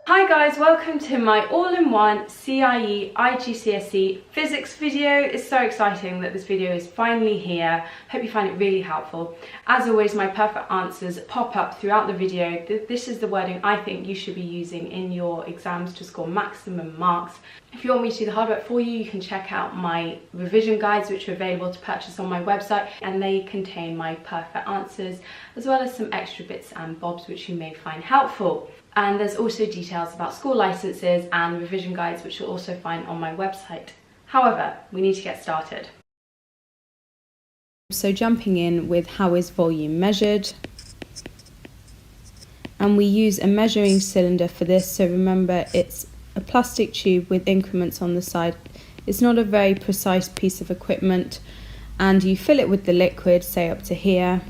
Hi guys, welcome to my all-in-one CIE IGCSE Physics video. It's so exciting that this video is finally here. Hope you find it really helpful. As always, my perfect answers pop up throughout the video. This is the wording I think you should be using in your exams to score maximum marks. If you want me to do the hard work for you, you can check out my revision guides, which are available to purchase on my website, and they contain my perfect answers as well as some extra bits and bobs which you may find helpful. And there's also details about school licenses and revision guides, which you'll also find on my website. However, we need to get started. So jumping in with how is volume measured, and we use a measuring cylinder for this. So remember, it's a plastic tube with increments on the side. It's not a very precise piece of equipment, and you fill it with the liquid, say up to here,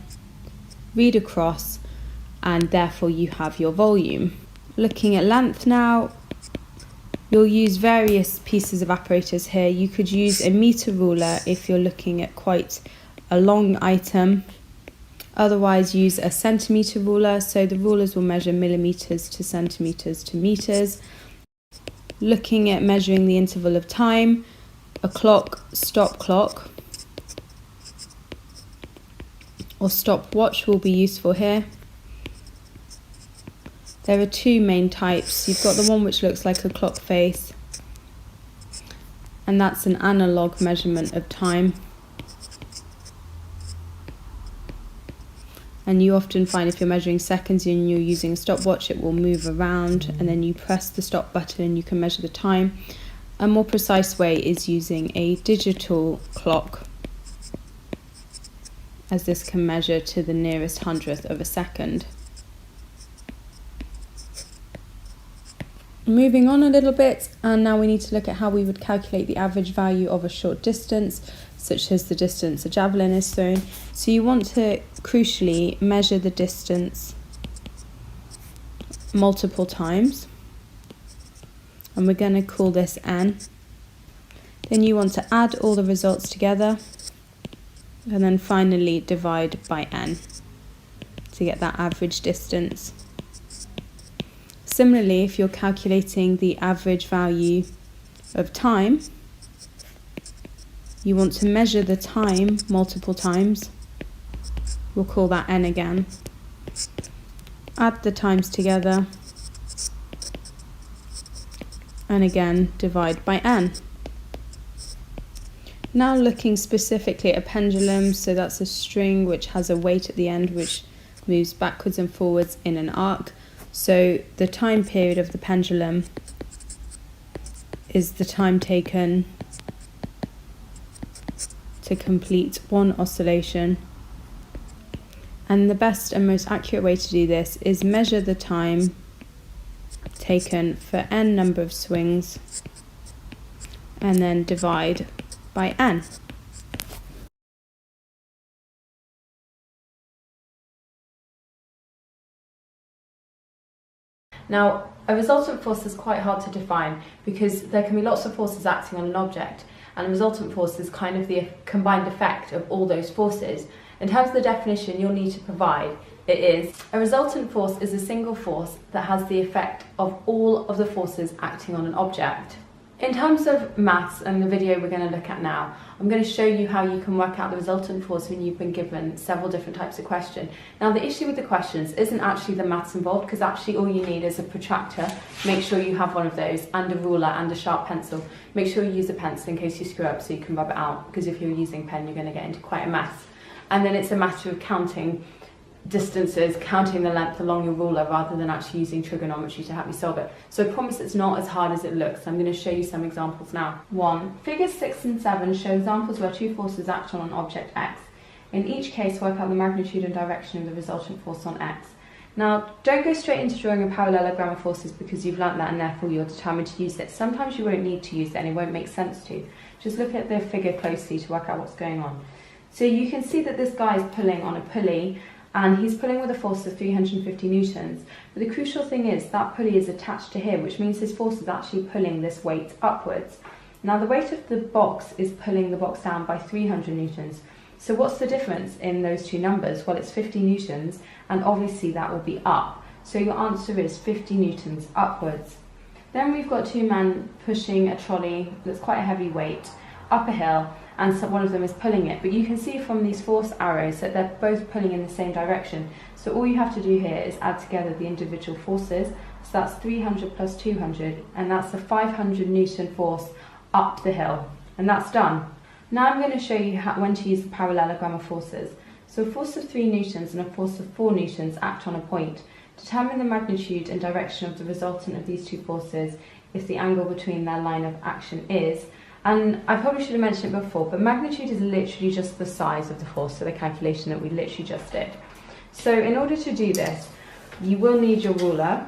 read across, and therefore you have your volume. Looking at length now, you'll use various pieces of apparatus here. You could use a meter ruler if you're looking at quite a long item. Otherwise, use a centimeter ruler. So the rulers will measure millimeters to centimeters to meters. Looking at measuring the interval of time, a clock, stop clock, or stopwatch will be useful here. There are two main types. You've got the one which looks like a clock face, and that's an analog measurement of time. And you often find if you're measuring seconds and you're using a stopwatch, it will move around, and then you press the stop button and you can measure the time. A more precise way is using a digital clock, as this can measure to the nearest hundredth of a second. Moving on a little bit, and now we need to look at how we would calculate the average value of a short distance, such as the distance a javelin is thrown. So you want to crucially measure the distance multiple times, and we're going to call this n. Then you want to add all the results together, and then finally divide by n to get that average distance. Similarly, if you're calculating the average value of time, you want to measure the time multiple times. We'll call that n again. Add the times together, and again divide by n. Now looking specifically at a pendulum, so that's a string which has a weight at the end which moves backwards and forwards in an arc. So the time period of the pendulum is the time taken to complete one oscillation. And the best and most accurate way to do this is measure the time taken for n number of swings and then divide by n. Now, a resultant force is quite hard to define because there can be lots of forces acting on an object, and a resultant force is kind of the combined effect of all those forces. In terms of the definition you'll need to provide, it is a resultant force is a single force that has the effect of all of the forces acting on an object. In terms of maths and the video we're going to look at now, I'm going to show you how you can work out the resultant force when you've been given several different types of question. Now, the issue with the questions isn't actually the maths involved, because actually all you need is a protractor. Make sure you have one of those, and a ruler and a sharp pencil. Make sure you use a pencil in case you screw up so you can rub it out, because if you're using pen you're going to get into quite a mess. And then it's a matter of counting distances, counting the length along your ruler rather than actually using trigonometry to help you solve it. So I promise it's not as hard as it looks. I'm going to show you some examples now. 1. Figures 6 and 7 show examples where two forces act on an object X. In each case, work out the magnitude and direction of the resultant force on X. Now, don't go straight into drawing a parallelogram of forces because you've learnt that and therefore you're determined to use it. Sometimes you won't need to use it and it won't make sense to. Just look at the figure closely to work out what's going on. So you can see that this guy is pulling on a pulley, and he's pulling with a force of 350 newtons. But the crucial thing is that pulley is attached to him, which means his force is actually pulling this weight upwards. Now the weight of the box is pulling the box down by 300 newtons. So what's the difference in those two numbers? Well, it's 50 newtons, and obviously that will be up. So your answer is 50 newtons upwards. Then we've got two men pushing a trolley that's quite a heavy weight up a hill, and so one of them is pulling it. But you can see from these force arrows that they're both pulling in the same direction. So all you have to do here is add together the individual forces. So that's 300 plus 200, and that's a 500 Newton force up the hill. And that's done. Now I'm going to show you when to use the parallelogram of forces. So a force of 3 newtons and a force of 4 newtons act on a point. Determine the magnitude and direction of the resultant of these two forces if the angle between their line of action is, and I probably should have mentioned it before, but magnitude is literally just the size of the force, so the calculation that we literally just did. So in order to do this, you will need your ruler,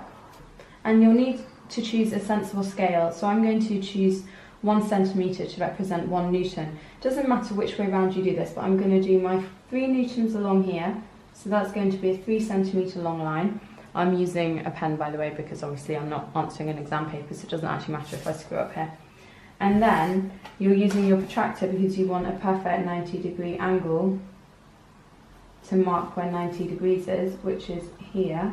and you'll need to choose a sensible scale. So I'm going to choose 1 centimetre to represent 1 newton. Doesn't matter which way round you do this, but I'm going to do my 3 newtons along here, so that's going to be a 3 centimetre long line. I'm using a pen, by the way, because obviously I'm not answering an exam paper, so it doesn't actually matter if I screw up here. And then you're using your protractor because you want a perfect 90-degree angle to mark where 90 degrees is, which is here.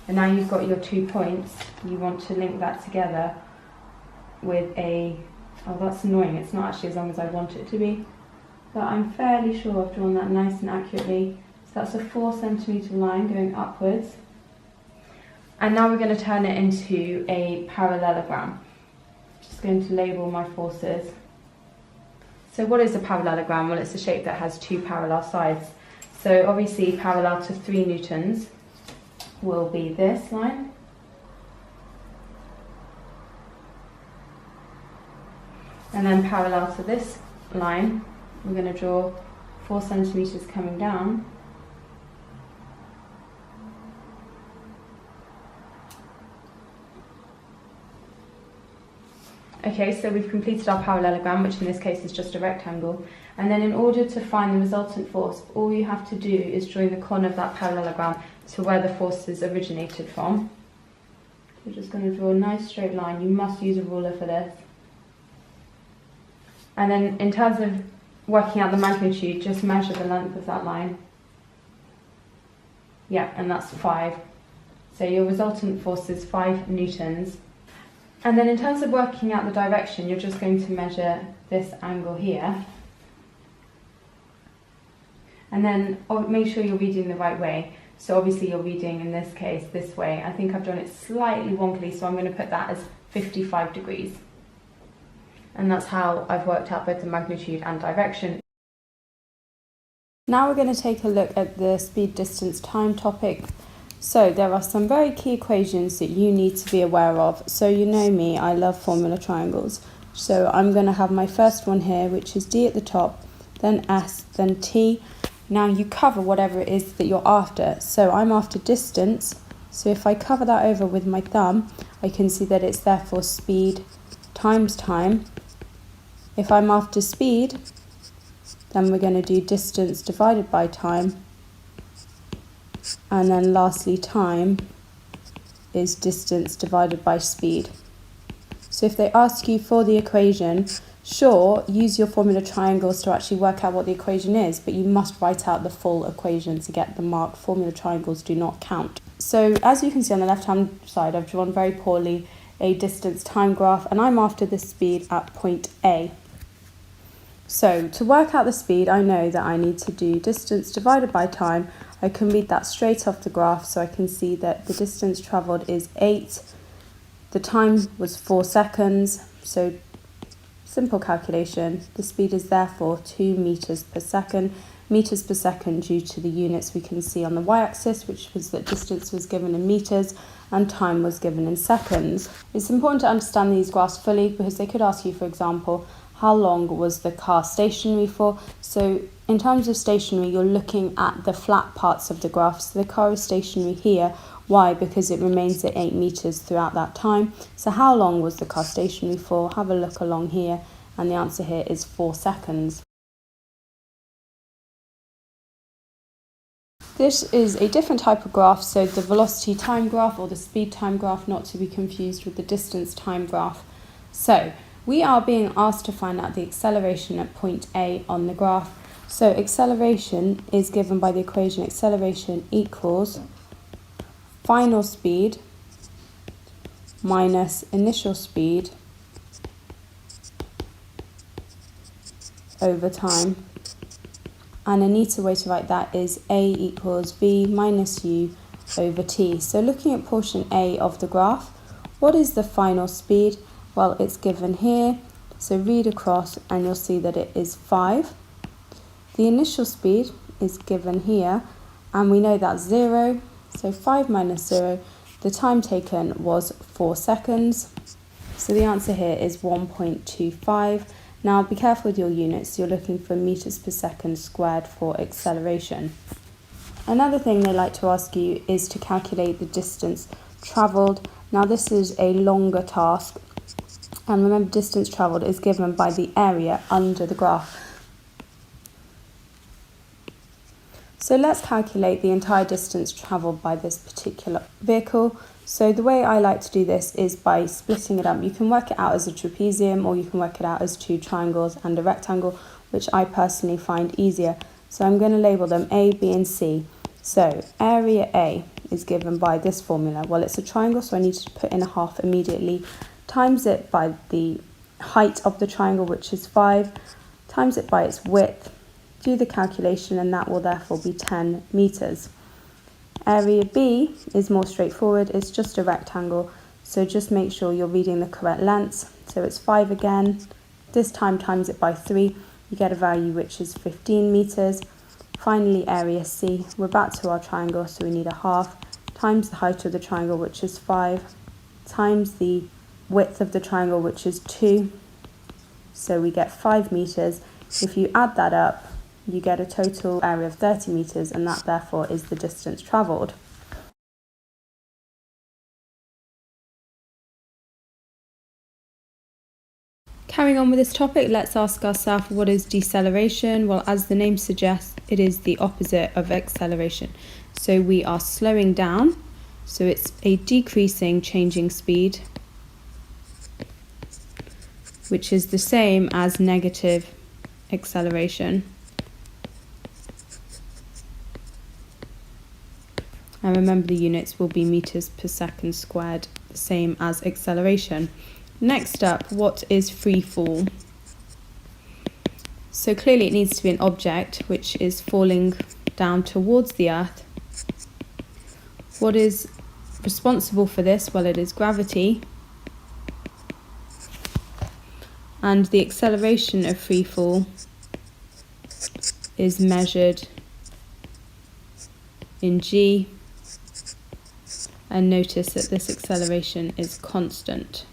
And now you've got your 2 points. You want to link that together with a, oh that's annoying, it's not actually as long as I want it to be, but I'm fairly sure I've drawn that nice and accurately. So that's a 4 centimetre line going upwards. And now we're going to turn it into a parallelogram. Just going to label my forces. So what is a parallelogram? Well, it's a shape that has 2 parallel sides. So obviously parallel to 3 newtons will be this line. And then parallel to this line, we're going to draw 4 centimetres coming down. Okay, so we've completed our parallelogram, which in this case is just a rectangle. And then in order to find the resultant force, all you have to do is join the corner of that parallelogram to where the forces originated from. We're just going to draw a nice straight line. You must use a ruler for this. And then in terms of working out the magnitude, just measure the length of that line. Yeah, and that's 5. So your resultant force is 5 newtons. And then in terms of working out the direction, you're just going to measure this angle here. And then make sure you're reading the right way. So obviously you're reading, in this case, this way. I think I've drawn it slightly wonkily, so I'm going to put that as 55 degrees. And that's how I've worked out both the magnitude and direction. Now we're going to take a look at the speed, distance, time topic. So there are some very key equations that you need to be aware of. So you know me, I love formula triangles. So I'm going to have my first one here, which is D at the top, then S, then T. Now you cover whatever it is that you're after. So I'm after distance. So if I cover that over with my thumb, I can see that it's therefore speed times time. If I'm after speed, then we're going to do distance divided by time. And then lastly, time is distance divided by speed. So if they ask you for the equation, sure, use your formula triangles to actually work out what the equation is, but you must write out the full equation to get the mark. Formula triangles do not count. So as you can see on the left-hand side, I've drawn very poorly a distance time graph, and I'm after the speed at point A. So to work out the speed, I know that I need to do distance divided by time. I can read that straight off the graph, so I can see that the distance travelled is 8. The time was 4 seconds, so simple calculation. The speed is therefore 2 meters per second. Meters per second due to the units we can see on the y-axis, which was that distance was given in meters and time was given in seconds. It's important to understand these graphs fully because they could ask you, for example, how long was the car stationary for? So in terms of stationary, you're looking at the flat parts of the graph. So the car is stationary here. Why? Because it remains at 8 meters throughout that time. So how long was the car stationary for? Have a look along here, and the answer here is 4 seconds. This is a different type of graph, so the velocity time graph or the speed time graph, not to be confused with the distance time graph. So we are being asked to find out the acceleration at point A on the graph. So acceleration is given by the equation acceleration equals final speed minus initial speed over time. And a neater way to write that is A equals V minus U over T. So looking at portion A of the graph, what is the final speed? Well, it's given here. So read across and you'll see that it is 5. The initial speed is given here and we know that's 0. So 5 minus 0. The time taken was 4 seconds. So the answer here is 1.25. Now be careful with your units, you're looking for meters per second squared for acceleration. Another thing they like to ask you is to calculate the distance travelled. Now this is a longer task, and remember distance travelled is given by the area under the graph. So let's calculate the entire distance travelled by this particular vehicle. So the way I like to do this is by splitting it up. You can work it out as a trapezium or you can work it out as 2 triangles and a rectangle, which I personally find easier. So I'm going to label them A, B and C. So area A is given by this formula. Well, it's a triangle, so I need to put in a half immediately. Times it by the height of the triangle, which is 5. Times it by its width. Do the calculation and that will therefore be 10 meters. Area B is more straightforward, it's just a rectangle, so just make sure you're reading the correct lengths. So it's 5 again, this time times it by 3, you get a value which is 15 meters. Finally area C, we're back to our triangle, so we need a half, times the height of the triangle which is 5, times the width of the triangle which is 2, so we get 5 meters. If you add that up, you get a total area of 30 meters, and that therefore is the distance travelled. Carrying on with this topic, let's ask ourselves, what is deceleration? Well, as the name suggests, it is the opposite of acceleration. So we are slowing down, so it's a decreasing changing speed, which is the same as negative acceleration. And remember the units will be meters per second squared, the same as acceleration. Next up, what is free fall? So clearly it needs to be an object which is falling down towards the earth. What is responsible for this? Well, it is gravity. And the acceleration of free fall is measured in g. And notice that this acceleration is constant.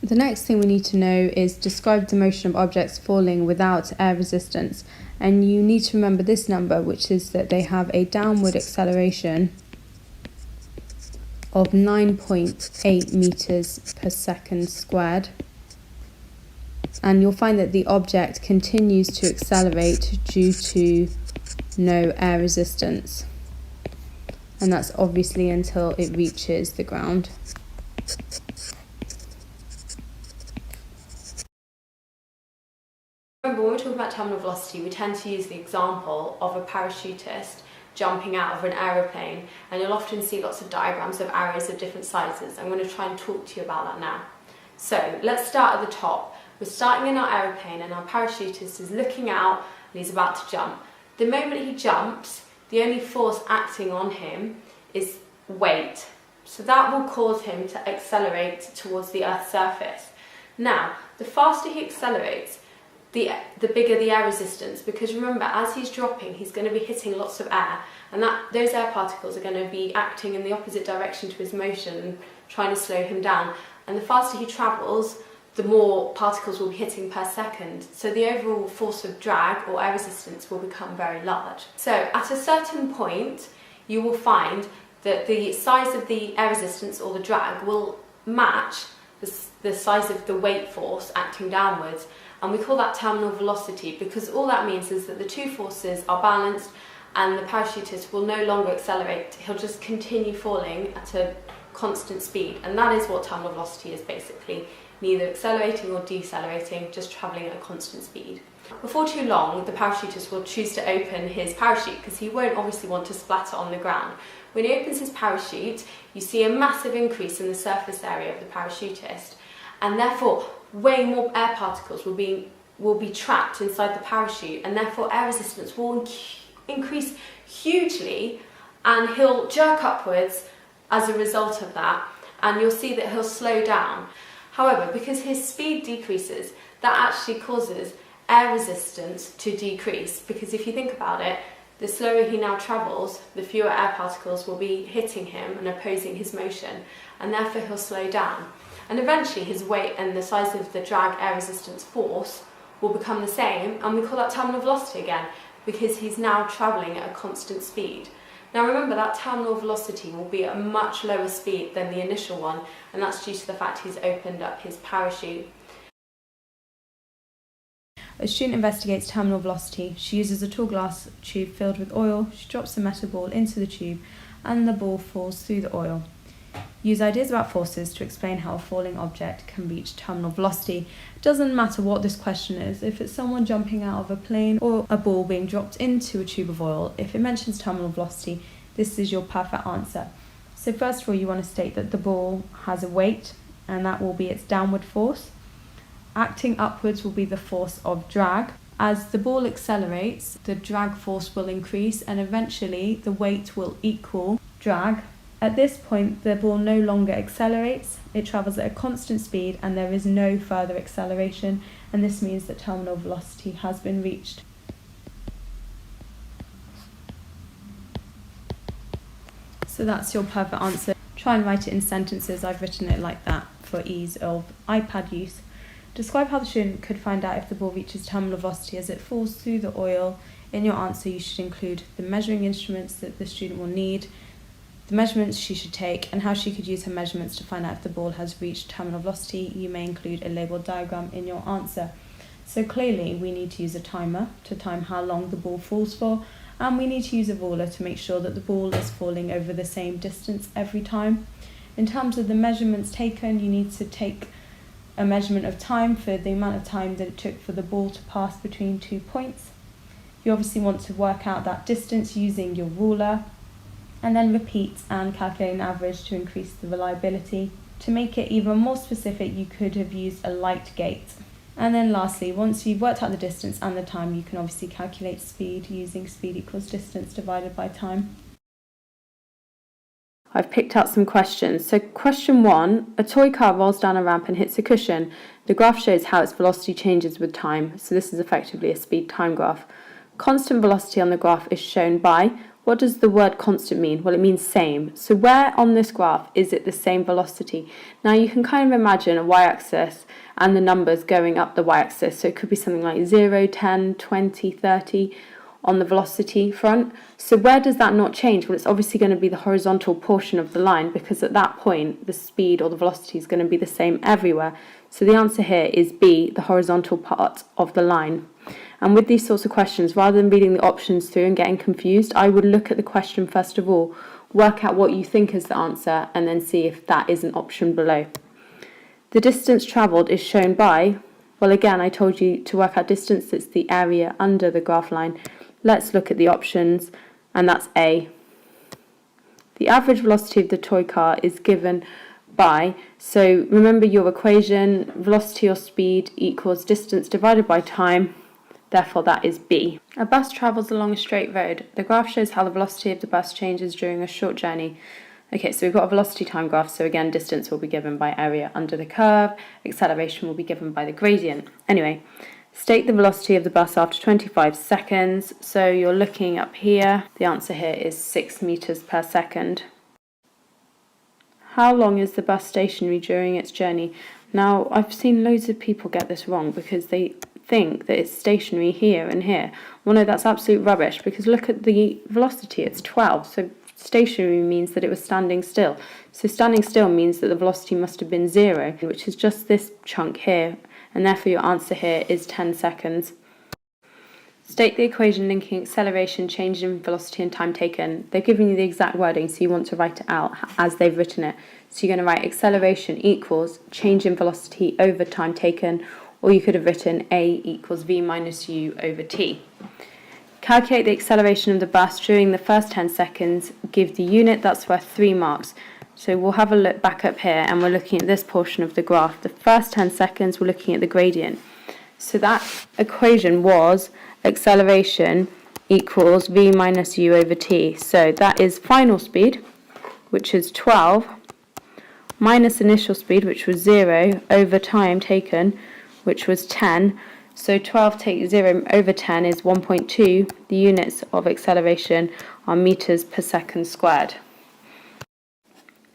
The next thing we need to know is describe the motion of objects falling without air resistance. And you need to remember this number, which is that they have a downward acceleration of 9.8 meters per second squared. And you'll find that the object continues to accelerate due to no air resistance. And that's obviously until it reaches the ground. Remember, when we're talking about terminal velocity, we tend to use the example of a parachutist jumping out of an aeroplane, and you'll often see lots of diagrams of arrows of different sizes. I'm going to try and talk to you about that now. So let's start at the top. We're starting in our aeroplane and our parachutist is looking out and he's about to jump. The moment he jumps, the only force acting on him is weight. So that will cause him to accelerate towards the Earth's surface. Now, the faster he accelerates, the bigger the air resistance, because remember, as he's dropping, he's going to be hitting lots of air, and those air particles are going to be acting in the opposite direction to his motion and trying to slow him down. And the faster he travels, the more particles will be hitting per second. So the overall force of drag or air resistance will become very large. So at a certain point, you will find that the size of the air resistance or the drag will match the size of the weight force acting downwards. And we call that terminal velocity, because all that means is that the two forces are balanced and the parachutist will no longer accelerate. He'll just continue falling at a constant speed. And that is what terminal velocity is basically. Neither accelerating or decelerating, just travelling at a constant speed. Before too long, the parachutist will choose to open his parachute because he won't obviously want to splatter on the ground. When he opens his parachute, you see a massive increase in the surface area of the parachutist, and therefore way more air particles will be trapped inside the parachute, and therefore air resistance will increase hugely, and he'll jerk upwards as a result of that, and you'll see that he'll slow down. However, because his speed decreases, that actually causes air resistance to decrease, because if you think about it, the slower he now travels, the fewer air particles will be hitting him and opposing his motion, and therefore he'll slow down. And eventually his weight and the size of the drag air resistance force will become the same, and we call that terminal velocity again, because he's now travelling at a constant speed. Now remember, that terminal velocity will be at a much lower speed than the initial one, and that's due to the fact he's opened up his parachute. A student investigates terminal velocity. She uses a tall glass tube filled with oil. She drops a metal ball into the tube and the ball falls through the oil. Use ideas about forces to explain how a falling object can reach terminal velocity. It doesn't matter what this question is. If it's someone jumping out of a plane or a ball being dropped into a tube of oil, if it mentions terminal velocity, this is your perfect answer. So first of all, you want to state that the ball has a weight, and that will be its downward force. Acting upwards will be the force of drag. As the ball accelerates, the drag force will increase, and eventually the weight will equal drag. At this point, the ball no longer accelerates, it travels at a constant speed, and there is no further acceleration, and this means that terminal velocity has been reached. So that's your perfect answer. Try and write it in sentences. I've written it like that for ease of iPad use. Describe how the student could find out if the ball reaches terminal velocity as it falls through the oil. In your answer, you should include the measuring instruments that the student will need, the measurements she should take, and how she could use her measurements to find out if the ball has reached terminal velocity. You may include a labeled diagram in your answer. So clearly, we need to use a timer to time how long the ball falls for, and we need to use a ruler to make sure that the ball is falling over the same distance every time. In terms of the measurements taken, you need to take a measurement of time for the amount of time that it took for the ball to pass between 2 points. You obviously want to work out that distance using your ruler, and then repeat and calculate an average to increase the reliability. To make it even more specific, you could have used a light gate. And then lastly, once you've worked out the distance and the time, you can obviously calculate speed using speed equals distance divided by time. I've picked out some questions. So question 1, a toy car rolls down a ramp and hits a cushion. The graph shows how its velocity changes with time. So this is effectively a speed time graph. Constant velocity on the graph is shown by, what does the word constant mean? Well, it means same. So where on this graph is it the same velocity? Now you can kind of imagine a y-axis and the numbers going up the y-axis. So it could be something like 0, 10, 20, 30 on the velocity front. So where does that not change? Well, it's obviously going to be the horizontal portion of the line, because at that point the speed or the velocity is going to be the same everywhere. So the answer here is B, the horizontal part of the line. And with these sorts of questions, rather than reading the options through and getting confused, I would look at the question first of all, work out what you think is the answer, and then see if that is an option below. The distance travelled is shown by, well, again, I told you to work out distance, it's the area under the graph line. Let's look at the options, and that's A. The average velocity of the toy car is given by, so remember your equation, velocity or speed equals distance divided by time, therefore that is B. A bus travels along a straight road. The graph shows how the velocity of the bus changes during a short journey. Okay, so we've got a velocity time graph, so again distance will be given by area under the curve, acceleration will be given by the gradient. Anyway, state the velocity of the bus after 25 seconds. So you're looking up here. The answer here is 6 meters per second. How long is the bus stationary during its journey? Now, I've seen loads of people get this wrong because they think that it's stationary here and here. Well, no, that's absolute rubbish, because look at the velocity, it's 12. So stationary means that it was standing still. So standing still means that the velocity must have been 0, which is just this chunk here. And therefore your answer here is 10 seconds. State the equation linking acceleration, change in velocity and time taken. They're giving you the exact wording, so you want to write it out as they've written it. So you're going to write acceleration equals change in velocity over time taken, or you could have written A equals V minus U over T. Calculate the acceleration of the bus during the first 10 seconds, give the unit, that's worth 3 marks. So we'll have a look back up here and we're looking at this portion of the graph. The first 10 seconds we're looking at the gradient. So that equation was acceleration equals V minus U over T. So that is final speed, which is 12, minus initial speed, which was 0, over time taken, which was 10. So 12 take 0 over 10 is 1.2. The units of acceleration are meters per second squared.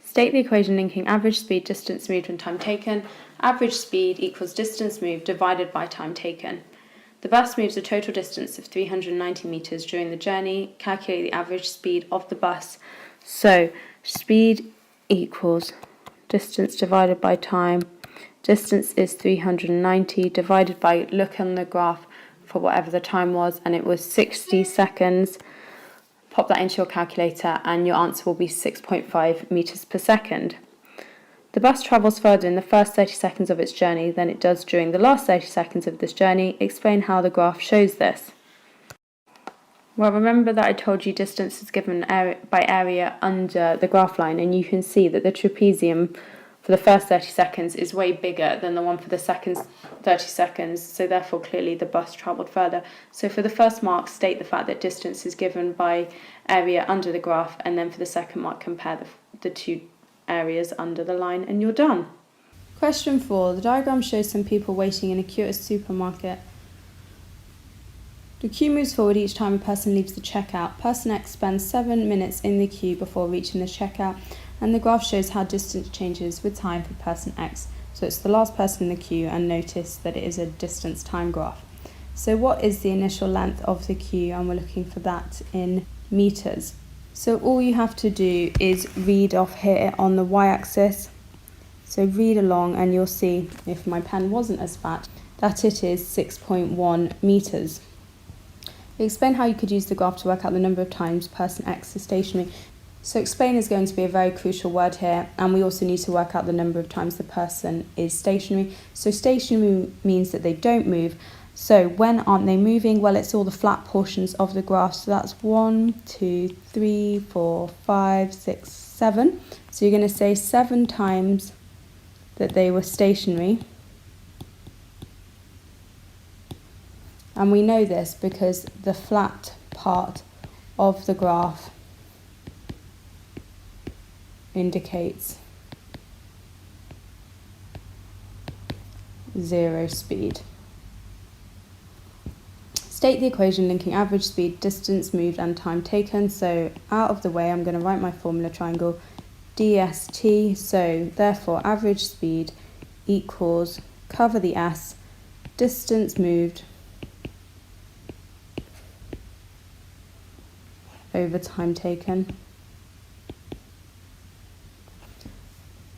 State the equation linking average speed, distance moved and time taken. Average speed equals distance moved divided by time taken. The bus moves a total distance of 390 meters during the journey. Calculate the average speed of the bus. So speed equals distance divided by time. Distance is 390 divided by, look on the graph for whatever the time was, and it was 60 seconds. Pop that into your calculator and your answer will be 6.5 meters per second. The bus travels further in the first 30 seconds of its journey than it does during the last 30 seconds of this journey. Explain how the graph shows this. Well, remember that I told you distance is given by area under the graph line, and you can see that the trapezium for the first 30 seconds is way bigger than the one for the second 30 seconds, so therefore clearly the bus travelled further. So for the first mark, state the fact that distance is given by area under the graph, and then for the second mark, compare the two areas under the line, and you're done. Question 4. The diagram shows some people waiting in a queue at a supermarket. The queue moves forward each time a person leaves the checkout. Person X spends 7 minutes in the queue before reaching the checkout, and the graph shows how distance changes with time for person X. So it's the last person in the queue, and notice that it is a distance time graph. So what is the initial length of the queue? And we're looking for that in meters. So all you have to do is read off here on the y-axis. So read along and you'll see, if my pen wasn't as fat, that it is 6.1 meters. Explain how you could use the graph to work out the number of times person X is stationary. So explain is going to be a very crucial word here, and we also need to work out the number of times the person is stationary. So stationary means that they don't move. So when aren't they moving? Well, it's all the flat portions of the graph. So that's 1, 2, 3, 4, 5, 6, 7. So you're going to say 7 times that they were stationary. And we know this because the flat part of the graph indicates 0 speed. State the equation linking average speed, distance moved and time taken. So out of the way, I'm going to write my formula triangle dst. So therefore average speed equals, cover the s, distance moved over time taken.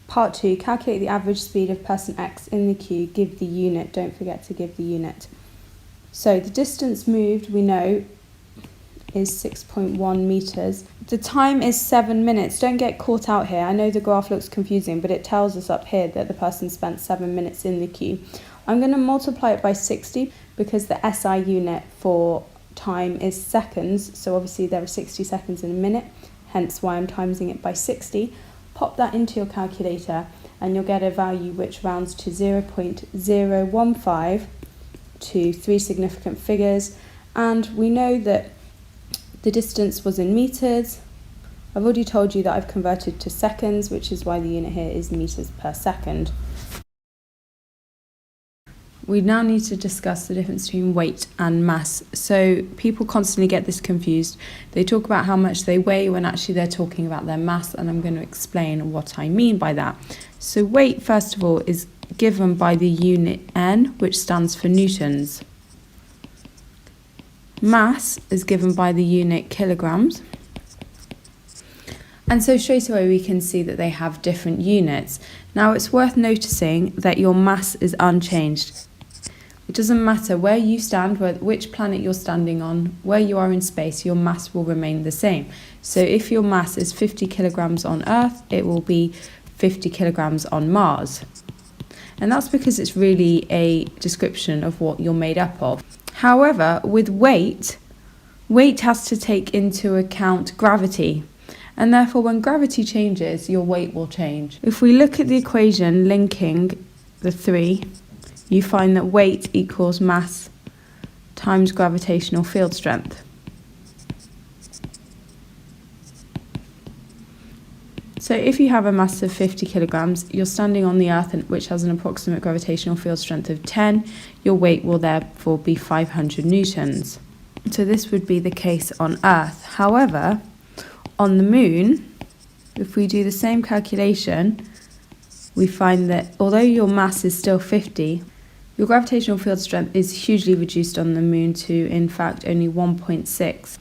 Part 2, calculate the average speed of person X in the queue, give the unit, don't forget to give the unit. So the distance moved, we know, is 6.1 meters. The time is 7 minutes. Don't get caught out here. I know the graph looks confusing, but it tells us up here that the person spent 7 minutes in the queue. I'm going to multiply it by 60 because the SI unit for time is seconds, so obviously there are 60 seconds in a minute, hence why I'm timesing it by 60. Pop that into your calculator and you'll get a value which rounds to 0.015 to 3 significant figures, and we know that the distance was in meters. I've already told you that I've converted to seconds, which is why the unit here is meters per second. We now need to discuss the difference between weight and mass. So people constantly get this confused. They talk about how much they weigh when actually they're talking about their mass, and I'm going to explain what I mean by that. So weight, first of all, is given by the unit N, which stands for newtons. Mass is given by the unit kilograms. And so straight away we can see that they have different units. Now it's worth noticing that your mass is unchanged. It doesn't matter where you stand, which planet you're standing on, where you are in space, your mass will remain the same. So if your mass is 50 kilograms on Earth, it will be 50 kilograms on Mars. and that's because it's really a description of what you're made up of. However, with weight has to take into account gravity, and therefore when gravity changes, your weight will change. If we look at the equation linking the three, you find that weight equals mass times gravitational field strength. So if you have a mass of 50 kilograms, you're standing on the Earth, which has an approximate gravitational field strength of 10. Your weight will therefore be 500 newtons. So this would be the case on Earth. However, on the Moon, if we do the same calculation, we find that although your mass is still 50, your gravitational field strength is hugely reduced on the Moon to, in fact, only 1.6.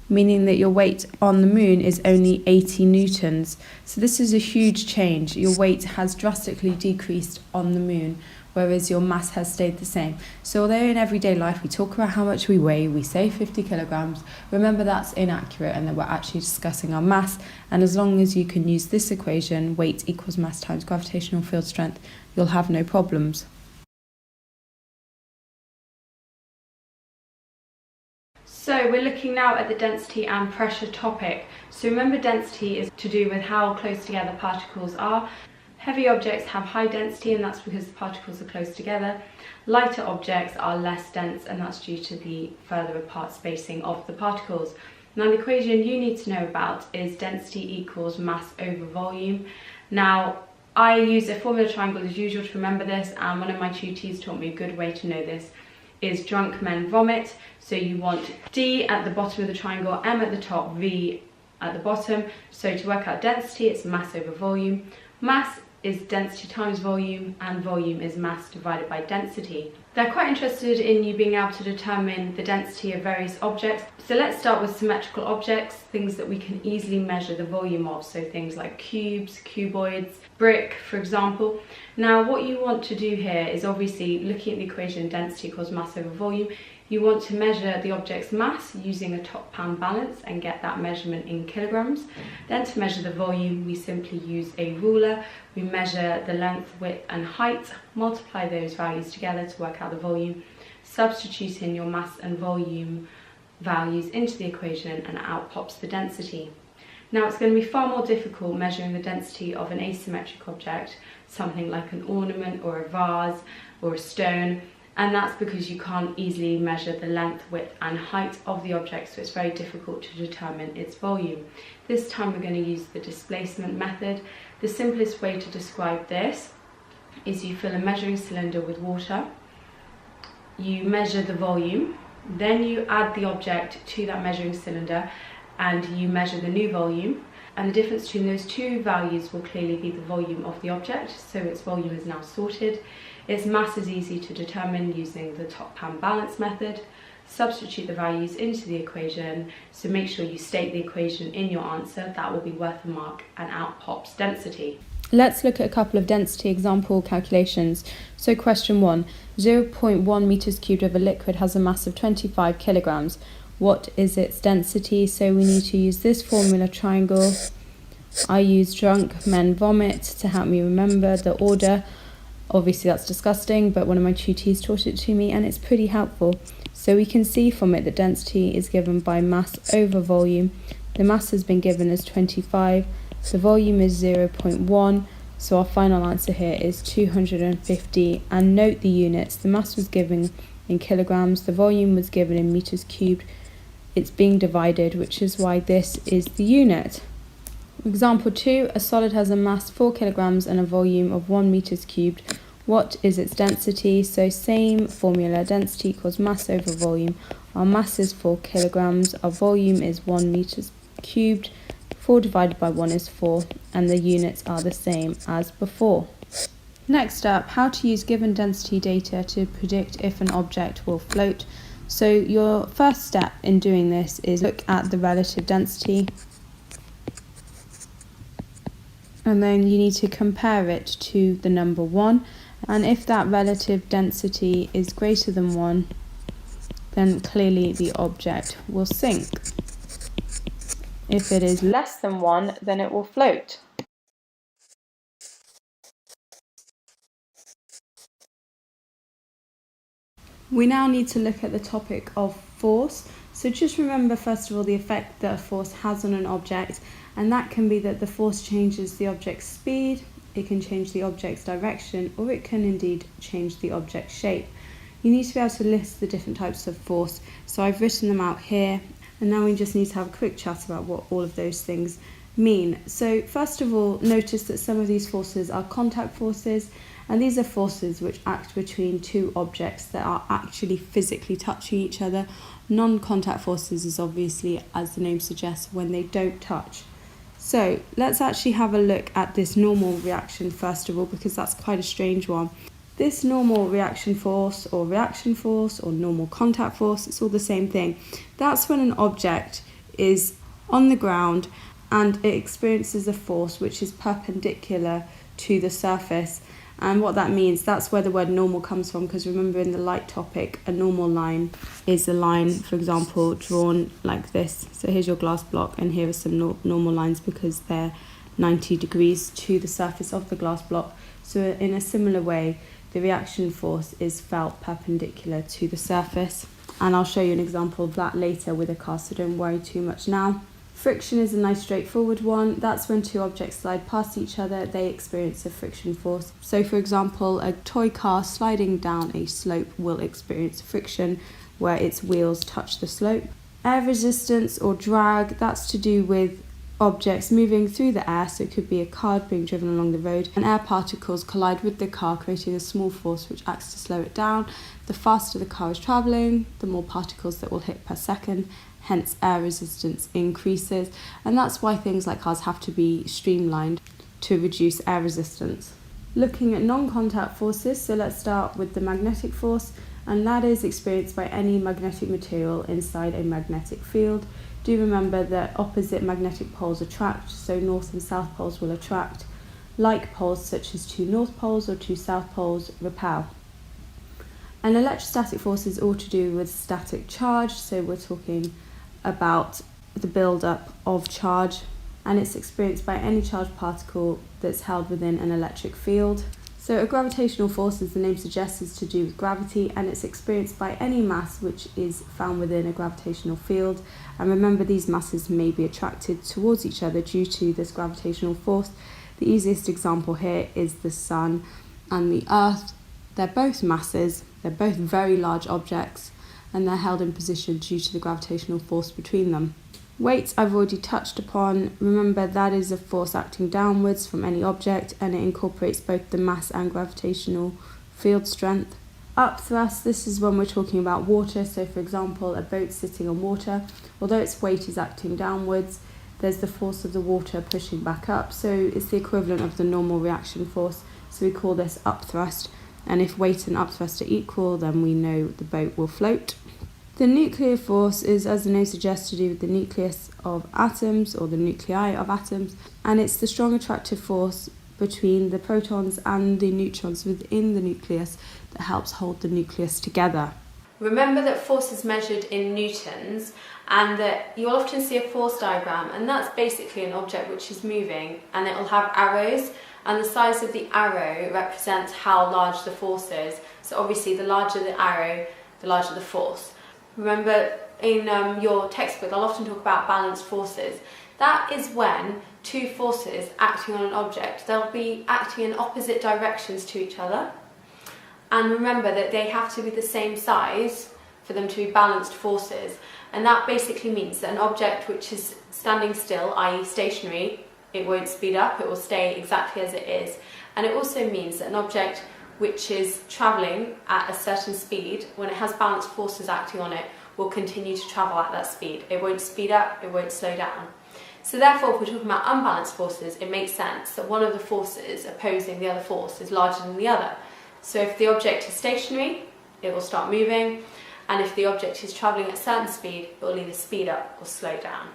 Meaning that your weight on the Moon is only 80 newtons. So this is a huge change. Your weight has drastically decreased on the Moon, whereas your mass has stayed the same. So although in everyday life we talk about how much we weigh, we say 50 kilograms, remember that's inaccurate and that we're actually discussing our mass. And as long as you can use this equation, weight equals mass times gravitational field strength, you'll have no problems. So we're looking now at the density and pressure topic. So remember, density is to do with how close together particles are. Heavy objects have high density, and that's because the particles are close together. Lighter objects are less dense, and that's due to the further apart spacing of the particles. Now the equation you need to know about is density equals mass over volume. Now I use a formula triangle as usual to remember this, and one of my tutees taught me a good way to know this is drunk men vomit. So you want D at the bottom of the triangle, M at the top, V at the bottom. So to work out density, it's mass over volume. Mass is density times volume, and volume is mass divided by density. They're quite interested in you being able to determine the density of various objects. So let's start with symmetrical objects, things that we can easily measure the volume of. So things like cubes, cuboids, brick, for example. Now what you want to do here is, obviously looking at the equation density equals mass over volume, you want to measure the object's mass using a top pound balance and get that measurement in kilograms. Then to measure the volume, we simply use a ruler. We measure the length, width and height, multiply those values together to work out the volume, substitute in your mass and volume values into the equation, and out pops the density. Now it's going to be far more difficult measuring the density of an asymmetric object, something like an ornament or a vase or a stone, and that's because you can't easily measure the length, width and height of the object, so it's very difficult to determine its volume. This time we're going to use the displacement method. The simplest way to describe this is you fill a measuring cylinder with water, you measure the volume, then you add the object to that measuring cylinder and you measure the new volume, and the difference between those two values will clearly be the volume of the object, so its volume is now sorted. Its mass is easy to determine using the top pound balance method. Substitute the values into the equation, so make sure you state the equation in your answer, that will be worth a mark, and out pops density. Let's look at a couple of density example calculations. So question 1, 0.1 meters cubed of a liquid has a mass of 25 kilograms. What is its density? So we need to use this formula triangle. I use drunk men vomit to help me remember the order. Obviously that's disgusting, but one of my tutees taught it to me and it's pretty helpful. So we can see from it that density is given by mass over volume. The mass has been given as 25, the volume is 0.1, so our final answer here is 250. And note the units, the mass was given in kilograms, the volume was given in meters cubed. It's being divided, which is why this is the unit. Example 2, a solid has a mass 4 kilograms and a volume of 1 meters cubed. What is its density? So same formula, density equals mass over volume. Our mass is 4 kilograms, our volume is 1 meters cubed. 4 divided by 1 is 4, and the units are the same as before. Next up, how to use given density data to predict if an object will float. So your first step in doing this is look at the relative density, and then you need to compare it to the number 1, and if that relative density is greater than 1, then clearly the object will sink. If it is less than 1, then it will float. We now need to look at the topic of force. So just remember first of all the effect that a force has on an object, and that can be that the force changes the object's speed, it can change the object's direction, or it can indeed change the object's shape. You need to be able to list the different types of force, so I've written them out here, and now we just need to have a quick chat about what all of those things mean. So first of all, notice that some of these forces are contact forces, and these are forces which act between two objects that are actually physically touching each other. Non-contact forces is obviously, as the name suggests, when they don't touch. So let's actually have a look at this normal reaction first of all, because that's quite a strange one. This normal reaction force or normal contact force, it's all the same thing. That's when an object is on the ground and it experiences a force which is perpendicular to the surface. And what that means, that's where the word normal comes from, because remember in the light topic, a normal line is a line, for example, drawn like this. So here's your glass block, and here are some normal lines because they're 90 degrees to the surface of the glass block. So in a similar way, the reaction force is felt perpendicular to the surface. And I'll show you an example of that later with a car, so don't worry too much now. Friction is a nice straightforward one. That's when two objects slide past each other, they experience a friction force. So for example, a toy car sliding down a slope will experience friction where its wheels touch the slope. Air resistance or drag, that's to do with objects moving through the air, so it could be a car being driven along the road, and air particles collide with the car, creating a small force which acts to slow it down. The faster the car is travelling, the more particles that will hit per second, hence air resistance increases, and that's why things like cars have to be streamlined to reduce air resistance. Looking at non-contact forces, so let's start with the magnetic force, and that is experienced by any magnetic material inside a magnetic field. Do remember that opposite magnetic poles attract, so north and south poles will attract. Like poles, such as two north poles or two south poles, repel. An electrostatic force is all to do with static charge, so we're talking about the build-up of charge, and it's experienced by any charged particle that's held within an electric field. So a gravitational force, as the name suggests, is to do with gravity, and it's experienced by any mass which is found within a gravitational field. And remember, these masses may be attracted towards each other due to this gravitational force. The easiest example here is the Sun and the Earth. They're both masses, they're both very large objects, and they're held in position due to the gravitational force between them. Weight I've already touched upon. Remember, that is a force acting downwards from any object, and it incorporates both the mass and gravitational field strength. Upthrust, this is when we're talking about water, so for example a boat sitting on water. Although its weight is acting downwards, there's the force of the water pushing back up, so it's the equivalent of the normal reaction force, so we call this upthrust, and if weight and upthrust are equal, then we know the boat will float. The nuclear force is, as the name suggests, to do with the nucleus of atoms, or the nuclei of atoms, and it's the strong attractive force between the protons and the neutrons within the nucleus that helps hold the nucleus together. Remember that force is measured in newtons, and that you'll often see a force diagram, and that's basically an object which is moving, and it will have arrows, and the size of the arrow represents how large the force is. So obviously the larger the arrow, the larger the force. Remember, in your textbook, they'll often talk about balanced forces. That is when two forces acting on an object, they'll be acting in opposite directions to each other. And remember that they have to be the same size for them to be balanced forces. And that basically means that an object which is standing still, i.e. stationary, it won't speed up, it will stay exactly as it is. And it also means that an object which is travelling at a certain speed, when it has balanced forces acting on it, will continue to travel at that speed. It won't speed up, it won't slow down. So therefore, if we're talking about unbalanced forces, it makes sense that one of the forces opposing the other force is larger than the other. So if the object is stationary, it will start moving, and if the object is travelling at a certain speed, it will either speed up or slow down.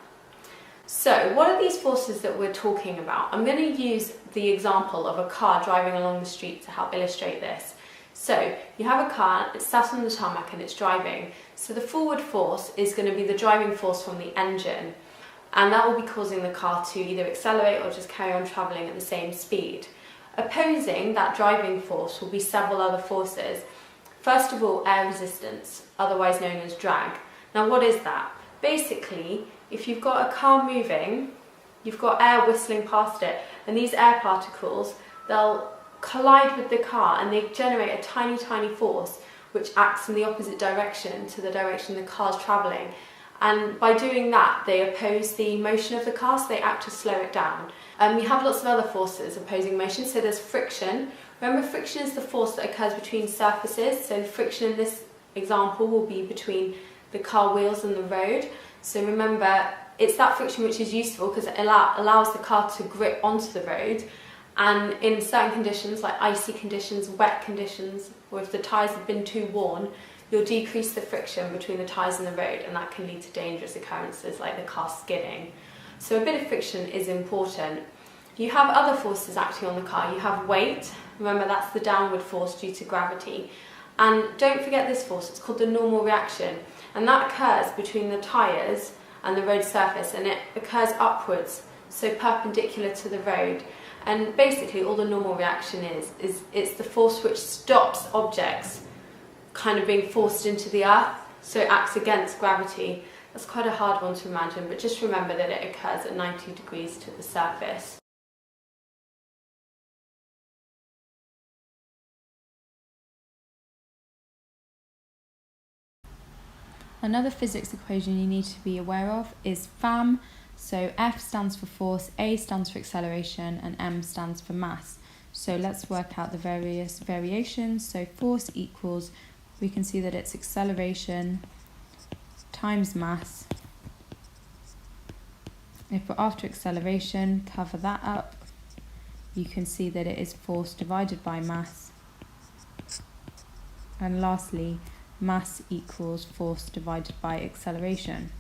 So what are these forces that we're talking about? I'm going to use the example of a car driving along the street to help illustrate this. So you have a car, it's sat on the tarmac and it's driving. So the forward force is going to be the driving force from the engine, and that will be causing the car to either accelerate or just carry on travelling at the same speed. Opposing that driving force will be several other forces. First of all, air resistance, otherwise known as drag. Now what is that? Basically, if you've got a car moving, you've got air whistling past it, and these air particles, they'll collide with the car and they generate a tiny, tiny force which acts in the opposite direction to the direction the car's travelling. And by doing that, they oppose the motion of the car, so they act to slow it down. We have lots of other forces opposing motion, so there's friction. Remember, friction is the force that occurs between surfaces, so the friction in this example will be between the car wheels and the road. So remember, it's that friction which is useful because it allows the car to grip onto the road, and in certain conditions like icy conditions, wet conditions, or if the tyres have been too worn, you'll decrease the friction between the tyres and the road, and that can lead to dangerous occurrences like the car skidding. So a bit of friction is important. You have other forces acting on the car. You have weight. Remember, that's the downward force due to gravity. And don't forget this force, it's called the normal reaction, and that occurs between the tyres and the road surface, and it occurs upwards, so perpendicular to the road. And basically all the normal reaction is it's the force which stops objects kind of being forced into the earth, so it acts against gravity. That's quite a hard one to imagine, but just remember that it occurs at 90 degrees to the surface. Another physics equation you need to be aware of is FAM. So F stands for force, A stands for acceleration, and M stands for mass. So let's work out the various variations. So force equals, we can see that it's acceleration times mass. If we're after acceleration, cover that up. You can see that it is force divided by mass. And lastly, mass equals force divided by acceleration.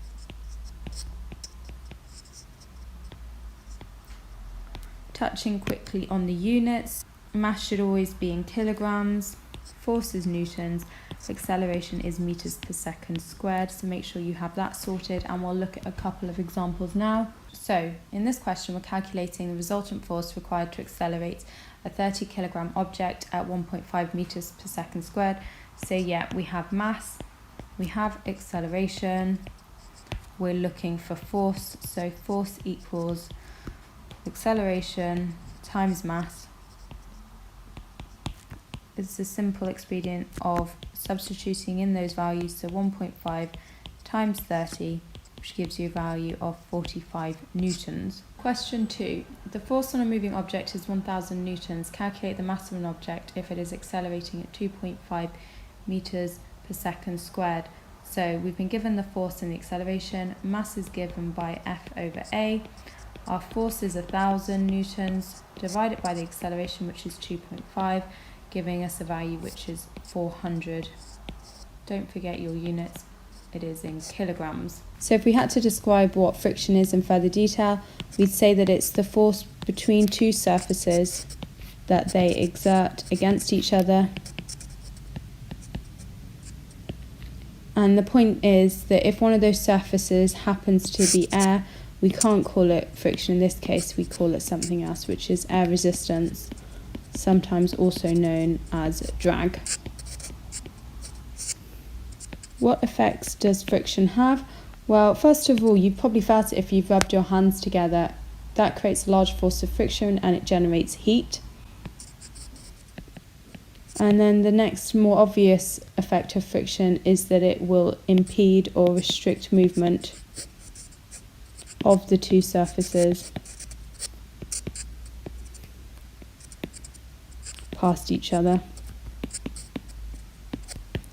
Touching quickly on the units, mass should always be in kilograms, force is newtons, acceleration is meters per second squared, so make sure you have that sorted, and we'll look at a couple of examples now. So in this question we're calculating the resultant force required to accelerate a 30 kilogram object at 1.5 meters per second squared. So yeah, we have mass, we have acceleration, we're looking for force, so force equals acceleration times mass. It's a simple expedient of substituting in those values, so 1.5 times 30, which gives you a value of 45 newtons. Question 2. The force on a moving object is 1000 newtons. Calculate the mass of an object if it is accelerating at 2.5 meters per second squared. So we've been given the force and the acceleration. Mass is given by F over A. Our force is 1000 newtons divided by the acceleration, which is 2.5, giving us a value which is 400. Don't forget your units, it is in kilograms. So if we had to describe what friction is in further detail, we'd say that it's the force between two surfaces that they exert against each other. And the point is that if one of those surfaces happens to be air, we can't call it friction in this case, we call it something else, which is air resistance, sometimes also known as drag. What effects does friction have? Well, first of all, you've probably felt it if you've rubbed your hands together. That creates a large force of friction and it generates heat. And then the next more obvious effect of friction is that it will impede or restrict movement of the two surfaces past each other.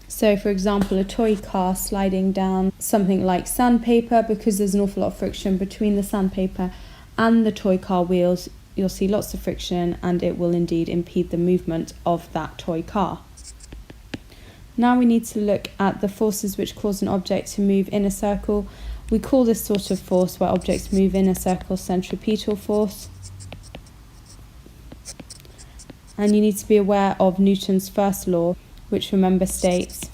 So for example, a toy car sliding down something like sandpaper, because there's an awful lot of friction between the sandpaper and the toy car wheels, you'll see lots of friction and it will indeed impede the movement of that toy car. Now we need to look at the forces which cause an object to move in a circle. We call this sort of force where objects move in a circle centripetal force. And you need to be aware of Newton's first law, which remember states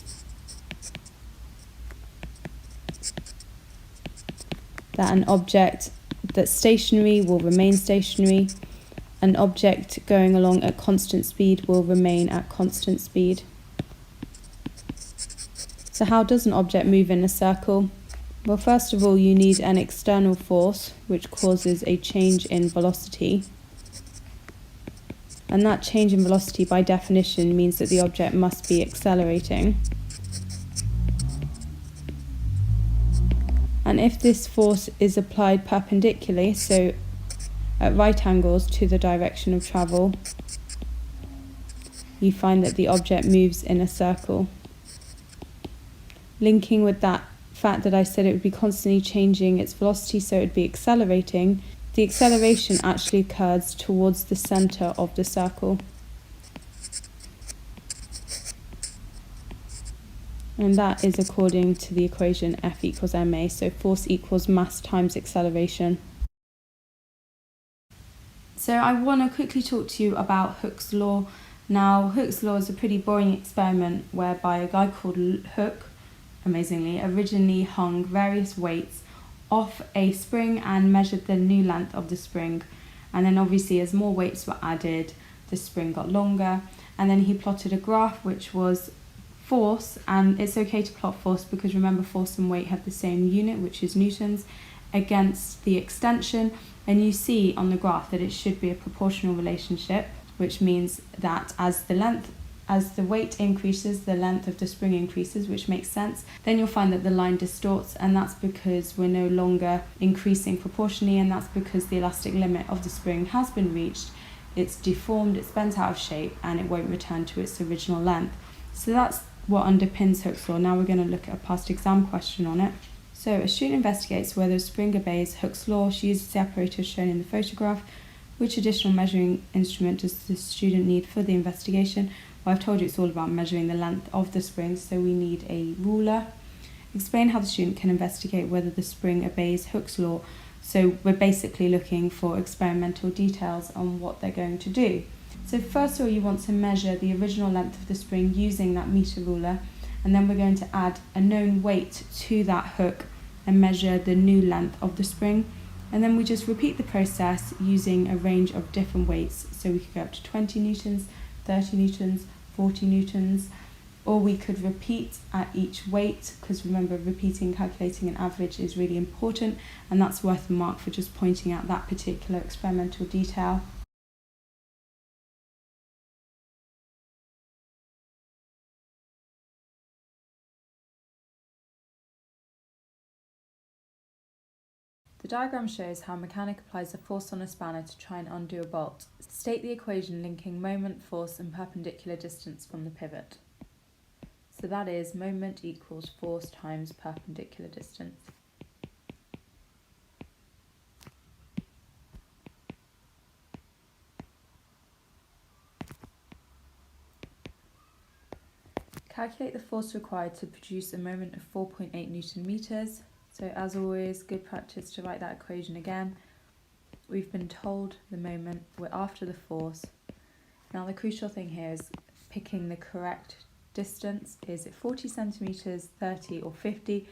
that an object that's stationary will remain stationary, an object going along at constant speed will remain at constant speed. So how does an object move in a circle? Well, first of all, you need an external force which causes a change in velocity. And that change in velocity by definition means that the object must be accelerating. And if this force is applied perpendicularly, so at right angles to the direction of travel, you find that the object moves in a circle. Linking with that fact that I said it would be constantly changing its velocity, so it would be accelerating, the acceleration actually occurs towards the centre of the circle. And that is according to the equation F equals ma, so force equals mass times acceleration. So I want to quickly talk to you about Hooke's law. Now, Hooke's law is a pretty boring experiment whereby a guy called Hooke, amazingly, originally hung various weights off a spring and measured the new length of the spring. And then obviously as more weights were added, the spring got longer. And then he plotted a graph which was force, and it's okay to plot force because remember force and weight have the same unit, which is newtons, against the extension. And you see on the graph that it should be a proportional relationship, which means that as the weight increases, the length of the spring increases, which makes sense. Then you'll find that the line distorts, and that's because we're no longer increasing proportionally, and that's because the elastic limit of the spring has been reached. It's deformed, it's bent out of shape, and it won't return to its original length. So that's what underpins Hooke's law. Now we're going to look at a past exam question on it. So a student investigates whether a spring obeys Hooke's law. She uses the apparatus shown in the photograph. Which additional measuring instrument does the student need for the investigation? Well, I've told you it's all about measuring the length of the spring, so we need a ruler. Explain how the student can investigate whether the spring obeys Hooke's law. So we're basically looking for experimental details on what they're going to do. So first of all, you want to measure the original length of the spring using that meter ruler, and then we're going to add a known weight to that hook and measure the new length of the spring. And then we just repeat the process using a range of different weights. So we could go up to 20 newtons, 30 newtons, 40 newtons, or we could repeat at each weight, because remember, calculating an average is really important, and that's worth a mark for just pointing out that particular experimental detail. The diagram shows how a mechanic applies a force on a spanner to try and undo a bolt. State the equation linking moment, force and perpendicular distance from the pivot. So that is moment equals force times perpendicular distance. Calculate the force required to produce a moment of 4.8 Newton meters. So as always, good practice to write that equation again. We've been told the moment, we're after the force. Now the crucial thing here is picking the correct distance. Is it 40 centimeters, 30 or 50?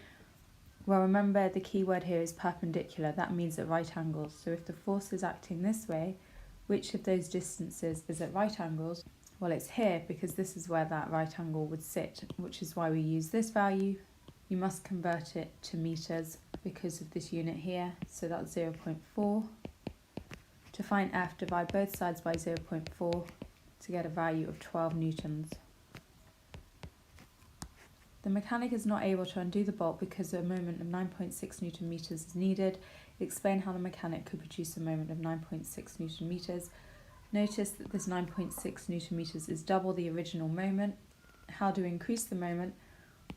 Well, remember the key word here is perpendicular. That means at right angles. So if the force is acting this way, which of those distances is at right angles? Well, it's here because this is where that right angle would sit, which is why we use this value. You must convert it to meters because of this unit here, so that's 0.4. To find F, divide both sides by 0.4 to get a value of 12 newtons. The mechanic is not able to undo the bolt because a moment of 9.6 Newton meters is needed. Explain how the mechanic could produce a moment of 9.6 Newton meters. Notice that this 9.6 Newton meters is double the original moment. How to increase the moment?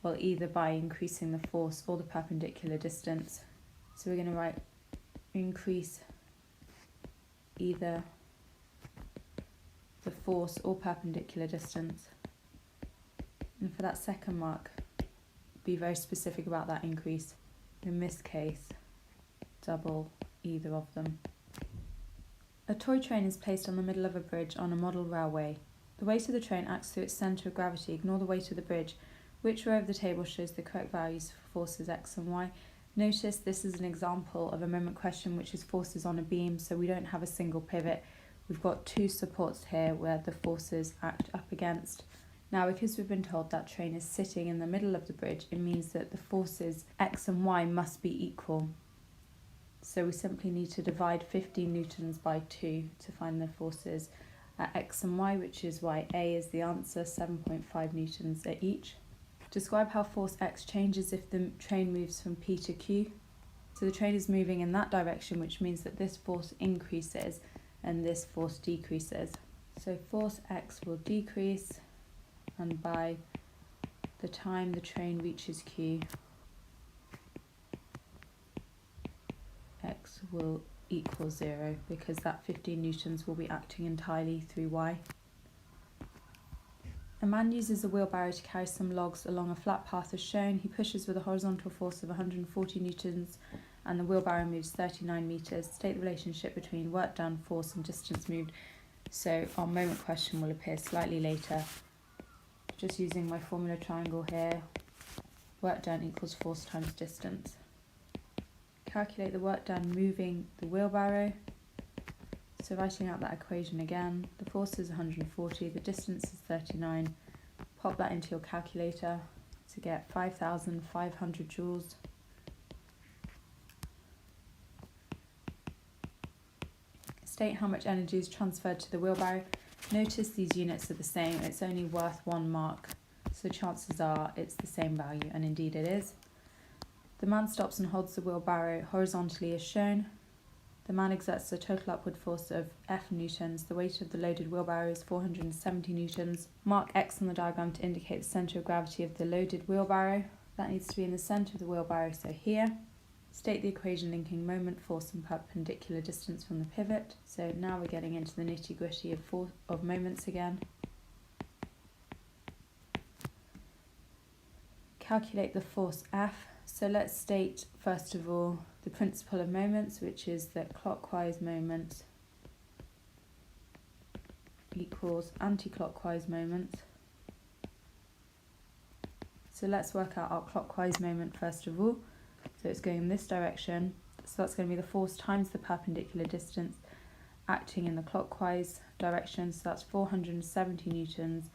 Well, either by increasing the force or the perpendicular distance. So we're going to write increase either the force or perpendicular distance. And for that second mark, be very specific about that increase. In this case, double either of them. A toy train is placed on the middle of a bridge on a model railway. The weight of the train acts through its centre of gravity. Ignore the weight of the bridge. Which row of the table shows the correct values for forces X and Y? Notice this is an example of a moment question which is forces on a beam, so we don't have a single pivot. We've got two supports here where the forces act up against. Now, because we've been told that train is sitting in the middle of the bridge, it means that the forces X and Y must be equal. So we simply need to divide 15 newtons by 2 to find the forces at X and Y, which is why A is the answer, 7.5 newtons at each. Describe how force X changes if the train moves from P to Q. So the train is moving in that direction, which means that this force increases and this force decreases. So force X will decrease, and by the time the train reaches Q, X will equal 0 because that 15 newtons will be acting entirely through Y. A man uses a wheelbarrow to carry some logs along a flat path as shown. He pushes with a horizontal force of 140 newtons and the wheelbarrow moves 39 metres. State the relationship between work done, force and distance moved. So our moment question will appear slightly later. Just using my formula triangle here, work done equals force times distance. Calculate the work done moving the wheelbarrow. So writing out that equation again, the force is 140, the distance is 39. Pop that into your calculator to get 5,500 joules. State how much energy is transferred to the wheelbarrow. Notice these units are the same, it's only worth 1 mark, so chances are it's the same value, and indeed it is. The man stops and holds the wheelbarrow horizontally as shown. The man exerts a total upward force of F newtons. The weight of the loaded wheelbarrow is 470 newtons. Mark X on the diagram to indicate the centre of gravity of the loaded wheelbarrow. That needs to be in the centre of the wheelbarrow, so here. State the equation linking moment, force and perpendicular distance from the pivot. So now we're getting into the nitty-gritty of moments again. Calculate the force F. So let's state first of all the principle of moments, which is that clockwise moment equals anti-clockwise moment. So let's work out our clockwise moment first of all. So it's going in this direction, so that's going to be the force times the perpendicular distance acting in the clockwise direction, so that's 470 newtons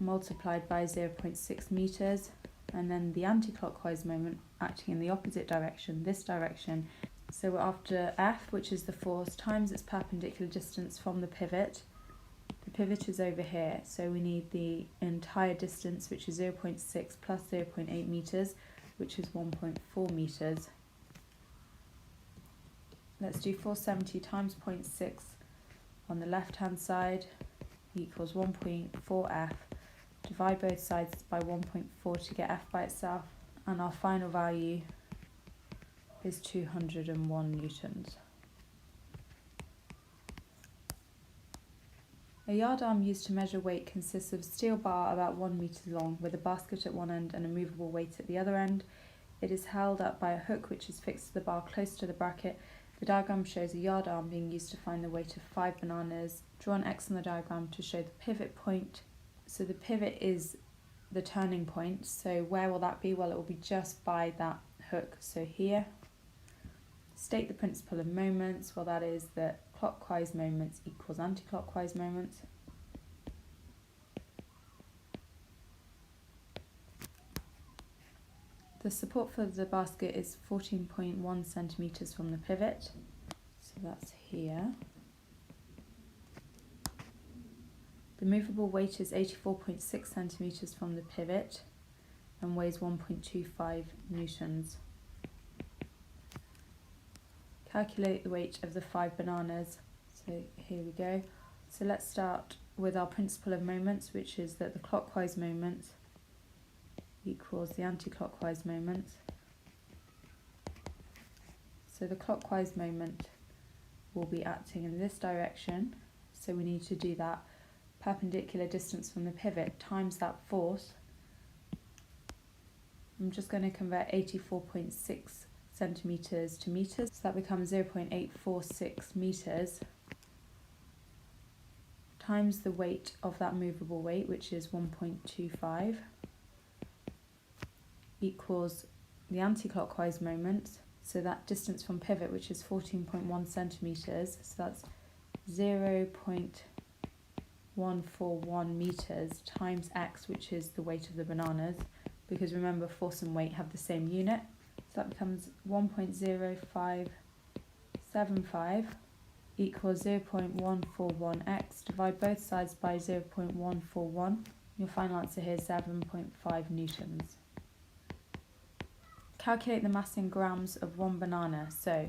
multiplied by 0.6 meters, and then the anti-clockwise moment acting in the opposite direction, this direction. So we're after F, which is the force times its perpendicular distance from the pivot. The pivot is over here, so we need the entire distance, which is 0.6 plus 0.8 meters, which is 1.4 meters. Let's do 470 times 0.6 on the left hand side equals 1.4F. Divide both sides by 1.4 to get F by itself, and our final value is 201 newtons. A yard arm used to measure weight consists of a steel bar about 1 metre long with a basket at one end and a movable weight at the other end. It is held up by a hook which is fixed to the bar close to the bracket. The diagram shows a yard arm being used to find the weight of 5 bananas. Draw an X on the diagram to show the pivot point. So the pivot is the turning point, so where will that be? Well, it will be just by that hook, so here. State the principle of moments. Well, that is that clockwise moments equals anti-clockwise moments. The support for the basket is 14.1 centimetres from the pivot, so that's here. The movable weight is 84.6 centimetres from the pivot and weighs 1.25 newtons. Calculate the weight of the 5 bananas. So here we go. So let's start with our principle of moments, which is that the clockwise moment equals the anti-clockwise moment. So the clockwise moment will be acting in this direction, so we need to do that perpendicular distance from the pivot times that force. I'm just going to convert 84.6 centimetres to metres, so that becomes 0.846 metres times the weight of that movable weight, which is 1.25, equals the anti-clockwise moment, so that distance from pivot, which is 14.1 centimetres, so that's 0.846 0.141 meters times x, which is the weight of the bananas, because remember force and weight have the same unit. So that becomes 1.0575 equals 0.141x. Divide both sides by 0.141. Your final answer here is 7.5 newtons. Calculate the mass in grams of one banana. So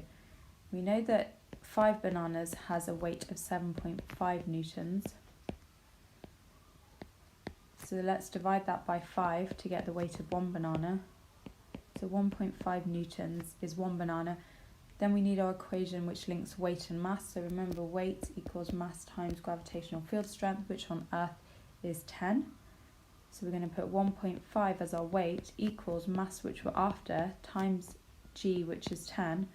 we know that 5 bananas has a weight of 7.5 newtons. So let's divide that by 5 to get the weight of one banana. So 1.5 newtons is one banana. Then we need our equation which links weight and mass. So remember, weight equals mass times gravitational field strength, which on Earth is 10. So we're going to put 1.5 as our weight equals mass, which we're after, times g, which is 10.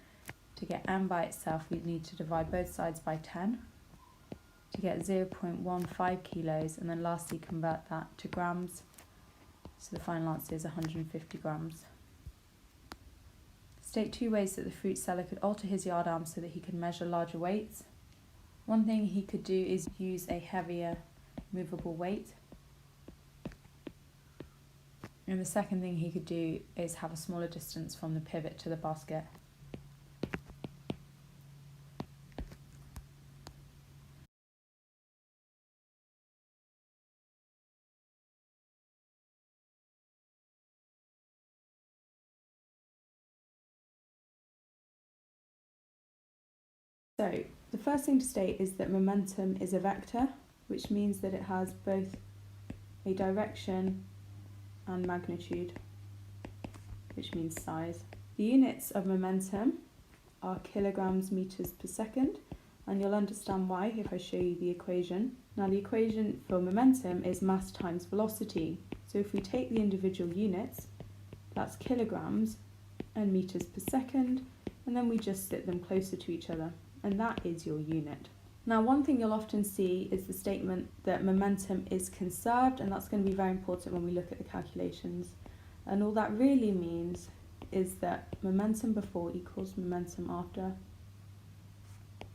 To get m by itself, we need to divide both sides by 10 to get 0.15 kilos, and then lastly convert that to grams. So the final answer is 150 grams. State 2 ways that the fruit seller could alter his yard arm so that he could measure larger weights. One thing he could do is use a heavier movable weight. And the second thing he could do is have a smaller distance from the pivot to the basket. So the first thing to state is that momentum is a vector, which means that it has both a direction and magnitude, which means size. The units of momentum are kilograms meters per second, and you'll understand why if I show you the equation. Now the equation for momentum is mass times velocity. So if we take the individual units, that's kilograms and meters per second, and then we just sit them closer to each other, and that is your unit. Now one thing you'll often see is the statement that momentum is conserved, and that's going to be very important when we look at the calculations. And all that really means is that momentum before equals momentum after.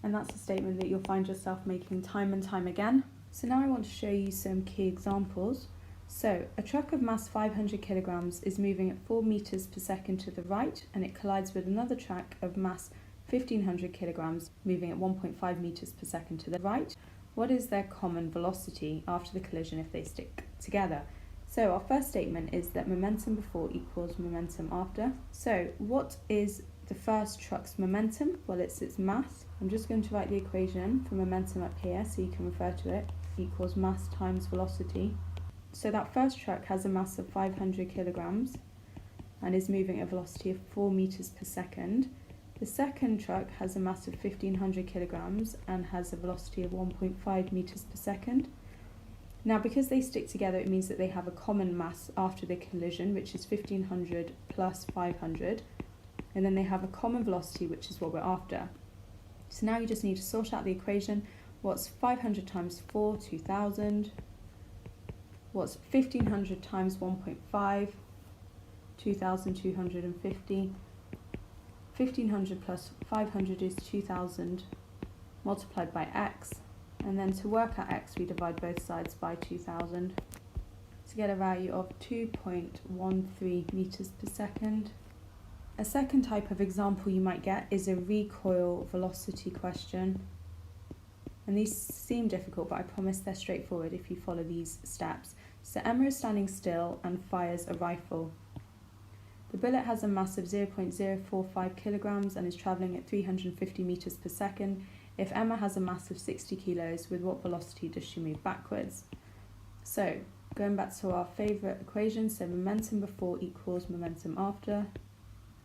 And that's a statement that you'll find yourself making time and time again. So now I want to show you some key examples. So a truck of mass 500 kilograms is moving at 4 meters per second to the right, and it collides with another truck of mass 1500 kilograms moving at 1.5 meters per second to the right. What is their common velocity after the collision if they stick together? So our first statement is that momentum before equals momentum after. So what is the first truck's momentum? Well, it's its mass. I'm just going to write the equation for momentum up here so you can refer to it. Equals mass times velocity. So that first truck has a mass of 500 kilograms and is moving at a velocity of 4 meters per second. The second truck has a mass of 1500 kilograms and has a velocity of 1.5 meters per second. Now, because they stick together, it means that they have a common mass after the collision, which is 1500 plus 500, and then they have a common velocity, which is what we're after. So now you just need to sort out the equation. What's 500 times 4? 2000. What's 1500 times 1.5? 2250. 1500 plus 500 is 2000 multiplied by x, and then to work out x we divide both sides by 2000 to get a value of 2.13 meters per second. A second type of example you might get is a recoil velocity question, and these seem difficult, but I promise they're straightforward if you follow these steps. So Emma is standing still and fires a rifle. The bullet has a mass of 0.045 kilograms and is travelling at 350 meters per second. If Emma has a mass of 60 kilos, with what velocity does she move backwards? So, going back to our favourite equation, so momentum before equals momentum after.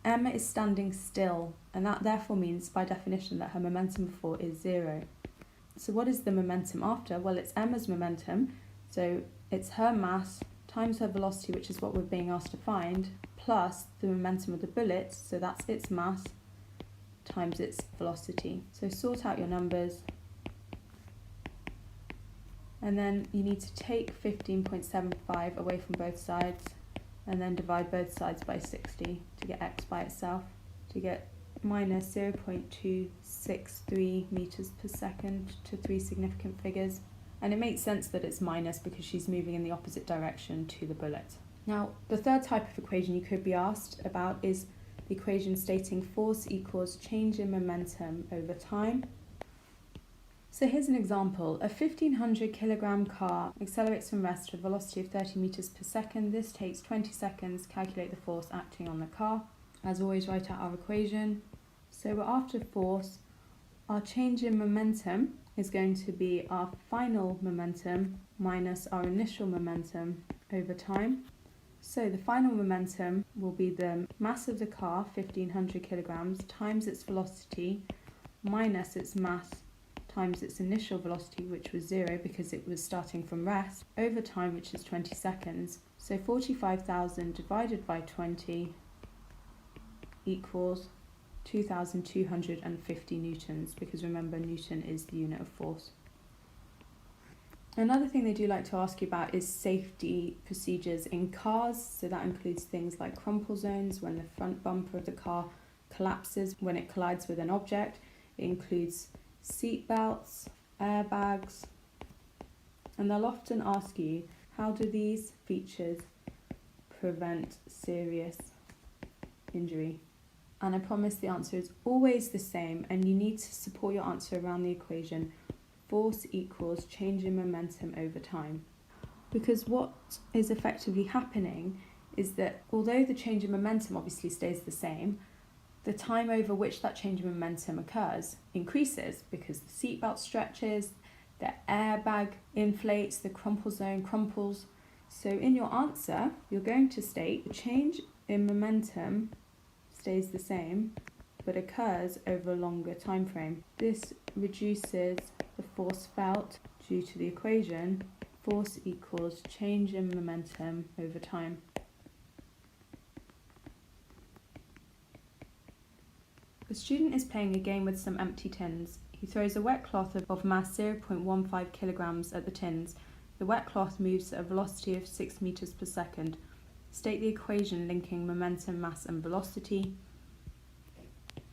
Emma is standing still, and that therefore means, by definition, that her momentum before is 0. So what is the momentum after? Well, it's Emma's momentum, so it's her mass times her velocity, which is what we're being asked to find, plus the momentum of the bullet, so that's its mass, times its velocity. So sort out your numbers. And then you need to take 15.75 away from both sides, and then divide both sides by 60 to get x by itself, to get minus 0.263 meters per second to 3 significant figures. And it makes sense that it's minus because she's moving in the opposite direction to the bullet. Now, the third type of equation you could be asked about is the equation stating force equals change in momentum over time. So here's an example. A 1500 kilogram car accelerates from rest with a velocity of 30 meters per second. This takes 20 seconds. Calculate the force acting on the car. As always, write out our equation. So we're after force. Our change in momentum is going to be our final momentum minus our initial momentum over time. So the final momentum will be the mass of the car, 1500 kilograms, times its velocity minus its mass times its initial velocity, which was 0 because it was starting from rest, over time, which is 20 seconds. So 45,000 divided by 20 equals 2,250 newtons, because remember, Newton is the unit of force. Another thing they do like to ask you about is safety procedures in cars. So that includes things like crumple zones, when the front bumper of the car collapses when it collides with an object. It includes seat belts, airbags, and they'll often ask you, how do these features prevent serious injury? And I promise the answer is always the same, and you need to support your answer around the equation force equals change in momentum over time. Because what is effectively happening is that although the change in momentum obviously stays the same, the time over which that change in momentum occurs increases because the seatbelt stretches, the airbag inflates, the crumple zone crumples. So in your answer, you're going to state the change in momentum stays the same but occurs over a longer time frame. This reduces the force felt due to the equation force equals change in momentum over time. The student is playing a game with some empty tins. He throws a wet cloth of mass 0.15 kilograms at the tins. The wet cloth moves at a velocity of 6 meters per second. State the equation linking momentum, mass and velocity.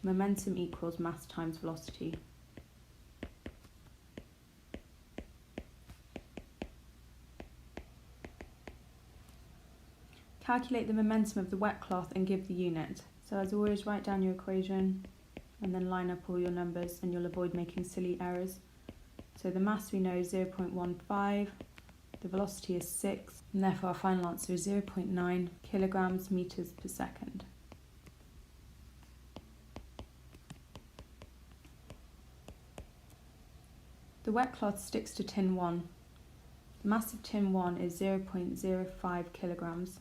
Momentum equals mass times velocity. Calculate the momentum of the wet cloth and give the unit. So as always, write down your equation and then line up all your numbers, and you'll avoid making silly errors. So the mass we know is 0.15, the velocity is 6, and therefore our final answer is 0.9 kilograms meters per second. The wet cloth sticks to tin 1. The mass of tin 1 is 0.05 kilograms.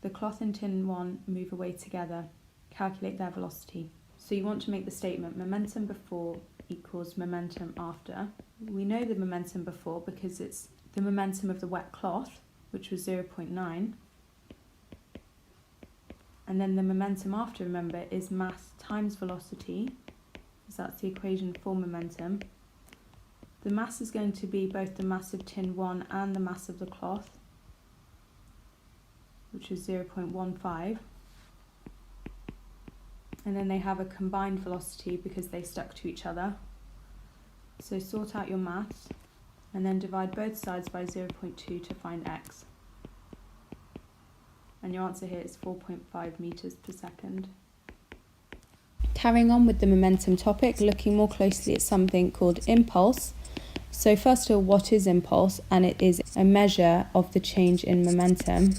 The cloth and tin 1 move away together. Calculate their velocity. So you want to make the statement momentum before equals momentum after. We know the momentum before because it's the momentum of the wet cloth, which was 0.9. And then the momentum after, remember, is mass times velocity, because that's the equation for momentum. The mass is going to be both the mass of tin 1 and the mass of the cloth, which is 0.15. And then they have a combined velocity because they stuck to each other. So sort out your maths and then divide both sides by 0.2 to find x. And your answer here is 4.5 meters per second. Carrying on with the momentum topic, looking more closely at something called impulse. So first of all, what is impulse? And it is a measure of the change in momentum.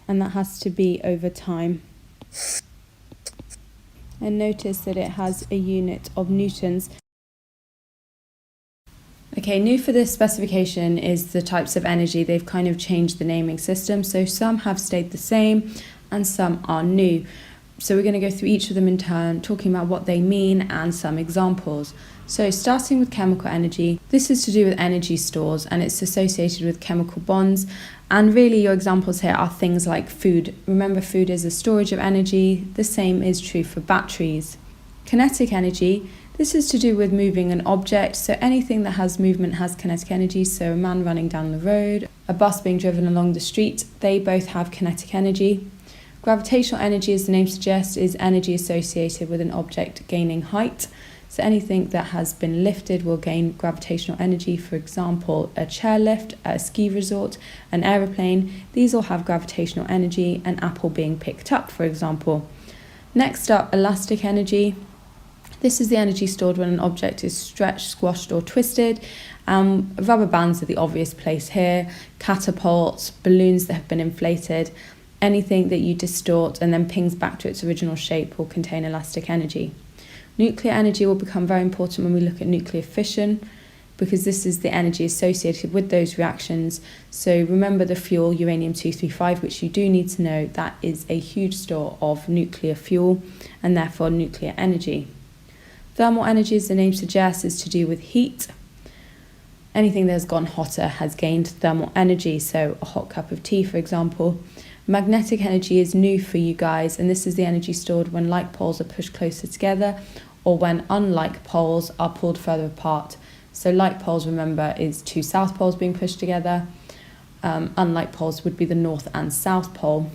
And that has to be over time. And notice that it has a unit of newtons. Okay, new for this specification is the types of energy. They've kind of changed the naming system. So some have stayed the same and some are new. So we're going to go through each of them in turn, talking about what they mean and some examples. So starting with chemical energy, this is to do with energy stores and it's associated with chemical bonds. And really your examples here are things like food. Remember, food is a storage of energy. The same is true for batteries. Kinetic energy, this is to do with moving an object. So anything that has movement has kinetic energy. So a man running down the road, a bus being driven along the street, they both have kinetic energy. Gravitational energy, as the name suggests, is energy associated with an object gaining height. So anything that has been lifted will gain gravitational energy. For example, a chairlift, a ski resort, an aeroplane. These all have gravitational energy, an apple being picked up, for example. Next up, elastic energy. This is the energy stored when an object is stretched, squashed or twisted. Rubber bands are the obvious place here. Catapults, balloons that have been inflated. Anything that you distort and then pings back to its original shape will contain elastic energy. Nuclear energy will become very important when we look at nuclear fission, because this is the energy associated with those reactions. So remember the fuel, uranium-235, which you do need to know, that is a huge store of nuclear fuel and therefore nuclear energy. Thermal energy, as the name suggests, is to do with heat. Anything that has gone hotter has gained thermal energy, so a hot cup of tea, for example. Magnetic energy is new for you guys, and this is the energy stored when like poles are pushed closer together or when unlike poles are pulled further apart. So like poles, remember, is two south poles being pushed together. Unlike poles would be the north and south pole.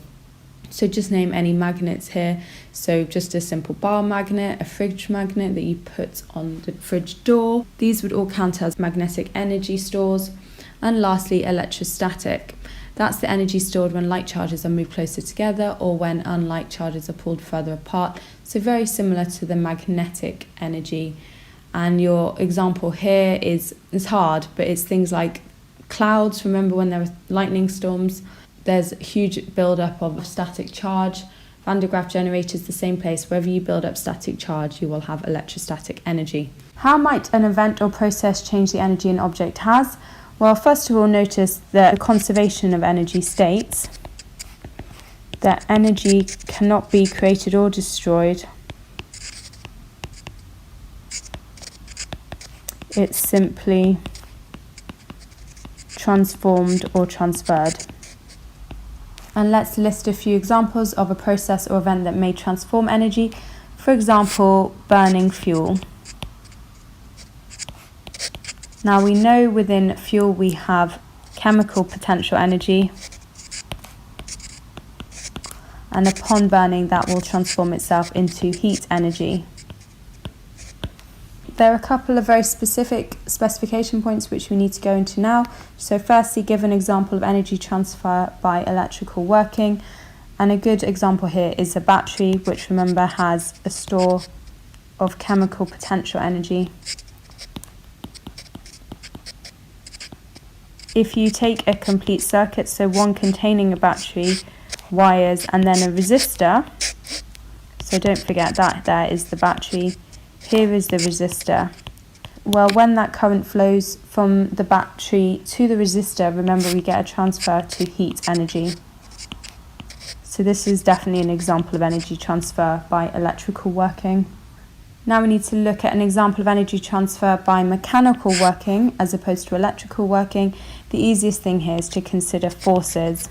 So just name any magnets here. So just a simple bar magnet, a fridge magnet that you put on the fridge door. These would all count as magnetic energy stores. And lastly, electrostatic. That's the energy stored when like charges are moved closer together or when unlike charges are pulled further apart. So very similar to the magnetic energy. And your example here is hard, but it's things like clouds. Remember when there are lightning storms, there's a huge build-up of static charge. Van de Graaff generator is the same place. Wherever you build up static charge, you will have electrostatic energy. How might an event or process change the energy an object has? Well, first of all, notice that the conservation of energy states that energy cannot be created or destroyed. It's simply transformed or transferred. And let's list a few examples of a process or event that may transform energy. For example, burning fuel. Now we know within fuel we have chemical potential energy, and upon burning that will transform itself into heat energy. There are a couple of very specific specification points which we need to go into now. So firstly, give an example of energy transfer by electrical working, and a good example here is a battery, which remember has a store of chemical potential energy. If you take a complete circuit, so one containing a battery, wires, and then a resistor, so don't forget that there is the battery, here is the resistor. Well, when that current flows from the battery to the resistor, remember we get a transfer to heat energy. So this is definitely an example of energy transfer by electrical working. Now we need to look at an example of energy transfer by mechanical working as opposed to electrical working. The easiest thing here is to consider forces.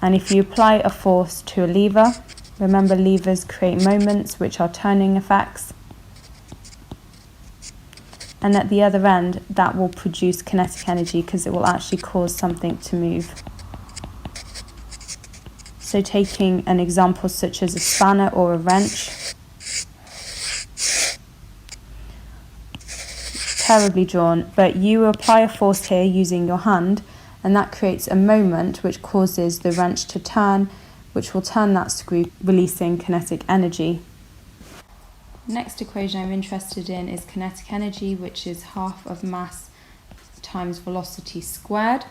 And if you apply a force to a lever, remember levers create moments which are turning effects. And at the other end, that will produce kinetic energy because it will actually cause something to move. So taking an example such as a spanner or a wrench, terribly drawn, but you apply a force here using your hand, and that creates a moment which causes the wrench to turn, which will turn that screw, releasing kinetic energy. Next equation I'm interested in is kinetic energy, which is half of mass times velocity squared.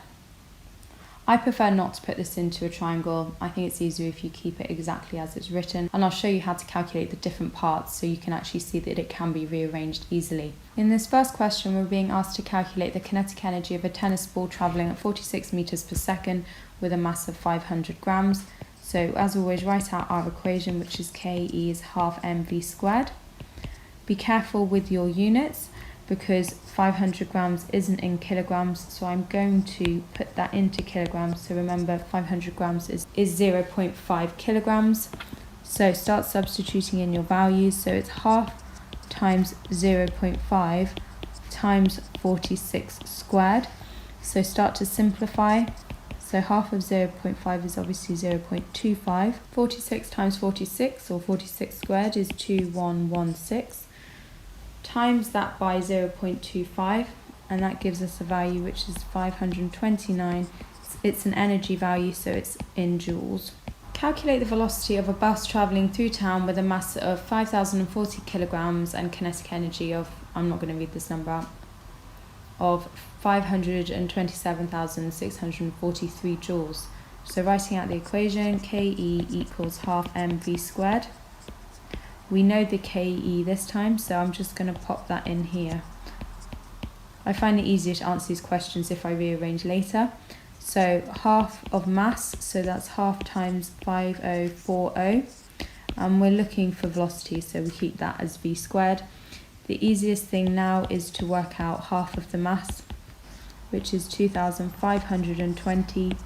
I prefer not to put this into a triangle. I think it's easier if you keep it exactly as it's written, and I'll show you how to calculate the different parts so you can actually see that it can be rearranged easily. In this first question, we're being asked to calculate the kinetic energy of a tennis ball travelling at 46 meters per second with a mass of 500 grams. So as always, write out our equation, which is KE is half mv squared. Be careful with your units, because 500 grams isn't in kilograms, so I'm going to put that into kilograms. So remember, 500 grams is 0.5 kilograms. So start substituting in your values. So it's half times 0.5 times 46 squared. So start to simplify. So half of 0.5 is obviously 0.25. 46 times 46, or 46 squared, is 2116. times that by 0.25, and that gives us a value which is 529. It's an energy value, so it's in joules. Calculate the velocity of a bus travelling through town with a mass of 5,040 kilograms and kinetic energy of, I'm not going to read this number out, of 527,643 joules. So writing out the equation, KE equals half mv squared. We know the KE this time, so I'm just going to pop that in here. I find it easier to answer these questions if I rearrange later. So half of mass, so that's half times 5040. And we're looking for velocity, so we keep that as v squared. The easiest thing now is to work out half of the mass, which is 2,520,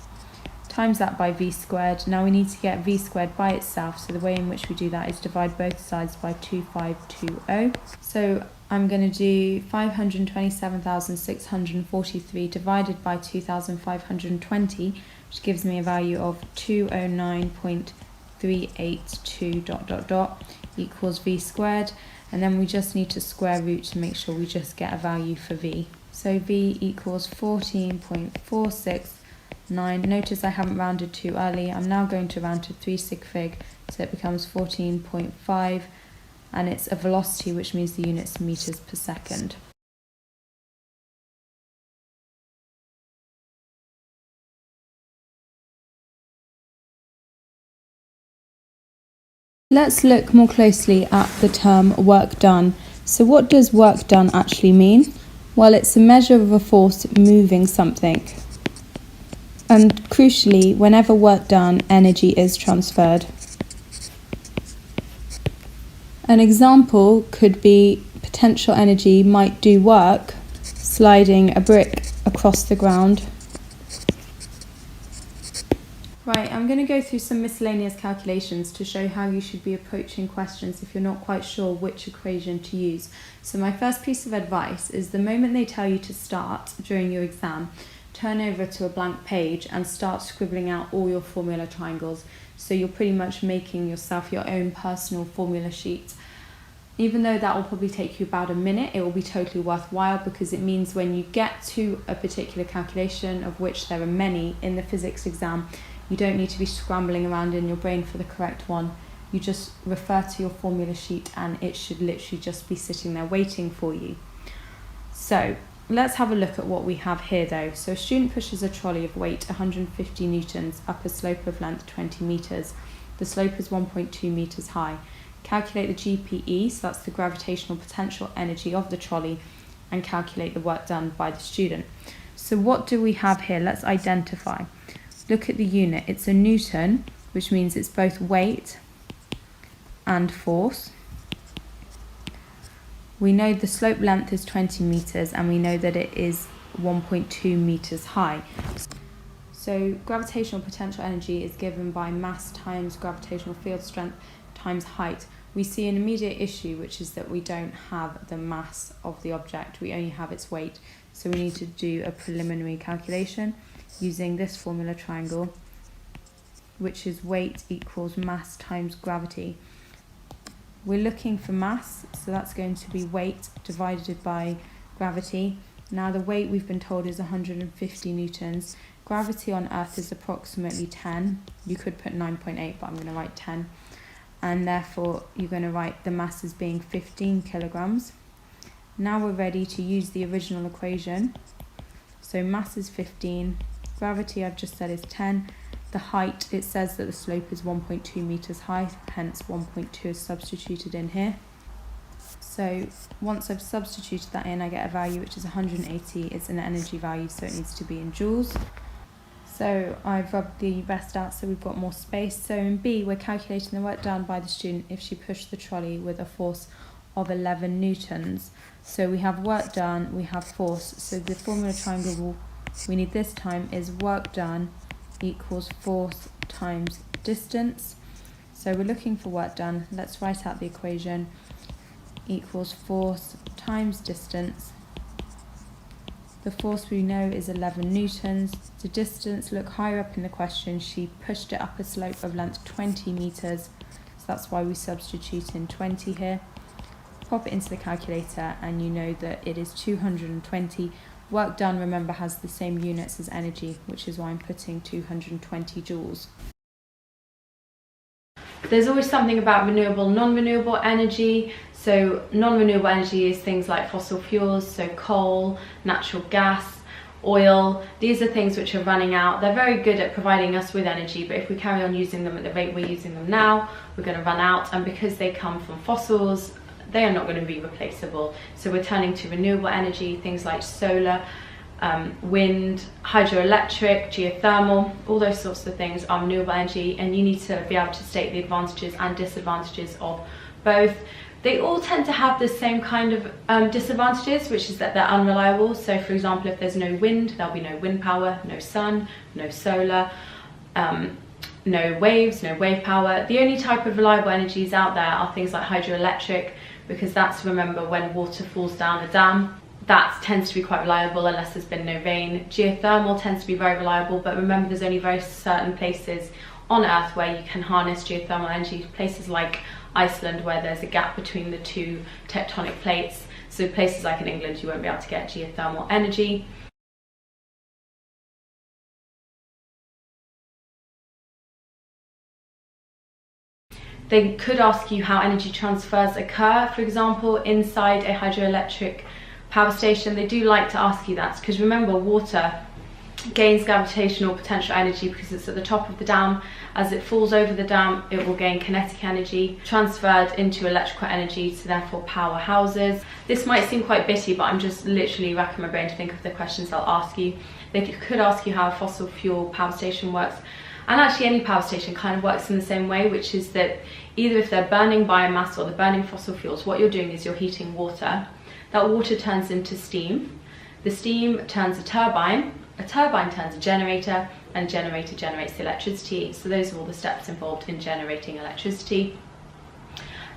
times that by v squared. Now we need to get v squared by itself, so the way in which we do that is divide both sides by 2520. So I'm going to do 527,643 divided by 2,520, which gives me a value of 209.382 ... equals v squared, and then we just need to square root to make sure we just get a value for v. So v equals 14.469. Notice I haven't rounded too early. I'm now going to round to 3 sig fig, so it becomes 14.5, and it's a velocity, which means the unit's meters per second. Let's look more closely at the term work done. So what does work done actually mean? Well, it's a measure of a force moving something. And crucially, whenever work done, energy is transferred. An example could be potential energy might do work sliding a brick across the ground. Right, I'm going to go through some miscellaneous calculations to show how you should be approaching questions if you're not quite sure which equation to use. So my first piece of advice is the moment they tell you to start during your exam, turn over to a blank page and start scribbling out all your formula triangles. So you're pretty much making yourself your own personal formula sheet. Even though that will probably take you about a minute, it will be totally worthwhile, because it means when you get to a particular calculation, of which there are many in the physics exam, you don't need to be scrambling around in your brain for the correct one. You just refer to your formula sheet and it should literally just be sitting there waiting for you. So let's have a look at what we have here though. So a student pushes a trolley of weight 150 newtons up a slope of length 20 meters. The slope is 1.2 meters high. Calculate the GPE, so that's the gravitational potential energy of the trolley, and calculate the work done by the student. So what do we have here? Let's identify. Look at the unit. It's a newton, which means it's both weight and force. We know the slope length is 20 meters, and we know that it is 1.2 meters high. So gravitational potential energy is given by mass times gravitational field strength times height. We see an immediate issue, which is that we don't have the mass of the object, we only have its weight. So we need to do a preliminary calculation using this formula triangle, which is weight equals mass times gravity. We're looking for mass, so that's going to be weight divided by gravity. Now the weight we've been told is 150 newtons. Gravity on Earth is approximately 10. You could put 9.8, but I'm going to write 10. And therefore you're going to write the mass as being 15 kilograms. Now we're ready to use the original equation. So mass is 15, gravity I've just said is 10. The height, it says that the slope is 1.2 meters high, hence 1.2 is substituted in here. So once I've substituted that in, I get a value which is 180. It's an energy value, so it needs to be in joules. So I've rubbed the rest out so we've got more space. So in B, we're calculating the work done by the student if she pushed the trolley with a force of 11 newtons. So we have work done, we have force. So the formula triangle we need this time is work done equals force times distance. So we're looking for work done. Let's write out the equation. Equals force times distance. The force we know is 11 newtons. The distance, look higher up in the question, she pushed it up a slope of length 20 meters. So that's why we substitute in 20 here. pop it into the calculator and you know that it is 220. Work done, remember, has the same units as energy, which is why I'm putting 220 joules. There's always something about renewable, non-renewable energy. So non-renewable energy is things like fossil fuels, so coal, natural gas, oil. These are things which are running out. They're very good at providing us with energy, but if we carry on using them at the rate we're using them now, we're going to run out. And because they come from fossils, they are not going to be replaceable. So we're turning to renewable energy, things like solar, wind, hydroelectric, geothermal. All those sorts of things are renewable energy, and you need to be able to state the advantages and disadvantages of both. They all tend to have the same kind of disadvantages, which is that they're unreliable. So for example, if there's no wind, there'll be no wind power, no sun, no solar, no waves, no wave power. The only type of reliable energies out there are things like hydroelectric, because that's, remember, when water falls down a dam. That tends to be quite reliable unless there's been no rain. Geothermal tends to be very reliable, but remember there's only very certain places on Earth where you can harness geothermal energy. Places like Iceland, where there's a gap between the two tectonic plates. So places like in England, you won't be able to get geothermal energy. They could ask you how energy transfers occur, for example, inside a hydroelectric power station. They do like to ask you that, because remember, water gains gravitational potential energy because it's at the top of the dam. As it falls over the dam, it will gain kinetic energy transferred into electrical energy to therefore power houses. This might seem quite bitty, but I'm just literally racking my brain to think of the questions they'll ask you. They could ask you how a fossil fuel power station works. And actually any power station kind of works in the same way, which is that either if they're burning biomass or they're burning fossil fuels, what you're doing is you're heating water. That water turns into steam. The steam turns a turbine turns a generator, and a generator generates the electricity. So those are all the steps involved in generating electricity.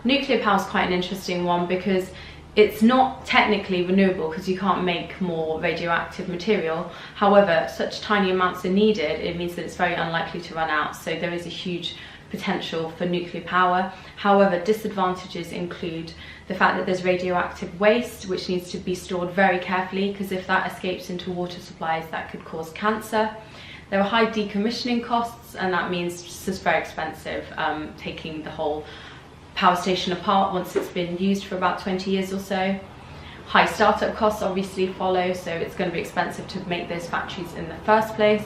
Nuclear power is quite an interesting one because it's not technically renewable because you can't make more radioactive material. However, such tiny amounts are needed, it means that it's very unlikely to run out. So there is a huge potential for nuclear power. However, disadvantages include the fact that there's radioactive waste which needs to be stored very carefully, because if that escapes into water supplies, that could cause cancer. There are high decommissioning costs, and that means it's just very expensive taking the whole power station apart once it's been used for about 20 years or so. High startup costs obviously follow, so it's going to be expensive to make those factories in the first place.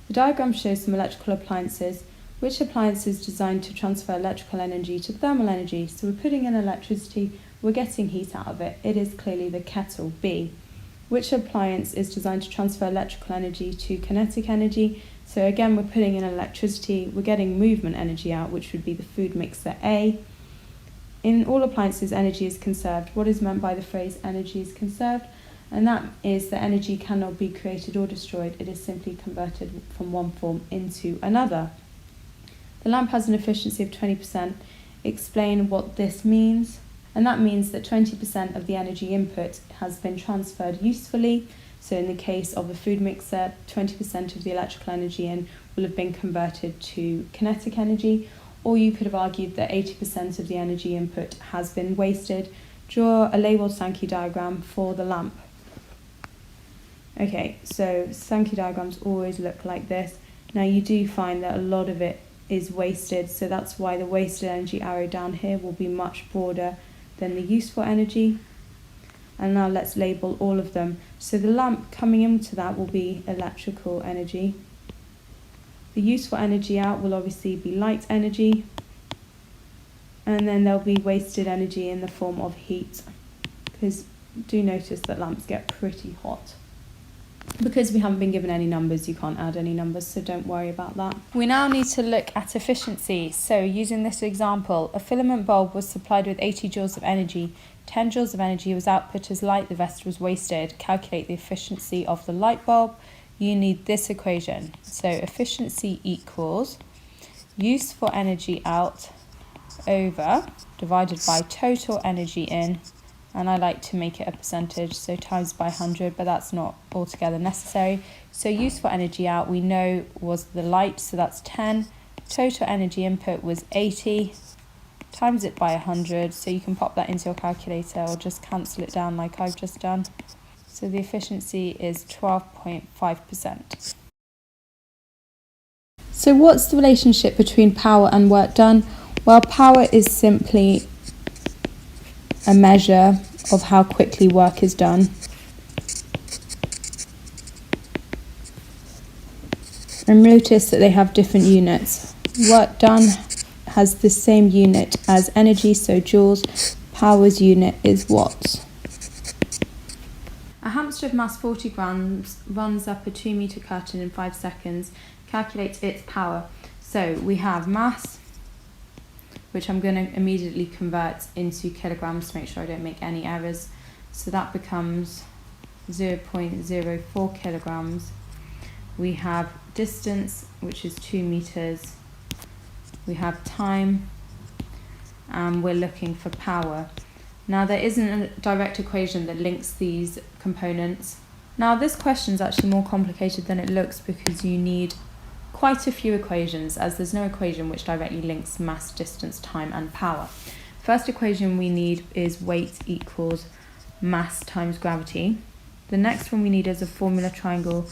The diagram shows some electrical appliances. Which appliance is designed to transfer electrical energy to thermal energy? So we're putting in electricity, we're getting heat out of it. It is clearly the kettle, B. Which appliance is designed to transfer electrical energy to kinetic energy? So again, we're putting in electricity, we're getting movement energy out, which would be the food mixer, A. In all appliances, energy is conserved. What is meant by the phrase energy is conserved? And that is that energy cannot be created or destroyed. It is simply converted from one form into another. The lamp has an efficiency of 20%. Explain what this means. And that means that 20% of the energy input has been transferred usefully. So in the case of a food mixer, 20% of the electrical energy in will have been converted to kinetic energy. Or you could have argued that 80% of the energy input has been wasted. Draw a labeled Sankey diagram for the lamp. Okay, so Sankey diagrams always look like this. Now you do find that a lot of it is wasted, so that's why the wasted energy arrow down here will be much broader than the useful energy. And now let's label all of them. So the lamp coming into that will be electrical energy. The useful energy out will obviously be light energy. And then there'll be wasted energy in the form of heat, because do notice that lamps get pretty hot. Because we haven't been given any numbers, you can't add any numbers, so don't worry about that. We now need to look at efficiency. So using this example, a filament bulb was supplied with 80 joules of energy. 10 joules of energy was output as light, the rest was wasted. Calculate the efficiency of the light bulb. You need this equation. So efficiency equals useful energy out over divided by total energy in, and I like to make it a percentage, so times by 100, but that's not altogether necessary. So useful energy out, we know, was the light, so that's 10. Total energy input was 80, times it by 100, so you can pop that into your calculator or just cancel it down like I've just done. So the efficiency is 12.5%. So what's the relationship between power and work done? Well, power is simply a measure of how quickly work is done. And notice that they have different units. Work done has the same unit as energy, so joules. Power's unit is watts. A hamster of mass 40 grams runs up a 2-metre curtain in 5 seconds. Calculate its power. So we have mass, which I'm going to immediately convert into kilograms to make sure I don't make any errors. So that becomes 0.04 kilograms. We have distance, which is 2 meters. We have time, and we're looking for power. Now there isn't a direct equation that links these components. Now this question is actually more complicated than it looks because you need quite a few equations, as there's no equation which directly links mass, distance, time and power. First equation we need is weight equals mass times gravity. The next one we need is a formula triangle,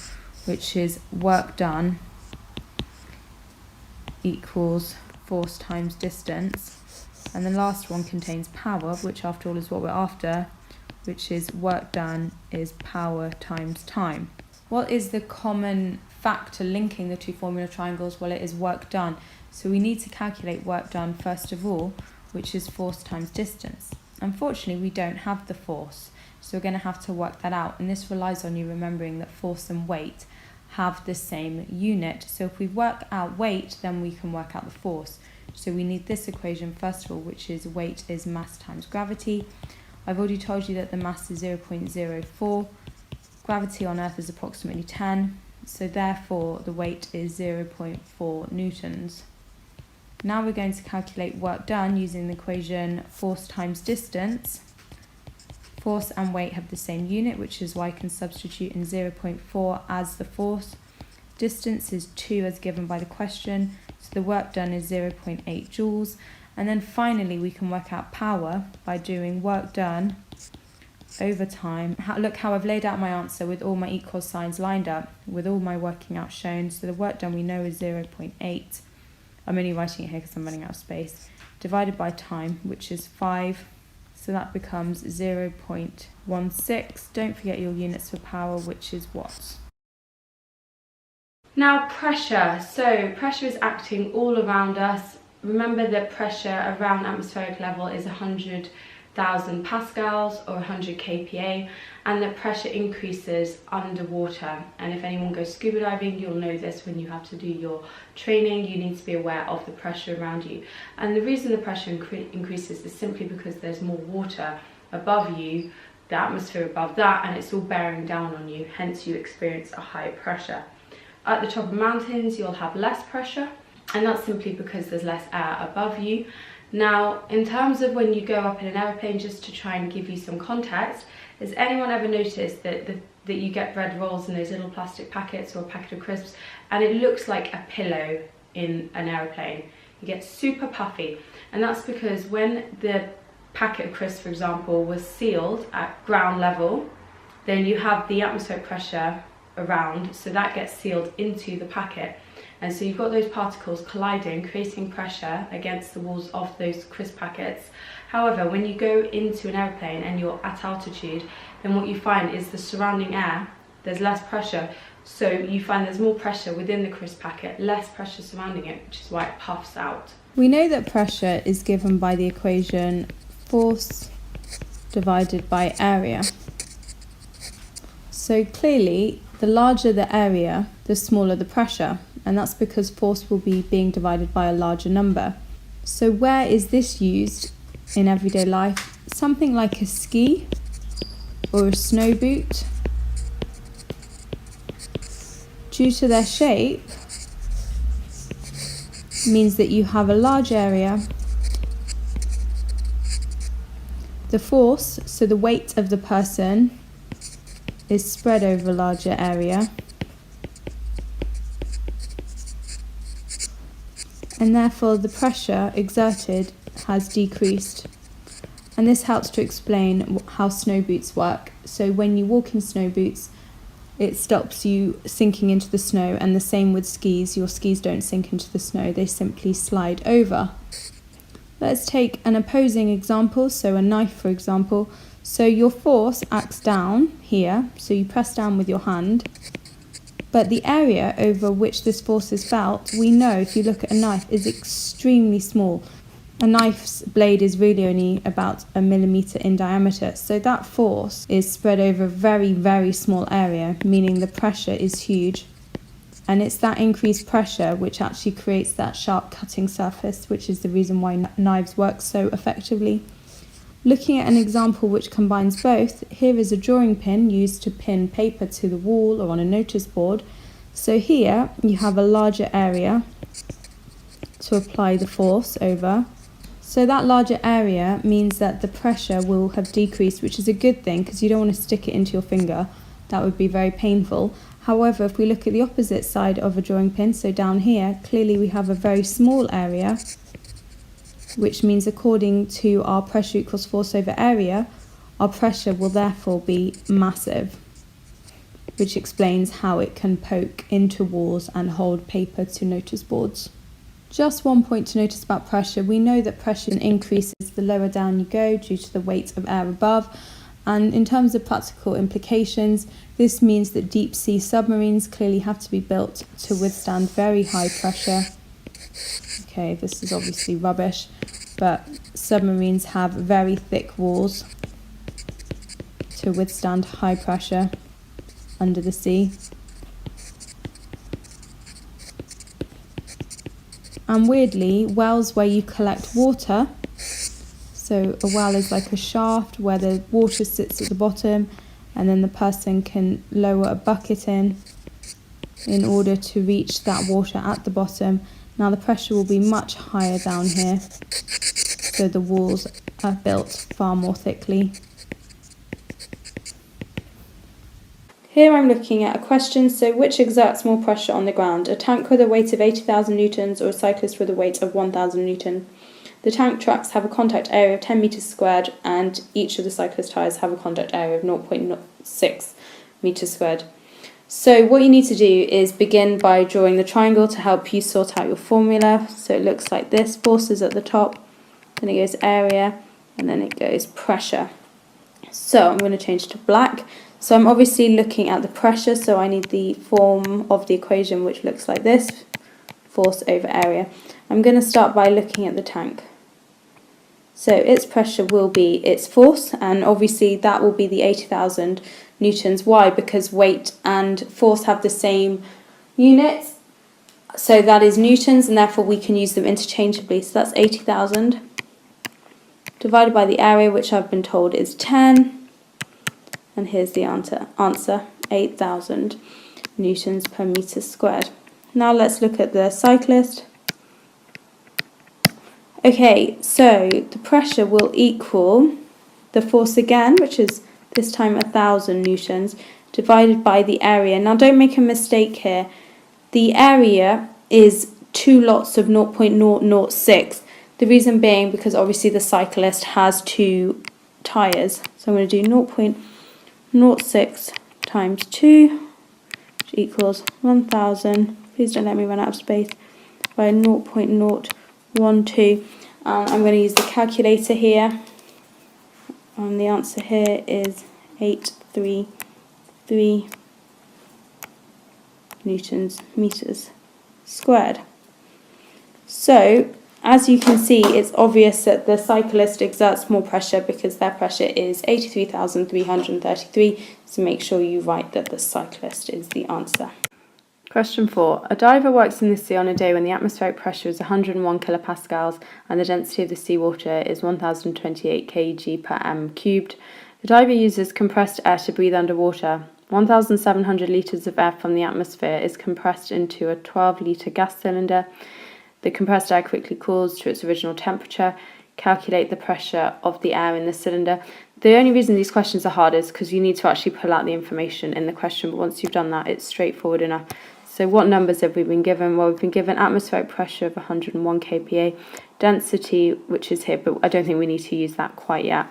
which is work done equals force times distance. And the last one contains power, which after all is what we're after, which is work done is power times time. What is the common factor linking the two formula triangles? Well, it is work done. So we need to calculate work done first of all, which is force times distance. Unfortunately, we don't have the force, so we're going to have to work that out. And this relies on you remembering that force and weight have the same unit. So if we work out weight, then we can work out the force. So we need this equation first of all, which is weight is mass times gravity. I've already told you that the mass is 0.04. Gravity on Earth is approximately 10, so therefore the weight is 0.4 newtons. Now we're going to calculate work done using the equation force times distance. Force and weight have the same unit, which is why I can substitute in 0.4 as the force. Distance is 2 as given by the question, so the work done is 0.8 joules. And then finally we can work out power by doing work done over time. Look how I've laid out my answer with all my equal signs lined up, with all my working out shown. So the work done we know is 0.8. I'm only writing it here because I'm running out of space. Divided by time, which is 5. So that becomes 0.16. Don't forget your units for power, which is watts. Now pressure. So pressure is acting all around us. Remember that pressure around atmospheric level is 100,000 pascals or 100 kPa, and that pressure increases underwater. And if anyone goes scuba diving, you'll know this. When you have to do your training, you need to be aware of the pressure around you. And the reason the pressure increases is simply because there's more water above you, the atmosphere above that, and it's all bearing down on you, hence you experience a higher pressure. At the top of mountains, you'll have less pressure, and that's simply because there's less air above you. Now, in terms of when you go up in an aeroplane, just to try and give you some context, has anyone ever noticed that you get bread rolls in those little plastic packets or a packet of crisps, and it looks like a pillow in an aeroplane? You get super puffy, and that's because when the packet of crisps, for example, was sealed at ground level, then you have the atmospheric pressure around, so that gets sealed into the packet. And so you've got those particles colliding, creating pressure against the walls of those crisp packets. However, when you go into an airplane and you're at altitude, then what you find is the surrounding air, there's less pressure. So you find there's more pressure within the crisp packet, less pressure surrounding it, which is why it puffs out. We know that pressure is given by the equation force divided by area. So clearly, the larger the area, the smaller the pressure. And that's because force will be being divided by a larger number. So where is this used in everyday life? Something like a ski or a snow boot. Due to their shape, means that you have a large area. the force, so the weight of the person, is spread over a larger area, and therefore the pressure exerted has decreased. And this helps to explain how snow boots work. So when you walk in snow boots, it stops you sinking into the snow, and the same with skis. Your skis don't sink into the snow, they simply slide over. Let's take an opposing example, so a knife for example. So your force acts down here, so you press down with your hand, but the area over which this force is felt, we know if you look at a knife, is extremely small. A knife's blade is really only about 1 millimeter in diameter, so that force is spread over a very, very small area, meaning the pressure is huge. And it's that increased pressure which actually creates that sharp cutting surface, which is the reason why knives work so effectively. Looking at an example which combines both, here is a drawing pin used to pin paper to the wall or on a notice board. So here you have a larger area to apply the force over. So that larger area means that the pressure will have decreased, which is a good thing because you don't want to stick it into your finger. That would be very painful. However, if we look at the opposite side of a drawing pin, so down here, clearly we have a very small area, which means according to our pressure equals force over area, our pressure will therefore be massive, which explains how it can poke into walls and hold paper to notice boards. Just one point to notice about pressure. We know that pressure increases the lower down you go due to the weight of air above. And in terms of practical implications, this means that deep sea submarines clearly have to be built to withstand very high pressure. Okay, this is obviously rubbish, but submarines have very thick walls to withstand high pressure under the sea. And weirdly, wells where you collect water, so a well is like a shaft where the water sits at the bottom, and then the person can lower a bucket in order to reach that water at the bottom. Now the pressure will be much higher down here, so the walls are built far more thickly. Here I'm looking at a question, so which exerts more pressure on the ground? A tank with a weight of 80,000 newtons or a cyclist with a weight of 1,000 newton? The tank tracks have a contact area of 10 meters squared, and each of the cyclist tyres have a contact area of 0.6 meters squared. So what you need to do is begin by drawing the triangle to help you sort out your formula. So it looks like this: forces at the top, then it goes area, and then it goes pressure. So I'm going to change to black. So I'm obviously looking at the pressure, so I need the form of the equation which looks like this: force over area. I'm going to start by looking at the tank. So its pressure will be its force, and obviously that will be the 80,000 newtons. Why? Because weight and force have the same units, so that is newtons, and therefore we can use them interchangeably. So that's 80,000 divided by the area, which I've been told is 10. And here's the answer, 8,000 newtons per meter squared. Now let's look at the cyclist. Okay, so the pressure will equal the force again, which is this time 1,000 newtons, divided by the area. Now don't make a mistake here. The area is 2 lots of 0.006. The reason being because obviously the cyclist has 2 tyres. So I'm going to do 0.06 times 2, which equals 1,000. Please don't let me run out of space. By 0.012. I'm going to use the calculator here. And the answer here is 833 meters squared. So, as you can see, it's obvious that the cyclist exerts more pressure because their pressure is 83,333. So make sure you write that the cyclist is the answer. Question 4. A diver works in the sea on a day when the atmospheric pressure is 101 kilopascals and the density of the seawater is 1028 kg per m cubed. The diver uses compressed air to breathe underwater. 1,700 litres of air from the atmosphere is compressed into a 12-litre gas cylinder. The compressed air quickly cools to its original temperature. calculate the pressure of the air in the cylinder. The only reason these questions are hard is because you need to actually pull out the information in the question, but once you've done that, it's straightforward enough. So what numbers have we been given? Well, we've been given atmospheric pressure of 101 kPa, density, which is here, but I don't think we need to use that quite yet.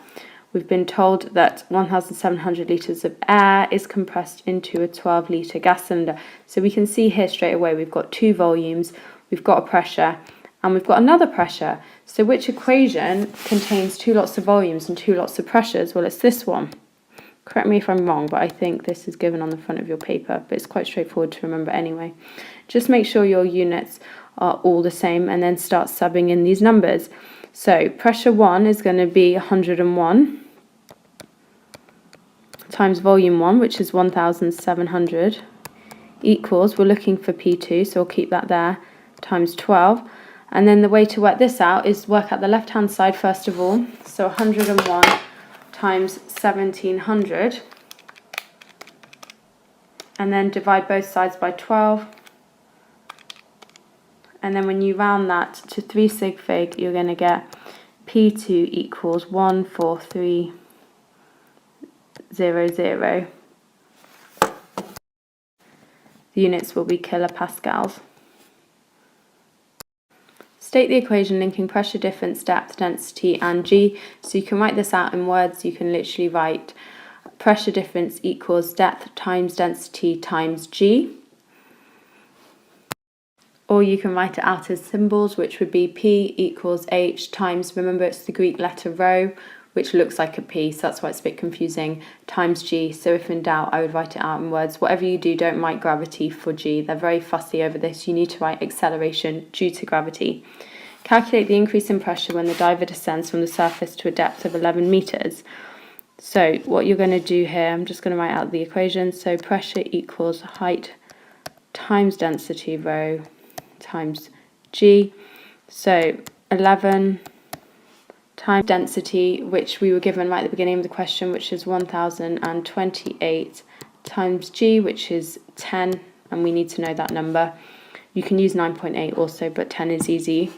We've been told that 1,700 litres of air is compressed into a 12-litre gas cylinder. So we can see here straight away we've got two volumes, we've got a pressure, and we've got another pressure. So which equation contains two lots of volumes and two lots of pressures? Well, it's this one. Correct me if I'm wrong, but I think this is given on the front of your paper, but it's quite straightforward to remember anyway. Just make sure your units are all the same and then start subbing in these numbers. So pressure 1 is going to be 101 times volume 1, which is 1,700, equals, we're looking for P2, so we'll keep that there, times 12. And then the way to work this out is work out the left-hand side first of all. So 101 times 1,700. And then divide both sides by 12. And then when you round that to 3 sig fig, you're going to get P2 equals 14300. The units will be kilopascals. State the equation linking pressure difference, depth, density and G. So you can write this out in words. You can literally write pressure difference equals depth times density times G. Or you can write it out as symbols, which would be P equals H times, remember it's the Greek letter rho, which looks like a P, so that's why it's a bit confusing, times G. So if in doubt, I would write it out in words. Whatever you do, don't write gravity for G. They're very fussy over this. You need to write acceleration due to gravity. Calculate the increase in pressure when the diver descends from the surface to a depth of 11 meters. So what you're going to do here, I'm just going to write out the equation. So pressure equals height times density rho times G. So 11 times density, which we were given right at the beginning of the question, which is 1,028 times G, which is 10, and we need to know that number. You can use 9.8 also, but 10 is easy.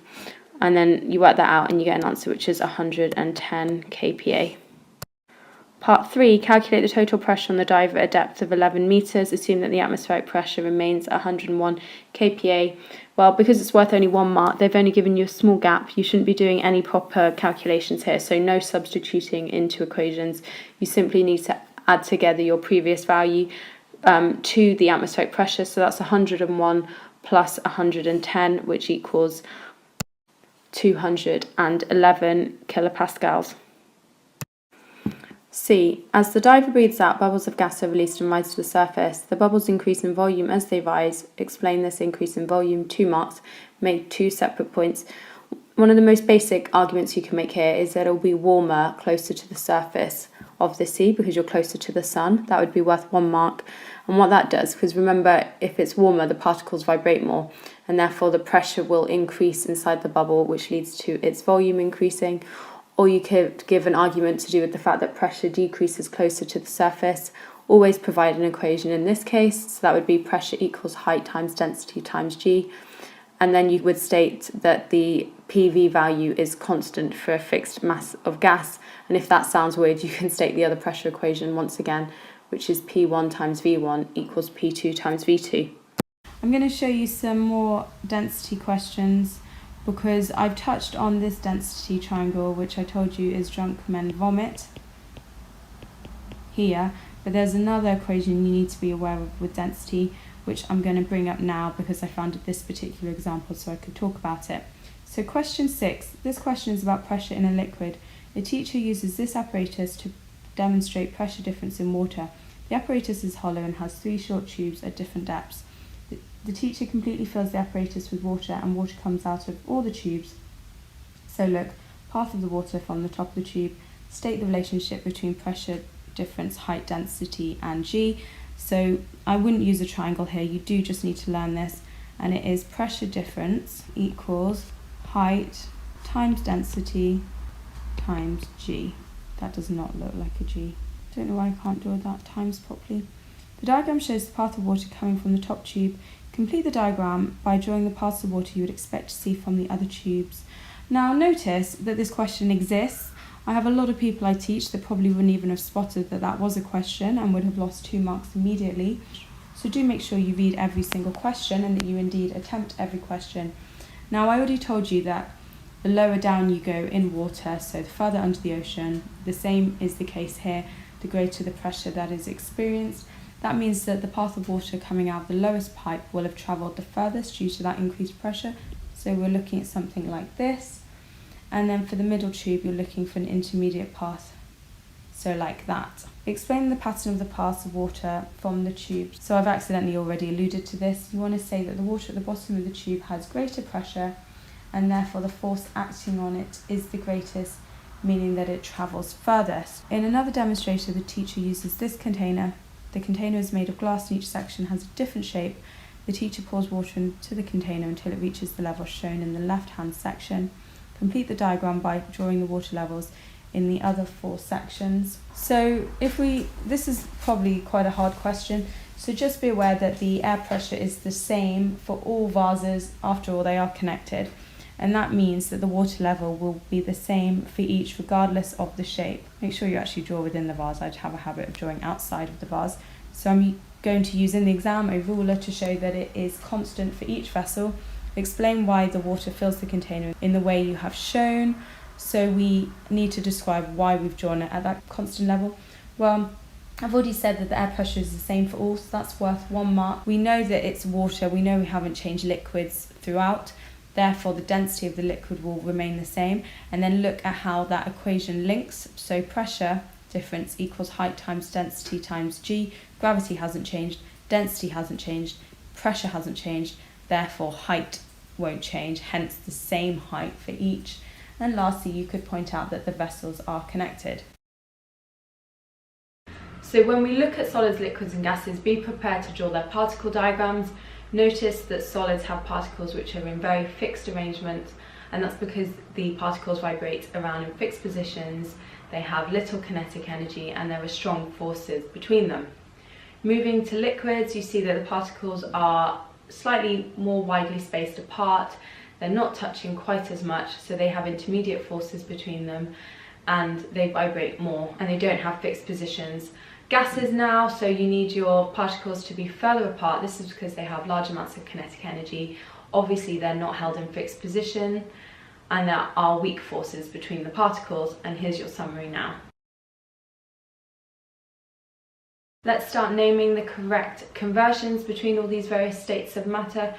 And then you work that out and you get an answer which is 110 kPa. Part 3, calculate the total pressure on the diver at a depth of 11 meters. Assume that the atmospheric pressure remains 101 kPa. Well, because it's worth only 1 mark, they've only given you a small gap. You shouldn't be doing any proper calculations here, so no substituting into equations. You simply need to add together your previous value to the atmospheric pressure. So that's 101 plus 110, which equals 211 kilopascals. C. As the diver breathes out, bubbles of gas are released and rise to the surface. The bubbles increase in volume as they rise. Explain this increase in volume, 2 marks. Make 2 separate points. One of the most basic arguments you can make here is that it will be warmer closer to the surface of the sea because you're closer to the sun. That would be worth 1 mark. And what that does, because remember, if it's warmer, the particles vibrate more, and therefore the pressure will increase inside the bubble, which leads to its volume increasing. Or you could give an argument to do with the fact that pressure decreases closer to the surface. Always provide an equation in this case, so that would be pressure equals height times density times G. And then you would state that the PV value is constant for a fixed mass of gas. And if that sounds weird, you can state the other pressure equation once again, which is P1 times V1 equals P2 times V2. I'm going to show you some more density questions, because I've touched on this density triangle, which I told you is drunk men vomit here, but there's another equation you need to be aware of with density, which I'm going to bring up now because I found this particular example so I could talk about it. So question 6, this question is about pressure in a liquid. A teacher uses this apparatus to demonstrate pressure difference in water. The apparatus is hollow and has 3 short tubes at different depths. The teacher completely fills the apparatus with water and water comes out of all the tubes. So look, path of the water from the top of the tube. State the relationship between pressure difference, height, density and G. So I wouldn't use a triangle here, you do just need to learn this. And it is pressure difference equals height times density times G. That does not look like a G. Don't know why I can't do that times properly. The diagram shows the path of water coming from the top tube. Complete the diagram by drawing the paths of water you would expect to see from the other tubes. Now notice that this question exists. I have a lot of people I teach that probably wouldn't even have spotted that that was a question and would have lost 2 marks immediately. So do make sure you read every single question and that you indeed attempt every question. Now I already told you that the lower down you go in water, so the further under the ocean, the same is the case here, the greater the pressure that is experienced. That means that the path of water coming out of the lowest pipe will have travelled the furthest due to that increased pressure. So we're looking at something like this. And then for the middle tube, you're looking for an intermediate path. So like that. Explain the pattern of the paths of water from the tube. So I've accidentally already alluded to this. You want to say that the water at the bottom of the tube has greater pressure and therefore the force acting on it is the greatest, meaning that it travels furthest. In another demonstration, the teacher uses this container. The container is made of glass and each section has a different shape. The teacher pours water into the container until it reaches the level shown in the left-hand section. Complete the diagram by drawing the water levels in the other 4 sections. So this is probably quite a hard question, so just be aware that the air pressure is the same for all vases. After all, they are connected, and that means that the water level will be the same for each regardless of the shape. Make sure you actually draw within the vase. I have a habit of drawing outside of the vase, so I'm going to use in the exam a ruler to show that it is constant for each vessel. Explain why the water fills the container in the way you have shown. So we need to describe why we've drawn it at that constant level. Well, I've already said that the air pressure is the same for all, so that's worth 1 mark. We know that it's water, we know we haven't changed liquids throughout, therefore the density of the liquid will remain the same. And then look at how that equation links. So pressure difference equals height times density times g. Gravity hasn't changed, density hasn't changed, pressure hasn't changed, therefore height won't change, hence the same height for each. And lastly, you could point out that the vessels are connected. So when we look at solids, liquids and gases, be prepared to draw their particle diagrams. Notice that solids have particles which are in very fixed arrangements, and that's because the particles vibrate around in fixed positions, they have little kinetic energy, and there are strong forces between them. Moving to liquids, you see that the particles are slightly more widely spaced apart. They're not touching quite as much, so they have intermediate forces between them and they vibrate more and they don't have fixed positions. Gases now, so you need your particles to be further apart. This is because they have large amounts of kinetic energy. Obviously they're not held in fixed position and there are weak forces between the particles, and here's your summary now. Let's start naming the correct conversions between all these various states of matter.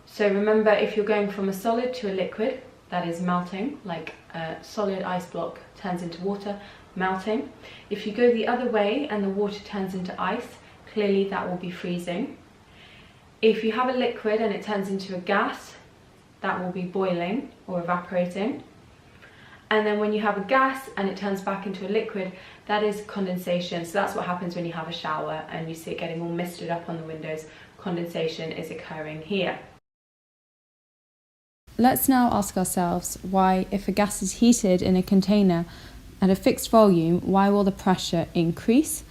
So remember, if you're going from a solid to a liquid, that is melting, like a solid ice block turns into water, melting. If you go the other way and the water turns into ice, clearly that will be freezing. If you have a liquid and it turns into a gas, that will be boiling or evaporating. And then when you have a gas and it turns back into a liquid, that is condensation. So that's what happens when you have a shower and you see it getting all misted up on the windows. Condensation is occurring here. Let's now ask ourselves why, if a gas is heated in a container at a fixed volume, why will the pressure increase?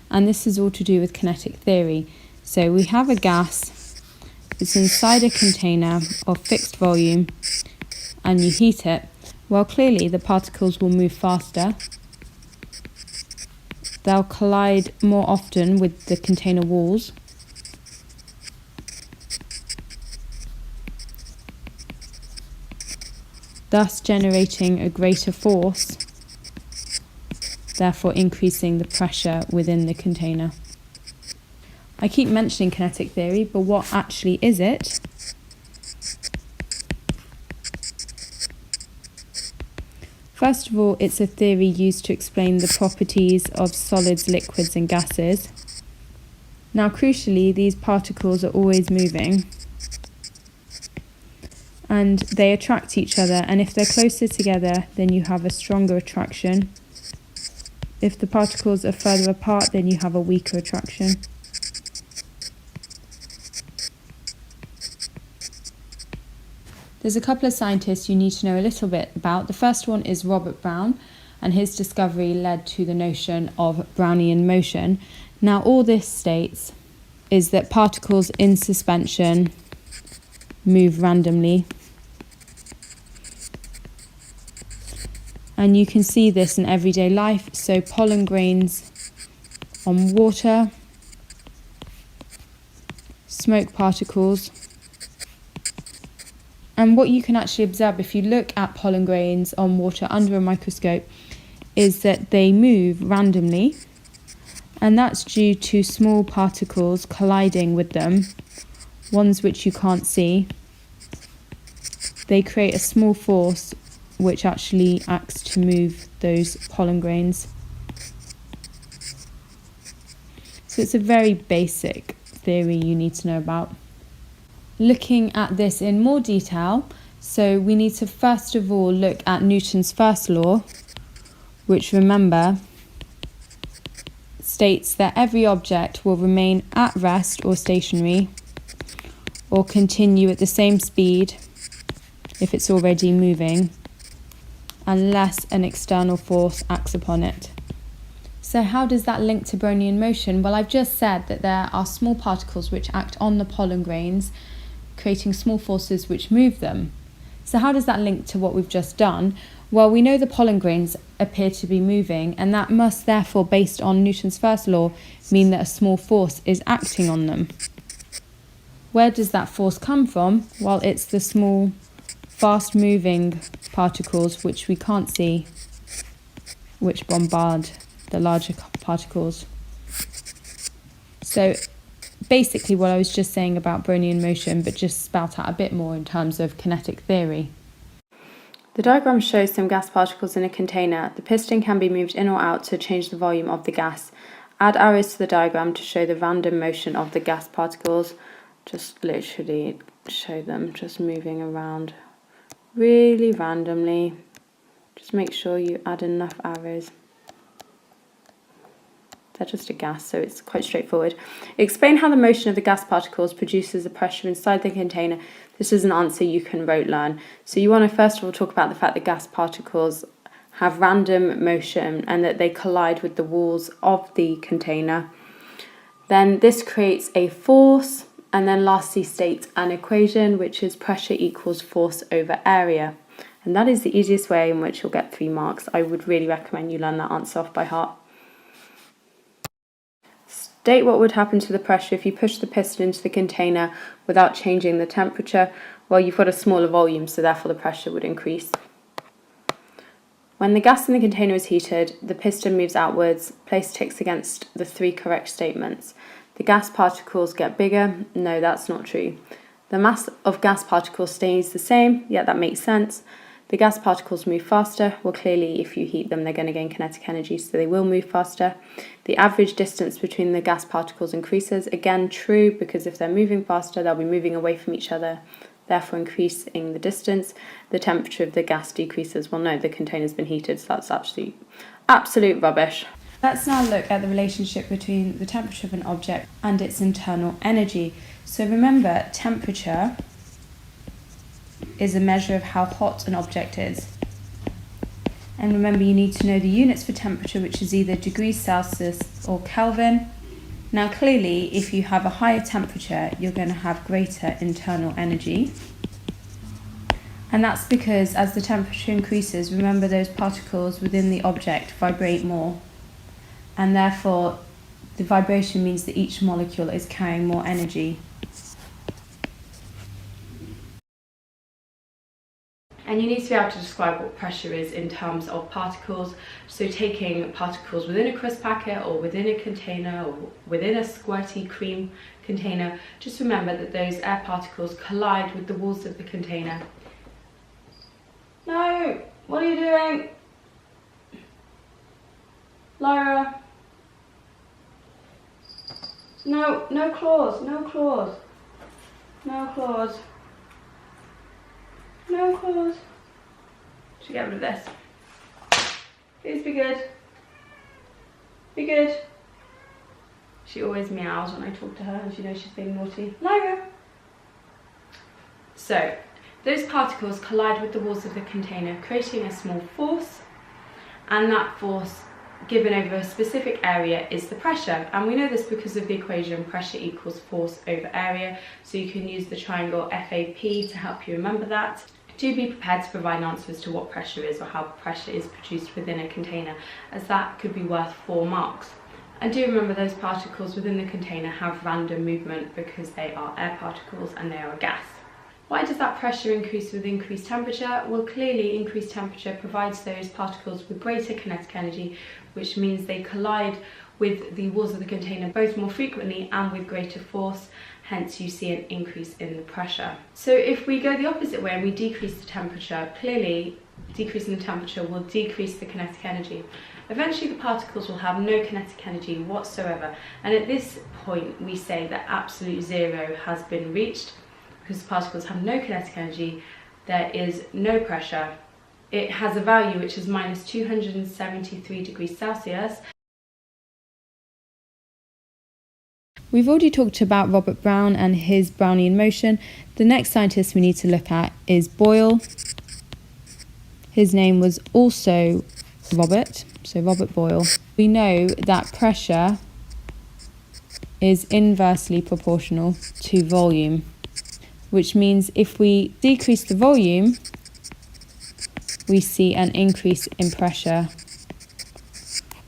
And this is all to do with kinetic theory. So we have a gas, it's inside a container of fixed volume, and you heat it. Well, clearly the particles will move faster. They'll collide more often with the container walls. Thus generating a greater force, therefore increasing the pressure within the container. I keep mentioning kinetic theory, but what actually is it? First of all, it's a theory used to explain the properties of solids, liquids and gases. Now crucially, these particles are always moving and they attract each other, and if they're closer together then you have a stronger attraction. If the particles are further apart then you have a weaker attraction. There's a couple of scientists you need to know a little bit about. The first one is Robert Brown, and his discovery led to the notion of Brownian motion. Now all this states is that particles in suspension move randomly And you can see this in everyday life. So pollen grains on water, smoke particles. And what you can actually observe if you look at pollen grains on water under a microscope is that they move randomly. And that's due to small particles colliding with them, ones which you can't see. They create a small force which actually acts to move those pollen grains. So it's a very basic theory you need to know about. Looking at this in more detail, so we need to first of all look at Newton's first law, which, remember, states that every object will remain at rest or stationary or continue at the same speed if it's already moving, unless an external force acts upon it. So how does that link to Brownian motion? Well, I've just said that there are small particles which act on the pollen grains, creating small forces which move them. So how does that link to what we've just done? Well, we know the pollen grains appear to be moving, and that must therefore, based on Newton's first law, mean that a small force is acting on them. Where does that force come from? Well, it's the small, fast-moving particles which we can't see, which bombard the larger particles. So basically what I was just saying about Brownian motion, but just spout out a bit more in terms of kinetic theory. The diagram shows some gas particles in a container. The piston can be moved in or out to change the volume of the gas. Add arrows to the diagram to show the random motion of the gas particles. Just literally show them just moving around really randomly. Just make sure you add enough arrows. They're just a gas, so it's quite straightforward. Explain how the motion of the gas particles produces the pressure inside the container. This is an answer you can rote learn. So you want to first of all talk about the fact that gas particles have random motion and that they collide with the walls of the container. Then this creates a force, and then lastly state an equation which is pressure equals force over area. And that is the easiest way in which you'll get 3 marks. I would really recommend you learn that answer off by heart. State what would happen to the pressure if you push the piston into the container without changing the temperature. Well, you've got a smaller volume, so therefore the pressure would increase. When the gas in the container is heated, the piston moves outwards. Place ticks against the 3 correct statements. The gas particles get bigger. No, that's not true. The mass of gas particles stays the same. Yeah, that makes sense. The gas particles move faster. Well, clearly, if you heat them, they're going to gain kinetic energy, so they will move faster. The average distance between the gas particles increases. Again, true, because if they're moving faster, they'll be moving away from each other, therefore increasing the distance. The temperature of the gas decreases. Well, no, the container's been heated, so that's absolute rubbish. Let's now look at the relationship between the temperature of an object and its internal energy. So remember, temperature is a measure of how hot an object is. And remember, you need to know the units for temperature, which is either degrees Celsius or Kelvin. Now clearly, if you have a higher temperature, you're going to have greater internal energy. And that's because as the temperature increases, remember those particles within the object vibrate more. And therefore, the vibration means that each molecule is carrying more energy. And you need to be able to describe what pressure is in terms of particles. So taking particles within a crisp packet or within a container or within a squirty cream container, just remember that those air particles collide with the walls of the container. No, what are you doing? Lyra. No, no claws, no claws. No claws. No claws. Should get rid of this. Please be good. Be good. She always meows when I talk to her and she knows she's being naughty. Lyra. So, those particles collide with the walls of the container, creating a small force, and that force given over a specific area is the pressure. And we know this because of the equation pressure equals force over area, so you can use the triangle FAP to help you remember that. Do be prepared to provide an answer as to what pressure is or how pressure is produced within a container, as that could be worth 4 marks. And do remember those particles within the container have random movement because they are air particles and they are a gas. Why does that pressure increase with increased temperature? Well, clearly increased temperature provides those particles with greater kinetic energy, which means they collide with the walls of the container both more frequently and with greater force, hence you see an increase in the pressure. So if we go the opposite way and we decrease the temperature, clearly decreasing the temperature will decrease the kinetic energy. Eventually the particles will have no kinetic energy whatsoever, and at this point we say that absolute zero has been reached. Because the particles have no kinetic energy, there is no pressure. It has a value which is minus 273 degrees Celsius. We've already talked about Robert Brown and his Brownian motion. The next scientist we need to look at is Boyle. His name was also Robert, so Robert Boyle. We know that pressure is inversely proportional to volume, which means if we decrease the volume, we see an increase in pressure,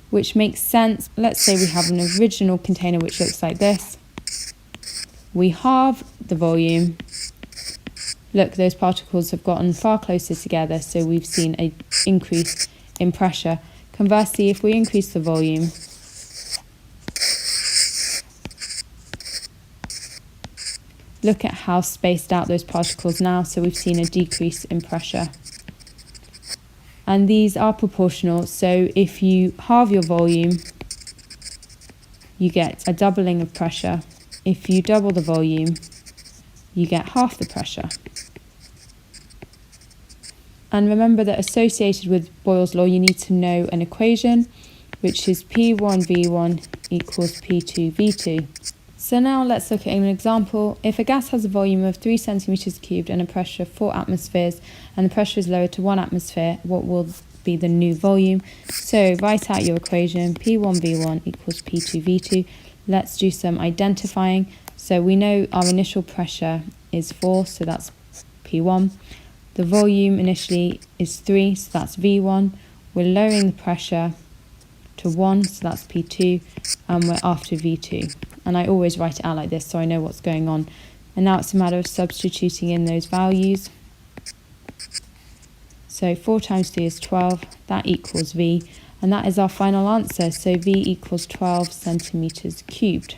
which makes sense. Let's say we have an original container which looks like this. We halve the volume. Look, those particles have gotten far closer together, so we've seen an increase in pressure. Conversely, if we increase the volume, look at how spaced out those particles now, so we've seen a decrease in pressure. And these are proportional, so if you halve your volume, you get a doubling of pressure. If you double the volume, you get half the pressure. And remember that associated with Boyle's law, you need to know an equation, which is P1V1 equals P2V2. So now let's look at an example. If a gas has a volume of 3 centimeters cubed and a pressure of 4 atmospheres, and the pressure is lowered to 1 atmosphere, what will be the new volume? So write out your equation, P1V1 equals P2V2. Let's do some identifying. So we know our initial pressure is 4, so that's P1. The volume initially is 3, so that's V1. We're lowering the pressure to 1, so that's P2, and we're after V2. And I always write it out like this so I know what's going on. And now it's a matter of substituting in those values. So 4 times 3 is 12, that equals V, and that is our final answer. So V equals 12 centimeters cubed.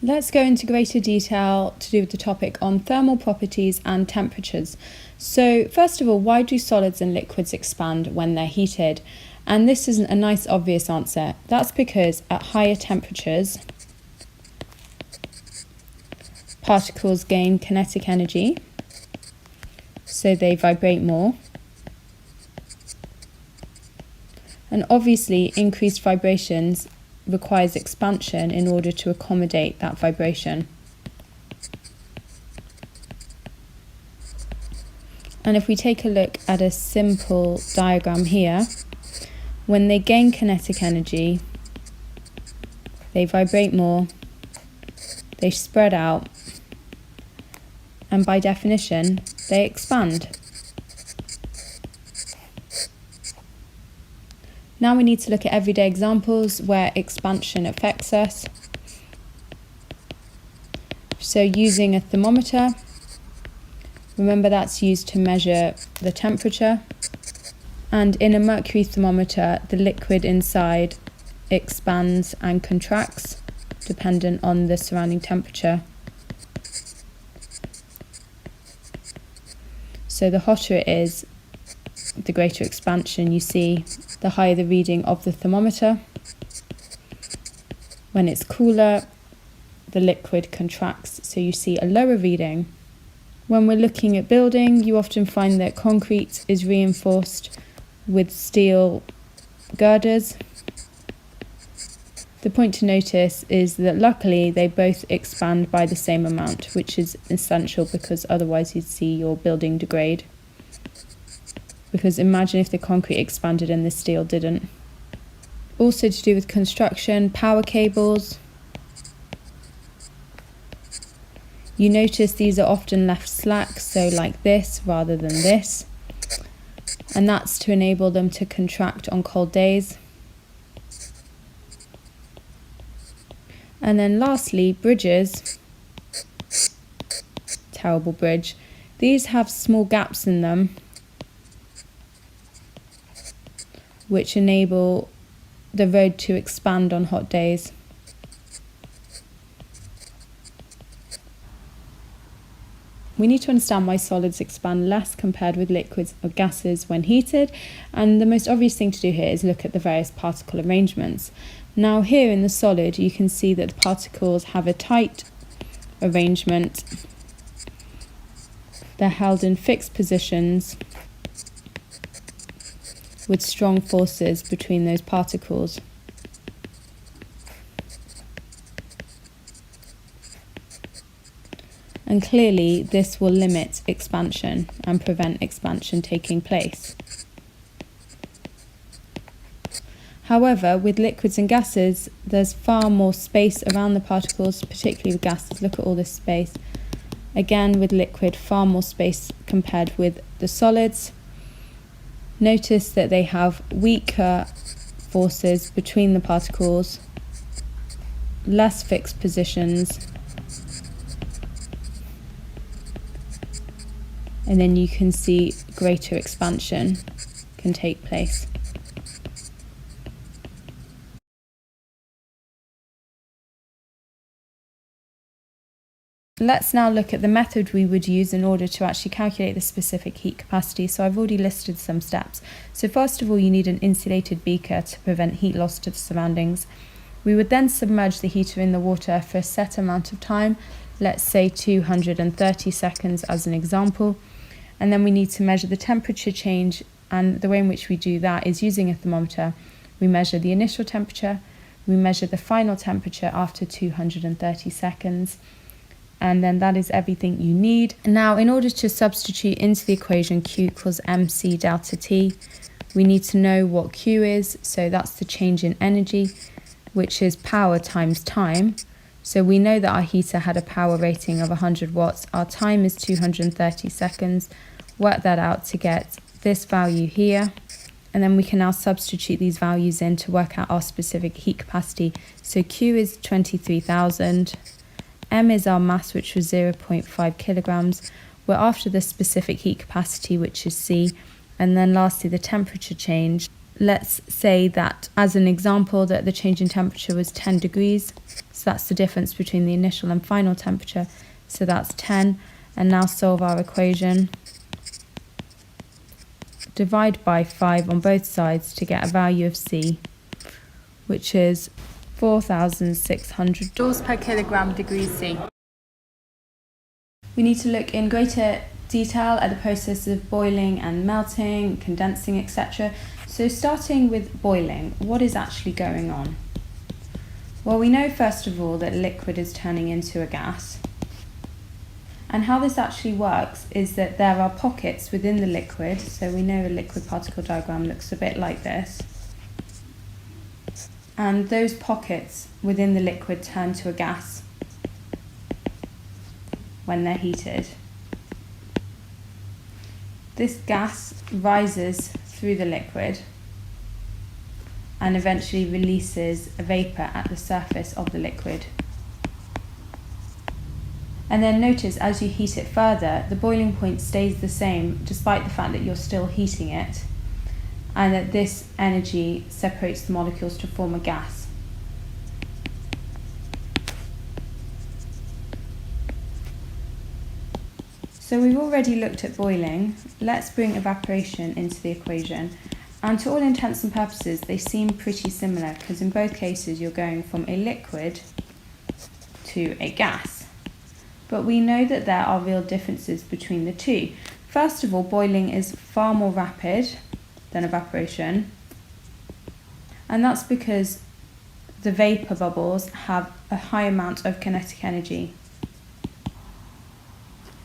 Let's go into greater detail to do with the topic on thermal properties and temperatures. So first of all, why do solids and liquids expand when they're heated? And this isn't a nice obvious answer. That's because at higher temperatures, particles gain kinetic energy, so they vibrate more. And obviously increased vibrations requires expansion in order to accommodate that vibration. And if we take a look at a simple diagram here, when they gain kinetic energy, they vibrate more, they spread out, and by definition, they expand. Now we need to look at everyday examples where expansion affects us. So using a thermometer, remember that's used to measure the temperature. And in a mercury thermometer, the liquid inside expands and contracts dependent on the surrounding temperature. So the hotter it is, the greater expansion you see, the higher the reading of the thermometer. When it's cooler, the liquid contracts, so you see a lower reading. When we're looking at building, you often find that concrete is reinforced with steel girders. The point to notice is that luckily they both expand by the same amount, which is essential because otherwise you'd see your building degrade. Because imagine if the concrete expanded and the steel didn't. Also to do with construction, power cables. You notice these are often left slack, so like this rather than this, and that's to enable them to contract on cold days. And then lastly, bridges, terrible bridge, these have small gaps in them which enable the road to expand on hot days. We need to understand why solids expand less compared with liquids or gases when heated, and the most obvious thing to do here is look at the various particle arrangements. Now here in the solid you can see that the particles have a tight arrangement. They're held in fixed positions with strong forces between those particles. And clearly this will limit expansion and prevent expansion taking place. However, with liquids and gases, there's far more space around the particles, particularly with gases. Look at all this space. Again, with liquid, far more space compared with the solids. Notice that they have weaker forces between the particles, less fixed positions, and then you can see greater expansion can take place. Let's now look at the method we would use in order to actually calculate the specific heat capacity. So I've already listed some steps. So first of all, you need an insulated beaker to prevent heat loss to the surroundings. We would then submerge the heater in the water for a set amount of time, let's say 230 seconds as an example. And then we need to measure the temperature change, and the way in which we do that is using a thermometer. We measure the initial temperature, we measure the final temperature after 230 seconds. And then that is everything you need. Now, in order to substitute into the equation Q equals mc delta T, we need to know what Q is. So that's the change in energy, which is power times time. So we know that our heater had a power rating of 100 watts. Our time is 230 seconds. Work that out to get this value here. And then we can now substitute these values in to work out our specific heat capacity. So Q is 23,000. M is our mass, which was 0.5 kilograms. We're after the specific heat capacity, which is C. And then lastly, the temperature change. Let's say that, as an example, that the change in temperature was 10 degrees. So that's the difference between the initial and final temperature. So that's 10. And now solve our equation. Divide by 5 on both sides to get a value of C, which is 4,600 joules per kilogram degrees C. We need to look in greater detail at the process of boiling and melting, condensing, etc. So starting with boiling, what is actually going on? Well, we know first of all that liquid is turning into a gas. And how this actually works is that there are pockets within the liquid. So we know a liquid particle diagram looks a bit like this. And those pockets within the liquid turn to a gas when they're heated. This gas rises through the liquid and eventually releases a vapour at the surface of the liquid. And then notice as you heat it further, the boiling point stays the same despite the fact that you're still heating it, and that this energy separates the molecules to form a gas. So we've already looked at boiling. Let's bring evaporation into the equation. And to all intents and purposes, they seem pretty similar because in both cases you're going from a liquid to a gas. But we know that there are real differences between the two. First of all, boiling is far more rapid than evaporation, and that's because the vapour bubbles have a high amount of kinetic energy,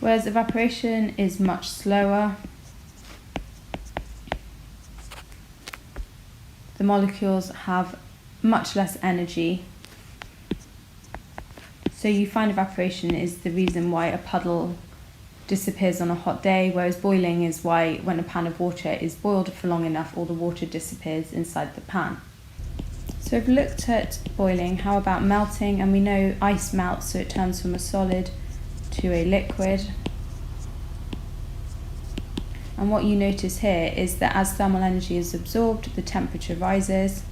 whereas evaporation is much slower. The molecules have much less energy, So you find evaporation is the reason why a puddle disappears on a hot day, whereas boiling is why when a pan of water is boiled for long enough, all the water disappears inside the pan. So we've looked at boiling. How about melting? And we know ice melts, so it turns from a solid to a liquid. And what you notice here is that as thermal energy is absorbed, the temperature rises.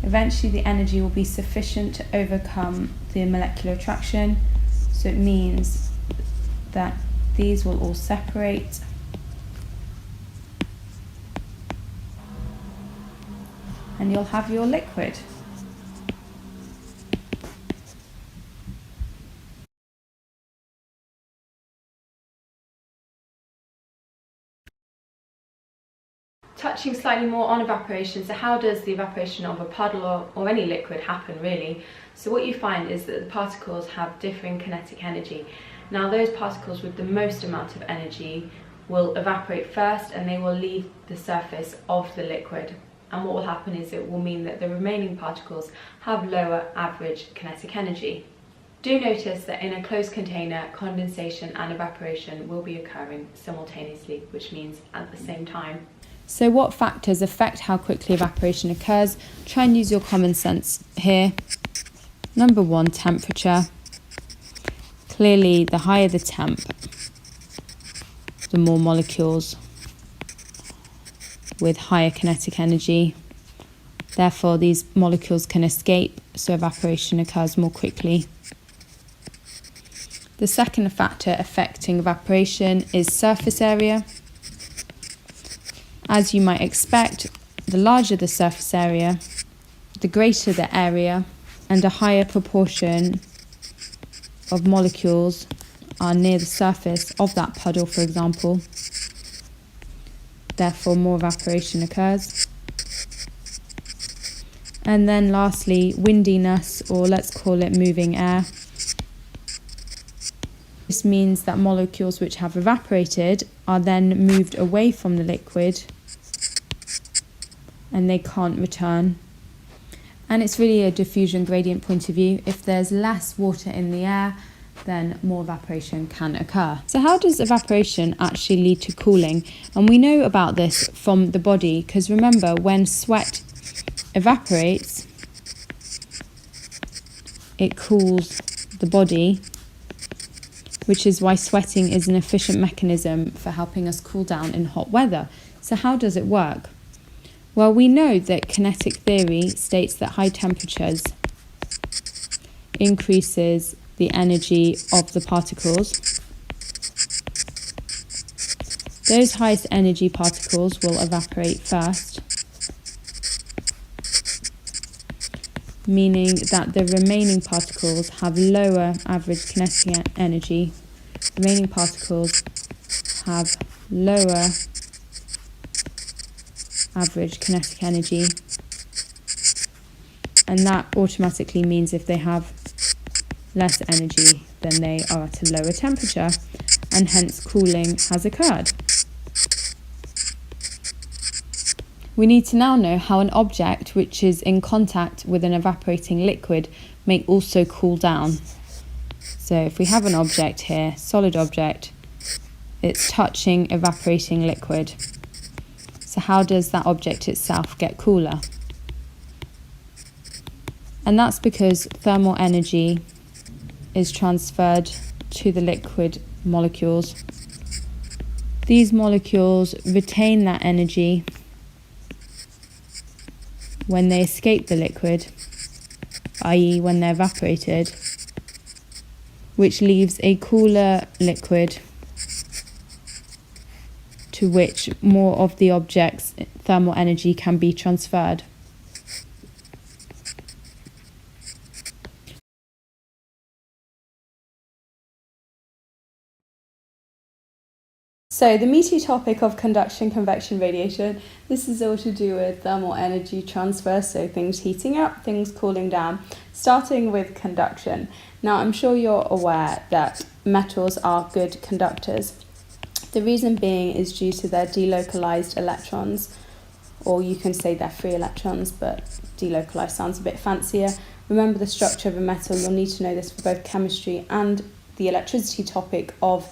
Eventually the energy will be sufficient to overcome the molecular attraction, so it means that these will all separate. And you'll have your liquid. Touching slightly more on evaporation, so how does the evaporation of a puddle or any liquid happen really? So what you find is that the particles have differing kinetic energy. Now those particles with the most amount of energy will evaporate first and they will leave the surface of the liquid. And what will happen is it will mean that the remaining particles have lower average kinetic energy. Do notice that in a closed container, condensation and evaporation will be occurring simultaneously, which means at the same time. So what factors affect how quickly evaporation occurs? Try and use your common sense here. Number one, temperature. Clearly, the higher the temp, the more molecules with higher kinetic energy. Therefore, these molecules can escape, so evaporation occurs more quickly. The second factor affecting evaporation is surface area. As you might expect, the larger the surface area, the greater the area, and a higher proportion of molecules are near the surface of that puddle, for example. Therefore, more evaporation occurs. And then lastly, windiness, or let's call it moving air. This means that molecules which have evaporated are then moved away from the liquid and they can't return. And it's really a diffusion gradient point of view. If there's less water in the air, then more evaporation can occur. So how does evaporation actually lead to cooling? And we know about this from the body, because remember, when sweat evaporates, it cools the body, which is why sweating is an efficient mechanism for helping us cool down in hot weather. So how does it work? Well, we know that kinetic theory states that high temperatures increases the energy of the particles. Those highest energy particles will evaporate first, meaning that the remaining particles have lower average kinetic energy. Remaining particles have lower average kinetic energy, and that automatically means if they have less energy, then they are at a lower temperature, and hence cooling has occurred. We need to now know how an object which is in contact with an evaporating liquid may also cool down. So if we have an object here, solid object, it's touching evaporating liquid. So how does that object itself get cooler? And that's because thermal energy is transferred to the liquid molecules. These molecules retain that energy when they escape the liquid, i.e. when they're evaporated, which leaves a cooler liquid to which more of the object's thermal energy can be transferred. So the meaty topic of conduction, convection, radiation, this is all to do with thermal energy transfer, so things heating up, things cooling down, starting with conduction. Now I'm sure you're aware that metals are good conductors. The reason being is due to their delocalized electrons, or you can say they're free electrons, but delocalized sounds a bit fancier. Remember the structure of a metal, you'll need to know this for both chemistry and the electricity topic of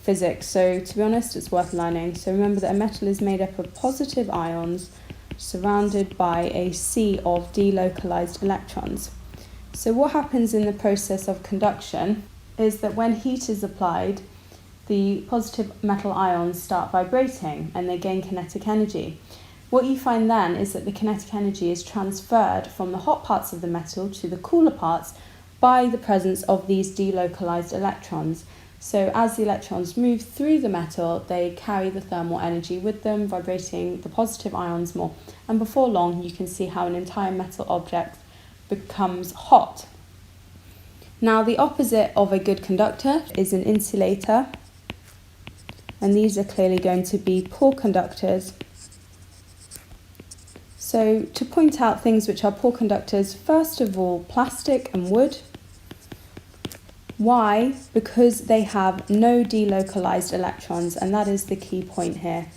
physics. So to be honest, it's worth learning. So remember that a metal is made up of positive ions surrounded by a sea of delocalized electrons. So what happens in the process of conduction is that when heat is applied, the positive metal ions start vibrating and they gain kinetic energy. What you find then is that the kinetic energy is transferred from the hot parts of the metal to the cooler parts by the presence of these delocalized electrons. So as the electrons move through the metal, they carry the thermal energy with them, vibrating the positive ions more. And before long, you can see how an entire metal object becomes hot. Now, the opposite of a good conductor is an insulator. And these are clearly going to be poor conductors. So to point out things which are poor conductors, first of all, plastic and wood. Why? Because they have no delocalized electrons, and that is the key point here.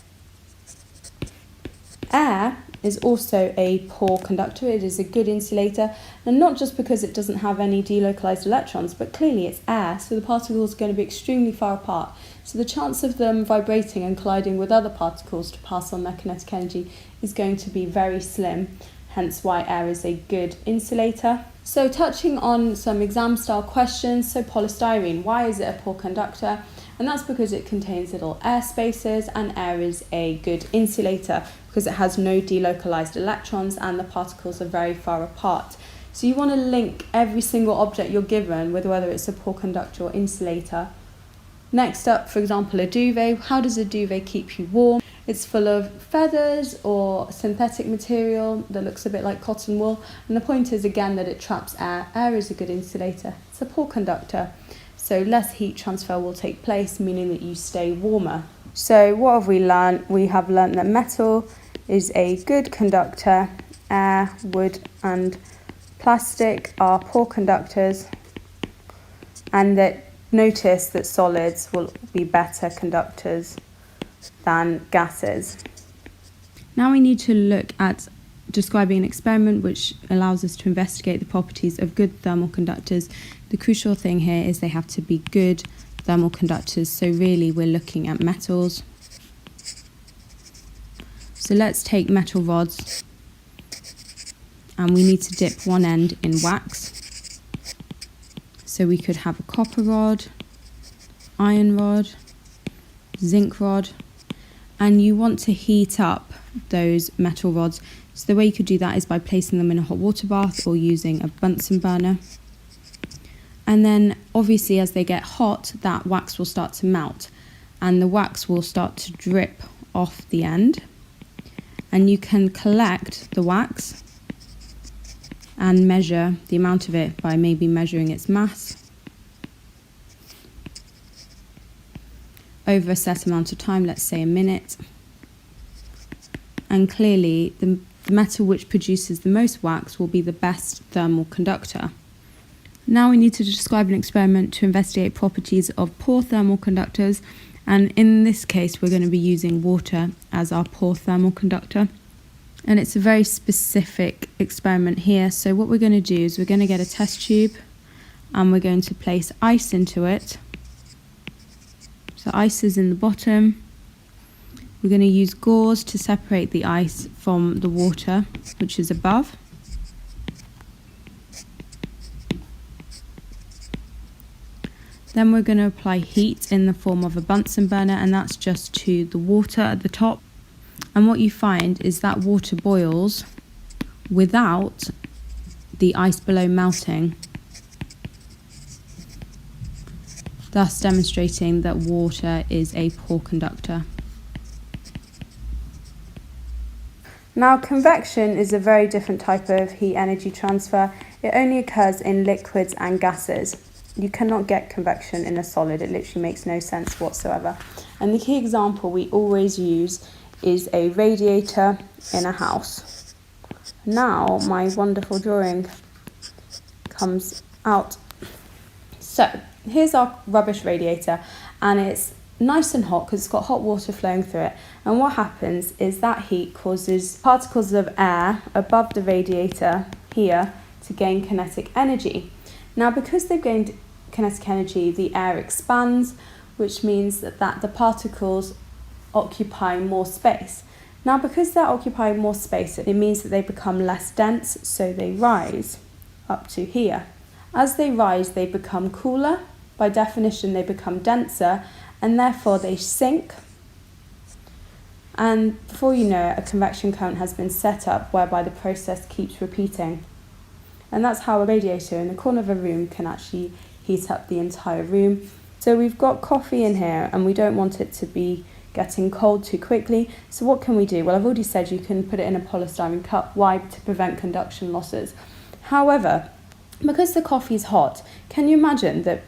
Air is also a poor conductor. It is a good insulator, and not just because it doesn't have any delocalized electrons, but clearly it's air, so the particles are going to be extremely far apart. So the chance of them vibrating and colliding with other particles to pass on their kinetic energy is going to be very slim, hence why air is a good insulator. So touching on some exam style questions, so polystyrene, why is it a poor conductor? And that's because it contains little air spaces, and air is a good insulator because it has no delocalized electrons and the particles are very far apart. So you want to link every single object you're given with whether it's a poor conductor or insulator. Next up, for example, a duvet. How does a duvet keep you warm? It's full of feathers or synthetic material that looks a bit like cotton wool. And the point is, again, that it traps air. Air is a good insulator. It's a poor conductor. So less heat transfer will take place, meaning that you stay warmer. So what have we learned? We have learned that metal is a good conductor. Air, wood and plastic are poor conductors. And that notice that solids will be better conductors than gases. Now we need to look at describing an experiment which allows us to investigate the properties of good thermal conductors. The crucial thing here is they have to be good thermal conductors, so really we're looking at metals. So let's take metal rods, and we need to dip one end in wax. So we could have a copper rod, iron rod, zinc rod, and you want to heat up those metal rods. So the way you could do that is by placing them in a hot water bath or using a Bunsen burner. And then obviously as they get hot, that wax will start to melt and the wax will start to drip off the end. And you can collect the wax and measure the amount of it by maybe measuring its mass over a set amount of time, let's say a minute. And clearly the metal which produces the most wax will be the best thermal conductor. Now we need to describe an experiment to investigate properties of poor thermal conductors, and in this case we're going to be using water as our poor thermal conductor. And it's a very specific experiment here. So what we're going to do is we're going to get a test tube and we're going to place ice into it. So ice is in the bottom. We're going to use gauze to separate the ice from the water, which is above. Then we're going to apply heat in the form of a Bunsen burner, and that's just to the water at the top. And what you find is that water boils without the ice below melting, thus demonstrating that water is a poor conductor. Now, convection is a very different type of heat energy transfer. It only occurs in liquids and gases. You cannot get convection in a solid. It literally makes no sense whatsoever. And the key example we always use is a radiator in a house. Now my wonderful drawing comes out. So here's our rubbish radiator, and it's nice and hot because it's got hot water flowing through it. And what happens is that heat causes particles of air above the radiator here to gain kinetic energy. Now, because they've gained kinetic energy, the air expands, which means that the particles occupy more space. Now, because they're occupying more space, it means that they become less dense, so they rise up to here. As they rise, they become cooler. By definition, they become denser, and therefore they sink. And before you know it, a convection current has been set up whereby the process keeps repeating. And that's how a radiator in the corner of a room can actually heat up the entire room. So we've got coffee in here, and we don't want it to be getting cold too quickly. So what can we do? Well, I've already said you can put it in a polystyrene cup. Why? To prevent conduction losses. However, because the coffee is hot, can you imagine that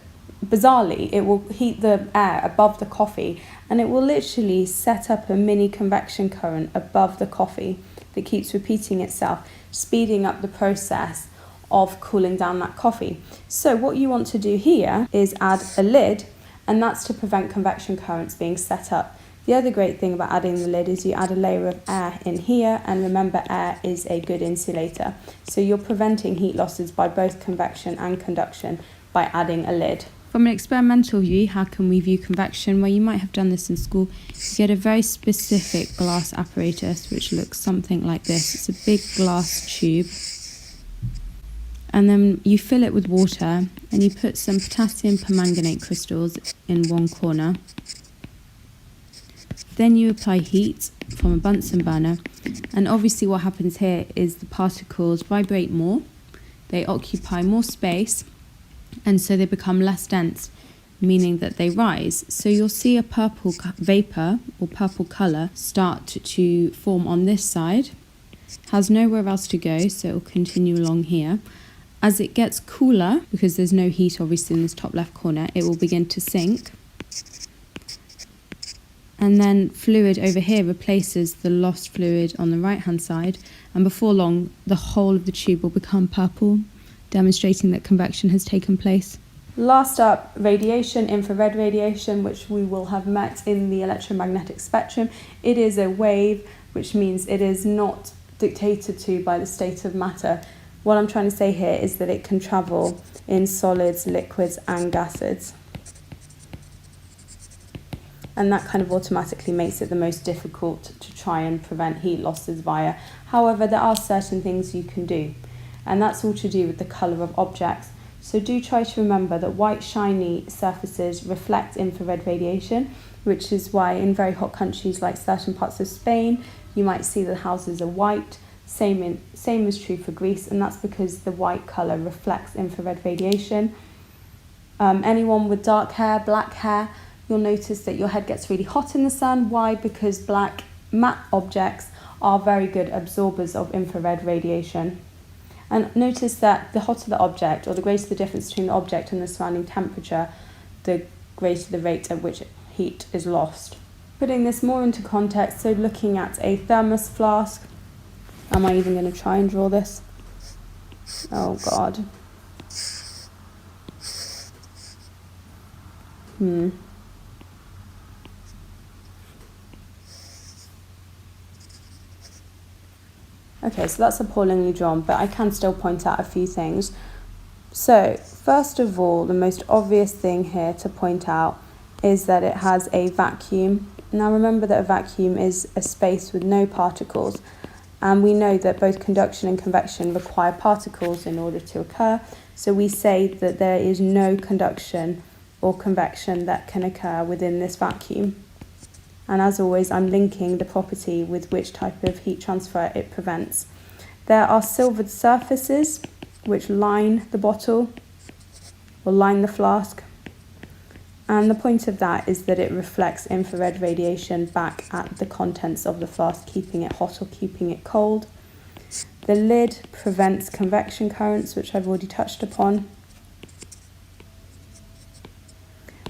bizarrely it will heat the air above the coffee, and it will literally set up a mini convection current above the coffee that keeps repeating itself, speeding up the process of cooling down that coffee. So what you want to do here is add a lid, and that's to prevent convection currents being set up. The other great thing about adding the lid is you add a layer of air in here, and remember, air is a good insulator. So you're preventing heat losses by both convection and conduction by adding a lid. From an experimental view, how can we view convection? Well, you might have done this in school. You get a very specific glass apparatus which looks something like this. It's a big glass tube. And then you fill it with water, and you put some potassium permanganate crystals in one corner. Then you apply heat from a Bunsen burner, and obviously what happens here is the particles vibrate more, they occupy more space, and so they become less dense, meaning that they rise. So you'll see a purple vapour or purple colour start to form on this side. Has nowhere else to go, so it will continue along here. As it gets cooler, because there's no heat obviously in this top left corner, it will begin to sink. And then fluid over here replaces the lost fluid on the right hand side, and before long the whole of the tube will become purple, demonstrating that convection has taken place. Last up, radiation, infrared radiation, which we will have met in the electromagnetic spectrum. It is a wave, which means it is not dictated to by the state of matter. What I'm trying to say here is that it can travel in solids, liquids and gases. And that kind of automatically makes it the most difficult to try and prevent heat losses via. However, there are certain things you can do, and that's all to do with the colour of objects. So do try to remember that white shiny surfaces reflect infrared radiation, which is why in very hot countries like certain parts of Spain, you might see the houses are white. Same is true for Greece, and that's because the white colour reflects infrared radiation. Anyone with dark hair, black hair, you'll notice that your head gets really hot in the sun. Why? Because black matte objects are very good absorbers of infrared radiation. And notice that the hotter the object, or the greater the difference between the object and the surrounding temperature, the greater the rate at which heat is lost. Putting this more into context, so looking at a thermos flask, am I even going to try and draw this? Oh God. Okay, so that's appallingly drawn, but I can still point out a few things. So, first of all, the most obvious thing here to point out is that it has a vacuum. Now remember that a vacuum is a space with no particles, and we know that both conduction and convection require particles in order to occur, so we say that there is no conduction or convection that can occur within this vacuum. And as always, I'm linking the property with which type of heat transfer it prevents. There are silvered surfaces which line the bottle or line the flask. And the point of that is that it reflects infrared radiation back at the contents of the flask, keeping it hot or keeping it cold. The lid prevents convection currents, which I've already touched upon.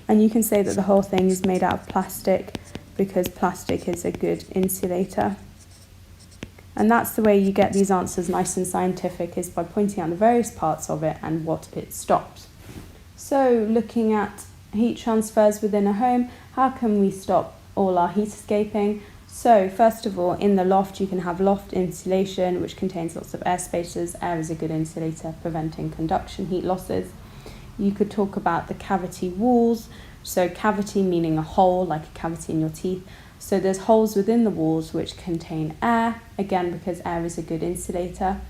And you can say that the whole thing is made out of plastic, because plastic is a good insulator. And that's the way you get these answers nice and scientific, is by pointing out the various parts of it and what it stops. So looking at heat transfers within a home, how can we stop all our heat escaping? So first of all, in the loft you can have loft insulation, which contains lots of air spaces. Air is a good insulator, preventing conduction heat losses. You could talk about the cavity walls. So cavity meaning a hole, like a cavity in your teeth. So there's holes within the walls which contain air, again because air is a good insulator.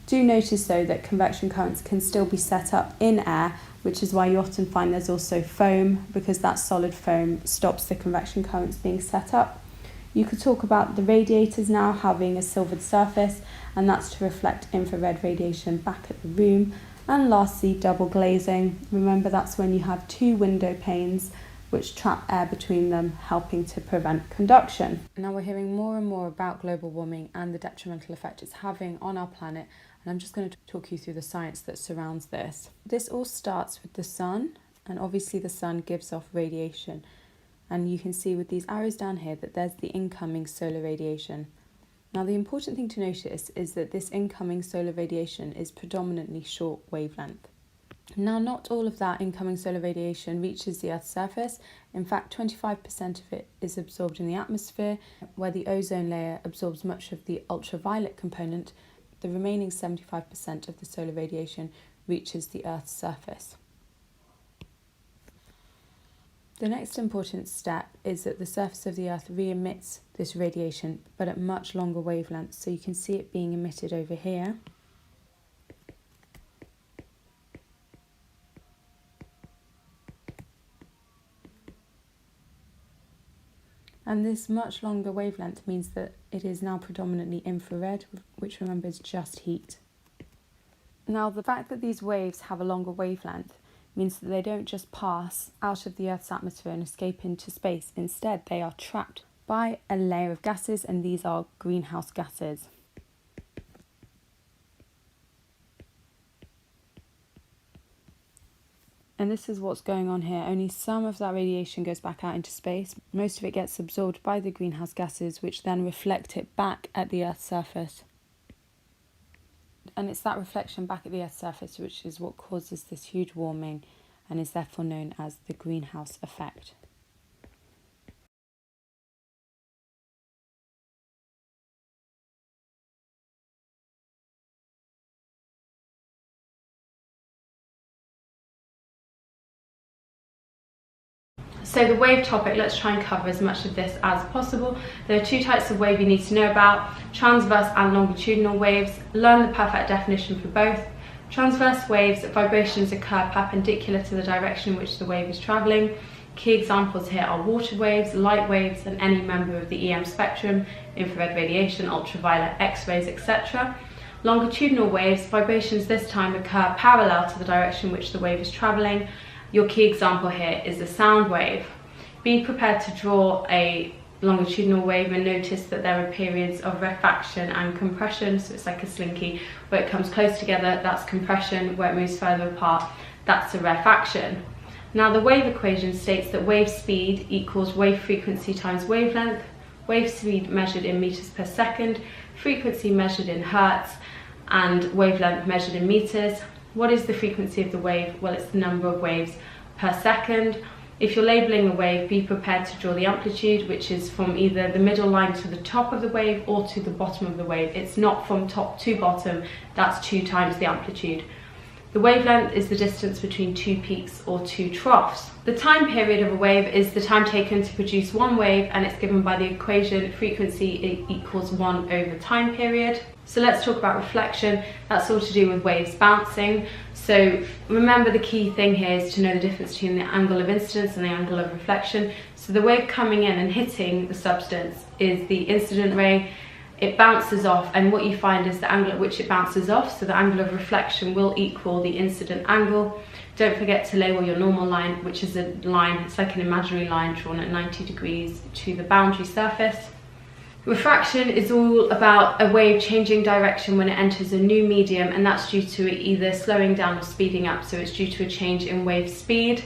Do notice though that convection currents can still be set up in air, which is why you often find there's also foam, because that solid foam stops the convection currents being set up. You could talk about the radiators now having a silvered surface, and that's to reflect infrared radiation back at the room. And lastly, double glazing. Remember, that's when you have two window panes which trap air between them, helping to prevent conduction. Now we're hearing more and more about global warming and the detrimental effect it's having on our planet, and I'm just going to talk you through the science that surrounds this. This all starts with the sun, and obviously the sun gives off radiation. And you can see with these arrows down here that there's the incoming solar radiation. Now the important thing to notice is that this incoming solar radiation is predominantly short wavelength. Now not all of that incoming solar radiation reaches the Earth's surface. In fact, 25% of it is absorbed in the atmosphere, where the ozone layer absorbs much of the ultraviolet component. The remaining 75% of the solar radiation reaches the Earth's surface. The next important step is that the surface of the Earth re-emits this radiation, but at much longer wavelengths. So you can see it being emitted over here. And this much longer wavelength means that it is now predominantly infrared, which remember is just heat. Now the fact that these waves have a longer wavelength means that they don't just pass out of the Earth's atmosphere and escape into space. Instead, they are trapped by a layer of gases, and these are greenhouse gases. And this is what's going on here. Only some of that radiation goes back out into space. Most of it gets absorbed by the greenhouse gases, which then reflect it back at the Earth's surface. And it's that reflection back at the Earth's surface which is what causes this huge warming and is therefore known as the greenhouse effect. So the wave topic, let's try and cover as much of this as possible. There are two types of wave you need to know about: transverse and longitudinal waves. Learn the perfect definition for both. Transverse waves, vibrations occur perpendicular to the direction in which the wave is travelling. Key examples here are water waves, light waves, and any member of the EM spectrum, infrared radiation, ultraviolet, X-rays, etc. Longitudinal waves, vibrations this time occur parallel to the direction in which the wave is travelling. Your key example here is a sound wave. Be prepared to draw a longitudinal wave and notice that there are periods of rarefaction and compression. So it's like a slinky. Where it comes close together, that's compression. Where it moves further apart, that's a rarefaction. Now the wave equation states that wave speed equals wave frequency times wavelength. Wave speed measured in meters per second, frequency measured in hertz, and wavelength measured in meters. What is the frequency of the wave? Well, it's the number of waves per second. If you're labeling a wave, be prepared to draw the amplitude, which is from either the middle line to the top of the wave or to the bottom of the wave. It's not from top to bottom, that's 2 times the amplitude. The wavelength is the distance between 2 peaks or 2 troughs. The time period of a wave is the time taken to produce one wave, and it's given by the equation frequency equals 1 over time period. So let's talk about reflection. That's all to do with waves bouncing. So remember, the key thing here is to know the difference between the angle of incidence and the angle of reflection. So the wave coming in and hitting the substance is the incident ray. It bounces off, and what you find is the angle at which it bounces off, so the angle of reflection will equal the incident angle. Don't forget to label your normal line, which is a line, it's like an imaginary line drawn at 90 degrees to the boundary surface. Refraction is all about a wave changing direction when it enters a new medium, and that's due to it either slowing down or speeding up, so it's due to a change in wave speed.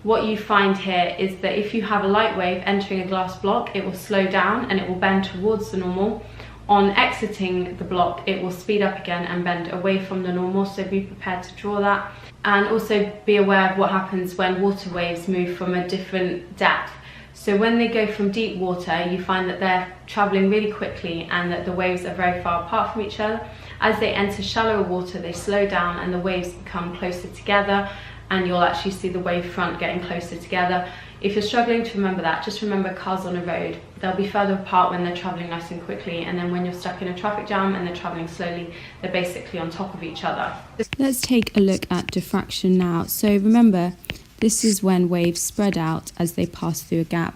What you find here is that if you have a light wave entering a glass block, it will slow down and it will bend towards the normal. On exiting the block, it will speed up again and bend away from the normal, so be prepared to draw that. And also be aware of what happens when water waves move from a different depth So when they go from deep water, you find that they're traveling really quickly and that the waves are very far apart from each other. As they enter shallower water, they slow down and the waves become closer together, and you'll actually see the wave front getting closer together. If you're struggling to remember that, just remember cars on a road. They'll be further apart when they're traveling nice and quickly, and then when you're stuck in a traffic jam and they're traveling slowly, they're basically on top of each other. Let's take a look at diffraction now. So remember, this is when waves spread out as they pass through a gap,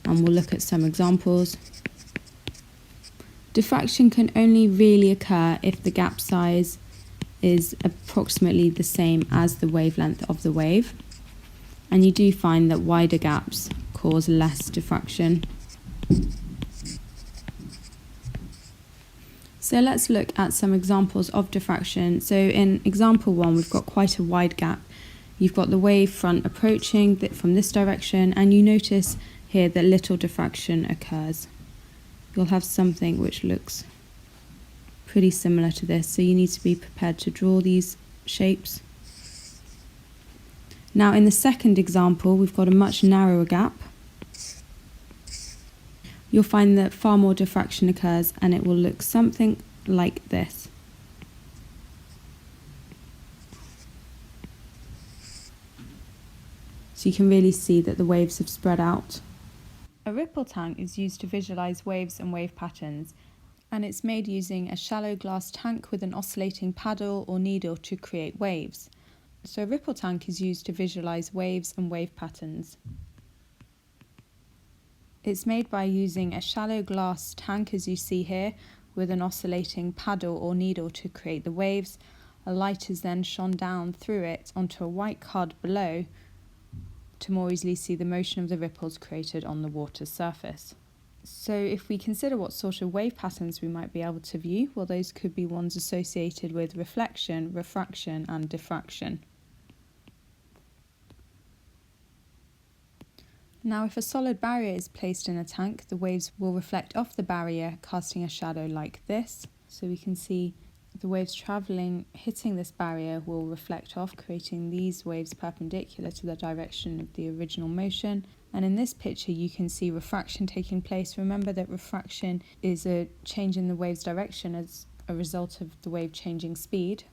and we'll look at some examples. Diffraction can only really occur if the gap size is approximately the same as the wavelength of the wave, and you do find that wider gaps cause less diffraction. So let's look at some examples of diffraction. So in example 1, we've got quite a wide gap. You've got the wave front approaching from this direction, and you notice here that little diffraction occurs. You'll have something which looks pretty similar to this, so you need to be prepared to draw these shapes. Now in the second example, we've got a much narrower gap. You'll find that far more diffraction occurs, and it will look something like this. So you can really see that the waves have spread out. A ripple tank is used to visualize waves and wave patterns, and it's made using a shallow glass tank with an oscillating paddle or needle to create waves. So a ripple tank is used to visualize waves and wave patterns. It's made by using a shallow glass tank, as you see here, with an oscillating paddle or needle to create the waves. A light is then shone down through it onto a white card below to more easily see the motion of the ripples created on the water surface. So if we consider what sort of wave patterns we might be able to view, well, those could be ones associated with reflection, refraction and diffraction. Now if a solid barrier is placed in a tank, the waves will reflect off the barrier, casting a shadow like this. So we can see the waves travelling, hitting this barrier, will reflect off, creating these waves perpendicular to the direction of the original motion. And in this picture you can see refraction taking place. Remember that refraction is a change in the wave's direction as a result of the wave changing speed.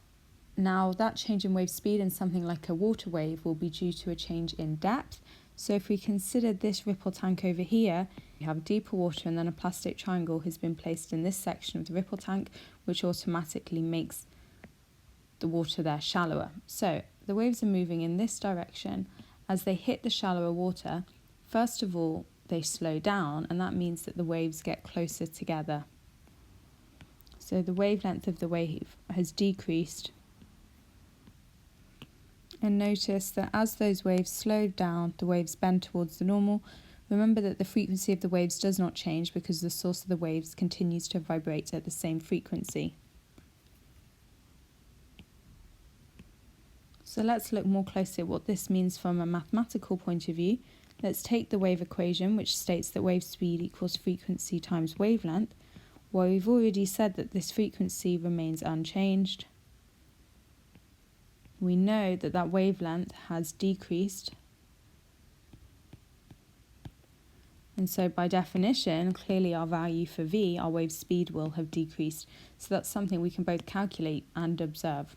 Now that change in wave speed in something like a water wave will be due to a change in depth. So if we consider this ripple tank over here, we have deeper water and then a plastic triangle has been placed in this section of the ripple tank, which automatically makes the water there shallower. So the waves are moving in this direction. As they hit the shallower water, first of all, they slow down, and that means that the waves get closer together. So the wavelength of the wave has decreased. And notice that as those waves slow down, the waves bend towards the normal. Remember that the frequency of the waves does not change because the source of the waves continues to vibrate at the same frequency. So let's look more closely at what this means from a mathematical point of view. Let's take the wave equation, which states that wave speed equals frequency times wavelength. Well, we've already said that this frequency remains unchanged. We know that that wavelength has decreased. And so by definition, clearly our value for v, our wave speed, will have decreased. So that's something we can both calculate and observe.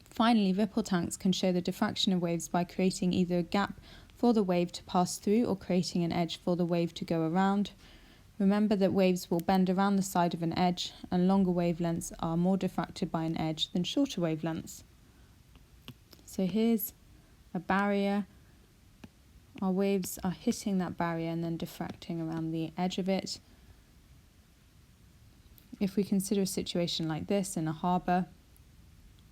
Finally, ripple tanks can show the diffraction of waves by creating either a gap for the wave to pass through or creating an edge for the wave to go around. Remember that waves will bend around the side of an edge, and longer wavelengths are more diffracted by an edge than shorter wavelengths. So here's a barrier. Our waves are hitting that barrier and then diffracting around the edge of it. If we consider a situation like this in a harbour,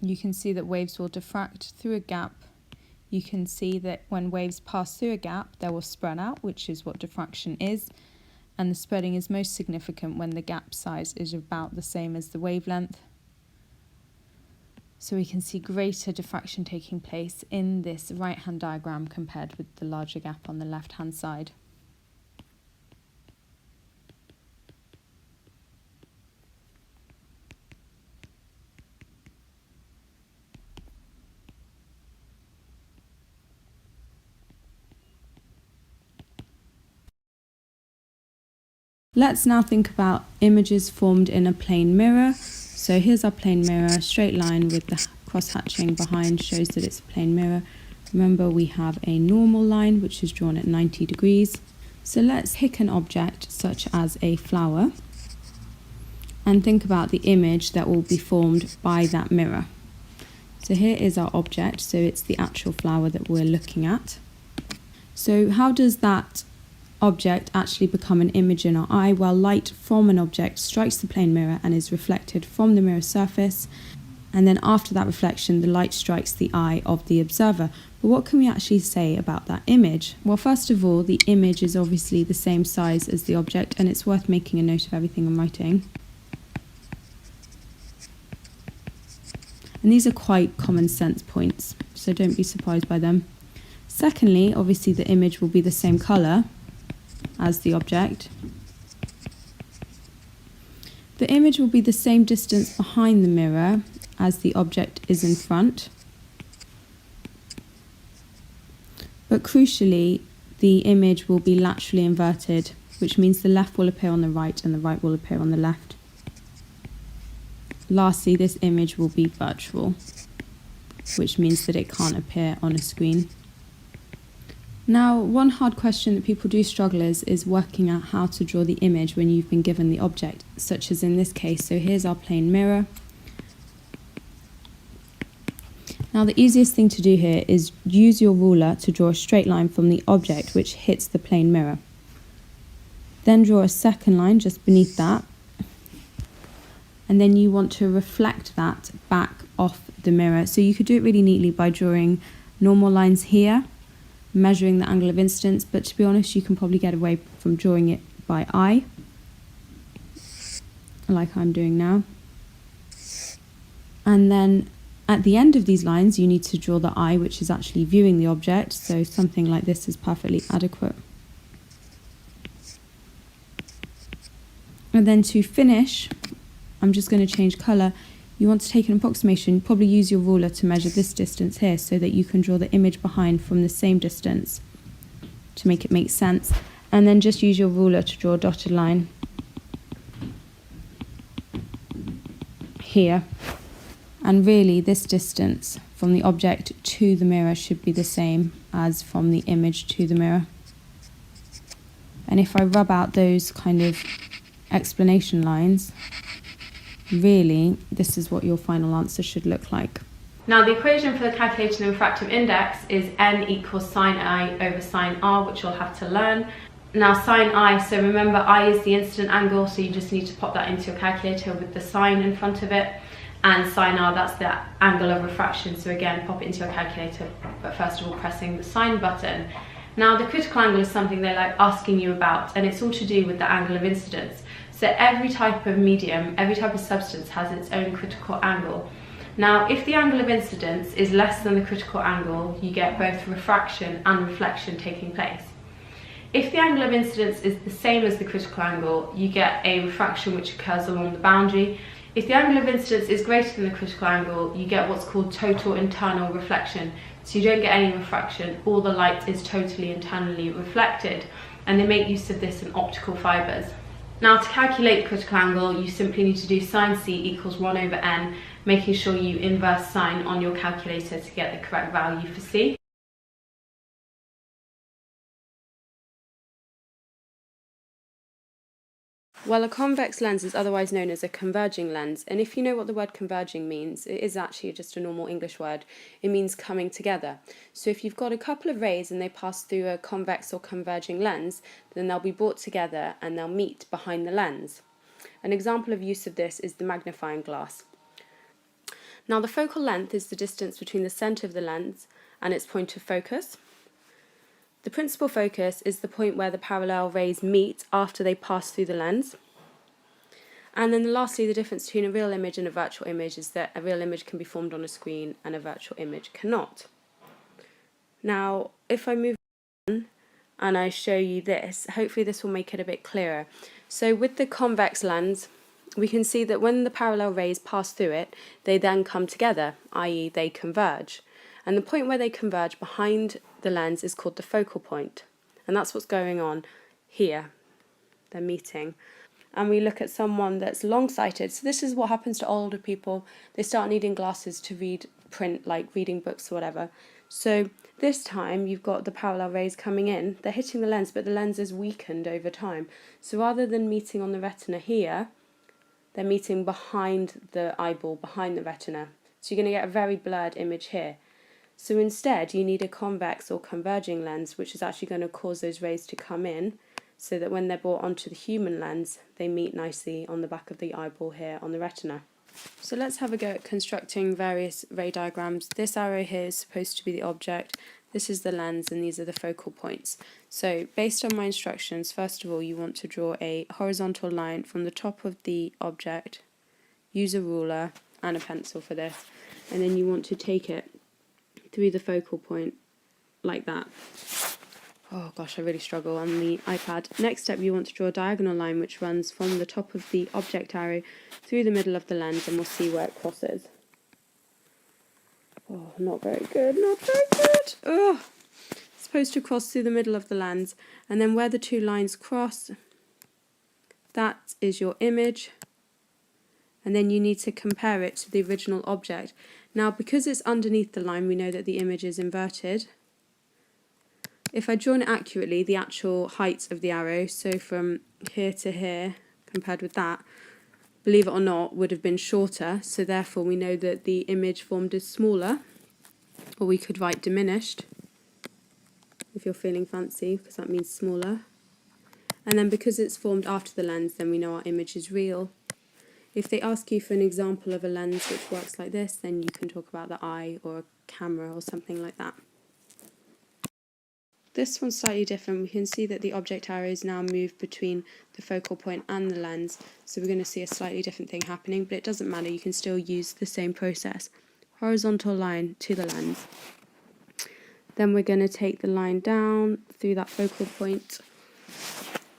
you can see that waves will diffract through a gap. You can see that when waves pass through a gap, they will spread out, which is what diffraction is. And the spreading is most significant when the gap size is about the same as the wavelength. So we can see greater diffraction taking place in this right-hand diagram compared with the larger gap on the left-hand side. Let's now think about images formed in a plane mirror. So here's our plane mirror, straight line with the cross-hatching behind shows that it's a plane mirror. Remember, we have a normal line which is drawn at 90 degrees. So let's pick an object such as a flower and think about the image that will be formed by that mirror. So here is our object, so it's the actual flower that we're looking at. So how does that object actually become an image in our eye? Well, light from an object strikes the plane mirror and is reflected from the mirror surface, and then after that reflection the light strikes the eye of the observer. But what can we actually say about that image? Well, first of all, the image is obviously the same size as the object, and it's worth making a note of everything I'm writing. And these are quite common sense points, so don't be surprised by them. Secondly, obviously the image will be the same colour as the object. The image will be the same distance behind the mirror as the object is in front. But crucially, the image will be laterally inverted, which means the left will appear on the right and the right will appear on the left. Lastly, this image will be virtual, which means that it can't appear on a screen. Now, one hard question that people do struggle is working out how to draw the image when you've been given the object, such as in this case. So here's our plane mirror. Now, the easiest thing to do here is use your ruler to draw a straight line from the object which hits the plane mirror. Then draw a second line just beneath that. And then you want to reflect that back off the mirror. So you could do it really neatly by drawing normal lines here, measuring the angle of incidence, but to be honest, you can probably get away from drawing it by eye, like I'm doing now. And then at the end of these lines, you need to draw the eye, which is actually viewing the object, so something like this is perfectly adequate. And then to finish, I'm just going to change colour. You want to take an approximation, probably use your ruler to measure this distance here so that you can draw the image behind from the same distance to make it make sense. And then just use your ruler to draw a dotted line here. And really, this distance from the object to the mirror should be the same as from the image to the mirror. And if I rub out those kind of explanation lines, really, this is what your final answer should look like. Now, the equation for the calculation of refractive index is n equals sine I over sine r, which you'll have to learn. Now, sine I, so remember I is the incident angle, so you just need to pop that into your calculator with the sine in front of it. And sine r, that's the angle of refraction, so again, pop it into your calculator, but first of all, pressing the sine button. Now, the critical angle is something they like asking you about, and it's all to do with the angle of incidence. So every type of medium, every type of substance has its own critical angle. Now, if the angle of incidence is less than the critical angle, you get both refraction and reflection taking place. If the angle of incidence is the same as the critical angle, you get a refraction which occurs along the boundary. If the angle of incidence is greater than the critical angle, you get what's called total internal reflection. So you don't get any refraction, all the light is totally internally reflected, and they make use of this in optical fibres. Now, to calculate the critical angle, you simply need to do sine c equals 1 over n, making sure you inverse sine on your calculator to get the correct value for c. Well, a convex lens is otherwise known as a converging lens, and if you know what the word converging means, it is actually just a normal English word. It means coming together. So if you've got a couple of rays and they pass through a convex or converging lens, then they'll be brought together and they'll meet behind the lens. An example of use of this is the magnifying glass. Now, the focal length is the distance between the centre of the lens and its point of focus. The principal focus is the point where the parallel rays meet after they pass through the lens. And then lastly, the difference between a real image and a virtual image is that a real image can be formed on a screen and a virtual image cannot. Now, if I move on and I show you this, hopefully this will make it a bit clearer. So with the convex lens, we can see that when the parallel rays pass through it, they then come together, i.e. they converge. And the point where they converge behind the lens is called the focal point. And that's what's going on here. They're meeting. and we look at someone that's long-sighted. So this is what happens to older people. They start needing glasses to read print, like reading books or whatever. So this time you've got the parallel rays coming in. They're hitting the lens, but the lens is weakened over time. So rather than meeting on the retina here, they're meeting behind the eyeball, behind the retina. So you're going to get a very blurred image here. So instead, you need a convex or converging lens, which is actually going to cause those rays to come in, so that when they're brought onto the human lens, they meet nicely on the back of the eyeball here on the retina. So let's have a go at constructing various ray diagrams. This arrow here is supposed to be the object, this is the lens, and these are the focal points. So based on my instructions, first of all, you want to draw a horizontal line from the top of the object, use a ruler and a pencil for this, and then you want to take it through the focal point like that. Oh gosh, I really struggle on the iPad. Next step, you want to draw a diagonal line which runs from the top of the object arrow through the middle of the lens, and we'll see where it crosses. Oh, not very good, not very good. Oh, it's supposed to cross through the middle of the lens, and then where the two lines cross, that is your image, and then you need to compare it to the original object. Now, because it's underneath the line, we know that the image is inverted. If I'd drawn it accurately, the actual height of the arrow, so from here to here, compared with that, believe it or not, would have been shorter, so therefore we know that the image formed is smaller, or we could write diminished, if you're feeling fancy, because that means smaller. And then because it's formed after the lens, then we know our image is real. If they ask you for an example of a lens which works like this, then you can talk about the eye or a camera or something like that. This one's slightly different. We can see that the object arrows now move between the focal point and the lens, so we're going to see a slightly different thing happening, but it doesn't matter, you can still use the same process. Horizontal line to the lens. Then we're going to take the line down through that focal point.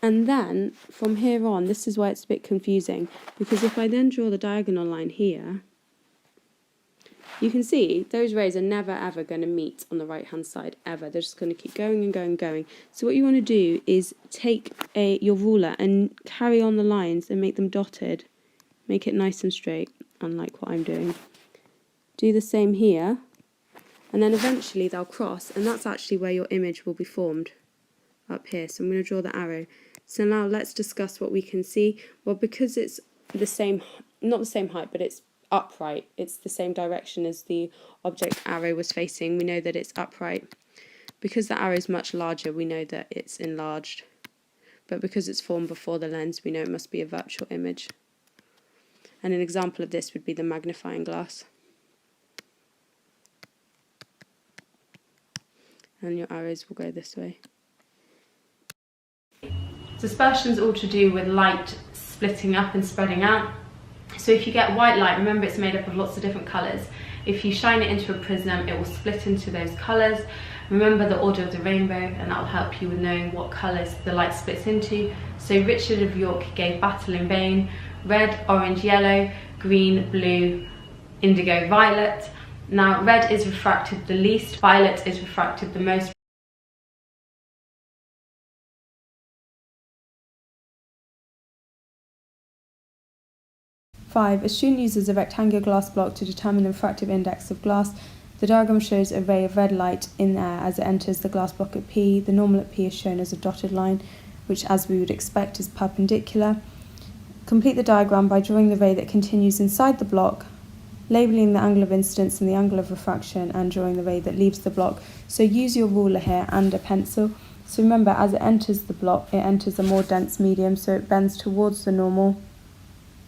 And then, from here on, this is why it's a bit confusing, because if I then draw the diagonal line here, you can see those rays are never ever going to meet on the right-hand side, ever. They're just going to keep going and going and going. So what you want to do is take your ruler and carry on the lines and make them dotted. Make it nice and straight, unlike what I'm doing. Do the same here, and then eventually they'll cross, and that's actually where your image will be formed, up here. So I'm going to draw the arrow. So now let's discuss what we can see. Well, because it's the same, not the same height, but it's upright, it's the same direction as the object arrow was facing, we know that it's upright. Because the arrow is much larger, we know that it's enlarged. But because it's formed before the lens, we know it must be a virtual image. And an example of this would be the magnifying glass. And your arrows will go this way. Dispersion is all to do with light splitting up and spreading out. So if you get white light, remember it's made up of lots of different colours. If you shine it into a prism, it will split into those colours. Remember the order of the rainbow, and that will help you with knowing what colours the light splits into. So Richard of York gave battle in vain: red, orange, yellow, green, blue, indigo, violet. Now red is refracted the least, violet is refracted the most. 5. A student uses a rectangular glass block to determine the refractive index of glass. The diagram shows a ray of red light in air as it enters the glass block at P. The normal at P is shown as a dotted line, which, as we would expect, is perpendicular. Complete the diagram by drawing the ray that continues inside the block, labelling the angle of incidence and the angle of refraction, and drawing the ray that leaves the block. So use your ruler here and a pencil. So remember, as it enters the block, it enters a more dense medium, so it bends towards the normal,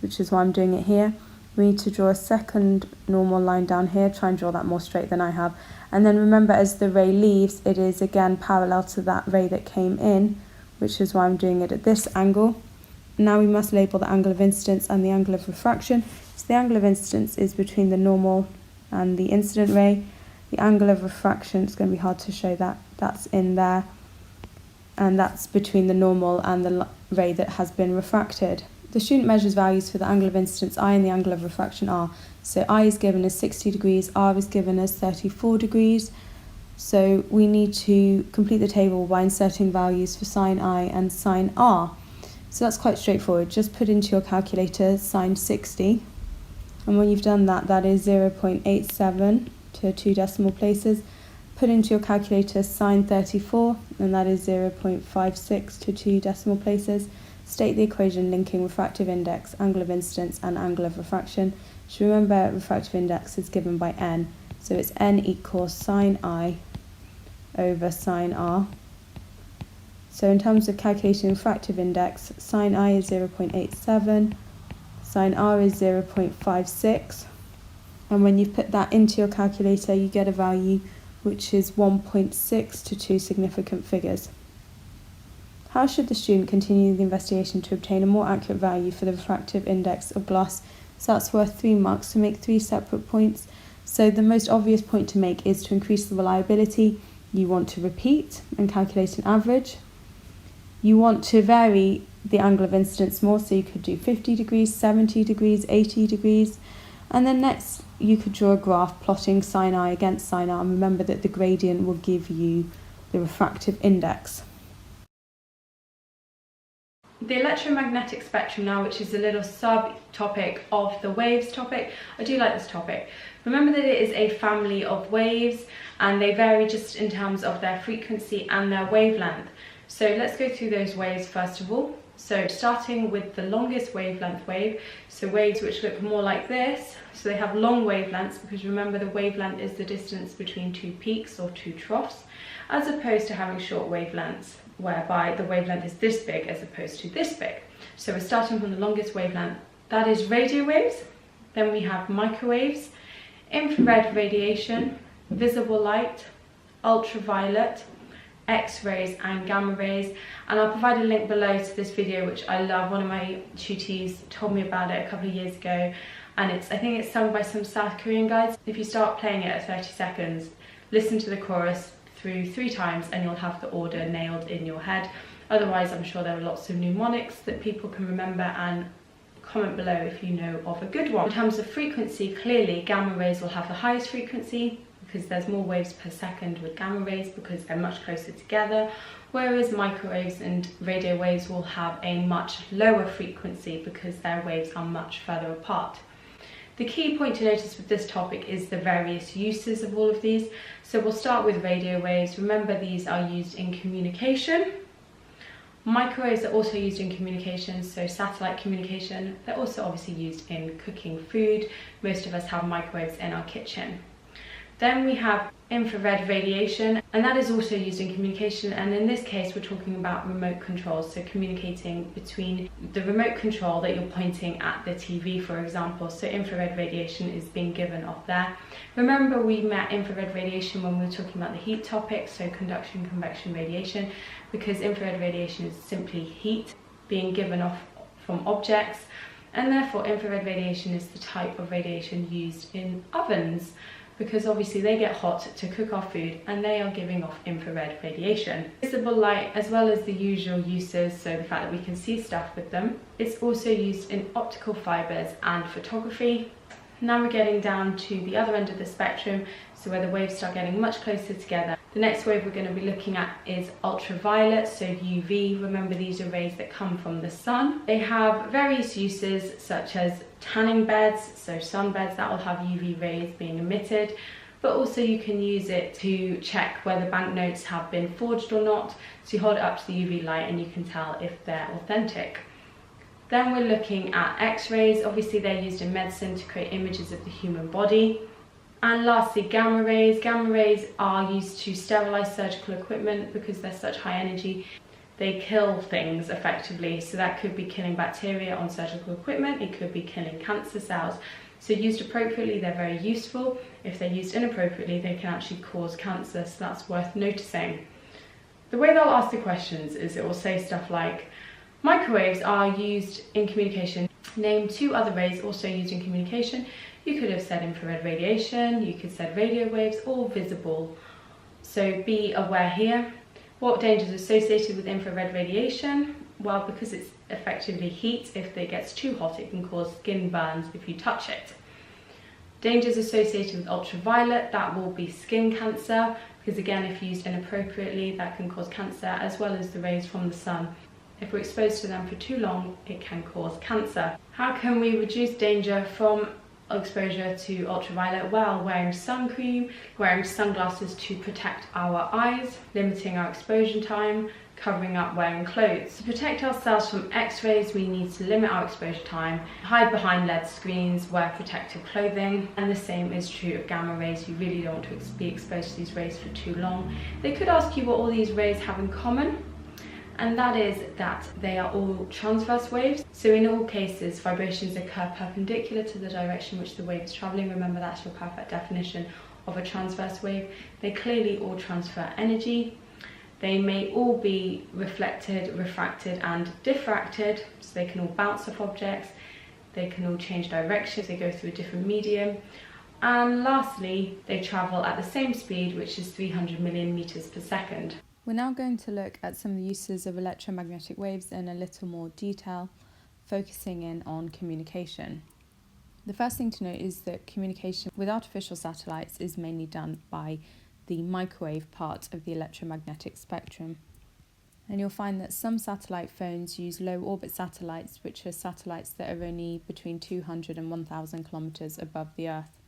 which is why I'm doing it here. We need to draw a second normal line down here, try and draw that more straight than I have. And then remember, as the ray leaves, it is again parallel to that ray that came in, which is why I'm doing it at this angle. Now we must label the angle of incidence and the angle of refraction. So the angle of incidence is between the normal and the incident ray. The angle of refraction, it's going to be hard to show that, that's in there. And that's between the normal and the ray that has been refracted. The student measures values for the angle of incidence I and the angle of refraction R. So I is given as 60 degrees, R is given as 34 degrees. So we need to complete the table by inserting values for sine I and sine R. So that's quite straightforward. Just put into your calculator sine 60, and when you've done that, that is 0.87 to 2 decimal places. Put into your calculator sine 34, and that is 0.56 to 2 decimal places. State the equation linking refractive index, angle of incidence, and angle of refraction. So remember, refractive index is given by n, so it's n equals sine I over sine r. So in terms of calculating refractive index, sine I is 0.87, sine r is 0.56, and when you put that into your calculator, you get a value which is 1.6 to 2 significant figures. How should the student continue the investigation to obtain a more accurate value for the refractive index of glass? So that's worth 3 marks to make 3 separate points. So the most obvious point to make is to increase the reliability. You want to repeat and calculate an average. You want to vary the angle of incidence more, so you could do 50 degrees, 70 degrees, 80 degrees. And then next, you could draw a graph plotting sine I against sine r, and remember that the gradient will give you the refractive index. The electromagnetic spectrum now, which is a little sub-topic of the waves topic. I do like this topic. Remember that it is a family of waves, and they vary just in terms of their frequency and their wavelength. So let's go through those waves first of all. So starting with the longest wavelength wave, so waves which look more like this. So they have long wavelengths, because remember the wavelength is the distance between 2 peaks or 2 troughs, as opposed to having short wavelengths, whereby the wavelength is this big as opposed to this big. So we're starting from the longest wavelength, that is radio waves. Then we have microwaves, infrared radiation, visible light, ultraviolet, X-rays and gamma rays, and I'll provide a link below to this video which I love. One of my tutees told me about it a couple of years ago, and I think it's sung by some South Korean guys. If you start playing it at 30 seconds, listen to the chorus through 3 times and you'll have the order nailed in your head. Otherwise, I'm sure there are lots of mnemonics that people can remember, and comment below if you know of a good one. In terms of frequency, clearly gamma rays will have the highest frequency, because there's more waves per second with gamma rays because they're much closer together, whereas microwaves and radio waves will have a much lower frequency because their waves are much further apart. The key point to notice with this topic is the various uses of all of these. So we'll start with radio waves. Remember, these are used in communication. Microwaves are also used in communication, so satellite communication. They're also obviously used in cooking food. Most of us have microwaves in our kitchen. Then we have infrared radiation, and that is also used in communication, and in this case we're talking about remote controls, so communicating between the remote control that you're pointing at the TV, for example. So infrared radiation is being given off there. Remember, we met infrared radiation when we were talking about the heat topic, so conduction, convection, radiation, because infrared radiation is simply heat being given off from objects, and therefore infrared radiation is the type of radiation used in ovens, because obviously they get hot to cook our food and they are giving off infrared radiation. Visible light, as well as the usual uses, so the fact that we can see stuff with them. It's also used in optical fibres and photography. Now we're getting down to the other end of the spectrum, so where the waves start getting much closer together. The next wave we're going to be looking at is ultraviolet, so UV. Remember, these are rays that come from the sun. They have various uses, such as tanning beds, so sunbeds that will have UV rays being emitted, but also you can use it to check whether banknotes have been forged or not. So you hold it up to the UV light and you can tell if they're authentic. Then we're looking at X-rays. Obviously they're used in medicine to create images of the human body. And lastly, gamma rays. Gamma rays are used to sterilize surgical equipment because they're such high energy. They kill things effectively, so that could be killing bacteria on surgical equipment, it could be killing cancer cells. So used appropriately, they're very useful. If they're used inappropriately, they can actually cause cancer, so that's worth noticing. The way they'll ask the questions is it will say stuff like, microwaves are used in communication. Name 2 other rays also used in communication. You could have said infrared radiation, you could have said radio waves, or visible. So be aware here. What dangers are associated with infrared radiation? Well, because it's effectively heat, if it gets too hot it can cause skin burns if you touch it. Dangers associated with ultraviolet, that will be skin cancer, because again, if used inappropriately, that can cause cancer, as well as the rays from the sun. If we're exposed to them for too long, it can cause cancer. How can we reduce danger from exposure to ultraviolet? Well, wearing sun cream, wearing sunglasses to protect our eyes, limiting our exposure time, covering up wearing clothes. To protect ourselves from X-rays, we need to limit our exposure time, hide behind LED screens, wear protective clothing, and the same is true of gamma rays. You really don't want to be exposed to these rays for too long. They could ask you what all these rays have in common, and that is that they are all transverse waves. So in all cases, vibrations occur perpendicular to the direction which the wave is travelling. Remember, that's your perfect definition of a transverse wave. They clearly all transfer energy. They may all be reflected, refracted and diffracted, so they can all bounce off objects, they can all change directions, they go through a different medium, and lastly, they travel at the same speed, which is 300 million meters per second. We're now going to look at some of the uses of electromagnetic waves in a little more detail, focusing in on communication. The first thing to note is that communication with artificial satellites is mainly done by the microwave part of the electromagnetic spectrum. And you'll find that some satellite phones use low orbit satellites, which are satellites that are only between 200 and 1,000 kilometers above the Earth.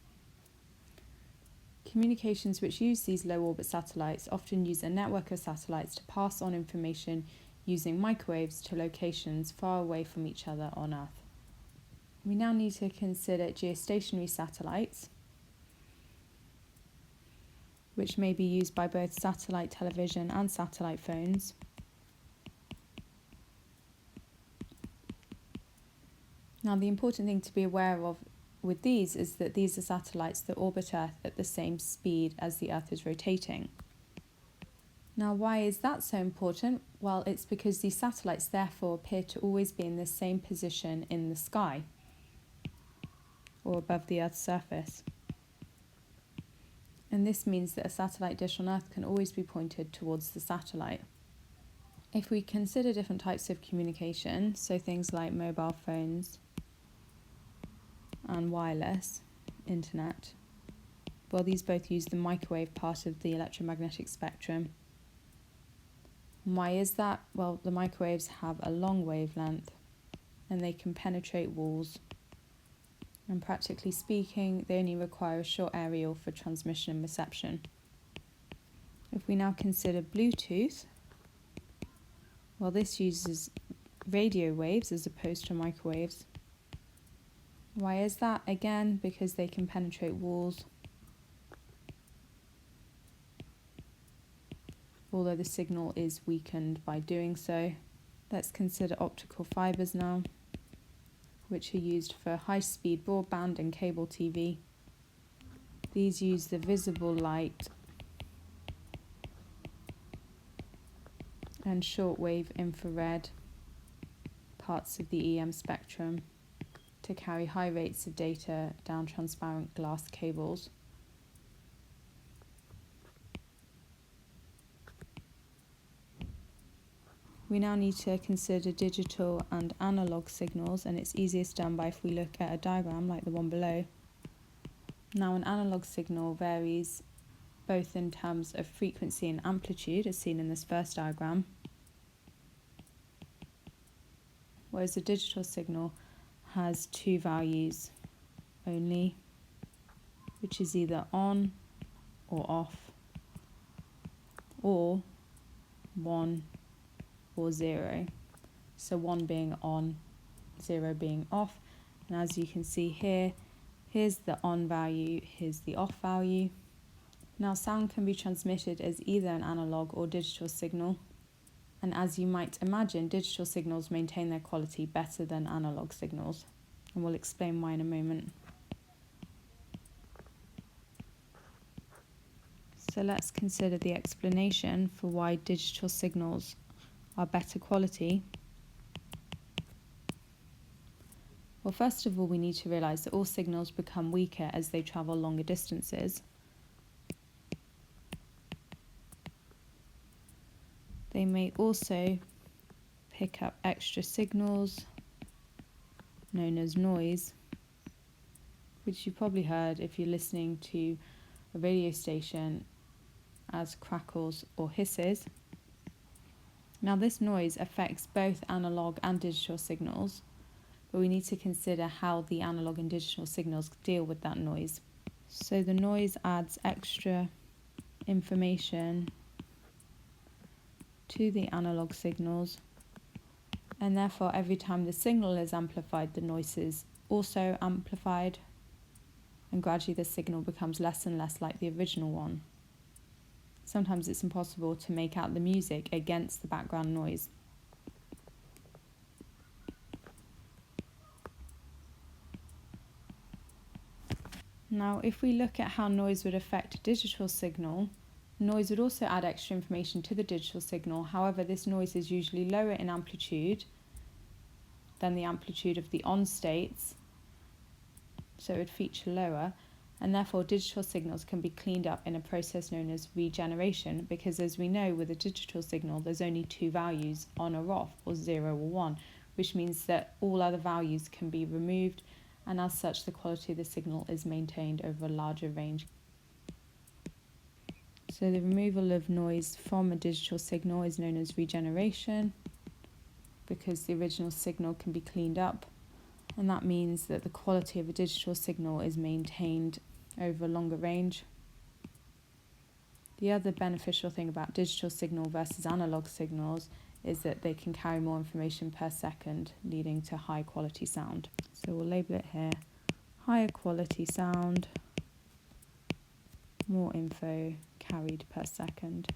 Communications which use these low orbit satellites often use a network of satellites to pass on information using microwaves to locations far away from each other on Earth. We now need to consider geostationary satellites, which may be used by both satellite television and satellite phones. Now, the important thing to be aware of with these is that these are satellites that orbit Earth at the same speed as the Earth is rotating. Now, why is that so important? Well, it's because these satellites therefore appear to always be in the same position in the sky or above the Earth's surface. And this means that a satellite dish on Earth can always be pointed towards the satellite. If we consider different types of communication, so things like mobile phones and wireless internet, well, these both use the microwave part of the electromagnetic spectrum. And why is that? Well, the microwaves have a long wavelength and they can penetrate walls. And practically speaking, they only require a short aerial for transmission and reception. If we now consider Bluetooth, well, this uses radio waves as opposed to microwaves. Why is that? Again, because they can penetrate walls, although the signal is weakened by doing so. Let's consider optical fibres now, which are used for high-speed broadband and cable TV. These use the visible light and shortwave infrared parts of the EM spectrum to carry high rates of data down transparent glass cables. We now need to consider digital and analog signals, and it's easiest done by if we look at a diagram like the one below. Now, an analog signal varies both in terms of frequency and amplitude, as seen in this first diagram, whereas a digital signal has two values only, which is either on or off, or 1 or 0. So 1 being on, 0 being off. And as you can see here, here's the on value, here's the off value. Now, sound can be transmitted as either an analog or digital signal. And as you might imagine, digital signals maintain their quality better than analog signals. And we'll explain why in a moment. So let's consider the explanation for why digital signals are better quality. Well, first of all, we need to realise that all signals become weaker as they travel longer distances. They may also pick up extra signals known as noise, which you've probably heard if you're listening to a radio station as crackles or hisses. Now this noise affects both analog and digital signals, but we need to consider how the analog and digital signals deal with that noise. So the noise adds extra information to the analog signals, and therefore every time the signal is amplified, the noise is also amplified, and gradually the signal becomes less and less like the original one. Sometimes it's impossible to make out the music against the background noise. Now, if we look at how noise would affect a digital signal, noise would also add extra information to the digital signal. However, this noise is usually lower in amplitude than the amplitude of the on states, so it would feature lower, and therefore digital signals can be cleaned up in a process known as regeneration, because as we know with a digital signal there's only two values, on or off, or 0 or 1, which means that all other values can be removed, and as such the quality of the signal is maintained over a larger range. So the removal of noise from a digital signal is known as regeneration, because the original signal can be cleaned up, and that means that the quality of a digital signal is maintained over a longer range. The other beneficial thing about digital signal versus analog signals is that they can carry more information per second, leading to high quality sound. So we'll label it here, higher quality sound, more info carried per second.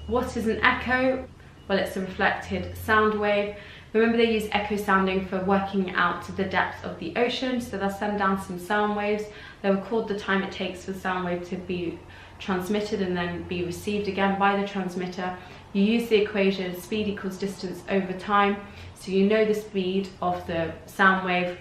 What is an echo? Well, it's a reflected sound wave. Remember, they use echo sounding for working out the depth of the ocean, so they'll send down some sound waves. They'll record the time it takes for the sound wave to be transmitted and then be received again by the transmitter. You use the equation speed equals distance over time, so you know the speed of the sound wave.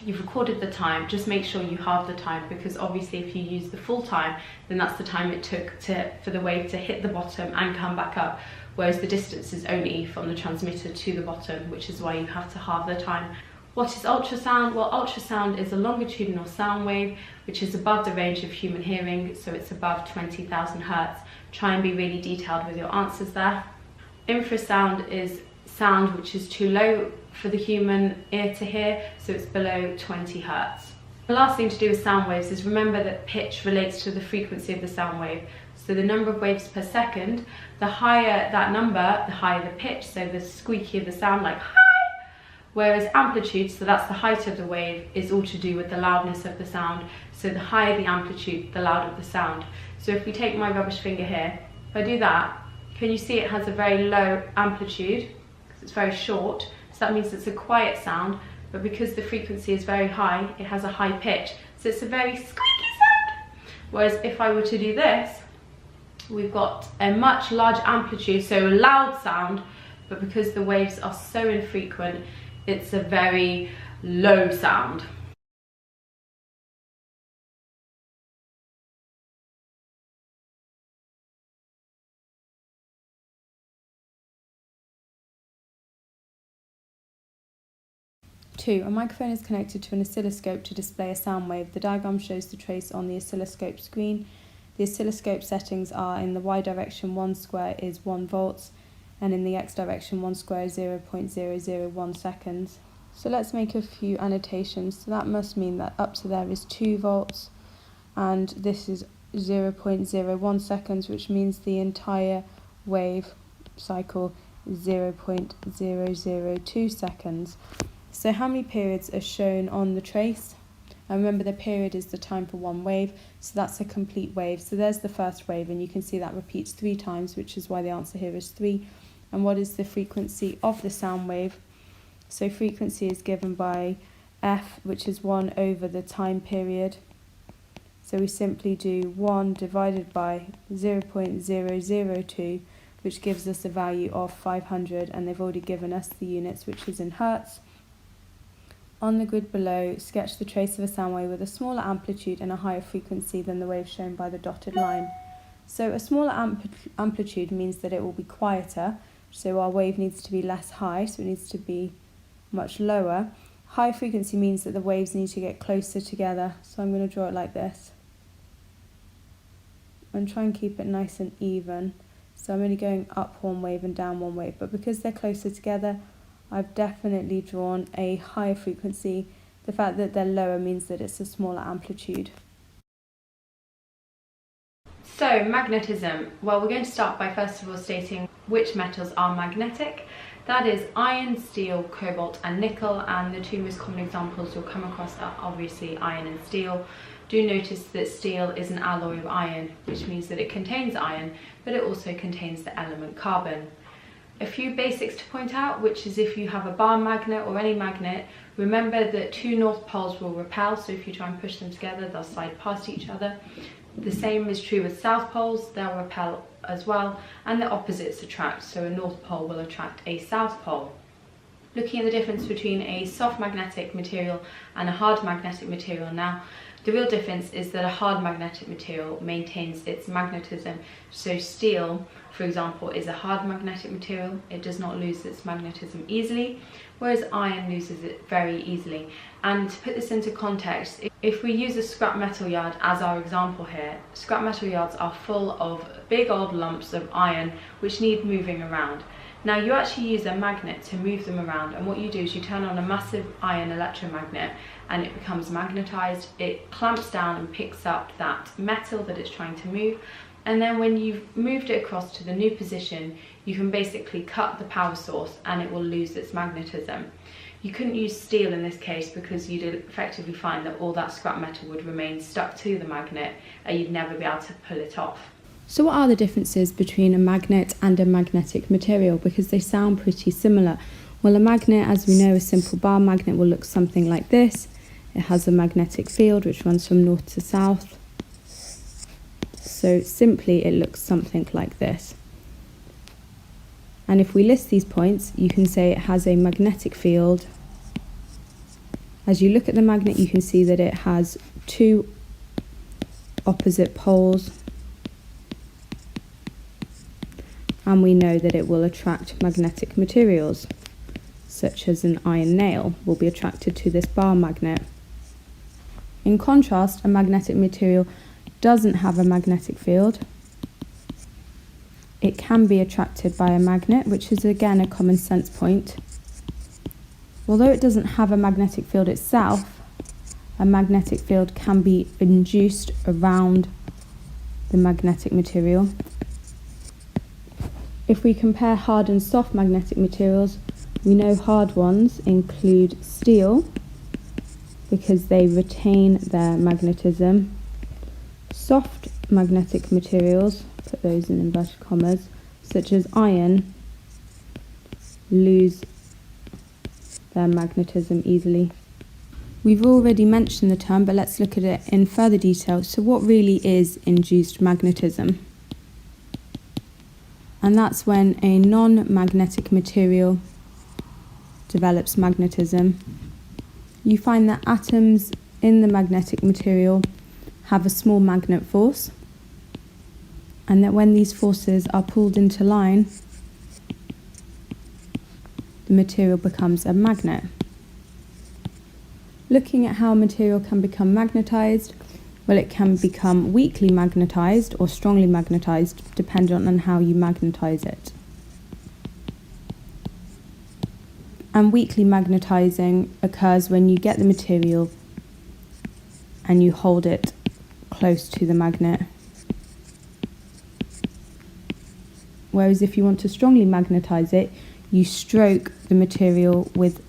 You've recorded the time, just make sure you halve the time, because obviously if you use the full time, then that's the time it took for the wave to hit the bottom and come back up, whereas the distance is only from the transmitter to the bottom, which is why you have to halve the time. What is ultrasound? Well, ultrasound is a longitudinal sound wave which is above the range of human hearing, so it's above 20,000 Hertz. Try and be really detailed with your answers there. Infrasound is sound which is too low for the human ear to hear, so it's below 20 Hertz. The last thing to do with sound waves is remember that pitch relates to the frequency of the sound wave. So the number of waves per second, the higher that number, the higher the pitch, so the squeakier the sound, like hi. Whereas amplitude, so that's the height of the wave, is all to do with the loudness of the sound. So the higher the amplitude, the louder the sound. So if we take my rubbish finger here, if I do that, can you see it has a very low amplitude, because it's very short, so that means it's a quiet sound, but because the frequency is very high, it has a high pitch, so it's a very squeaky sound. Whereas if I were to do this, we've got a much larger amplitude, so a loud sound, but because the waves are so infrequent, it's a very low sound. Two, a microphone is connected to an oscilloscope to display a sound wave. The diagram shows the trace on the oscilloscope screen. The oscilloscope settings are: in the y direction 1 square is 1 volts, and in the x direction 1 square is 0.001 seconds. So let's make a few annotations. So that must mean that up to there is 2 volts, and this is 0.01 seconds, which means the entire wave cycle is 0.002 seconds. So how many periods are shown on the trace? And remember, the period is the time for one wave, so that's a complete wave. So there's the first wave, and you can see that repeats 3 times, which is why the answer here is 3. And what is the frequency of the sound wave? So frequency is given by f, which is 1 over the time period. So we simply do 1 divided by 0.002, which gives us a value of 500, and they've already given us the units, which is in Hertz. On the grid below, sketch the trace of a sound wave with a smaller amplitude and a higher frequency than the wave shown by the dotted line. So a smaller amplitude means that it will be quieter, so our wave needs to be less high, so it needs to be much lower. High frequency means that the waves need to get closer together, so I'm going to draw it like this. and try and keep it nice and even. So I'm only going up one wave and down one wave, but because they're closer together, I've definitely drawn a higher frequency. The fact that they're lower means that it's a smaller amplitude. So, magnetism. Well, we're going to start by first of all stating which metals are magnetic. That is iron, steel, cobalt and nickel, and the two most common examples you'll come across are obviously iron and steel. Do notice that steel is an alloy of iron, which means that it contains iron, but it also contains the element carbon. A few basics to point out, which is if you have a bar magnet or any magnet, remember that two north poles will repel, so if you try and push them together, they'll slide past each other. The same is true with south poles, they'll repel as well, and the opposites attract, so a north pole will attract a south pole. Looking at the difference between a soft magnetic material and a hard magnetic material now, the real difference is that a hard magnetic material maintains its magnetism. So steel, for example, is a hard magnetic material. It does not lose its magnetism easily, whereas iron loses it very easily. And to put this into context, if we use a scrap metal yard as our example here, scrap metal yards are full of big old lumps of iron which need moving around. Now you actually use a magnet to move them around, and what you do is you turn on a massive iron electromagnet and it becomes magnetized. It clamps down and picks up that metal that it's trying to move, and then when you've moved it across to the new position, you can basically cut the power source and it will lose its magnetism. You couldn't use steel in this case because you'd effectively find that all that scrap metal would remain stuck to the magnet and you'd never be able to pull it off. So what are the differences between a magnet and a magnetic material? Because they sound pretty similar. Well, a magnet, as we know, a simple bar magnet will look something like this. It has a magnetic field which runs from north to south. So simply it looks something like this. And if we list these points, you can say it has a magnetic field. As you look at the magnet, you can see that it has two opposite poles. And we know that it will attract magnetic materials, such as an iron nail will be attracted to this bar magnet. In contrast, a magnetic material doesn't have a magnetic field. It can be attracted by a magnet, which is again a common sense point. Although it doesn't have a magnetic field itself, a magnetic field can be induced around the magnetic material. If we compare hard and soft magnetic materials, we know hard ones include steel because they retain their magnetism. Soft magnetic materials, put those in inverted commas, such as iron, lose their magnetism easily. We've already mentioned the term, but let's look at it in further detail. So what really is induced magnetism? And that's when a non-magnetic material develops magnetism. You find that atoms in the magnetic material have a small magnet force, and that when these forces are pulled into line, the material becomes a magnet. Looking at how a material can become magnetized, well, it can become weakly magnetized or strongly magnetized, depending on how you magnetize it. And weakly magnetizing occurs when you get the material and you hold it close to the magnet. Whereas if you want to strongly magnetize it, you stroke the material with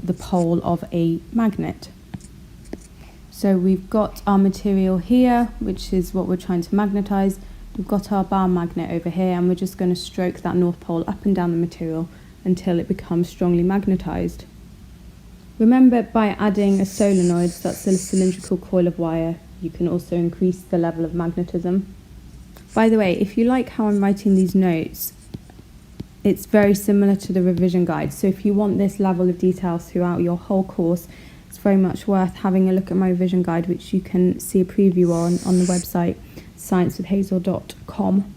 the pole of a magnet. So we've got our material here, which is what we're trying to magnetize. We've got our bar magnet over here, and we're just going to stroke that north pole up and down the material until it becomes strongly magnetized. Remember, by adding a solenoid, so that's a cylindrical coil of wire, you can also increase the level of magnetism. By the way, if you like how I'm writing these notes, it's very similar to the revision guide. So if you want this level of detail throughout your whole course, it's very much worth having a look at my revision guide, which you can see a preview on the website sciencewithhazel.com.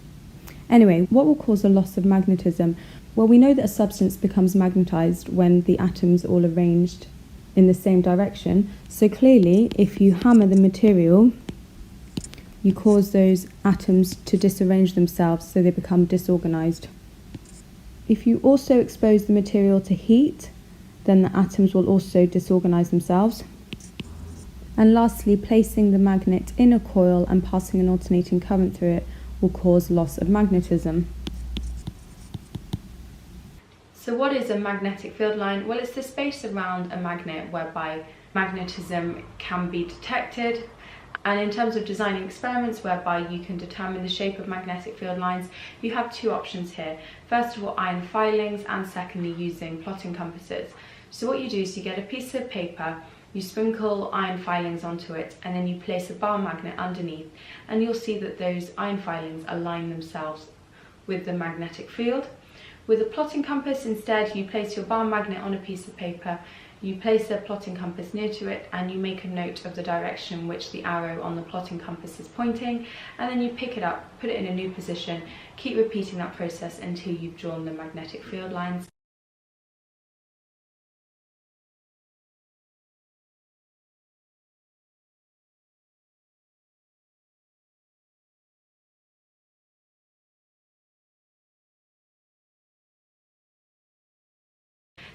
Anyway, what will cause a loss of magnetism? Well, we know that a substance becomes magnetized when the atoms are all arranged in the same direction. So clearly, if you hammer the material you cause those atoms to disarrange themselves so they become disorganized. If you also expose the material to heat, then the atoms will also disorganize themselves. And lastly, placing the magnet in a coil and passing an alternating current through it will cause loss of magnetism. So what is a magnetic field line? Well, it's the space around a magnet whereby magnetism can be detected. And in terms of designing experiments whereby you can determine the shape of magnetic field lines, you have two options here. First of all, iron filings, and secondly, using plotting compasses. So what you do is you get a piece of paper, you sprinkle iron filings onto it, and then you place a bar magnet underneath, and you'll see that those iron filings align themselves with the magnetic field. With a plotting compass, instead, you place your bar magnet on a piece of paper, you place a plotting compass near to it, and you make a note of the direction which the arrow on the plotting compass is pointing, and then you pick it up, put it in a new position, keep repeating that process until you've drawn the magnetic field lines.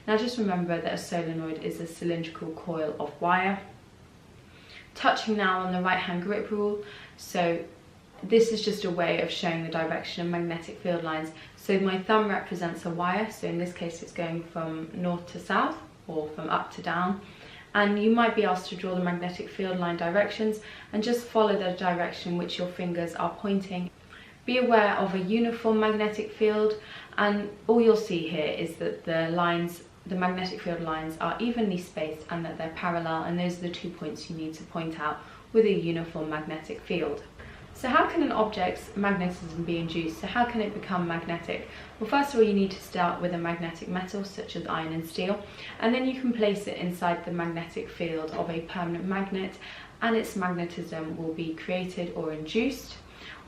Now just remember that a solenoid is a cylindrical coil of wire. Touching now on the right hand grip rule, so this is just a way of showing the direction of magnetic field lines. So my thumb represents a wire, so in this case it's going from north to south or from up to down. And you might be asked to draw the magnetic field line directions, and just follow the direction which your fingers are pointing. Be aware of a uniform magnetic field, and all you'll see here is that the magnetic field lines are evenly spaced and that they're parallel, and those are the 2 points you need to point out with a uniform magnetic field. So how can an object's magnetism be induced? So how can it become magnetic? Well, first of all, you need to start with a magnetic metal such as iron and steel, and then you can place it inside the magnetic field of a permanent magnet, and its magnetism will be created or induced.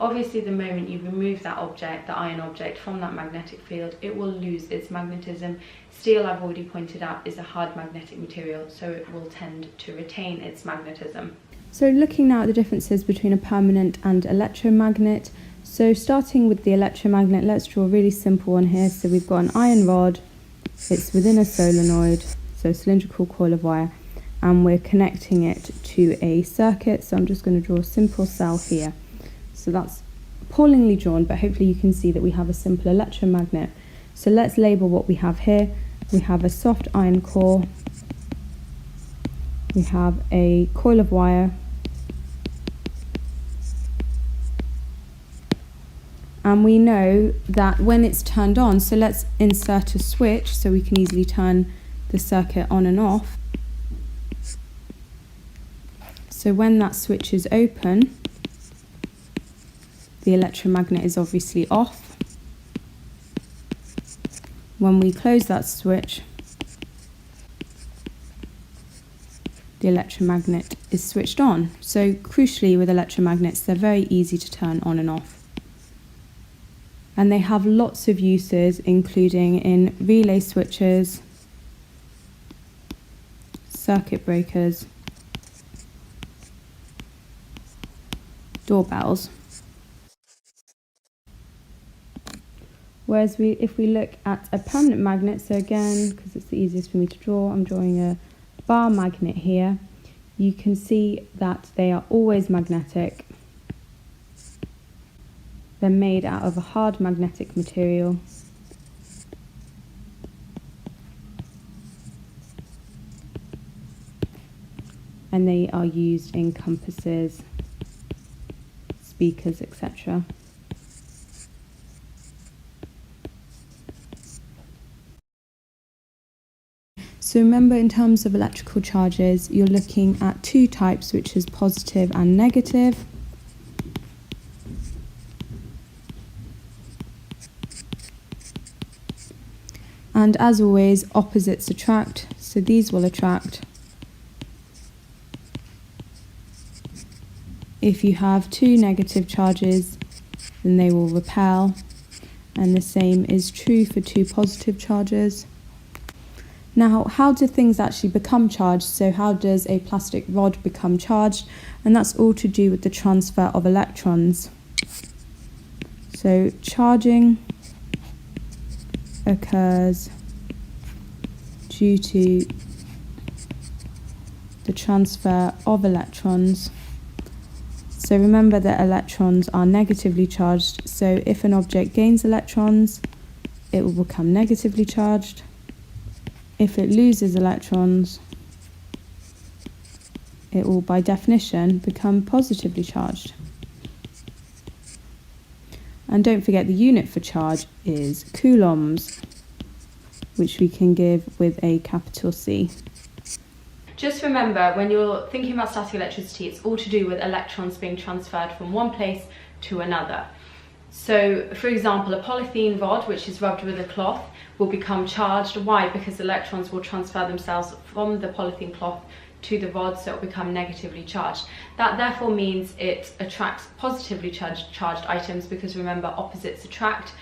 Obviously, the moment you remove that object, the iron object, from that magnetic field, it will lose its magnetism. Steel, I've already pointed out, is a hard magnetic material, so it will tend to retain its magnetism. So looking now at the differences between a permanent and electromagnet. So starting with the electromagnet, let's draw a really simple one here. So we've got an iron rod, it's within a solenoid, so a cylindrical coil of wire, and we're connecting it to a circuit. So I'm just going to draw a simple cell here. So that's appallingly drawn, but hopefully you can see that we have a simple electromagnet. So let's label what we have here. We have a soft iron core, we have a coil of wire, and we know that when it's turned on, so let's insert a switch so we can easily turn the circuit on and off. So when that switch is open, the electromagnet is obviously off. When we close that switch, the electromagnet is switched on. So crucially with electromagnets, they're very easy to turn on and off. And they have lots of uses, including in relay switches, circuit breakers, doorbells. Whereas if we look at a permanent magnet, so again, because it's the easiest for me to draw, I'm drawing a bar magnet here. You can see that they are always magnetic. They're made out of a hard magnetic material. And they are used in compasses, speakers, etc. So remember, in terms of electrical charges, you're looking at two types, which is positive and negative. And as always, opposites attract, so these will attract. If you have two negative charges, then they will repel, and the same is true for two positive charges. Now, how do things actually become charged? So how does a plastic rod become charged? And that's all to do with the transfer of electrons. So charging occurs due to the transfer of electrons. So remember that electrons are negatively charged. So if an object gains electrons, it will become negatively charged. If it loses electrons, it will by definition become positively charged. And don't forget the unit for charge is coulombs, which we can give with a capital C. Just remember, when you're thinking about static electricity, it's all to do with electrons being transferred from one place to another. So, for example, a polythene rod, which is rubbed with a cloth, will become charged. Why? Because electrons will transfer themselves from the polythene cloth to the rod, so it will become negatively charged. That therefore means it attracts positively charged items, because remember, opposites attract.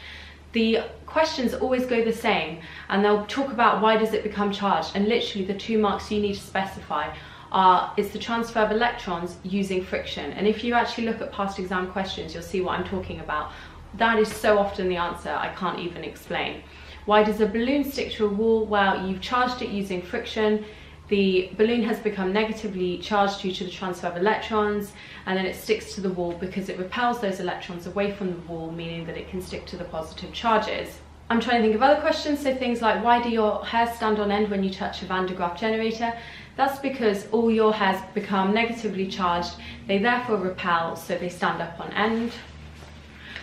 The questions always go the same, and they'll talk about why does it become charged, and literally the 2 marks you need to specify are it's the transfer of electrons using friction. And if you actually look at past exam questions, you'll see what I'm talking about. That is so often the answer I can't even explain. Why does a balloon stick to a wall? Well, you've charged it using friction. The balloon has become negatively charged due to the transfer of electrons, and then it sticks to the wall because it repels those electrons away from the wall, meaning that it can stick to the positive charges. I'm trying to think of other questions, so things like, why do your hairs stand on end when you touch a Van de Graaff generator? That's because all your hairs become negatively charged, they therefore repel, so they stand up on end.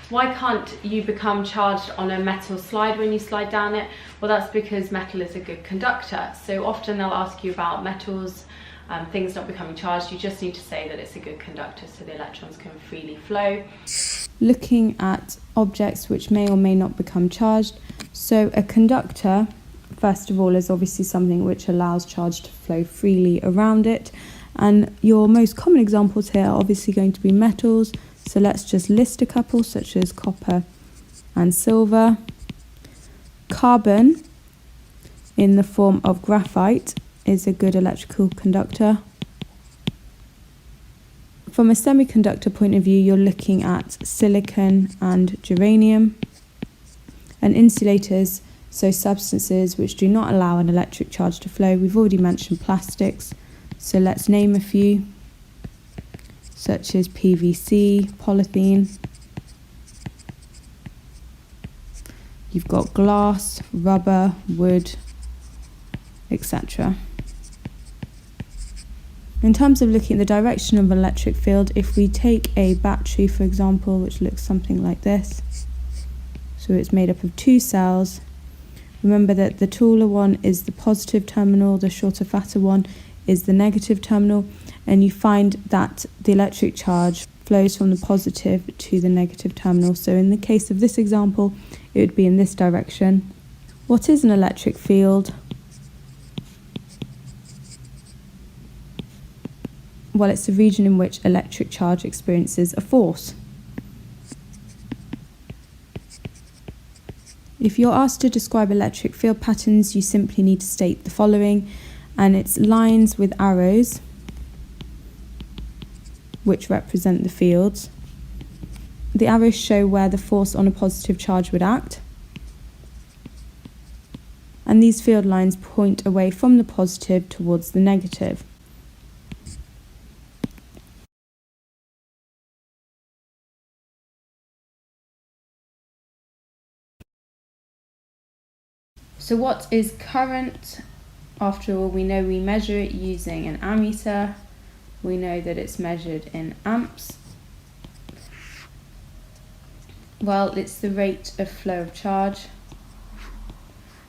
Why can't you become charged on a metal slide when you slide down it? Well, that's because metal is a good conductor. So often they'll ask you about metals, things not becoming charged. You just need to say that it's a good conductor so the electrons can freely flow. Looking at objects which may or may not become charged. So a conductor, first of all, is obviously something which allows charge to flow freely around it. And your most common examples here are obviously going to be metals. So let's just list a couple, such as copper and silver. Carbon, in the form of graphite, is a good electrical conductor. From a semiconductor point of view, you're looking at silicon and germanium. And insulators, so substances which do not allow an electric charge to flow. We've already mentioned plastics, so let's name a few, such as PVC, polythene. You've got glass, rubber, wood, etc. In terms of looking at the direction of an electric field, if we take a battery, for example, which looks something like this, so it's made up of 2 cells. Remember that the taller one is the positive terminal, the shorter, fatter one is the negative terminal, and you find that the electric charge flows from the positive to the negative terminal. So in the case of this example, it would be in this direction. What is an electric field? Well, it's the region in which electric charge experiences a force. If you're asked to describe electric field patterns, you simply need to state the following, and it's lines with arrows which represent the fields. The arrows show where the force on a positive charge would act, and these field lines point away from the positive towards the negative. So what is current? After all, we know we measure it using an ammeter. We know that it's measured in amps. Well, it's the rate of flow of charge.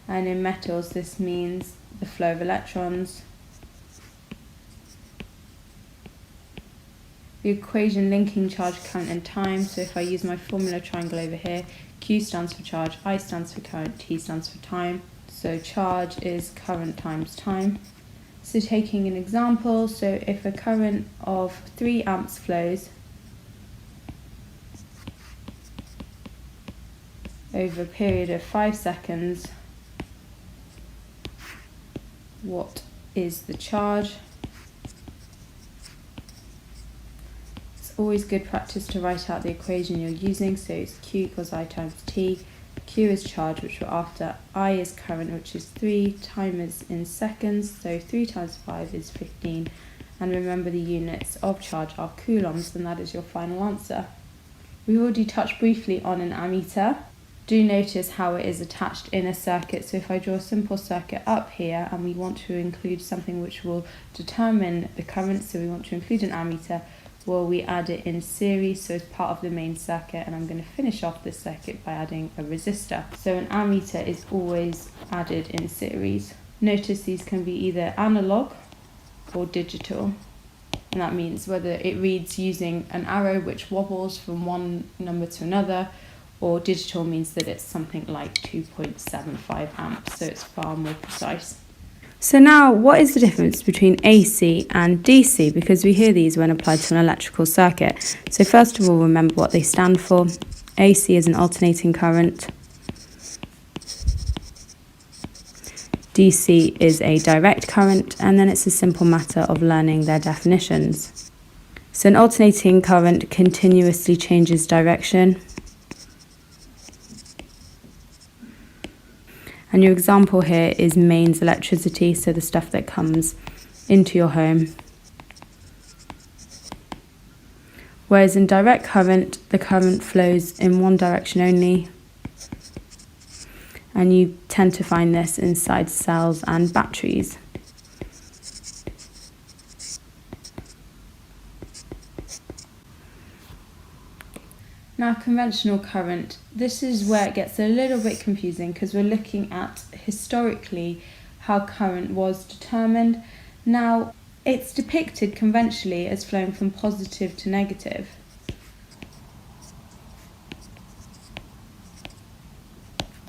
And in metals, this means the flow of electrons. The equation linking charge, current and time. So if I use my formula triangle over here, Q stands for charge, I stands for current, T stands for time. So charge is current times time. So taking an example, so if a current of 3 amps flows over a period of 5 seconds, what is the charge. It's always good practice to write out the equation you're using, so it's Q equals I times T. Q is charge, which we're after. I is current, which is 3. Time is in seconds, so 3 times 5 is 15. And remember the units of charge are coulombs, and that is your final answer. We've already touched briefly on an ammeter. Do notice how it is attached in a circuit. So if I draw a simple circuit up here and we want to include something which will determine the current, so we want to include an ammeter, well, we add it in series, so it's part of the main circuit, and I'm going to finish off this circuit by adding a resistor. So an ammeter is always added in series. Notice these can be either analog or digital, and that means whether it reads using an arrow which wobbles from one number to another, or digital means that it's something like 2.75 amps, so it's far more precise. So now, what is the difference between AC and DC? Because we hear these when applied to an electrical circuit. So first of all, remember what they stand for. AC is an alternating current. DC is a direct current, and then it's a simple matter of learning their definitions. So an alternating current continuously changes direction. And your example here is mains electricity, so the stuff that comes into your home. Whereas in direct current, the current flows in one direction only. And you tend to find this inside cells and batteries. Now, conventional current, this is where it gets a little bit confusing because we're looking at historically how current was determined. Now, it's depicted conventionally as flowing from positive to negative.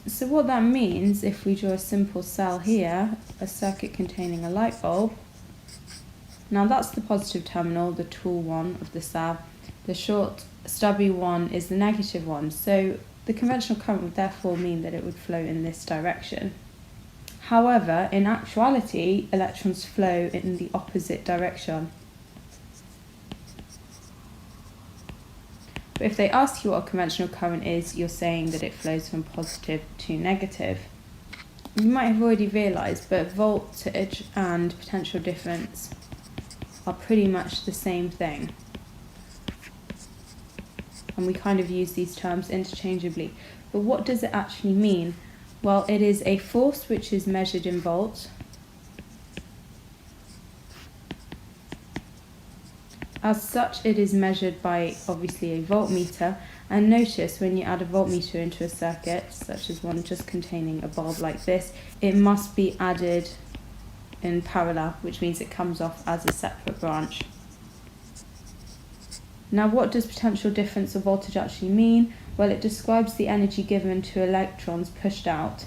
So what that means, if we draw a simple cell here, a circuit containing a light bulb, now that's the positive terminal, the tall one of the cell. The short stubby one is the negative one, so the conventional current would therefore mean that it would flow in this direction. However, in actuality, electrons flow in the opposite direction. But if they ask you what a conventional current is, you're saying that it flows from positive to negative. You might have already realised, but voltage and potential difference are pretty much the same thing. And we kind of use these terms interchangeably. But what does it actually mean? Well, it is a force which is measured in volts. As such, it is measured by obviously a voltmeter. And notice when you add a voltmeter into a circuit, such as one just containing a bulb like this, it must be added in parallel, which means it comes off as a separate branch. Now, what does potential difference or voltage actually mean? Well, it describes the energy given to electrons pushed out.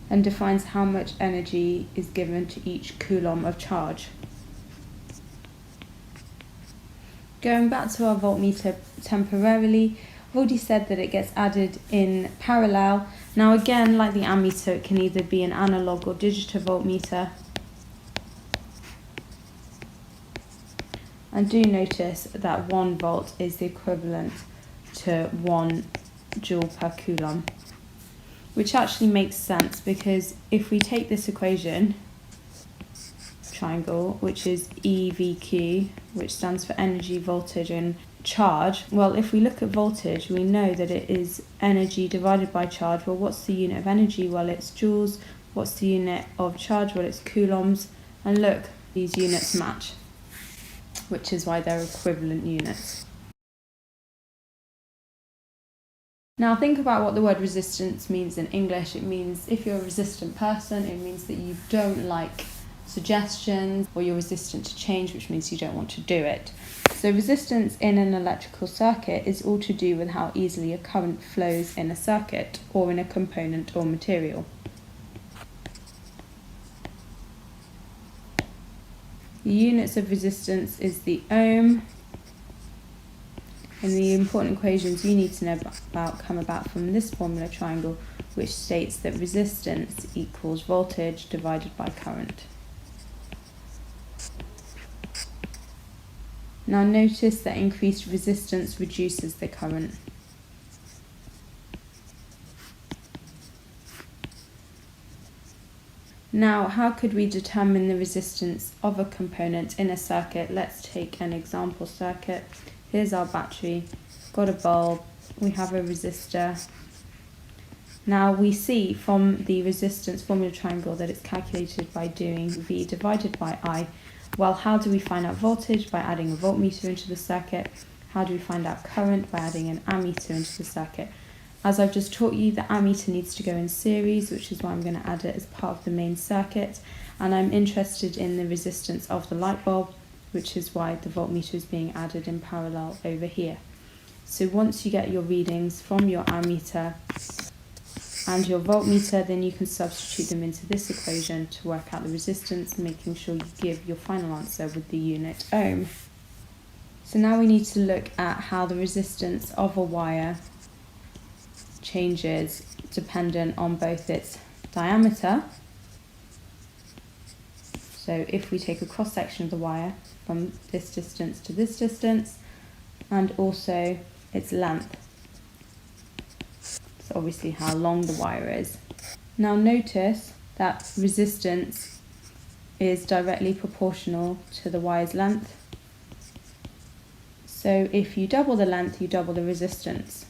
And defines how much energy is given to each coulomb of charge. Going back to our voltmeter temporarily, I've already said that it gets added in parallel. Now again, like the ammeter, it can either be an analog or digital voltmeter. And do notice that 1 volt is the equivalent to 1 joule per coulomb, which actually makes sense because if we take this equation, triangle, which is EVQ, which stands for energy, voltage and charge, well, if we look at voltage, we know that it is energy divided by charge. Well, what's the unit of energy? Well, it's joules. What's the unit of charge? Well, it's coulombs. And look, these units match, which is why they're equivalent units. Now think about what the word resistance means in English. It means if you're a resistant person, it means that you don't like suggestions, or you're resistant to change, which means you don't want to do it. So resistance in an electrical circuit is all to do with how easily a current flows in a circuit or in a component or material. The units of resistance is the ohm, And the important equations you need to know about come about from this formula triangle, which states that resistance equals voltage divided by current. Now notice that increased resistance reduces the current. Now, how could we determine the resistance of a component in a circuit? Let's take an example circuit. Here's our battery, got a bulb, we have a resistor. Now we see from the resistance formula triangle that it's calculated by doing V divided by I. Well, how do we find out voltage? By adding a voltmeter into the circuit. How do we find out current? By adding an ammeter into the circuit. As I've just taught you, the ammeter needs to go in series, which is why I'm going to add it as part of the main circuit. And I'm interested in the resistance of the light bulb, which is why the voltmeter is being added in parallel over here. So once you get your readings from your ammeter and your voltmeter, then you can substitute them into this equation to work out the resistance, making sure you give your final answer with the unit ohm. So now we need to look at how the resistance of a wire changes dependent on both its diameter. So if we take a cross section of the wire from this distance to this distance, and also its length. So obviously how long the wire is. Now notice that resistance is directly proportional to the wire's length. So if you double the length, you double the resistance.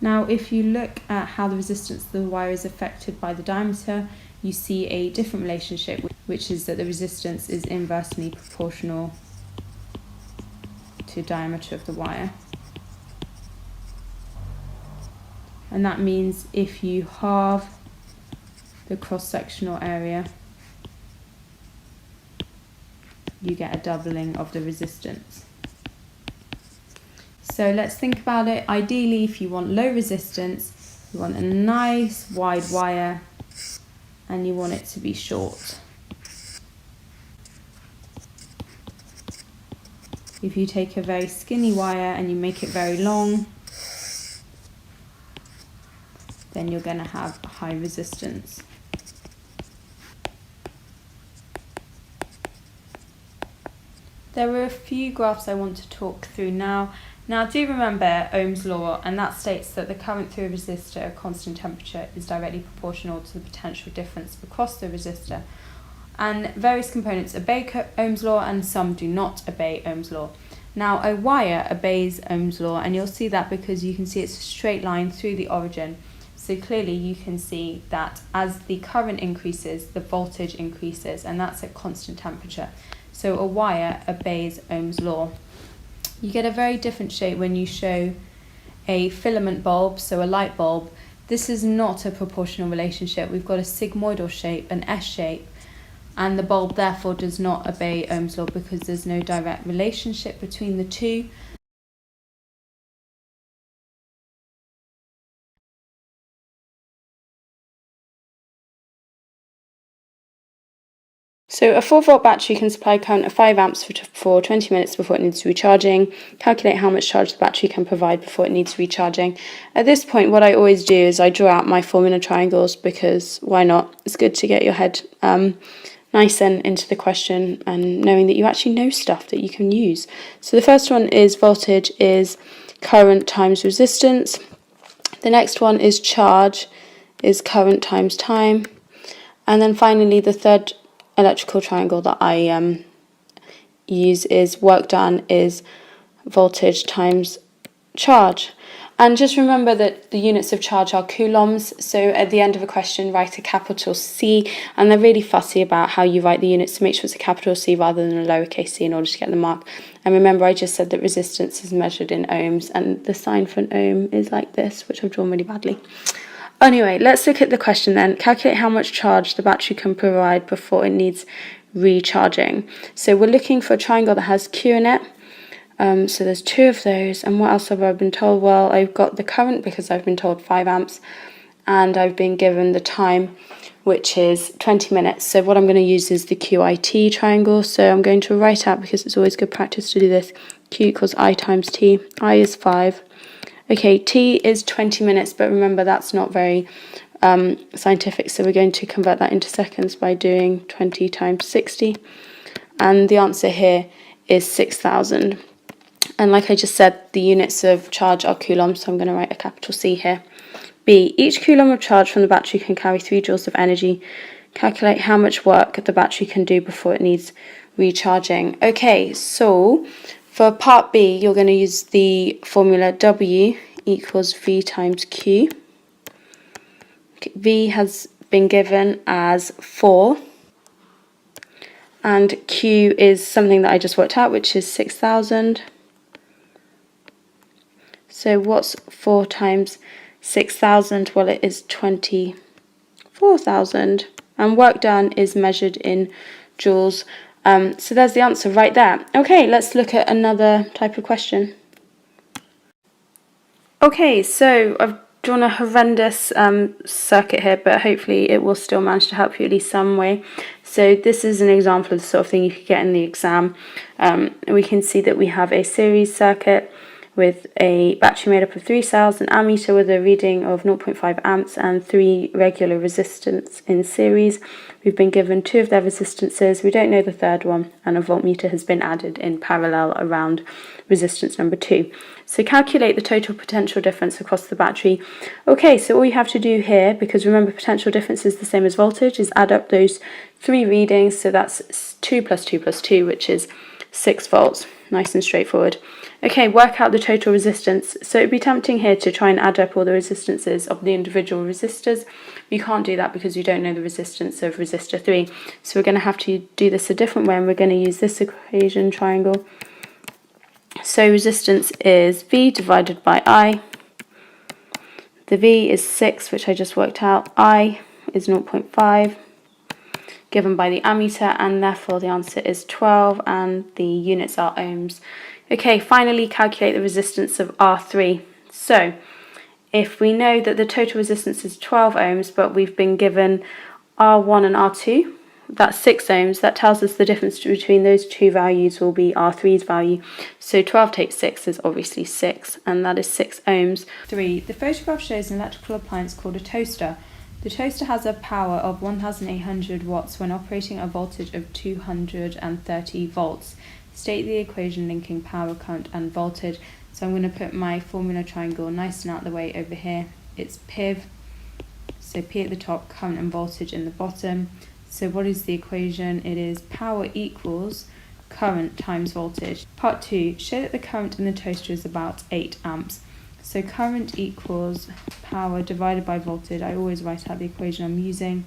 Now, if you look at how the resistance of the wire is affected by the diameter, you see a different relationship, which is that the resistance is inversely proportional to diameter of the wire. And that means if you halve the cross-sectional area, you get a doubling of the resistance. So let's think about it. Ideally, if you want low resistance, you want a nice wide wire and you want it to be short. If you take a very skinny wire and you make it very long, then you're going to have high resistance. There are a few graphs I want to talk through now. Now do remember Ohm's law, and that states that the current through a resistor at constant temperature is directly proportional to the potential difference across the resistor. And various components obey Ohm's law and some do not obey Ohm's law. Now a wire obeys Ohm's law, and you'll see that because you can see it's a straight line through the origin. So clearly you can see that as the current increases, the voltage increases, and that's at constant temperature. So a wire obeys Ohm's law. You get a very different shape when you show a filament bulb, so a light bulb. This is not a proportional relationship. We've got a sigmoidal shape, an S shape, and the bulb therefore does not obey Ohm's law because there's no direct relationship between the two. So a 4-volt battery can supply current of 5 amps for 20 minutes before it needs recharging. Calculate how much charge the battery can provide before it needs recharging. At this point, what I always do is I draw out my formula triangles because why not? It's good to get your head nice and into the question and knowing that you actually know stuff that you can use. So the first one is voltage is current times resistance. The next one is charge is current times time. And then finally the third electrical triangle that I use is work done is voltage times charge. And just remember that the units of charge are coulombs, so at the end of a question write a capital C, and they're really fussy about how you write the units to make sure it's a capital C rather than a lowercase c in order to get the mark. And remember I just said that resistance is measured in ohms, and the sign for an ohm is like this, which I've drawn really badly. Anyway, let's look at the question then. Calculate how much charge the battery can provide before it needs recharging. So we're looking for a triangle that has Q in it. So there's 2 of those. And what else have I been told? Well, I've got the current because I've been told 5 amps. and I've been given the time, which is 20 minutes. So what I'm going to use is the QIT triangle. So I'm going to write out, because it's always good practice to do this, Q equals I times T. I is 5. Okay, T is 20 minutes, but remember that's not very scientific, so we're going to convert that into seconds by doing 20 times 60. And the answer here is 6,000. And like I just said, the units of charge are coulombs, so I'm going to write a capital C here. B, each coulomb of charge from the battery can carry 3 joules of energy. Calculate how much work the battery can do before it needs recharging. Okay, so for part B, you're going to use the formula W equals V times Q. V has been given as 4. And Q is something that I just worked out, which is 6,000. So what's 4 times 6,000? Well, it is 24,000. And work done is measured in joules. So there's the answer right there. Okay, let's look at another type of question. Okay, so I've drawn a horrendous circuit here, but hopefully it will still manage to help you at least some way. So this is an example of the sort of thing you could get in the exam. We can see that we have a series circuit with a battery made up of 3 cells, an ammeter with a reading of 0.5 amps and 3 regular resistance in series. We've been given 2 of their resistances, we don't know the third one, and a voltmeter has been added in parallel around resistance number 2. So calculate the total potential difference across the battery. Okay, so all you have to do here, because remember potential difference is the same as voltage, is add up those 3 readings, so that's 2 plus 2 plus 2, which is 6 volts. Nice and straightforward. Okay, work out the total resistance. So it'd be tempting here to try and add up all the resistances of the individual resistors. You can't do that because you don't know the resistance of resistor 3. So we're going to have to do this a different way, and we're going to use this equation triangle. So resistance is V divided by I. The V is 6, which I just worked out. I is 0.5. given by the ammeter, and therefore the answer is 12, and the units are ohms. Okay, finally calculate the resistance of R3. So if we know that the total resistance is 12 ohms, but we've been given R1 and R2, that's 6 ohms. That tells us the difference between those two values will be R3's value. So 12 takes 6 is obviously 6, and that is 6 ohms. 3. The photograph shows an electrical appliance called a toaster. The toaster has a power of 1,800 watts when operating at a voltage of 230 volts. State the equation linking power, current and voltage. So I'm going to put my formula triangle nice and out of the way over here. It's PIV, so P at the top, current and voltage in the bottom. So what is the equation? It is power equals current times voltage. Part 2, show that the current in the toaster is about 8 amps. So current equals power divided by voltage. I always write out the equation I'm using.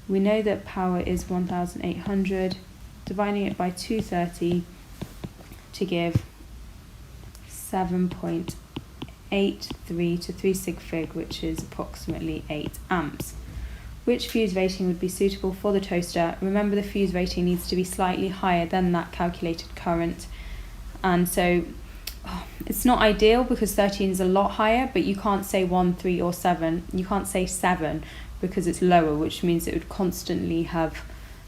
We know that power is 1,800, dividing it by 230 to give 7.83 to 3 sig fig, which is approximately 8 amps. Which fuse rating would be suitable for the toaster? Remember, the fuse rating needs to be slightly higher than that calculated current, and so it's not ideal because 13 is a lot higher, but you can't say 1, 3 or 7. You can't say 7 because it's lower, which means it would constantly have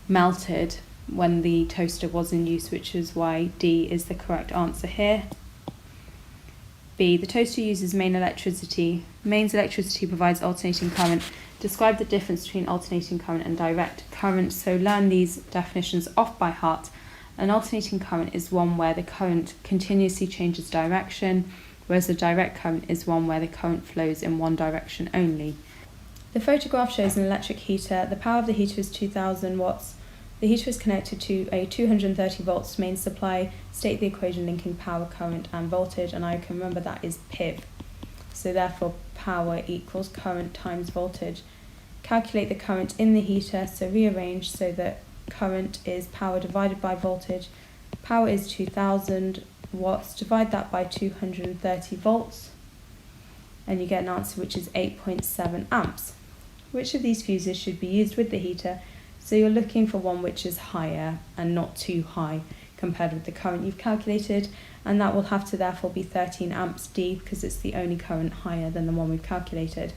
melted when the toaster was in use, which is why D is the correct answer here. B, the toaster uses mains electricity. Mains electricity provides alternating current. Describe the difference between alternating current and direct current. So learn these definitions off by heart. An alternating current is one where the current continuously changes direction, whereas a direct current is one where the current flows in one direction only. The photograph shows an electric heater. The power of the heater is 2,000 watts. The heater is connected to a 230 volts main supply. State the equation linking power, current and voltage, and I can remember that is PIV. So therefore power equals current times voltage. Calculate the current in the heater, so rearrange so that current is power divided by voltage. Power is 2,000 watts, divide that by 230 volts, and you get an answer which is 8.7 amps. Which of these fuses should be used with the heater? So you're looking for one which is higher and not too high compared with the current you've calculated, and that will have to therefore be 13 amps D because it's the only current higher than the one we've calculated.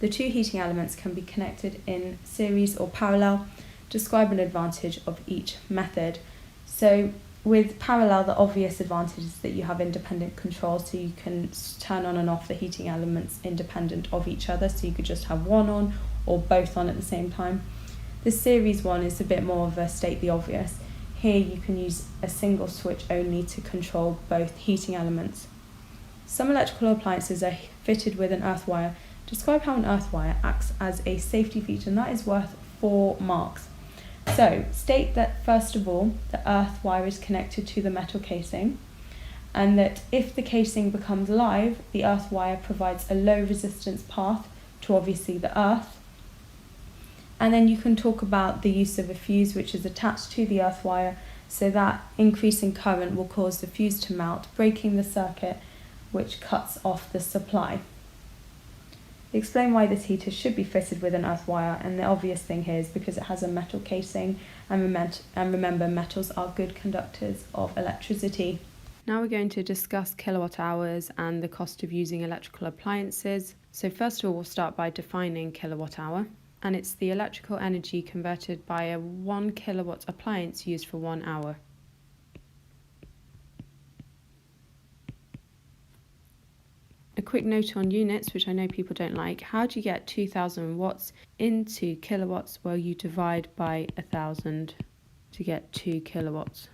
The two heating elements can be connected in series or parallel. Describe an advantage of each method. So with parallel, the obvious advantage is that you have independent control, so you can turn on and off the heating elements independent of each other, so you could just have one on or both on at the same time. The series one is a bit more of a state the obvious. Here you can use a single switch only to control both heating elements. Some electrical appliances are fitted with an earth wire. Describe how an earth wire acts as a safety feature, and that is worth 4 marks. So, state that first of all, the earth wire is connected to the metal casing, and that if the casing becomes live, the earth wire provides a low resistance path to obviously the earth. And then you can talk about the use of a fuse which is attached to the earth wire, so that increasing current will cause the fuse to melt, breaking the circuit, which cuts off the supply. Explain why this heater should be fitted with an earth wire, and the obvious thing here is because it has a metal casing, and remember metals are good conductors of electricity. Now we're going to discuss kilowatt hours and the cost of using electrical appliances. So first of all, we'll start by defining kilowatt hour, and it's the electrical energy converted by a 1 kilowatt appliance used for 1 hour. A quick note on units, which I know people don't like. How do you get 2000 watts into kilowatts? Well, you divide by 1000 to get 2 kilowatts.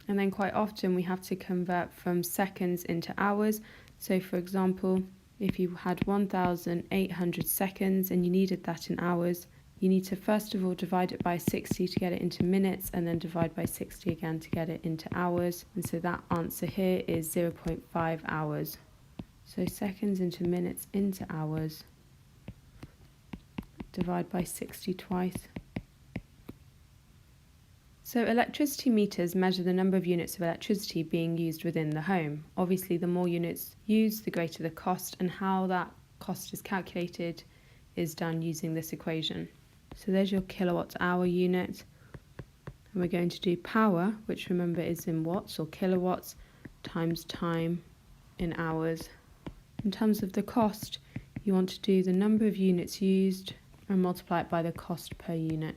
And then quite often we have to convert from seconds into hours. So for example, if you had 1800 seconds and you needed that in hours, you need to first of all divide it by 60 to get it into minutes, and then divide by 60 again to get it into hours. And so that answer here is 0.5 hours. So seconds into minutes into hours, divide by 60 twice. So electricity meters measure the number of units of electricity being used within the home. Obviously, the more units used, the greater the cost, and how that cost is calculated is done using this equation. So there's your kilowatt hour unit, and we're going to do power, which remember is in watts or kilowatts, times time in hours. In terms of the cost, you want to do the number of units used and multiply it by the cost per unit.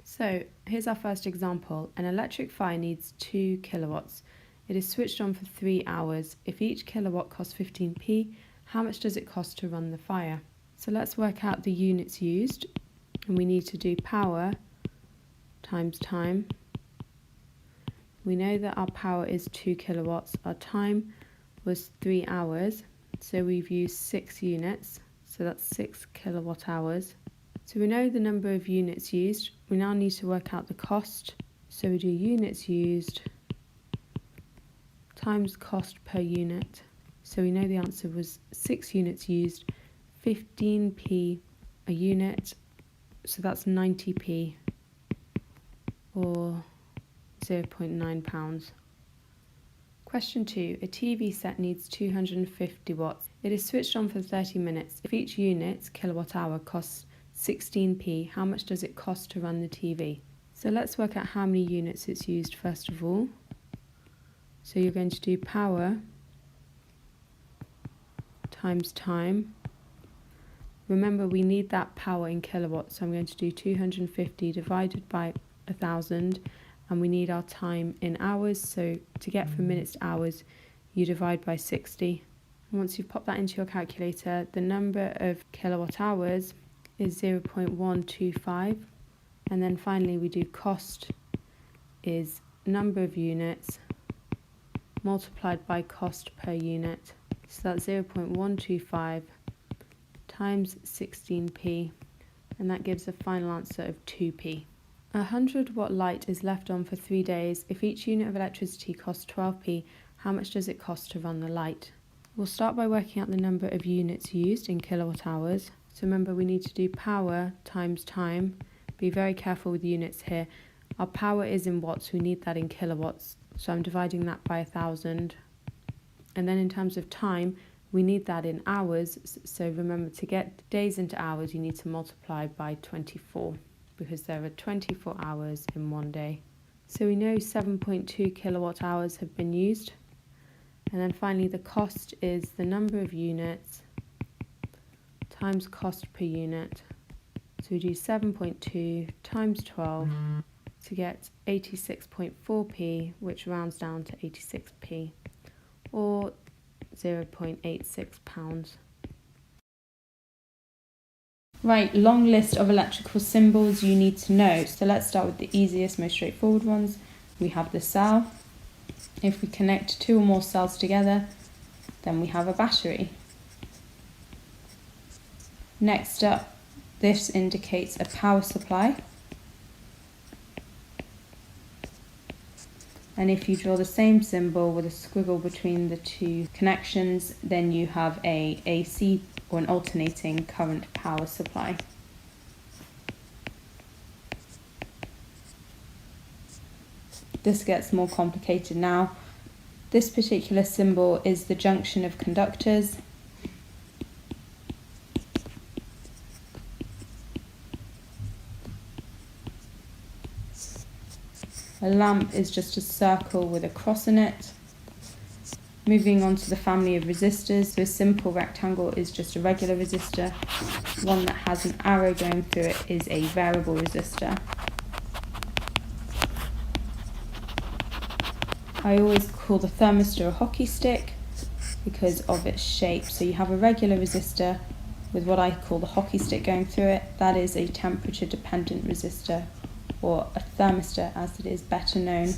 So here's our first example. An electric fire needs 2 kilowatts. It is switched on for 3 hours. If each kilowatt costs 15p, how much does it cost to run the fire? So let's work out the units used, and we need to do power times time. We know that our power is 2 kilowatts. Our time was 3 hours, so we've used 6 units, so that's 6 kilowatt hours. So we know the number of units used. We now need to work out the cost. So we do units used times cost per unit. So we know the answer was 6 units used, 15p a unit, so that's 90p, or 0.9 pounds. Question 2. A TV set needs 250 watts. It is switched on for 30 minutes. If each unit, kilowatt hour, costs 16p, how much does it cost to run the TV? So let's work out how many units it's used first of all. So you're going to do power times time. Remember, we need that power in kilowatts, so I'm going to do 250 divided by 1000, and we need our time in hours, so to get from minutes to hours, you divide by 60. And once you've popped that into your calculator, the number of kilowatt hours is 0.125, and then finally we do cost is number of units multiplied by cost per unit, so that's 0.125 times 16p, and that gives a final answer of 2p. A 100 watt light is left on for 3 days. If each unit of electricity costs 12p, how much does it cost to run the light? We'll start by working out the number of units used in kilowatt hours. So remember, we need to do power times time. Be very careful with units here. Our power is in watts, we need that in kilowatts, so I'm dividing that by 1000. And then in terms of time, we need that in hours, so remember, to get days into hours you need to multiply by 24, because there are 24 hours in one day. So we know 7.2 kilowatt hours have been used, And then finally the cost is the number of units times cost per unit. So we do 7.2 times 12 to get 86.4p, which rounds down to 86p, or 0.86 pounds. Right, long list of electrical symbols you need to know. So let's start with the easiest, most straightforward ones. We have the cell. If we connect two or more cells together, then we have a battery. Next up, this indicates a power supply. And if you draw the same symbol with a squiggle between the two connections, then you have a AC or an alternating current power supply. This gets more complicated now. This particular symbol is the junction of conductors. A lamp is just a circle with a cross in it. Moving on to the family of resistors, so a simple rectangle is just a regular resistor. One that has an arrow going through it is a variable resistor. I always call the thermistor a hockey stick because of its shape. So you have a regular resistor with what I call the hockey stick going through it. That is a temperature dependent resistor, or a thermistor as it is better known.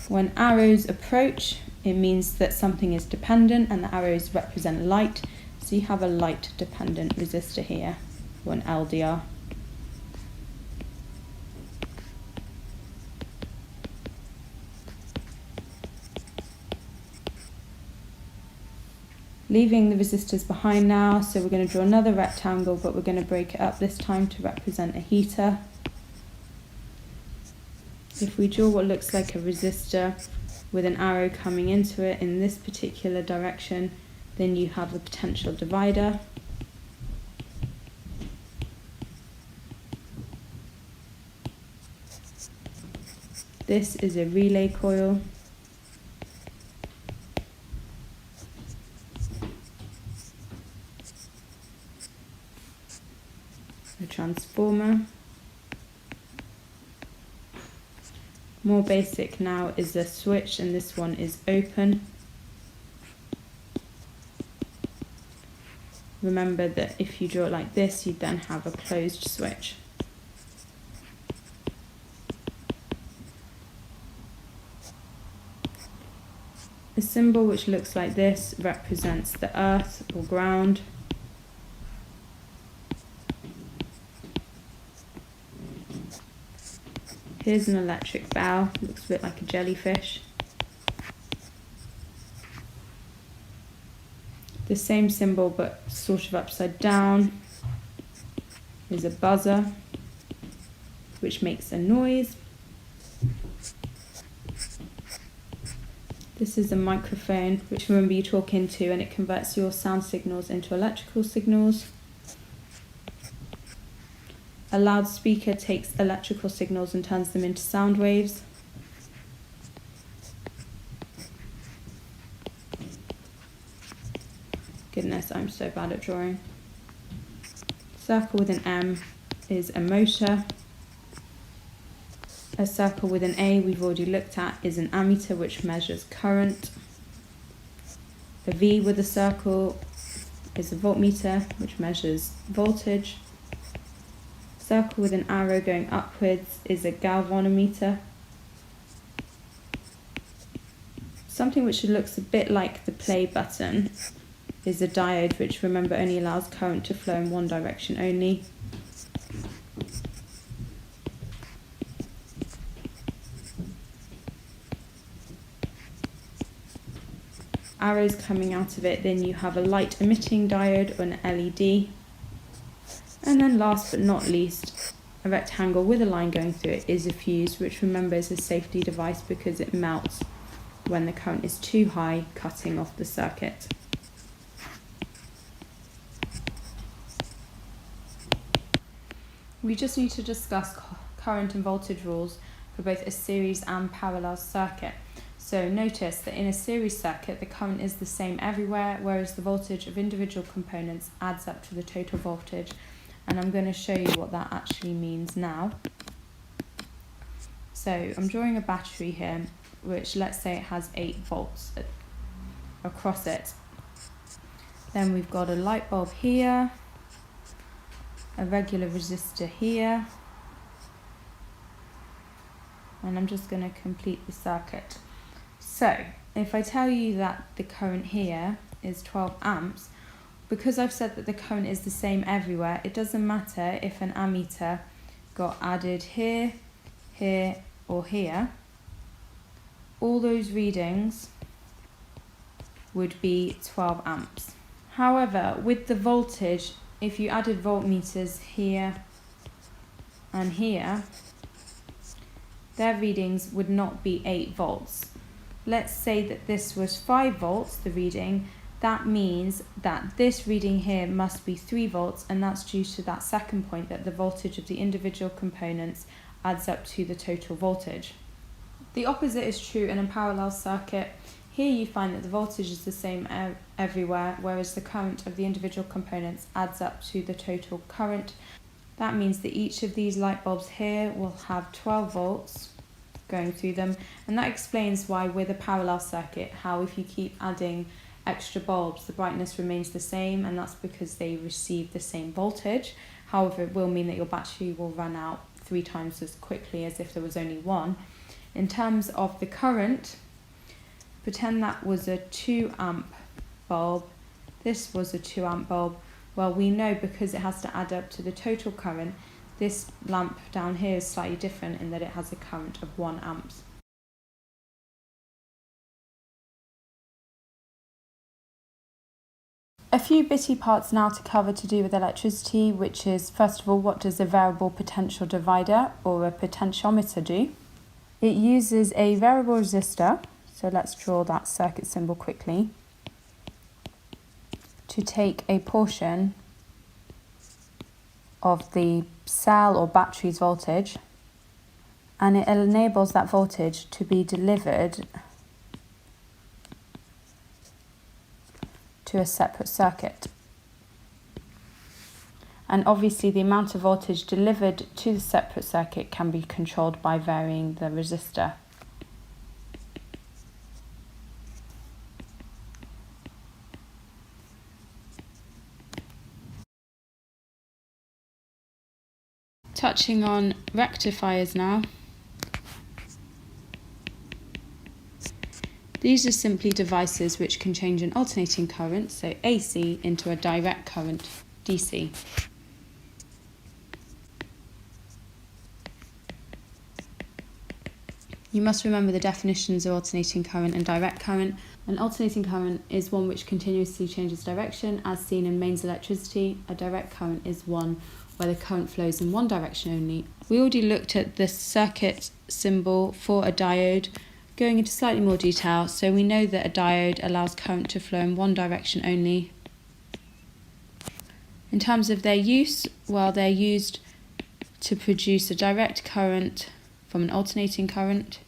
When arrows approach, it means that something is dependent, and the arrows represent light. So you have a light dependent resistor here, or an LDR. Leaving the resistors behind now, so we're going to draw another rectangle, but we're going to break it up this time to represent a heater. If we draw what looks like a resistor with an arrow coming into it in this particular direction, then you have a potential divider. This is a relay coil. A transformer. More basic now is a switch, and this one is open. Remember that if you draw it like this, you then have a closed switch. A symbol which looks like this represents the earth or ground. Here's an electric bell, looks a bit like a jellyfish. The same symbol but sort of upside down is a buzzer, which makes a noise. This is a microphone, which remember you talk into, and it converts your sound signals into electrical signals. A loudspeaker takes electrical signals and turns them into sound waves. Goodness, I'm so bad at drawing. Circle with an M is a motor. A circle with an A we've already looked at is an ammeter, which measures current. A V with a circle is a voltmeter, which measures voltage. Circle with an arrow going upwards is a galvanometer. Something which looks a bit like the play button is a diode, which remember only allows current to flow in one direction only. Arrows coming out of it, then you have a light emitting diode or an LED. And then last but not least, a rectangle with a line going through it is a fuse, which remember is a safety device because it melts when the current is too high, cutting off the circuit. We just need to discuss current and voltage rules for both a series and parallel circuit. So notice that in a series circuit, the current is the same everywhere, whereas the voltage of individual components adds up to the total voltage. And I'm going to show you what that actually means now. So I'm drawing a battery here, which let's say it has 8 volts across it. Then we've got a light bulb here, a regular resistor here, and I'm just going to complete the circuit. So if I tell you that the current here is 12 amps, because I've said that the current is the same everywhere, it doesn't matter if an ammeter got added here, here, or here, all those readings would be 12 amps. However, with the voltage, if you added voltmeters here and here, their readings would not be 8 volts. Let's say that this was 5 volts, the reading. That means that this reading here must be 3 volts, and that's due to that second point, that the voltage of the individual components adds up to the total voltage. The opposite is true in a parallel circuit. Here you find that the voltage is the same everywhere, whereas the current of the individual components adds up to the total current. That means that each of these light bulbs here will have 12 volts going through them, and that explains why with a parallel circuit, how if you keep adding extra bulbs, the brightness remains the same, and that's because they receive the same voltage. However, it will mean that your battery will run out 3 times as quickly as if there was only one. In terms of the current, pretend that was a 2 amp bulb, this was a 2 amp bulb. Well, we know because it has to add up to the total current, this lamp down here is slightly different in that it has a current of 1 amp. A few bitty parts now to cover to do with electricity, which is, first of all, what does a variable potential divider or a potentiometer do? It uses a variable resistor, so let's draw that circuit symbol quickly, to take a portion of the cell or battery's voltage, and it enables that voltage to be delivered to a separate circuit. And obviously the amount of voltage delivered to the separate circuit can be controlled by varying the resistor. Touching on rectifiers now. These are simply devices which can change an alternating current, so AC, into a direct current, DC. You must remember the definitions of alternating current and direct current. An alternating current is one which continuously changes direction, as seen in mains electricity. A direct current is one where the current flows in one direction only. We already looked at the circuit symbol for a diode. Going into slightly more detail, so we know that a diode allows current to flow in one direction only. In terms of their use, well, they're used to produce a direct current from an alternating current.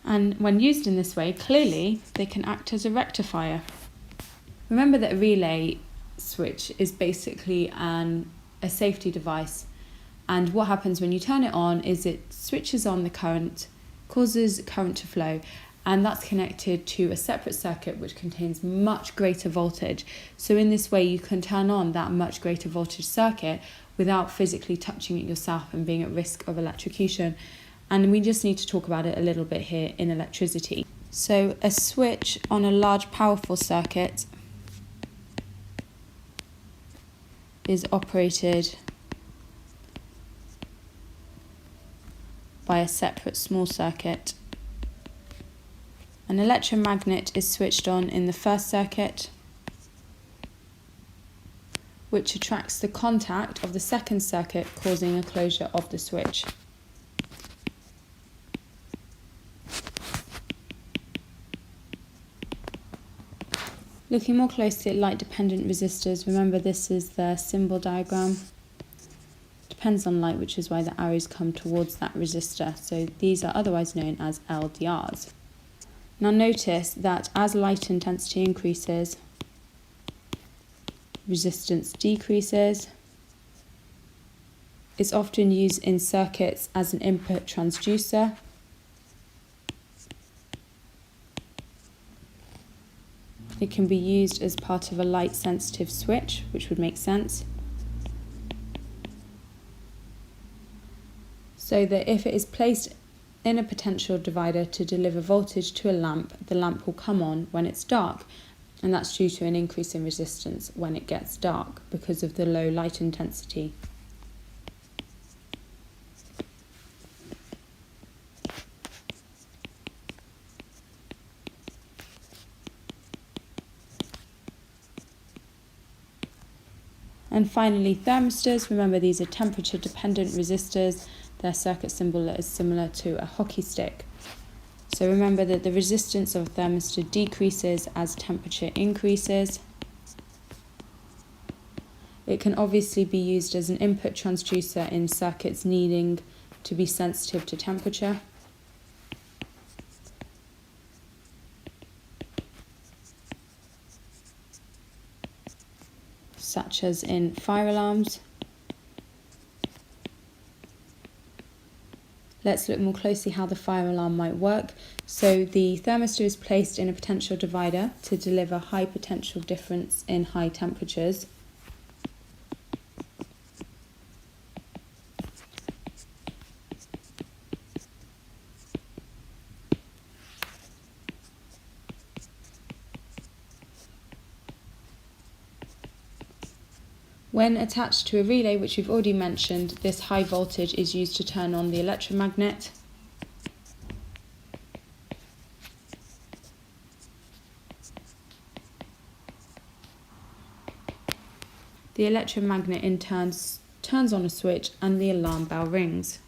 And when used in this way, clearly they can act as a rectifier. Remember that a relay switch is basically a safety device, and what happens when you turn it on is it switches on the current, causes current to flow, and that's connected to a separate circuit which contains much greater voltage. So in this way you can turn on that much greater voltage circuit without physically touching it yourself and being at risk of electrocution. And we just need to talk about it a little bit here in electricity. So a switch on a large powerful circuit is operated by a separate small circuit. An electromagnet is switched on in the first circuit, which attracts the contact of the second circuit, causing a closure of the switch. Looking more closely at light-dependent resistors, remember this is the symbol diagram. depends on light, which is why the arrows come towards that resistor. So these are otherwise known as LDRs. Now notice that as light intensity increases, resistance decreases. It's often used in circuits as an input transducer. It can be used as part of a light sensitive switch, which would make sense. So that if it is placed in a potential divider to deliver voltage to a lamp, the lamp will come on when it's dark, and that's due to an increase in resistance when it gets dark because of the low light intensity. And finally, thermistors. Remember, these are temperature dependent resistors. Their circuit symbol is similar to a hockey stick. So remember that the resistance of a thermistor decreases as temperature increases. It can obviously be used as an input transducer in circuits needing to be sensitive to temperature. Such as in fire alarms. Let's look more closely how the fire alarm might work. So the thermistor is placed in a potential divider to deliver high potential difference in high temperatures. When attached to a relay, which we've already mentioned, this high voltage is used to turn on the electromagnet. The electromagnet in turn turns on a switch and the alarm bell rings.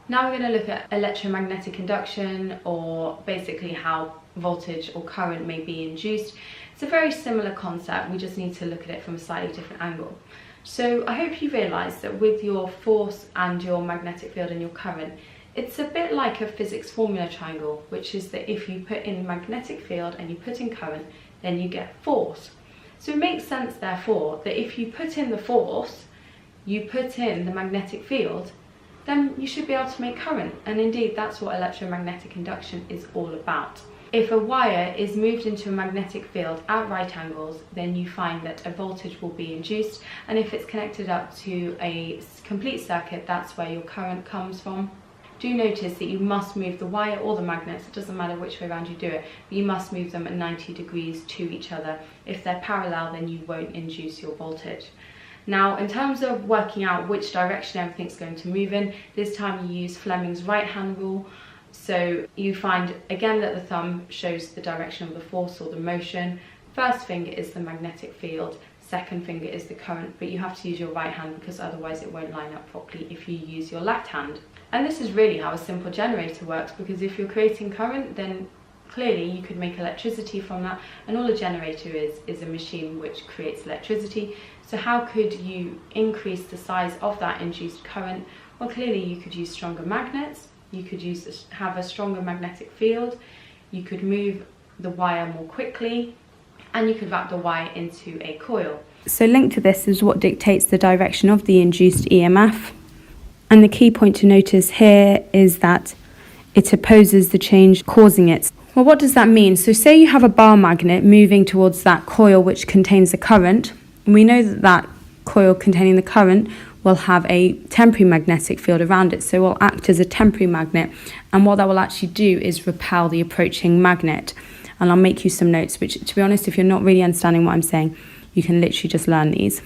Now we're going to look at electromagnetic induction, or basically how voltage or current may be induced. It's a very similar concept, we just need to look at it from a slightly different angle. So I hope you realise that with your force and your magnetic field and your current, it's a bit like a physics formula triangle, which is that if you put in magnetic field and you put in current, then you get force. So it makes sense therefore that if you put in the force, you put in the magnetic field, then you should be able to make current, and indeed that's what electromagnetic induction is all about. If a wire is moved into a magnetic field at right angles, then you find that a voltage will be induced, and if it's connected up to a complete circuit, that's where your current comes from. Do notice that you must move the wire or the magnets, it doesn't matter which way around you do it, but you must move them at 90 degrees to each other. If they're parallel, then you won't induce your voltage. Now, in terms of working out which direction everything's going to move in, this time you use Fleming's right-hand rule. So you find again that the thumb shows the direction of the force or the motion. First finger is the magnetic field, second finger is the current, but you have to use your right hand because otherwise it won't line up properly if you use your left hand. And this is really how a simple generator works, because if you're creating current, then clearly you could make electricity from that, and all a generator is a machine which creates electricity. So how could you increase the size of that induced current? Well, clearly you could use stronger magnets, you could have a stronger magnetic field, you could move the wire more quickly, and you could wrap the wire into a coil. So linked to this is what dictates the direction of the induced EMF. And the key point to notice here is that it opposes the change causing it. Well, what does that mean? So say you have a bar magnet moving towards that coil which contains the current. And we know that that coil containing the current will have a temporary magnetic field around it, so it will act as a temporary magnet, and what that will actually do is repel the approaching magnet. And I'll make you some notes, which, to be honest, if you're not really understanding what I'm saying, you can literally just learn these.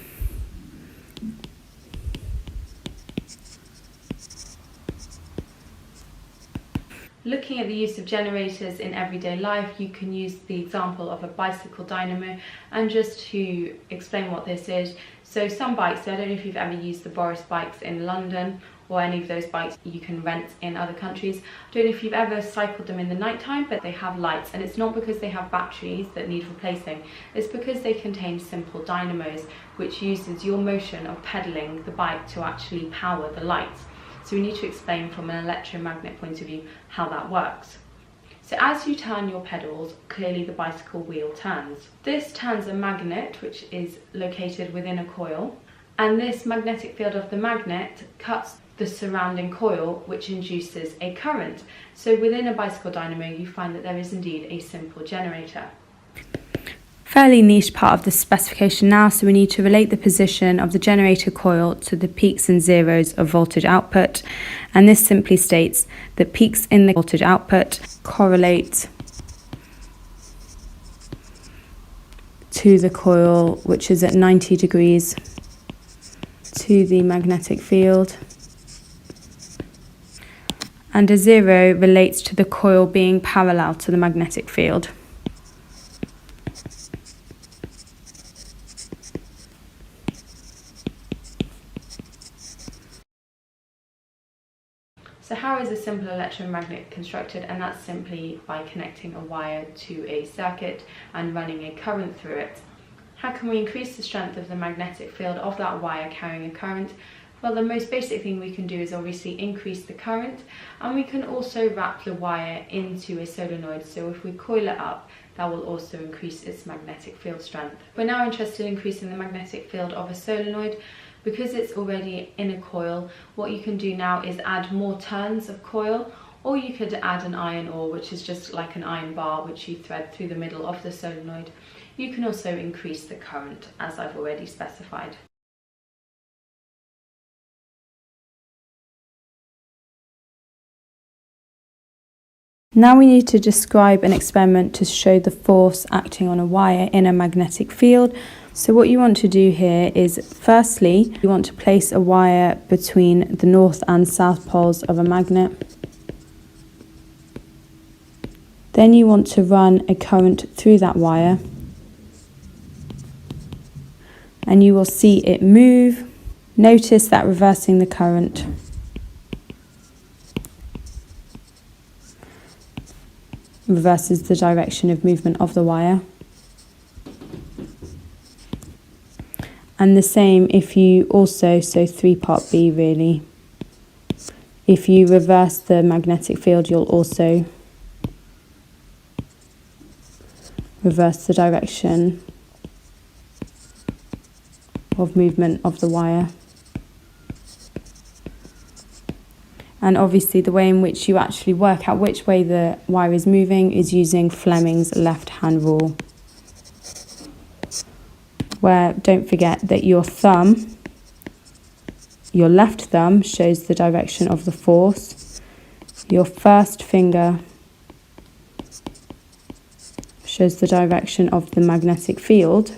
Looking at the use of generators in everyday life, you can use the example of a bicycle dynamo, and just to explain what this is, so some bikes, I don't know if you've ever used the Boris bikes in London or any of those bikes you can rent in other countries. I don't know if you've ever cycled them in the night time, but they have lights, and it's not because they have batteries that need replacing, it's because they contain simple dynamos which uses your motion of pedaling the bike to actually power the lights. So we need to explain from an electromagnet point of view how that works. So as you turn your pedals, clearly the bicycle wheel turns. This turns a magnet which is located within a coil, and this magnetic field of the magnet cuts the surrounding coil, which induces a current. So within a bicycle dynamo you find that there is indeed a simple generator. Fairly niche part of the specification now, so we need to relate the position of the generator coil to the peaks and zeros of voltage output, and this simply states that peaks in the voltage output correlate to the coil, which is at 90 degrees to the magnetic field, and a zero relates to the coil being parallel to the magnetic field. So how is a simple electromagnet constructed? And that's simply by connecting a wire to a circuit and running a current through it. How can we increase the strength of the magnetic field of that wire carrying a current? Well, the most basic thing we can do is obviously increase the current, and we can also wrap the wire into a solenoid, so if we coil it up, that will also increase its magnetic field strength. We're now interested in increasing the magnetic field of a solenoid. Because it's already in a coil, what you can do now is add more turns of coil, or you could add an iron ore, which is just like an iron bar which you thread through the middle of the solenoid. You can also increase the current, as I've already specified. Now we need to describe an experiment to show the force acting on a wire in a magnetic field. So what you want to do here is, firstly, you want to place a wire between the north and south poles of a magnet. Then you want to run a current through that wire, and you will see it move. Notice that reversing the current reverses the direction of movement of the wire. And the same if you also, so 3 part B really, if you reverse the magnetic field, you'll also reverse the direction of movement of the wire. And obviously the way in which you actually work out which way the wire is moving is using Fleming's left-hand rule, where don't forget that your left thumb shows the direction of the force, your first finger shows the direction of the magnetic field,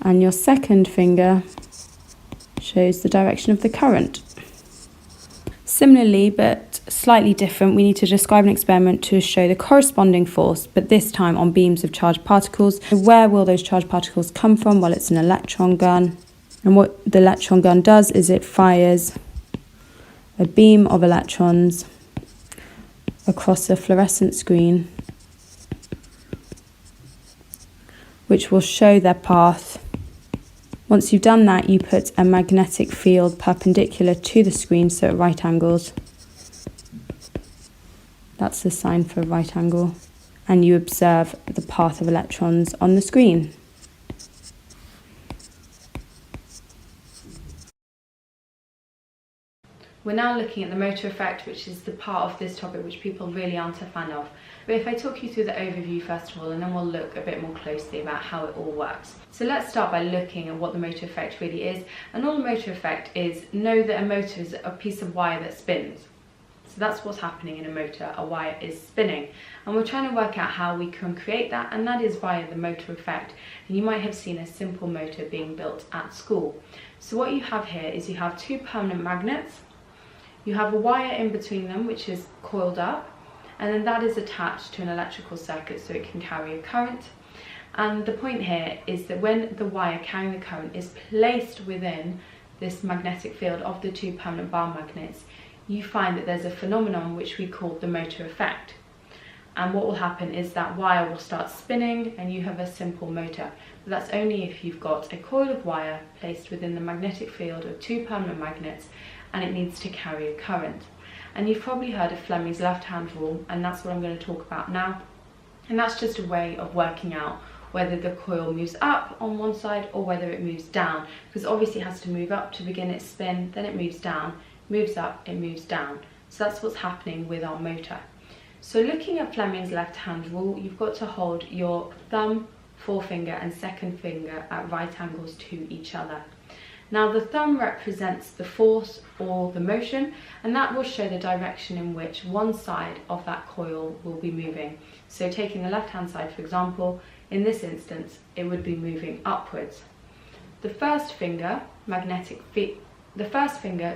and your second finger shows the direction of the current. Similarly, but slightly different, we need to describe an experiment to show the corresponding force, but this time on beams of charged particles. Where will those charged particles come from? Well, it's an electron gun. And what the electron gun does is it fires a beam of electrons across a fluorescent screen, which will show their path. Once you've done that, you put a magnetic field perpendicular to the screen, so at right angles. That's the sign for right angle. And you observe the path of electrons on the screen. We're now looking at the motor effect, which is the part of this topic which people really aren't a fan of. But if I talk you through the overview first of all, and then we'll look a bit more closely about how it all works. So let's start by looking at what the motor effect really is. And all the motor effect is, know that a motor is a piece of wire that spins. So that's what's happening in a motor, a wire is spinning. And we're trying to work out how we can create that, and that is via the motor effect. And you might have seen a simple motor being built at school. So what you have here is you have 2 permanent magnets. You have a wire in between them which is coiled up, and then that is attached to an electrical circuit so it can carry a current. And the point here is that when the wire carrying the current is placed within this magnetic field of the two permanent bar magnets, you find that there's a phenomenon which we call the motor effect. And what will happen is that wire will start spinning and you have a simple motor. But that's only if you've got a coil of wire placed within the magnetic field of two permanent magnets and it needs to carry a current. And you've probably heard of Fleming's left-hand rule, and that's what I'm going to talk about now. And that's just a way of working out whether the coil moves up on one side or whether it moves down, because obviously it has to move up to begin its spin, then it moves down, moves up, it moves down. So that's what's happening with our motor. So looking at Fleming's left-hand rule, you've got to hold your thumb, forefinger and second finger at right angles to each other. Now the thumb represents the force or the motion, and that will show the direction in which one side of that coil will be moving. So taking the left-hand side, for example, in this instance, it would be moving upwards. The first finger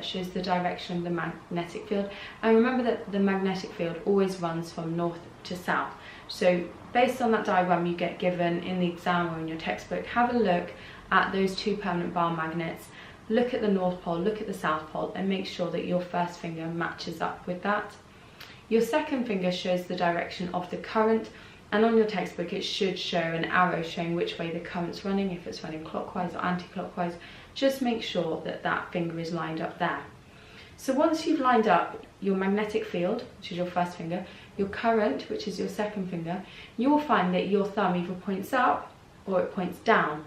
shows the direction of the magnetic field, and remember that the magnetic field always runs from north to south. So based on that diagram you get given in the exam or in your textbook, have a look at those two permanent bar magnets, look at the north pole, look at the south pole, and make sure that your first finger matches up with that. Your second finger shows the direction of the current, and on your textbook it should show an arrow showing which way the current's running, if it's running clockwise or anti-clockwise. Just make sure that that finger is lined up there. So once you've lined up your magnetic field, which is your first finger, your current, which is your second finger, you will find that your thumb either points up or it points down.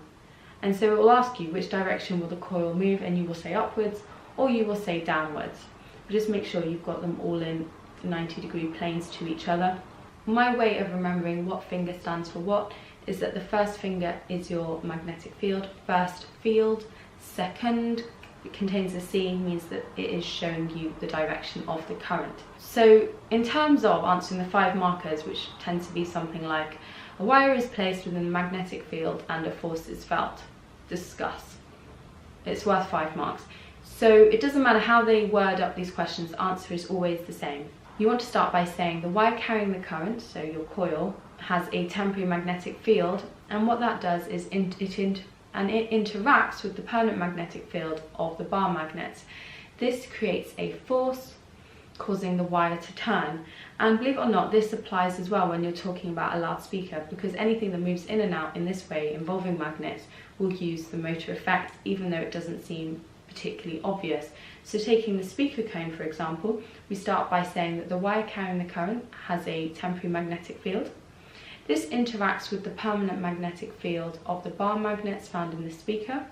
And so it will ask you which direction will the coil move, and you will say upwards or you will say downwards. But just make sure you've got them all in 90-degree planes to each other. My way of remembering what finger stands for what is that the first finger is your magnetic field, first field, second, it contains a C, means that it is showing you the direction of the current. So in terms of answering the 5 markers, which tend to be something like a wire is placed within the magnetic field and a force is felt, discuss. It's worth 5 marks. So it doesn't matter how they word up these questions, the answer is always the same. You want to start by saying the wire carrying the current, so your coil, has a temporary magnetic field, and what that does is it interacts with the permanent magnetic field of the bar magnets. This creates a force causing the wire to turn, and believe it or not, this applies as well when you're talking about a loudspeaker, because anything that moves in and out in this way involving magnets will use the motor effect, even though it doesn't seem particularly obvious. So taking the speaker cone, for example, we start by saying that the wire carrying the current has a temporary magnetic field. This interacts with the permanent magnetic field of the bar magnets found in the speaker.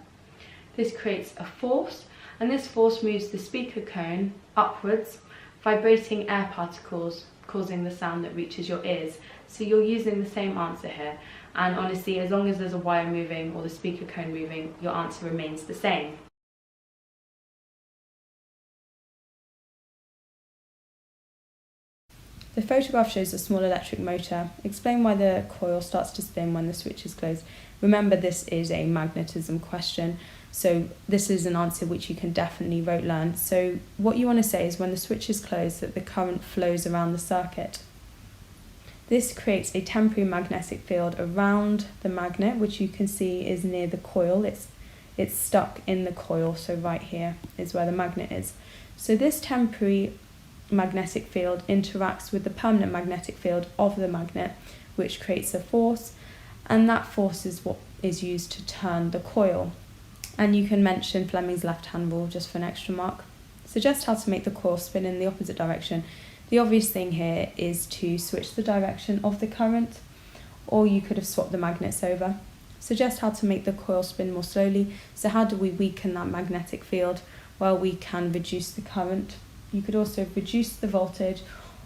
This creates a force, and this force moves the speaker cone upwards, vibrating air particles, causing the sound that reaches your ears. So you're using the same answer here, and honestly, as long as there's a wire moving or the speaker cone moving, your answer remains the same. The photograph shows a small electric motor. Explain why the coil starts to spin when the switch is closed. Remember, this is a magnetism question, so this is an answer which you can definitely rote learn. So what you want to say is when the switch is closed that the current flows around the circuit. This creates a temporary magnetic field around the magnet, which you can see is near the coil. It's stuck in the coil, so right here is where the magnet is. So this temporary magnetic field interacts with the permanent magnetic field of the magnet, which creates a force, and that force is what is used to turn the coil. And you can mention Fleming's left-hand rule just for an extra mark. Suggest how to make the coil spin in the opposite direction. The obvious thing here is to switch the direction of the current, or you could have swapped the magnets over. Suggest how to make the coil spin more slowly. So how do we weaken that magnetic field? Well, we can reduce the current. You could also reduce the voltage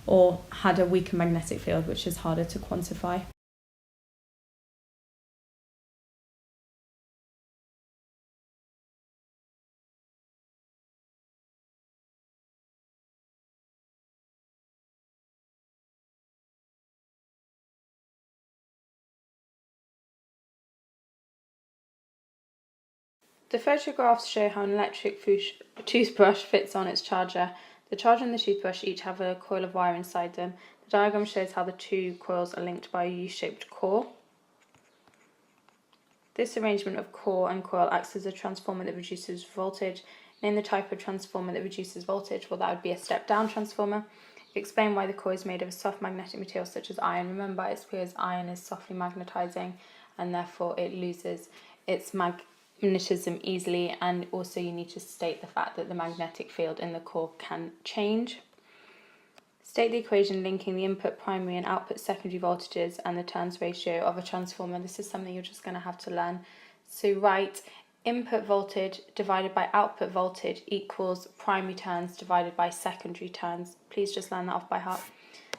or had a weaker magnetic field, which is harder to quantify. The photographs show how an electric toothbrush fits on its charger. The charger and the toothbrush each have a coil of wire inside them. The diagram shows how the two coils are linked by a U-shaped core. This arrangement of core and coil acts as a transformer that reduces voltage. Name the type of transformer that reduces voltage. Well, that would be a step-down transformer. Explain why the core is made of a soft magnetic material such as iron. Remember, it's because iron is softly magnetizing and therefore it loses its magnetism easily, and also you need to state the fact that the magnetic field in the core can change. State the equation linking the input primary and output secondary voltages and the turns ratio of a transformer. This is something you're just going to have to learn. So write input voltage divided by output voltage equals primary turns divided by secondary turns. Please just learn that off by heart.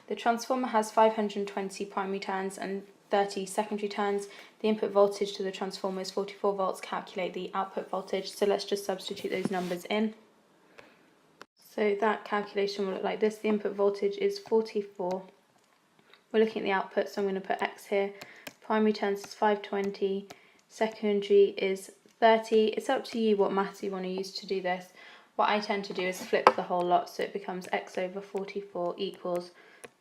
The transformer has 520 primary turns and 30 secondary turns. The input voltage to the transformer is 44 volts. Calculate the output voltage. So let's just substitute those numbers in. So that calculation will look like this. The input voltage is 44. We're looking at the output, so I'm going to put X here. Primary turns is 520. Secondary is 30. It's up to you what maths you want to use to do this. What I tend to do is flip the whole lot, so it becomes X over 44 equals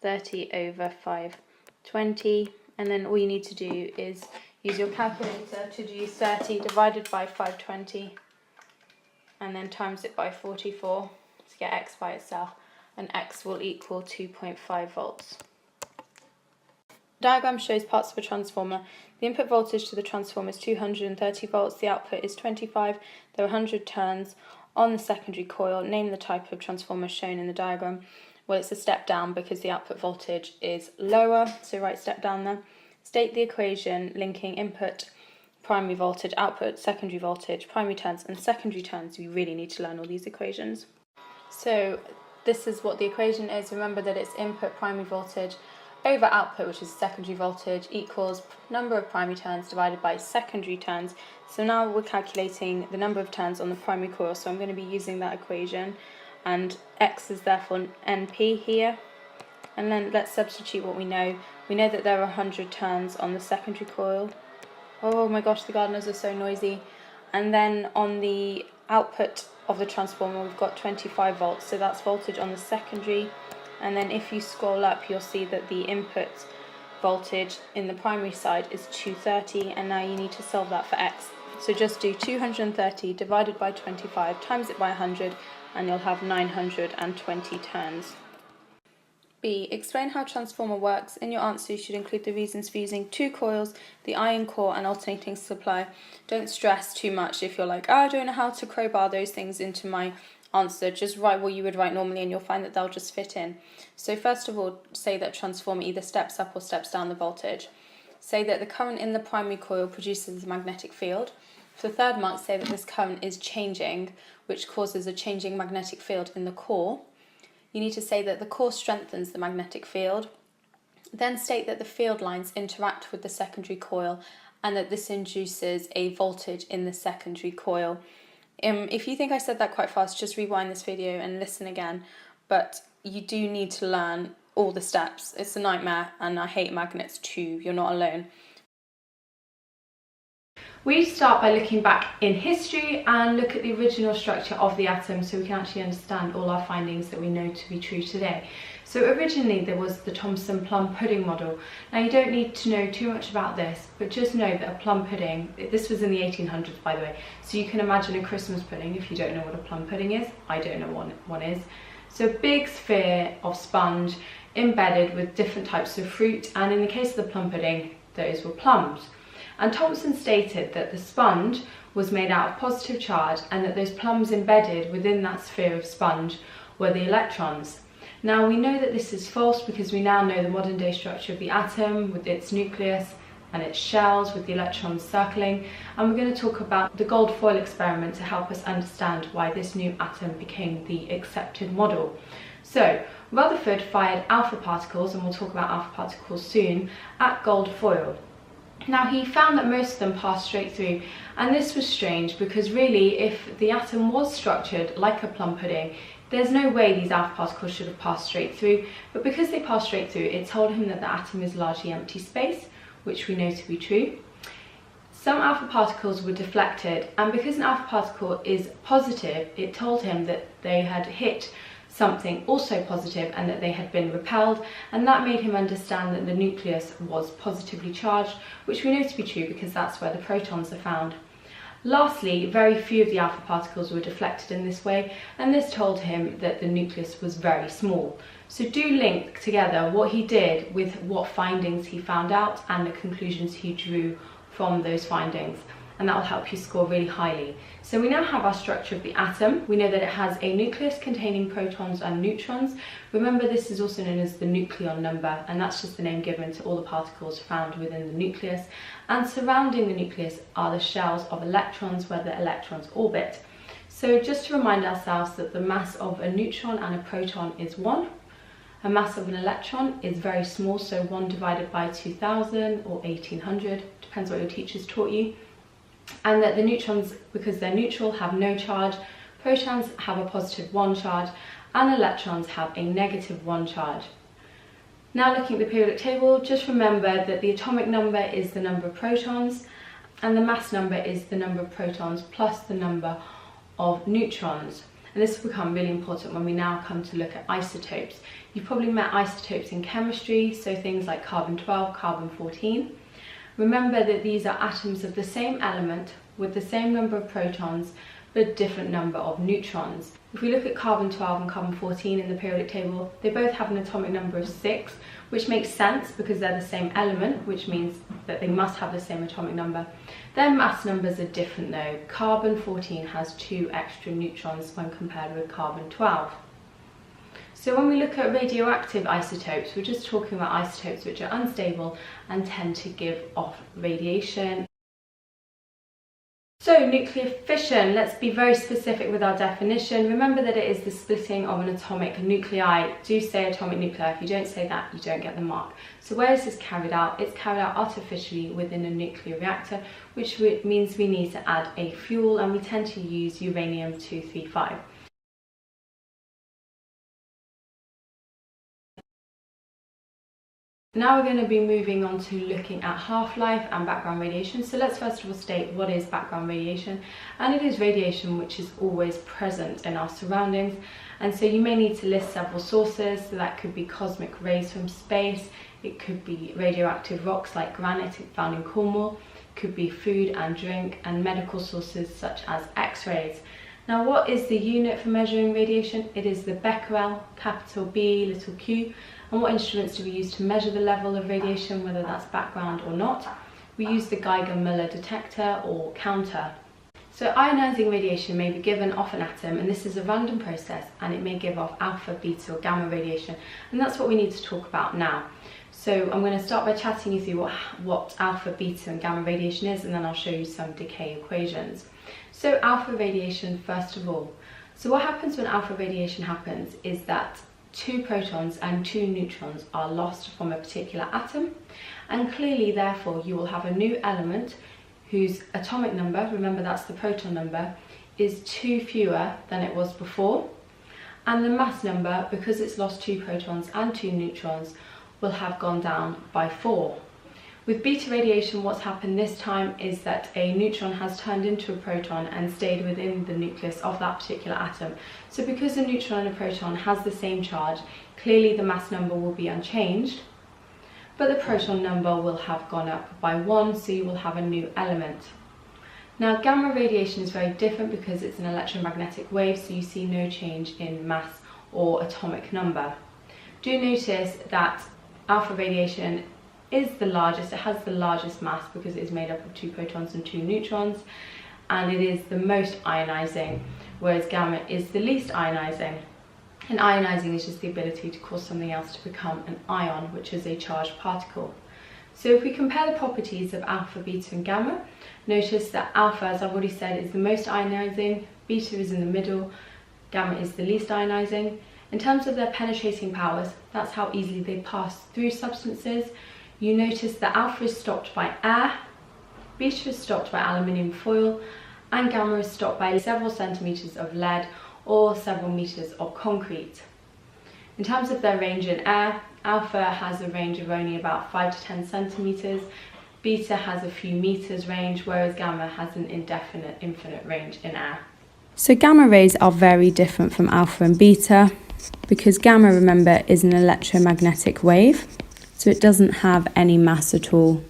30 over 520. And then all you need to do is use your calculator to do 30 divided by 520 and then times it by 44 to get X by itself, and X will equal 2.5 volts. The diagram shows parts of a transformer. The input voltage to the transformer is 230 volts, the output is 25, there are 100 turns on the secondary coil. Name the type of transformer shown in the diagram. Well, it's a step down because the output voltage is lower, so write step down there. State the equation linking input primary voltage, output secondary voltage, primary turns and secondary turns. You really need to learn all these equations. So this is what the equation is. Remember that it's input primary voltage over output, which is secondary voltage, equals number of primary turns divided by secondary turns. So now we're calculating the number of turns on the primary coil, so I'm going to be using that equation, and X is therefore NP here. And then let's substitute what we know. We know that there are 100 turns on the secondary coil. Oh my gosh, the gardeners are so noisy. And then on the output of the transformer, we've got 25 volts, so that's voltage on the secondary. And then if you scroll up, you'll see that the input voltage in the primary side is 230, and now you need to solve that for X. So just do 230 divided by 25, times it by 100, and you'll have 920 turns. B. Explain how a transformer works. In your answer, you should include the reasons for using two coils, the iron core and alternating supply. Don't stress too much if you're like, I don't know how to crowbar those things into my answer. Just write what you would write normally and you'll find that they'll just fit in. So first of all, say that transformer either steps up or steps down the voltage. Say that the current in the primary coil produces a magnetic field. For the third mark, say that this current is changing, which causes a changing magnetic field in the core. You need to say that the core strengthens the magnetic field. Then state that the field lines interact with the secondary coil and that this induces a voltage in the secondary coil. If you think I said that quite fast, just rewind this video and listen again. But you do need to learn all the steps. It's a nightmare and I hate magnets too. You're not alone. We start by looking back in history and look at the original structure of the atom so we can actually understand all our findings that we know to be true today. So originally there was the Thomson plum pudding model. Now you don't need to know too much about this, but just know that a plum pudding, this was in the 1800s by the way, so you can imagine a Christmas pudding if you don't know what a plum pudding is. I don't know what one is. So a big sphere of sponge embedded with different types of fruit, and in the case of the plum pudding, those were plums. And Thomson stated that the sponge was made out of positive charge and that those plums embedded within that sphere of sponge were the electrons. Now we know that this is false because we now know the modern day structure of the atom with its nucleus and its shells with the electrons circling, and we're going to talk about the gold foil experiment to help us understand why this new atom became the accepted model. So Rutherford fired alpha particles, and we'll talk about alpha particles soon, at gold foil. Now he found that most of them passed straight through, and this was strange because really if the atom was structured like a plum pudding, there's no way these alpha particles should have passed straight through, but because they passed straight through, it told him that the atom is largely empty space, which we know to be true. Some alpha particles were deflected, and because an alpha particle is positive, it told him that they had hit something also positive and that they had been repelled, and that made him understand that the nucleus was positively charged, which we know to be true because that's where the protons are found. Lastly, very few of the alpha particles were deflected in this way, and this told him that the nucleus was very small. So do link together what he did with what findings he found out and the conclusions he drew from those findings, and that will help you score really highly. So we now have our structure of the atom. We know that it has a nucleus containing protons and neutrons. Remember, this is also known as the nucleon number, and that's just the name given to all the particles found within the nucleus. And surrounding the nucleus are the shells of electrons where the electrons orbit. So just to remind ourselves that the mass of a neutron and a proton is 1. A mass of an electron is very small, so 1 divided by 2000 or 1800, depends what your teachers taught you. And that the neutrons, because they're neutral, have no charge, protons have a positive 1 charge, and electrons have a negative 1 charge. Now looking at the periodic table, just remember that the atomic number is the number of protons, and the mass number is the number of protons plus the number of neutrons. And this will become really important when we now come to look at isotopes. You've probably met isotopes in chemistry, so things like carbon-12, carbon-14. Remember that these are atoms of the same element with the same number of protons but different number of neutrons. If we look at carbon-12 and carbon-14 in the periodic table, they both have an atomic number of 6, which makes sense because they're the same element, which means that they must have the same atomic number. Their mass numbers are different though. Carbon-14 has 2 extra neutrons when compared with carbon-12. So when we look at radioactive isotopes, we're just talking about isotopes which are unstable and tend to give off radiation. So nuclear fission, let's be very specific with our definition. Remember that it is the splitting of an atomic nuclei. Do say atomic nuclei. If you don't say that, you don't get the mark. So where is this carried out? It's carried out artificially within a nuclear reactor, which means we need to add a fuel, and we tend to use uranium-235. Now we're going to be moving on to looking at half-life and background radiation. So let's first of all state what is background radiation. And it is radiation which is always present in our surroundings. And so you may need to list several sources. So that could be cosmic rays from space. It could be radioactive rocks like granite found in Cornwall. It could be food and drink, and medical sources such as X-rays. Now what is the unit for measuring radiation? It is the becquerel, capital B, little q. And what instruments do we use to measure the level of radiation, whether that's background or not? We use the Geiger-Müller detector or counter. So ionizing radiation may be given off an atom, and this is a random process, and it may give off alpha, beta or gamma radiation, and that's what we need to talk about now. So I'm going to start by chatting you through what alpha, beta and gamma radiation is, and then I'll show you some decay equations. So alpha radiation first of all. So what happens when alpha radiation happens is that 2 protons and 2 neutrons are lost from a particular atom, and clearly therefore you will have a new element whose atomic number, remember that's the proton number, is 2 fewer than it was before, and the mass number, because it's lost 2 protons and 2 neutrons, will have gone down by 4. With beta radiation, what's happened this time is that a neutron has turned into a proton and stayed within the nucleus of that particular atom. So because a neutron and a proton has the same charge, clearly the mass number will be unchanged, but the proton number will have gone up by 1, so you will have a new element. Now gamma radiation is very different because it's an electromagnetic wave, so you see no change in mass or atomic number. Do notice that alpha radiation is the largest, it has the largest mass because it is made up of 2 protons and 2 neutrons, and it is the most ionizing, whereas gamma is the least ionizing. And ionizing is just the ability to cause something else to become an ion, which is a charged particle. So if we compare the properties of alpha, beta and gamma, notice that alpha, as I've already said, is the most ionizing, beta is in the middle, gamma is the least ionizing. In terms of their penetrating powers, that's how easily they pass through substances. You notice that alpha is stopped by air, beta is stopped by aluminium foil, and gamma is stopped by several centimeters of lead or several meters of concrete. In terms of their range in air, alpha has a range of only about 5 to 10 centimeters, beta has a few meters range, whereas gamma has an infinite range in air. So gamma rays are very different from alpha and beta. because gamma, remember, is an electromagnetic wave, so it doesn't have any mass at all.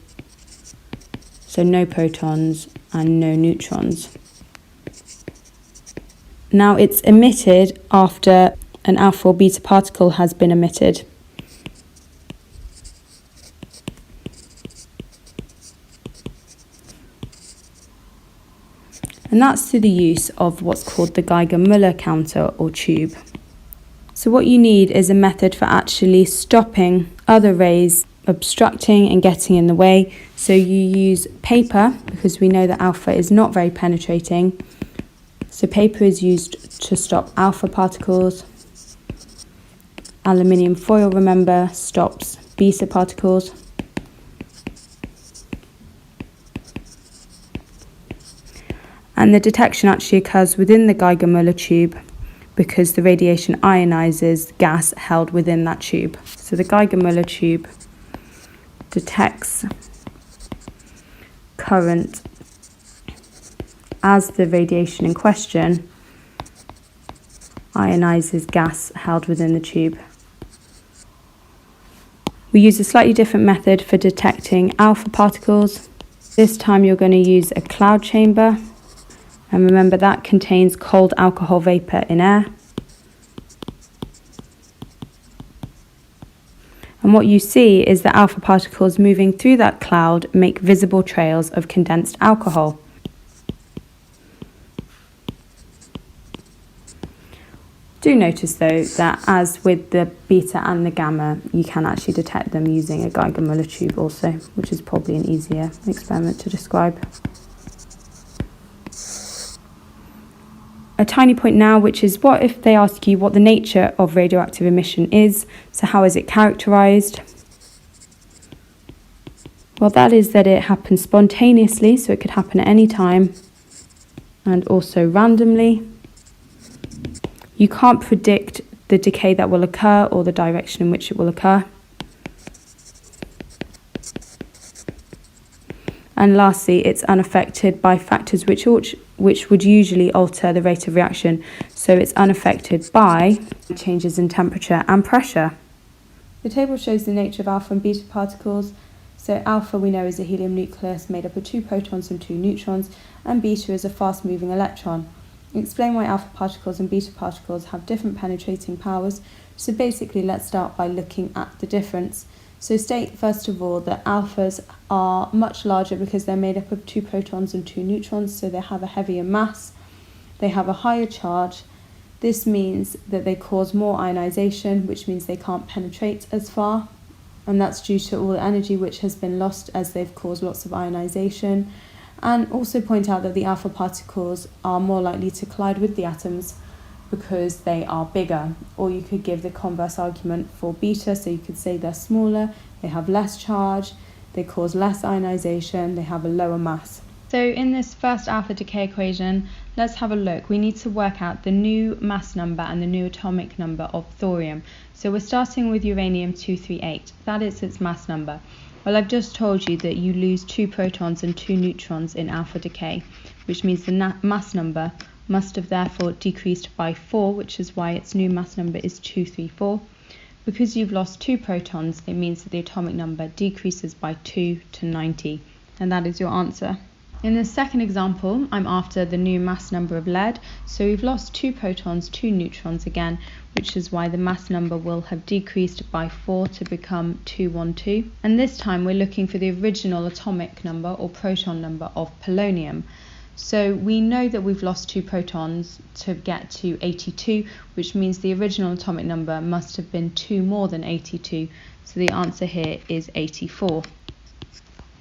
So no protons and no neutrons. Now it's emitted after an alpha or beta particle has been emitted. And that's through the use of what's called the Geiger-Müller counter or tube. So what you need is a method for actually stopping other rays obstructing and getting in the way. So you use paper, because we know that alpha is not very penetrating. So paper is used to stop alpha particles. Aluminium foil, remember, stops beta particles. And the detection actually occurs within the Geiger-Müller tube because the radiation ionizes gas held within that tube. So the Geiger-Müller tube detects current as the radiation in question ionizes gas held within the tube. We use a slightly different method for detecting alpha particles. This time you're going to use a cloud chamber. And remember, that contains cold alcohol vapor in air. And what you see is that alpha particles moving through that cloud make visible trails of condensed alcohol. Do notice though that as with the beta and the gamma, you can actually detect them using a Geiger-Müller tube also, which is probably an easier experiment to describe. A tiny point now, which is what if they ask you what the nature of radioactive emission is? So how is it characterized? Well, that is that it happens spontaneously, so it could happen at any time, and also randomly. You can't predict the decay that will occur or the direction in which it will occur. And lastly, it's unaffected by factors which would usually alter the rate of reaction. So it's unaffected by changes in temperature and pressure. The table shows the nature of alpha and beta particles. So alpha, we know, is a helium nucleus made up of 2 protons and 2 neutrons, and beta is a fast-moving electron. Explain why alpha particles and beta particles have different penetrating powers. So basically, let's start by looking at the difference. So state first of all that alphas are much larger because they're made up of 2 protons and 2 neutrons, so they have a heavier mass, they have a higher charge. This means that they cause more ionization, which means they can't penetrate as far, and that's due to all the energy which has been lost as they've caused lots of ionization. And also point out that the alpha particles are more likely to collide with the atoms because they are bigger. Or you could give the converse argument for beta, so you could say they're smaller, they have less charge, they cause less ionization, they have a lower mass. So in this first alpha decay equation, let's have a look. We need to work out the new mass number and the new atomic number of thorium. So we're starting with uranium-238, that is its mass number. Well, I've just told you that you lose 2 protons and 2 neutrons in alpha decay, which means the mass number must have therefore decreased by 4, which is why its new mass number is 234. Because you've lost 2 protons, it means that the atomic number decreases by 2 to 90, and that is your answer. In the second example, I'm after the new mass number of lead, so we've lost 2 protons, 2 neutrons again, which is why the mass number will have decreased by 4 to become 212. And this time we're looking for the original atomic number or proton number of polonium. So we know that we've lost 2 protons to get to 82, which means the original atomic number must have been 2 more than 82. So the answer here is 84.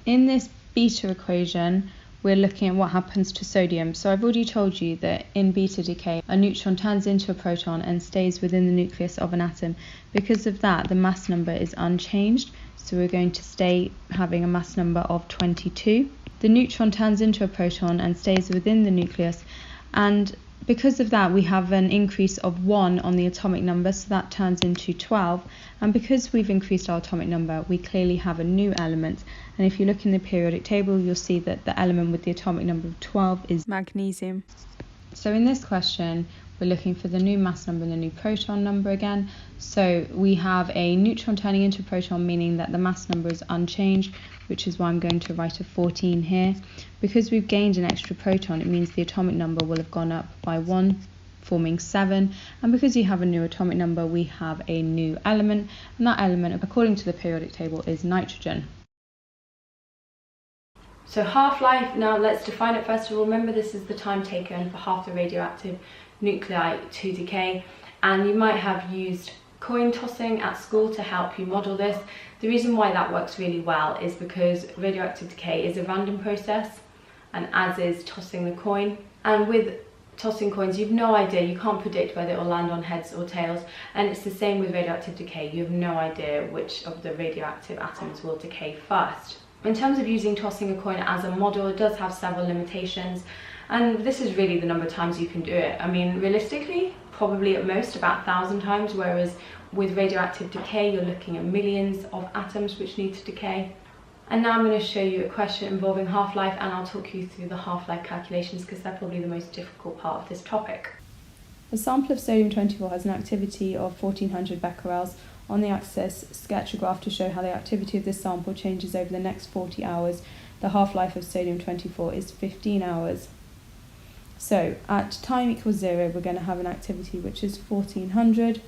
In this beta equation, we're looking at what happens to sodium. So I've already told you that in beta decay, a neutron turns into a proton and stays within the nucleus of an atom. Because of that, the mass number is unchanged. So we're going to stay having a mass number of 22. The neutron turns into a proton and stays within the nucleus, and because of that we have an increase of 1 on the atomic number, so that turns into 12, and because we've increased our atomic number we clearly have a new element, and if you look in the periodic table you'll see that the element with the atomic number of 12 is magnesium. So in this question we're looking for the new mass number and the new proton number again. So we have a neutron turning into a proton, meaning that the mass number is unchanged, which is why I'm going to write a 14 here. Because we've gained an extra proton, it means the atomic number will have gone up by 1, forming 7. And because you have a new atomic number, we have a new element, and that element, according to the periodic table, is nitrogen. So half-life, now let's define it first of all. Remember, this is the time taken for half the radioactive nuclei to decay, and you might have used coin tossing at school to help you model this. The reason why that works really well is because radioactive decay is a random process, and as is tossing the coin. And with tossing coins, you've no idea, you can't predict whether it will land on heads or tails, and it's the same with radioactive decay. You have no idea which of the radioactive atoms will decay first. In terms of using tossing a coin as a model, it does have several limitations, and this is really the number of times you can do it. I mean, realistically, probably at most about 1,000 times, whereas with radioactive decay, you're looking at millions of atoms which need to decay. And now I'm going to show you a question involving half-life, and I'll talk you through the half-life calculations because they're probably the most difficult part of this topic. A sample of sodium-24 has an activity of 1400 becquerels. On the axis, sketch a graph to show how the activity of this sample changes over the next 40 hours. The half-life of sodium-24 is 15 hours. So at time equals 0, we're going to have an activity which is 1400.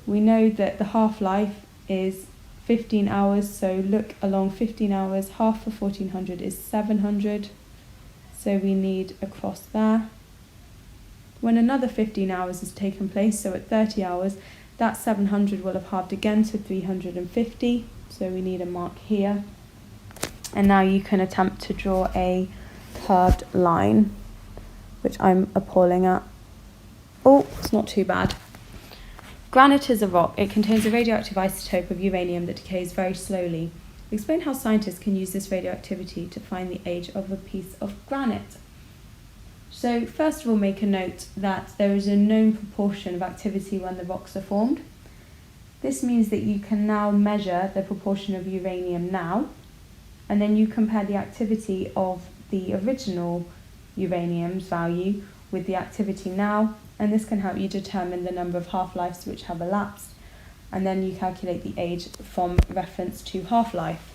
We know that the half-life is 15 hours, so look along 15 hours, half of 1400 is 700. So we need a cross there. When another 15 hours has taken place, so at 30 hours, that 700 will have halved again to 350, so we need a mark here. And now you can attempt to draw a curved line, which I'm appalling at. Oh, it's not too bad. Granite is a rock. It contains a radioactive isotope of uranium that decays very slowly. Explain how scientists can use this radioactivity to find the age of a piece of granite. So first of all, make a note that there is a known proportion of activity when the rocks are formed. This means that you can now measure the proportion of uranium now, and then you compare the activity of the original uranium's value with the activity now, and this can help you determine the number of half-lives which have elapsed, and then you calculate the age from reference to half-life.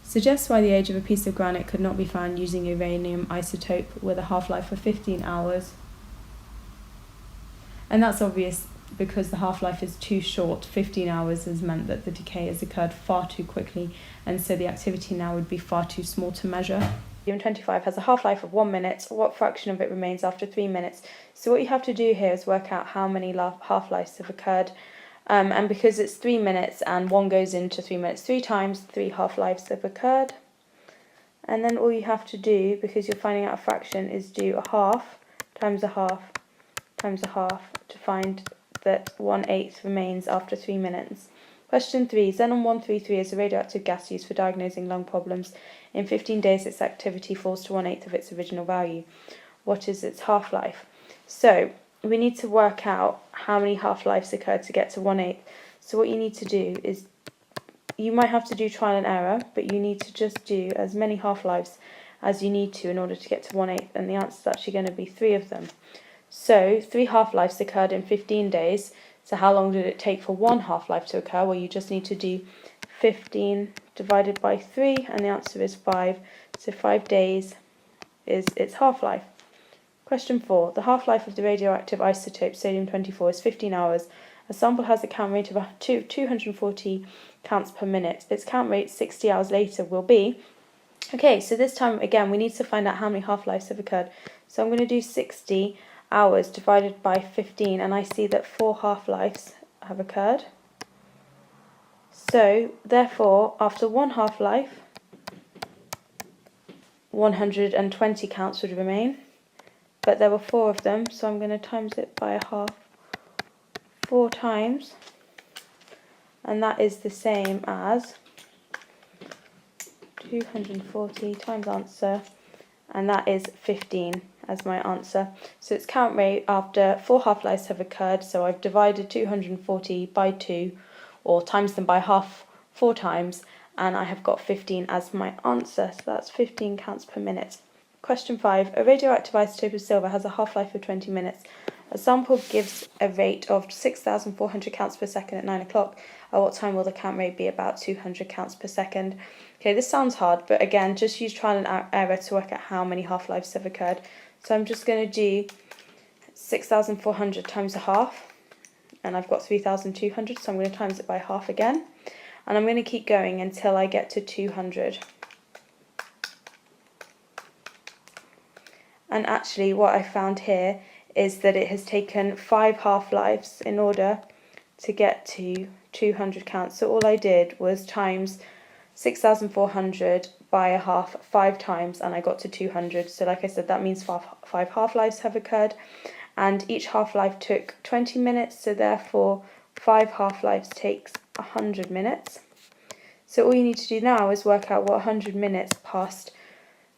Suggests why the age of a piece of granite could not be found using uranium isotope with a half-life of 15 hours. And that's obvious because the half-life is too short. 15 hours has meant that the decay has occurred far too quickly, and so the activity now would be far too small to measure. Sodium-25 has a half-life of 1 minute. What fraction of it remains after 3 minutes? So what you have to do here is work out how many half-lives have occurred. And because it's 3 minutes and 1 goes into 3 minutes 3 times, 3 half-lives have occurred. And then all you have to do, because you're finding out a fraction, is do a half times a half times a half to find that 1/8 remains after 3 minutes. Question 3. Xenon-133 is a radioactive gas used for diagnosing lung problems. In 15 days, its activity falls to 1/8 of its original value. What is its half-life? So we need to work out how many half-lives occurred to get to 1/8. So what you need to do is, you might have to do trial and error, but you need to just do as many half-lives as you need to in order to get to 1/8, and the answer is actually going to be 3 of them. So 3 half-lives occurred in 15 days. So how long did it take for 1 half-life to occur? Well, you just need to do 15 divided by 3, and the answer is 5. So 5 days is its half-life. Question 4. The half-life of the radioactive isotope sodium-24 is 15 hours. A sample has a count rate of 240 counts per minute. Its count rate 60 hours later will be... Okay, so this time, again, we need to find out how many half-lives have occurred. So I'm going to do 60 hours divided by 15, and I see that 4 half-lives have occurred. So, therefore, after 1 half-life, 120 counts would remain. But there were 4 of them, so I'm going to times it by a half 4 times, and that is the same as 240 times answer, and that is 15 as my answer. So its count rate after 4 half-lives have occurred, so I've divided 240 by 2, or times them by half 4 times, and I have got 15 as my answer, so that's 15 counts per minute. Question 5. A radioactive isotope of silver has a half-life of 20 minutes. A sample gives a rate of 6,400 counts per second at 9 o'clock. At what time will the count rate be? About 200 counts per second. Okay, this sounds hard, but again, just use trial and error to work out how many half-lives have occurred. So I'm just going to do 6,400 times a half, and I've got 3,200, so I'm going to times it by half again. And I'm going to keep going until I get to 200. And actually what I found here is that it has taken 5 half-lives in order to get to 200 counts. So all I did was times 6,400 by a half 5 times, and I got to 200. So like I said, that means 5 half-lives have occurred, and each half-life took 20 minutes, so therefore 5 half-lives takes 100 minutes. So all you need to do now is work out what 100 minutes past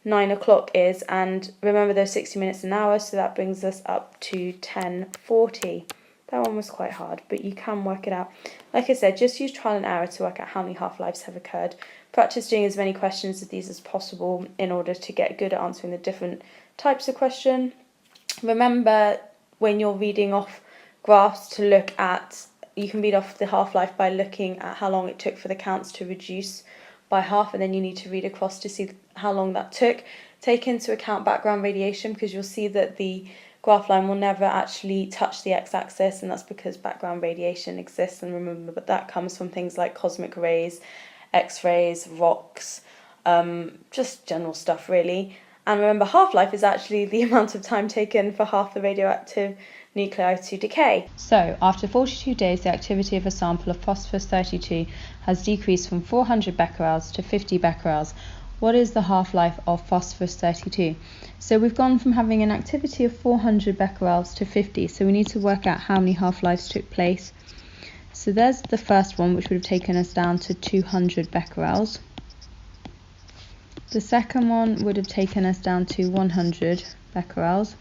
9 o'clock is, and remember there's 60 minutes an hour, so that brings us up to 10:40. That one was quite hard, but you can work it out. Like I said, just use trial and error to work out how many half-lives have occurred. Practice doing as many questions of these as possible in order to get good at answering the different types of question. Remember, when you're reading off graphs, to look at, you can read off the half-life by looking at how long it took for the counts to reduce by half, and then you need to read across to see how long that took. Take into account background radiation, because you'll see that the graph line will never actually touch the x-axis, and that's because background radiation exists. And remember, but that comes from things like cosmic rays, x-rays, rocks, just general stuff really. And remember, half-life is actually the amount of time taken for half the radioactive nuclei to decay. So, after 42 days, the activity of a sample of phosphorus-32 has decreased from 400 becquerels to 50 becquerels. What is the half-life of phosphorus-32? So we've gone from having an activity of 400 becquerels to 50, so we need to work out how many half-lives took place. So there's the first one, which would have taken us down to 200 becquerels. The second one would have taken us down to 100 becquerels.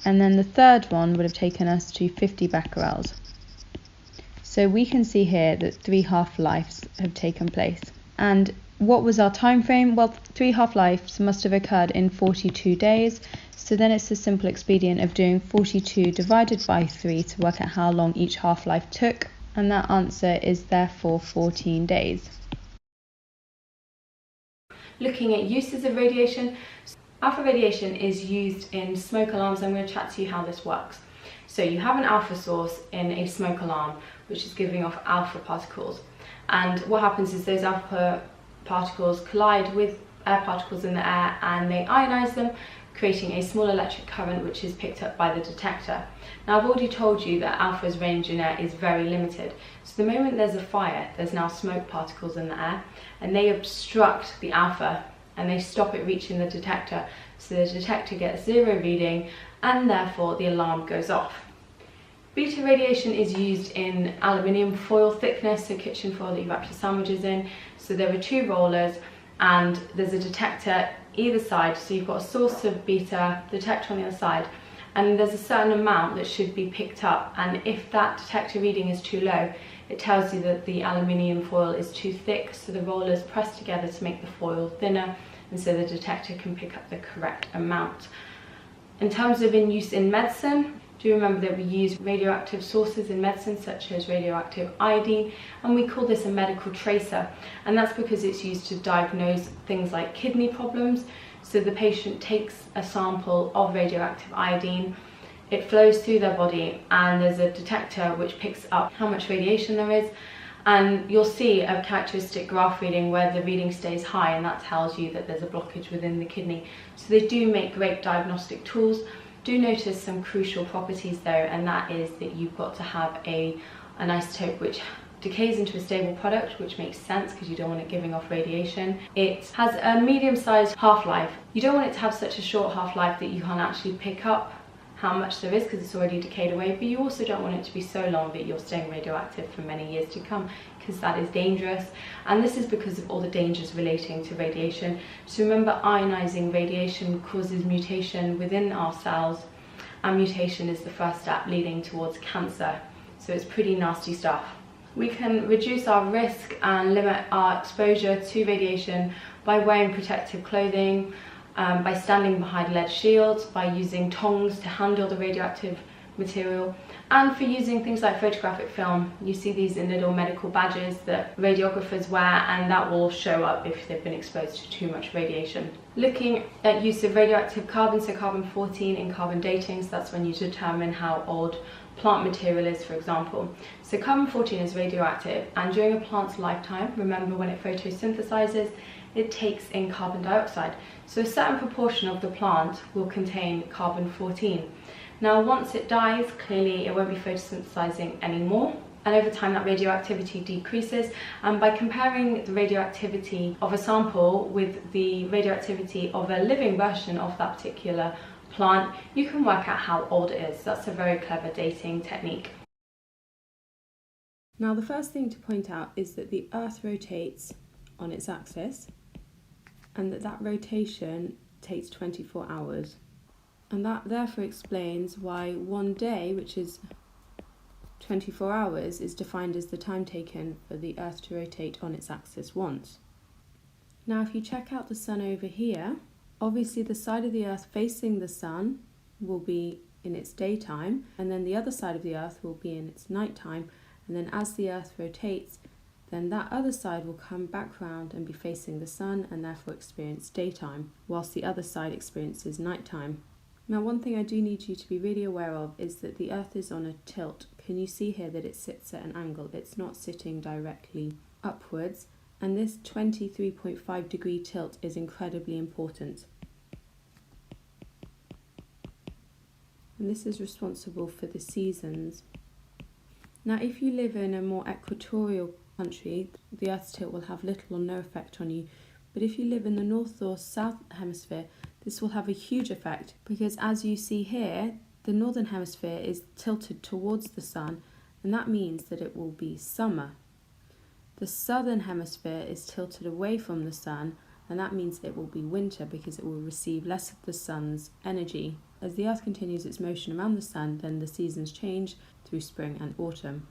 And then the third one would have taken us to 50 becquerels. So we can see here that 3 half-lives have taken place. And what was our time frame? Well, 3 half-lives must have occurred in 42 days. So then it's a simple expedient of doing 42 divided by 3 to work out how long each half-life took. And that answer is therefore 14 days. Looking at uses of radiation. Alpha radiation is used in smoke alarms. I'm going to chat to you how this works. So you have an alpha source in a smoke alarm, which is giving off alpha particles. And what happens is those alpha particles collide with air particles in the air, and they ionize them, creating a small electric current which is picked up by the detector. Now, I've already told you that alpha's range in air is very limited. So the moment there's a fire, there's now smoke particles in the air, and they obstruct the alpha and they stop it reaching the detector. So the detector gets 0 reading, and therefore the alarm goes off. Beta radiation is used in aluminium foil thickness, so kitchen foil that you wrap your sandwiches in. So there are 2 rollers, and there's a detector either side. So you've got a source of beta, detector on the other side, and there's a certain amount that should be picked up. And if that detector reading is too low, it tells you that the aluminium foil is too thick, so the rollers press together to make the foil thinner, and so the detector can pick up the correct amount. In terms of in use in medicine, do remember that we use radioactive sources in medicine, such as radioactive iodine, and we call this a medical tracer, and that's because it's used to diagnose things like kidney problems. So the patient takes a sample of radioactive iodine, it flows through their body, and there's a detector which picks up how much radiation there is, and you'll see a characteristic graph reading where the reading stays high, and that tells you that there's a blockage within the kidney. So they do make great diagnostic tools. Do notice some crucial properties though, and that is that you've got to have an isotope which decays into a stable product, which makes sense because you don't want it giving off radiation. It has a medium-sized half-life. You don't want it to have such a short half-life that you can't actually pick up how much there is because it's already decayed away, but you also don't want it to be so long that you're staying radioactive for many years to come, because that is dangerous. And this is because of all the dangers relating to radiation. So remember, ionizing radiation causes mutation within our cells, and mutation is the first step leading towards cancer. So it's pretty nasty stuff. We can reduce our risk and limit our exposure to radiation by wearing protective clothing, by standing behind lead shields, by using tongs to handle the radioactive material, and for using things like photographic film. You see these in little medical badges that radiographers wear, and that will show up if they've been exposed to too much radiation. Looking at use of radioactive carbon, so carbon-14 in carbon dating, so that's when you determine how old plant material is, for example. So carbon-14 is radioactive, and during a plant's lifetime, remember when it photosynthesizes, it takes in carbon dioxide. So a certain proportion of the plant will contain carbon-14. Now once it dies, clearly it won't be photosynthesizing anymore, and over time that radioactivity decreases, and by comparing the radioactivity of a sample with the radioactivity of a living version of that particular plant, you can work out how old it is. That's a very clever dating technique. Now the first thing to point out is that the Earth rotates on its axis, and that rotation takes 24 hours. And that therefore explains why one day, which is 24 hours, is defined as the time taken for the Earth to rotate on its axis once. Now if you check out the Sun over here, obviously the side of the Earth facing the Sun will be in its daytime, and then the other side of the Earth will be in its nighttime, and then as the Earth rotates, then that other side will come back round and be facing the Sun and therefore experience daytime, whilst the other side experiences nighttime. Now one thing I do need you to be really aware of is that the Earth is on a tilt. Can you see here that it sits at an angle? It's not sitting directly upwards, and this 23.5 degree tilt is incredibly important. And this is responsible for the seasons. Now if you live in a more equatorial country, the Earth's tilt will have little or no effect on you, but if you live in the north or south hemisphere, this will have a huge effect, because as you see here, the northern hemisphere is tilted towards the Sun, and that means that it will be summer. The southern hemisphere is tilted away from the Sun, and that means it will be winter, because it will receive less of the Sun's energy. As the Earth continues its motion around the Sun, then the seasons change through spring and autumn.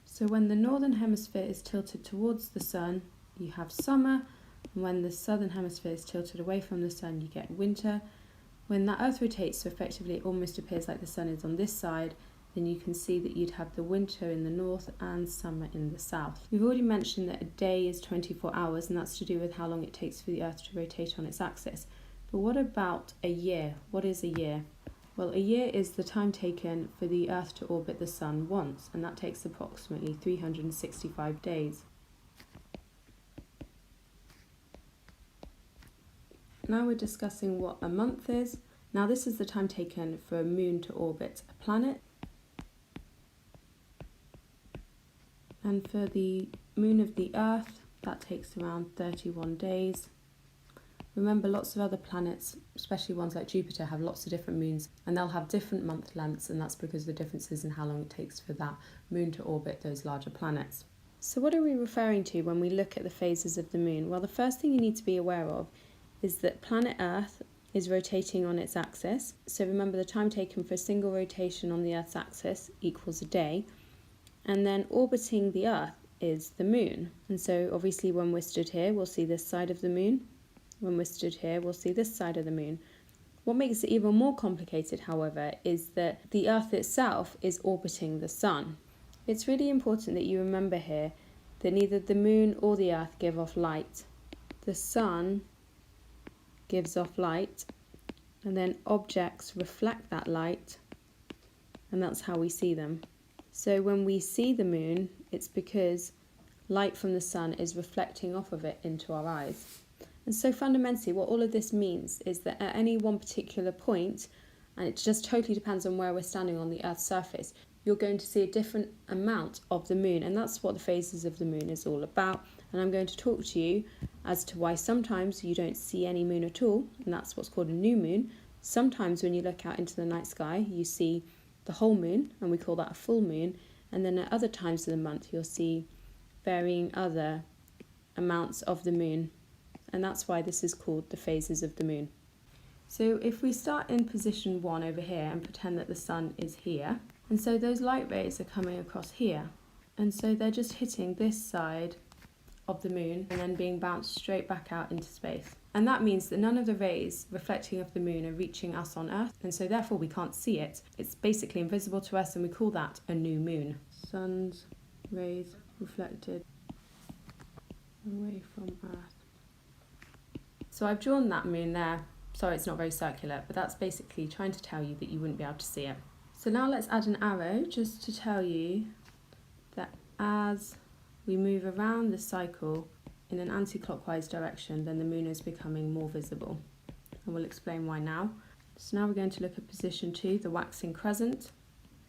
So when the northern hemisphere is tilted towards the Sun, you have summer, and when the southern hemisphere is tilted away from the Sun, you get winter. When that Earth rotates, so effectively it almost appears like the Sun is on this side, then you can see that you'd have the winter in the north and summer in the south. We've already mentioned that a day is 24 hours, and that's to do with how long it takes for the Earth to rotate on its axis. But what about a year? What is a year? Well, a year is the time taken for the Earth to orbit the Sun once, and that takes approximately 365 days. Now we're discussing what a month is. Now this is the time taken for a moon to orbit a planet. And for the moon of the Earth, that takes around 31 days. Remember, lots of other planets, especially ones like Jupiter, have lots of different moons, and they'll have different month lengths, and that's because of the differences in how long it takes for that moon to orbit those larger planets. So what are we referring to when we look at the phases of the moon? Well, the first thing you need to be aware of is that planet Earth is rotating on its axis. So remember, the time taken for a single rotation on the Earth's axis equals a day, and then orbiting the Earth is the moon. And so obviously when we're stood here, we'll see this side of the moon. When we're stood here, we'll see this side of the moon. What makes it even more complicated, however, is that the Earth itself is orbiting the Sun. It's really important that you remember here that neither the moon or the Earth give off light. The Sun gives off light, and then objects reflect that light, and that's how we see them. So when we see the moon, it's because light from the Sun is reflecting off of it into our eyes. And so fundamentally what all of this means is that at any one particular point, and it just totally depends on where we're standing on the Earth's surface, you're going to see a different amount of the moon, and that's what the phases of the moon is all about. And I'm going to talk to you as to why sometimes you don't see any moon at all, and that's what's called a new moon. Sometimes when you look out into the night sky, you see the whole moon, and we call that a full moon, and then at other times of the month you'll see varying other amounts of the moon. And that's why this is called the phases of the moon. So if we start in position 1 over here and pretend that the Sun is here, And so those light rays are coming across here. And so they're just hitting this side of the moon and then being bounced straight back out into space. And that means that none of the rays reflecting off the moon are reaching us on Earth, and so therefore we can't see it. It's basically invisible to us, and we call that a new moon. Sun's rays reflected away from Earth. So I've drawn that moon there. Sorry, it's not very circular, but that's basically trying to tell you that you wouldn't be able to see it. So now let's add an arrow just to tell you that as we move around the cycle in an anti-clockwise direction, then the moon is becoming more visible. And we'll explain why now. So now we're going to look at position 2, the waxing crescent.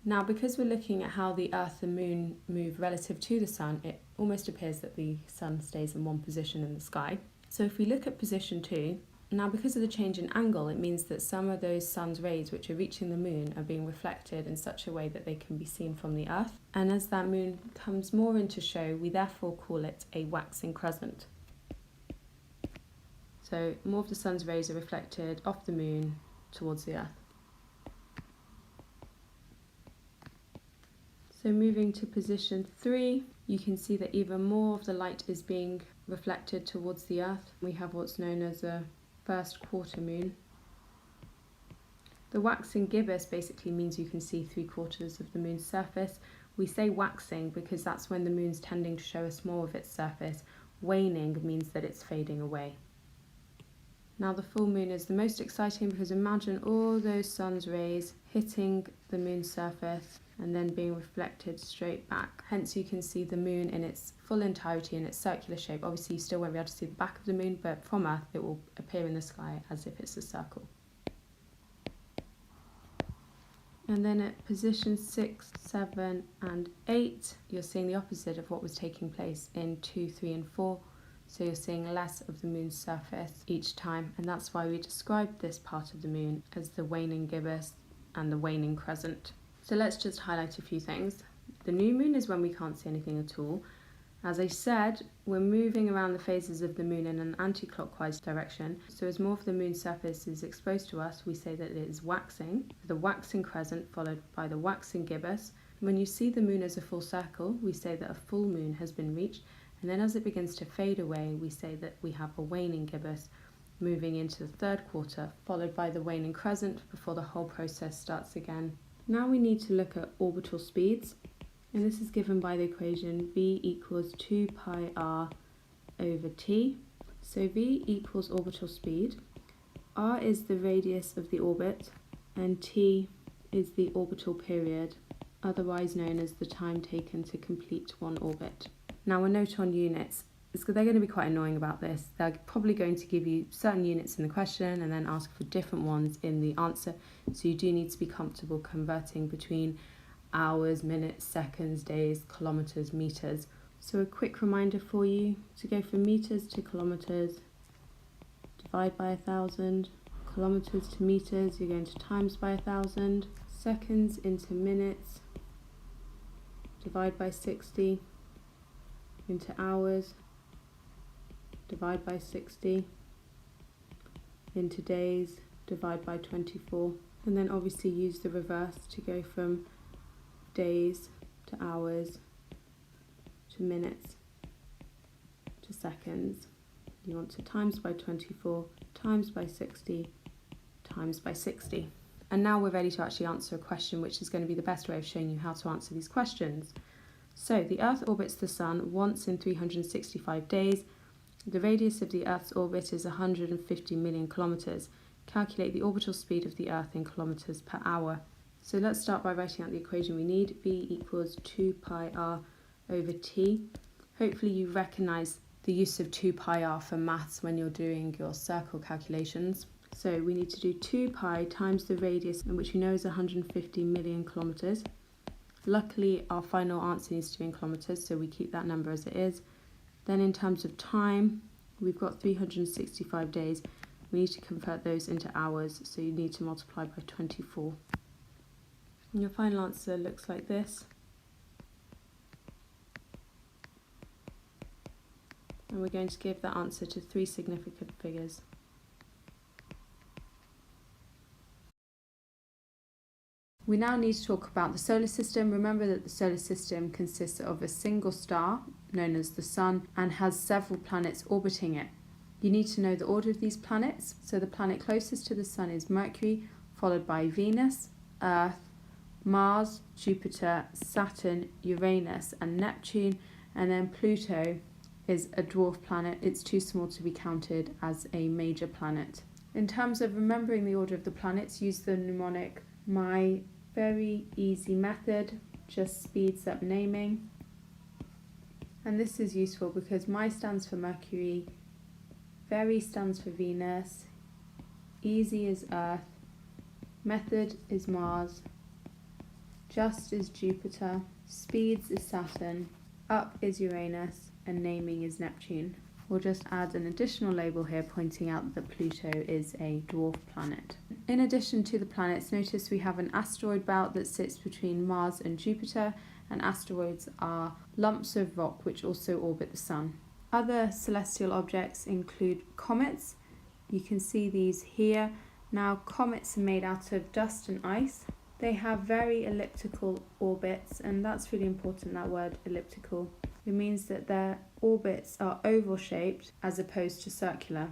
Now, because we're looking at how the Earth and Moon move relative to the Sun, it almost appears that the Sun stays in one position in the sky. So if we look at position 2, now because of the change in angle, it means that some of those Sun's rays which are reaching the Moon are being reflected in such a way that they can be seen from the Earth. And as that Moon comes more into show, we therefore call it a waxing crescent. So more of the Sun's rays are reflected off the Moon towards the Earth. So moving to position 3, you can see that even more of the light is being reflected towards the Earth. We have what's known as a first quarter moon. The waxing gibbous basically means you can see 3/4 of the moon's surface. We say waxing because that's when the moon's tending to show us more of its surface. Waning means that it's fading away. Now the full moon is the most exciting because imagine all those sun's rays hitting the moon's surface and then being reflected straight back. Hence you can see the moon in its full entirety in its circular shape. Obviously you still won't be able to see the back of the moon, but from Earth it will appear in the sky as if it's a circle. And then at position 6, 7 and 8, you're seeing the opposite of what was taking place in 2, 3 and 4. So you're seeing less of the moon's surface each time, and that's why we described this part of the moon as the waning gibbous and the waning crescent. So let's just highlight a few things. The new moon is when we can't see anything at all. As I said, we're moving around the phases of the moon in an anti-clockwise direction. So as more of the moon's surface is exposed to us, we say that it is waxing. The waxing crescent followed by the waxing gibbous. When you see the moon as a full circle, we say that a full moon has been reached. And then as it begins to fade away, we say that we have a waning gibbous moving into the third quarter, followed by the waning crescent before the whole process starts again. Now we need to look at orbital speeds, and this is given by the equation v equals 2 pi r over t. So v equals orbital speed, r is the radius of the orbit, and t is the orbital period, otherwise known as the time taken to complete one orbit. Now a note on units, they're going to be quite annoying about this. They're probably going to give you certain units in the question and then ask for different ones in the answer. So you do need to be comfortable converting between hours, minutes, seconds, days, kilometres, metres. So a quick reminder for you to go from metres to kilometres, divide by 1,000, kilometres to metres, you're going to times by 1,000, seconds into minutes, divide by 60, into hours, divide by 60, into days, divide by 24, and then obviously use the reverse to go from days to hours to minutes to seconds. You want to times by 24, times by 60, times by 60. And now we're ready to actually answer a question, which is going to be the best way of showing you how to answer these questions. So the Earth orbits the Sun once in 365 days. The radius of the Earth's orbit is 150 million kilometres. Calculate the orbital speed of the Earth in kilometres per hour. So let's start by writing out the equation we need. V equals 2 pi r over t. Hopefully you recognise the use of 2 pi r for maths when you're doing your circle calculations. So we need to do 2 pi times the radius, which we know is 150 million kilometres. Luckily, our final answer needs to be in kilometres, so we keep that number as it is. Then in terms of time, we've got 365 days. We need to convert those into hours, so you need to multiply by 24. And your final answer looks like this. And we're going to give that answer to 3 significant figures. We now need to talk about the solar system. Remember that the solar system consists of a single star, known as the Sun, and has several planets orbiting it. You need to know the order of these planets. So the planet closest to the Sun is Mercury, followed by Venus, Earth, Mars, Jupiter, Saturn, Uranus, and Neptune, and then Pluto is a dwarf planet. It's too small to be counted as a major planet. In terms of remembering the order of the planets, use the mnemonic MY. Very easy method, just speeds up naming. And this is useful because MY stands for Mercury, very stands for Venus, easy is Earth, method is Mars, just is Jupiter, speeds is Saturn, up is Uranus, and naming is Neptune. We'll just add an additional label here pointing out that Pluto is a dwarf planet. In addition to the planets, notice we have an asteroid belt that sits between Mars and Jupiter, and asteroids are lumps of rock which also orbit the Sun. Other celestial objects include comets. You can see these here. Now, comets are made out of dust and ice. They have very elliptical orbits, and that's really important, that word elliptical. It means that their orbits are oval-shaped as opposed to circular.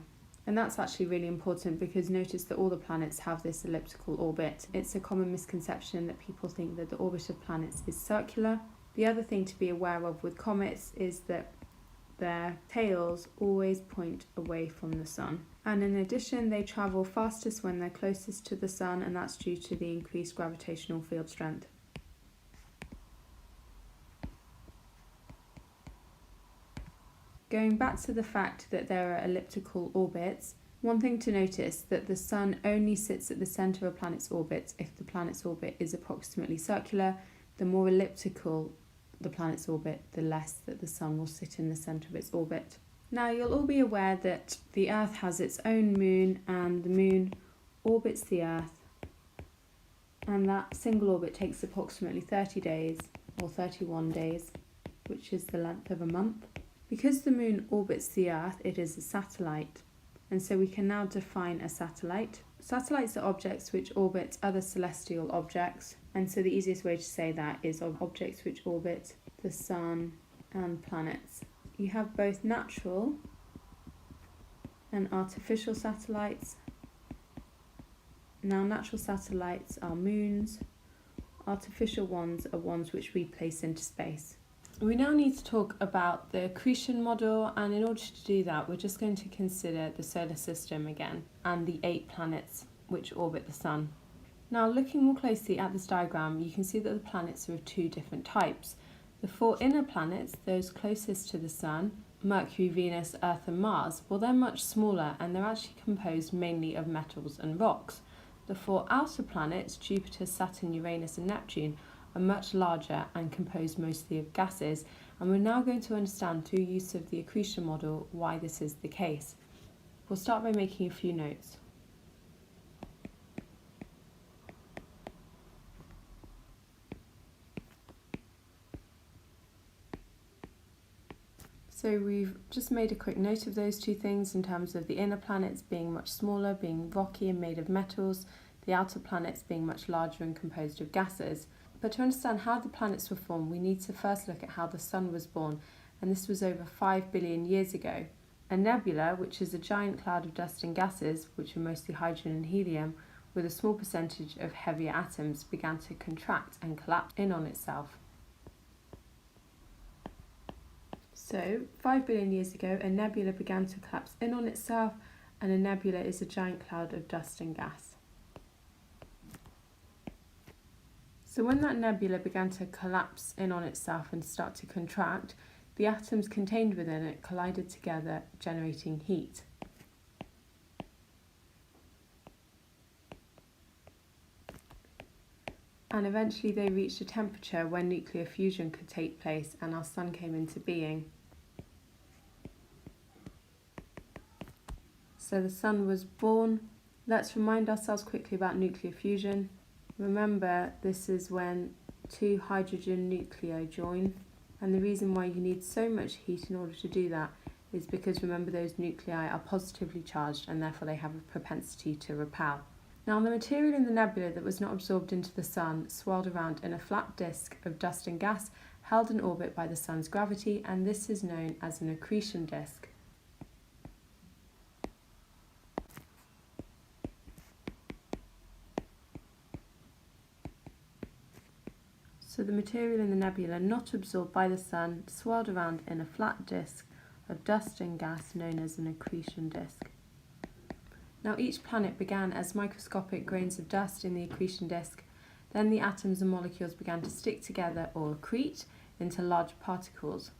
And that's actually really important because notice that all the planets have this elliptical orbit. It's a common misconception that people think that the orbit of planets is circular. The other thing to be aware of with comets is that their tails always point away from the Sun. And in addition, they travel fastest when they're closest to the Sun, and that's due to the increased gravitational field strength. Going back to the fact that there are elliptical orbits, one thing to notice that the Sun only sits at the centre of a planet's orbit if the planet's orbit is approximately circular. The more elliptical the planet's orbit, the less that the Sun will sit in the centre of its orbit. Now, you'll all be aware that the Earth has its own moon, and the moon orbits the Earth, and that single orbit takes approximately 30 days, or 31 days, which is the length of a month. Because the moon orbits the Earth, it is a satellite, and so we can now define a satellite. Satellites are objects which orbit other celestial objects, and so the easiest way to say that is of objects which orbit the Sun and planets. You have both natural and artificial satellites. Now, natural satellites are moons, artificial ones are ones which we place into space. We now need to talk about the accretion model, and in order to do that, we're just going to consider the solar system again and the 8 planets which orbit the Sun. Now, looking more closely at this diagram, you can see that the planets are of 2 different types. The 4 inner planets, those closest to the Sun, Mercury, Venus, Earth and Mars, well, they're much smaller and they're actually composed mainly of metals and rocks. The 4 outer planets, Jupiter, Saturn, Uranus and Neptune, are much larger and composed mostly of gases, and we're now going to understand through use of the accretion model why this is the case. We'll start by making a few notes. So we've just made a quick note of those 2 things in terms of the inner planets being much smaller, being rocky and made of metals, the outer planets being much larger and composed of gases. But to understand how the planets were formed, we need to first look at how the Sun was born, and this was over 5 billion years ago. A nebula, which is a giant cloud of dust and gases, which are mostly hydrogen and helium, with a small percentage of heavier atoms, began to contract and collapse in on itself. So, 5 billion years ago, a nebula began to collapse in on itself, and a nebula is a giant cloud of dust and gas. So when that nebula began to collapse in on itself and start to contract, the atoms contained within it collided together, generating heat. And eventually they reached a temperature where nuclear fusion could take place and our Sun came into being. So the Sun was born. Let's remind ourselves quickly about nuclear fusion. Remember, this is when 2 hydrogen nuclei join, and the reason why you need so much heat in order to do that is because, remember, those nuclei are positively charged and therefore they have a propensity to repel. Now, the material in the nebula that was not absorbed into the Sun swirled around in a flat disk of dust and gas held in orbit by the Sun's gravity, and this is known as an accretion disk. So the material in the nebula not absorbed by the Sun swirled around in a flat disk of dust and gas known as an accretion disk. Now, each planet began as microscopic grains of dust in the accretion disk. Then the atoms and molecules began to stick together or accrete into large particles.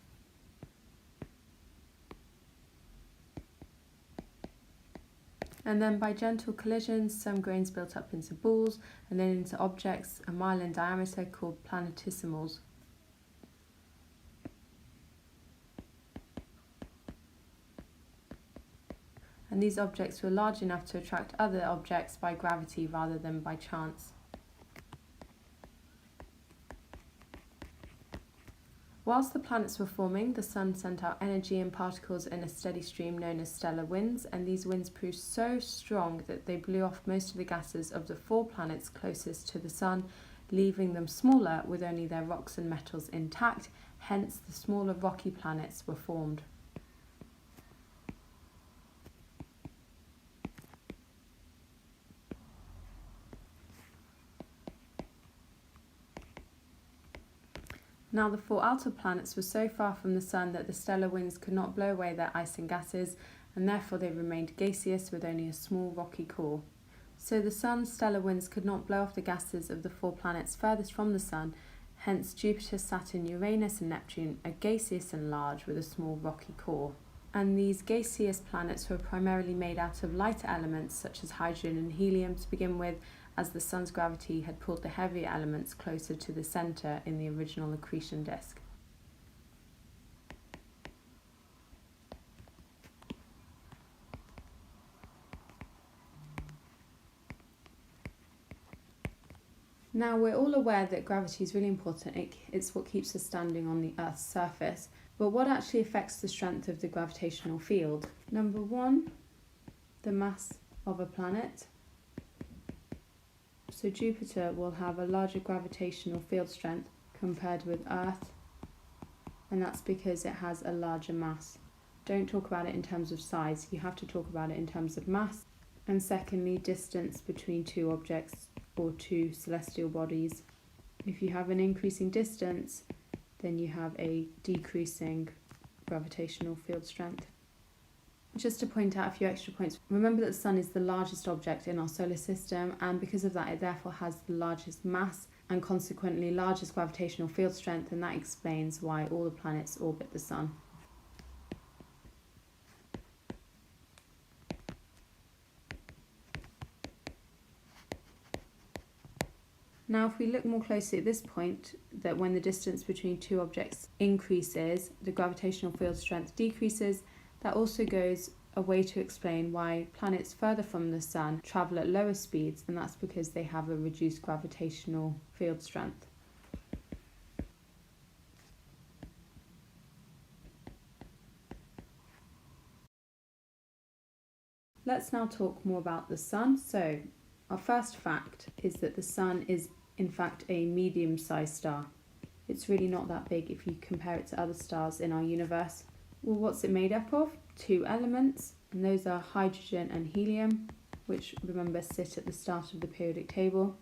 And then by gentle collisions, some grains built up into balls and then into objects a mile in diameter called planetesimals. And these objects were large enough to attract other objects by gravity rather than by chance. Whilst the planets were forming, the Sun sent out energy and particles in a steady stream known as stellar winds, and these winds proved so strong that they blew off most of the gases of the 4 planets closest to the Sun, leaving them smaller with only their rocks and metals intact. Hence, the smaller rocky planets were formed. Now, the 4 outer planets were so far from the Sun that the stellar winds could not blow away their ice and gases, and therefore they remained gaseous with only a small rocky core. So the Sun's stellar winds could not blow off the gases of the 4 planets furthest from the Sun, hence Jupiter, Saturn, Uranus and Neptune are gaseous and large with a small rocky core. And these gaseous planets were primarily made out of lighter elements such as hydrogen and helium to begin with, as the Sun's gravity had pulled the heavier elements closer to the centre in the original accretion disk. Now, we're all aware that gravity is really important. It's what keeps us standing on the Earth's surface. But what actually affects the strength of the gravitational field? Number 1, the mass of a planet. So Jupiter will have a larger gravitational field strength compared with Earth, and that's because it has a larger mass. Don't talk about it in terms of size, you have to talk about it in terms of mass. And secondly, distance between 2 objects or 2 celestial bodies. If you have an increasing distance, then you have a decreasing gravitational field strength. Just to point out a few extra points, remember that the Sun is the largest object in our solar system, and because of that it therefore has the largest mass and consequently largest gravitational field strength, and that explains why all the planets orbit the Sun. Now, if we look more closely at this point, that when the distance between 2 objects increases, the gravitational field strength decreases. That also goes a way to explain why planets further from the Sun travel at lower speeds, and that's because they have a reduced gravitational field strength. Let's now talk more about the Sun. So, our first fact is that the Sun is in fact a medium-sized star. It's really not that big if you compare it to other stars in our universe. Well, what's it made up of? 2 elements, and those are hydrogen and helium, which, remember, sit at the start of the periodic table.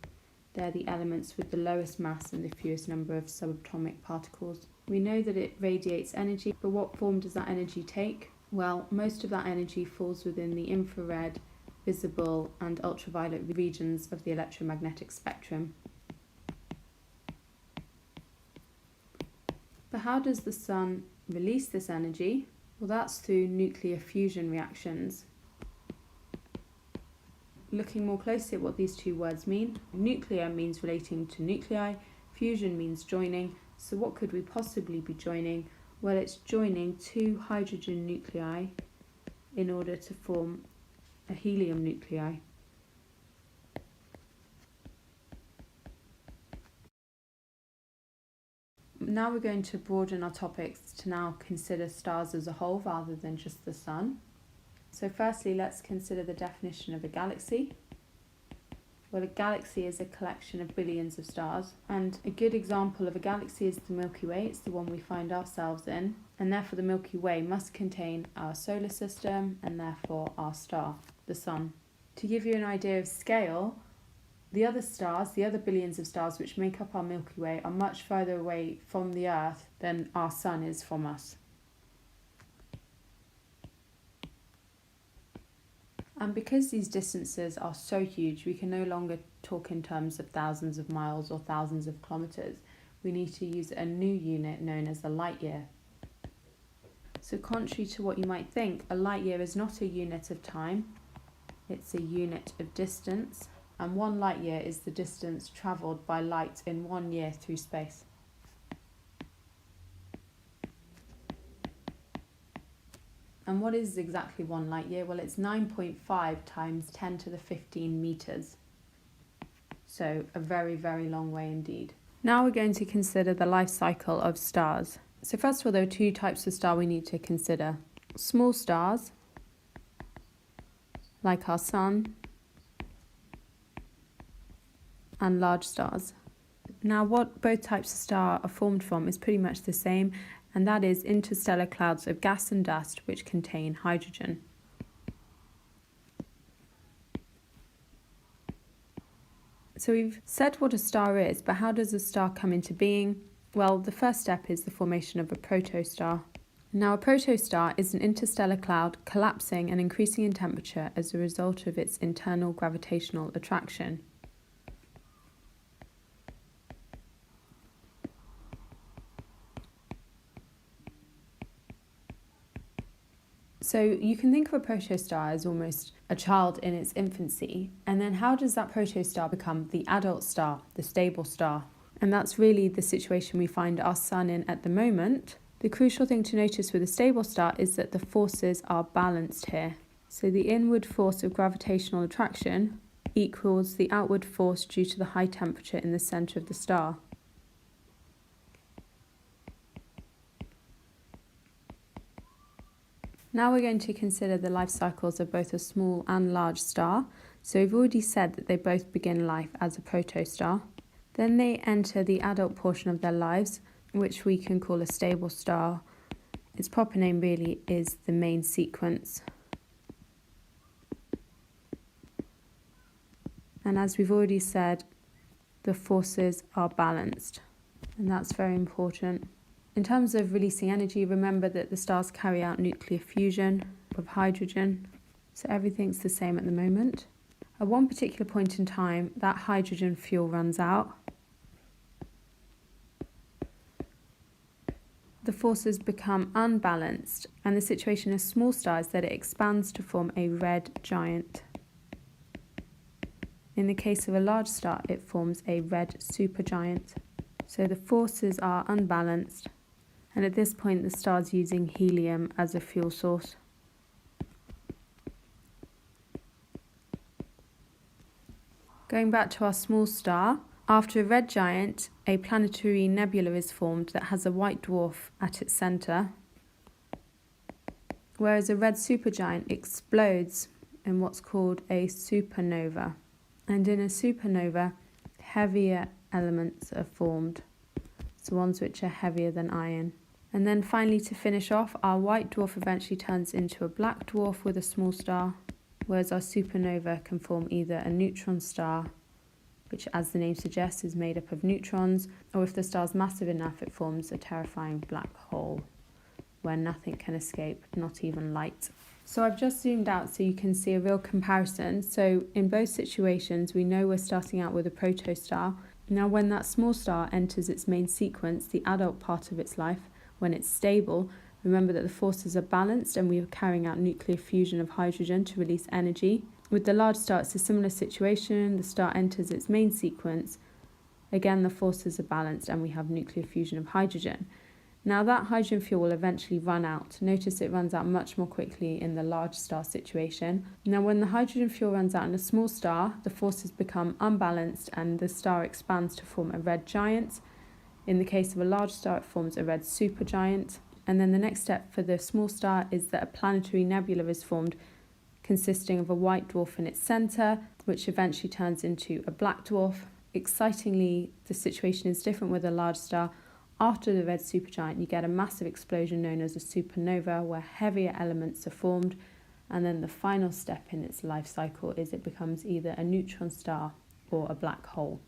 They're the elements with the lowest mass and the fewest number of subatomic particles. We know that it radiates energy, but what form does that energy take? Well, most of that energy falls within the infrared, visible and ultraviolet regions of the electromagnetic spectrum. But how does the Sun release this energy? Well, that's through nuclear fusion reactions. Looking more closely at what these 2 words mean, nuclear means relating to nuclei, fusion means joining. So what could we possibly be joining? Well, it's joining 2 hydrogen nuclei in order to form a helium nuclei. Now we're going to broaden our topics to now consider stars as a whole rather than just the Sun. So firstly, let's consider the definition of a galaxy. Well, a galaxy is a collection of billions of stars, and a good example of a galaxy is the Milky Way. It's the one we find ourselves in, and therefore the Milky Way must contain our solar system and therefore our star, the Sun. To give you an idea of scale, the other stars, the other billions of stars which make up our Milky Way, are much further away from the Earth than our Sun is from us. And because these distances are so huge, we can no longer talk in terms of thousands of miles or thousands of kilometres. We need to use a new unit known as a light year. So contrary to what you might think, a light year is not a unit of time, it's a unit of distance, and 1 light year is the distance travelled by light in 1 year through space. And what is exactly 1 light year? Well, it's 9.5 times 10 to the 15 metres. So a very, very long way indeed. Now we're going to consider the life cycle of stars. So first of all, there are 2 types of star we need to consider. Small stars, like our Sun, and large stars. Now what both types of star are formed from is pretty much the same, and that is interstellar clouds of gas and dust which contain hydrogen. So we've said what a star is, but how does a star come into being? Well, the first step is the formation of a protostar. Now a protostar is an interstellar cloud collapsing and increasing in temperature as a result of its internal gravitational attraction. So you can think of a protostar as almost a child in its infancy, and then how does that protostar become the adult star, the stable star? And that's really the situation we find our Sun in at the moment. The crucial thing to notice with a stable star is that the forces are balanced here. So the inward force of gravitational attraction equals the outward force due to the high temperature in the centre of the star. Now we're going to consider the life cycles of both a small and large star. So we've already said that they both begin life as a protostar. Then they enter the adult portion of their lives, which we can call a stable star. Its proper name really is the main sequence. And as we've already said, the forces are balanced, and that's very important. In terms of releasing energy, remember that the stars carry out nuclear fusion of hydrogen, so everything's the same at the moment. At one particular point in time, that hydrogen fuel runs out. The forces become unbalanced, and the situation in a small star is that it expands to form a red giant. In the case of a large star, it forms a red supergiant. So the forces are unbalanced, and at this point the star is using helium as a fuel source. Going back to our small star, after a red giant, a planetary nebula is formed that has a white dwarf at its centre, whereas a red supergiant explodes in what's called a supernova. And in a supernova, heavier elements are formed, so ones which are heavier than iron. And then finally, to finish off, our white dwarf eventually turns into a black dwarf with a small star, whereas our supernova can form either a neutron star, which as the name suggests is made up of neutrons, or if the star's massive enough, it forms a terrifying black hole where nothing can escape, not even light. So I've just zoomed out so you can see a real comparison. So in both situations, we know we're starting out with a protostar. Now when that small star enters its main sequence, the adult part of its life, when it's stable, remember that the forces are balanced and we are carrying out nuclear fusion of hydrogen to release energy. With the large star, it's a similar situation. The star enters its main sequence. Again, the forces are balanced and we have nuclear fusion of hydrogen. Now that hydrogen fuel will eventually run out. Notice it runs out much more quickly in the large star situation. Now when the hydrogen fuel runs out in a small star, the forces become unbalanced and the star expands to form a red giant. In the case of a large star, it forms a red supergiant. And then the next step for the small star is that a planetary nebula is formed consisting of a white dwarf in its centre, which eventually turns into a black dwarf. Excitingly, the situation is different with a large star. After the red supergiant, you get a massive explosion known as a supernova, where heavier elements are formed, and then the final step in its life cycle is it becomes either a neutron star or a black hole.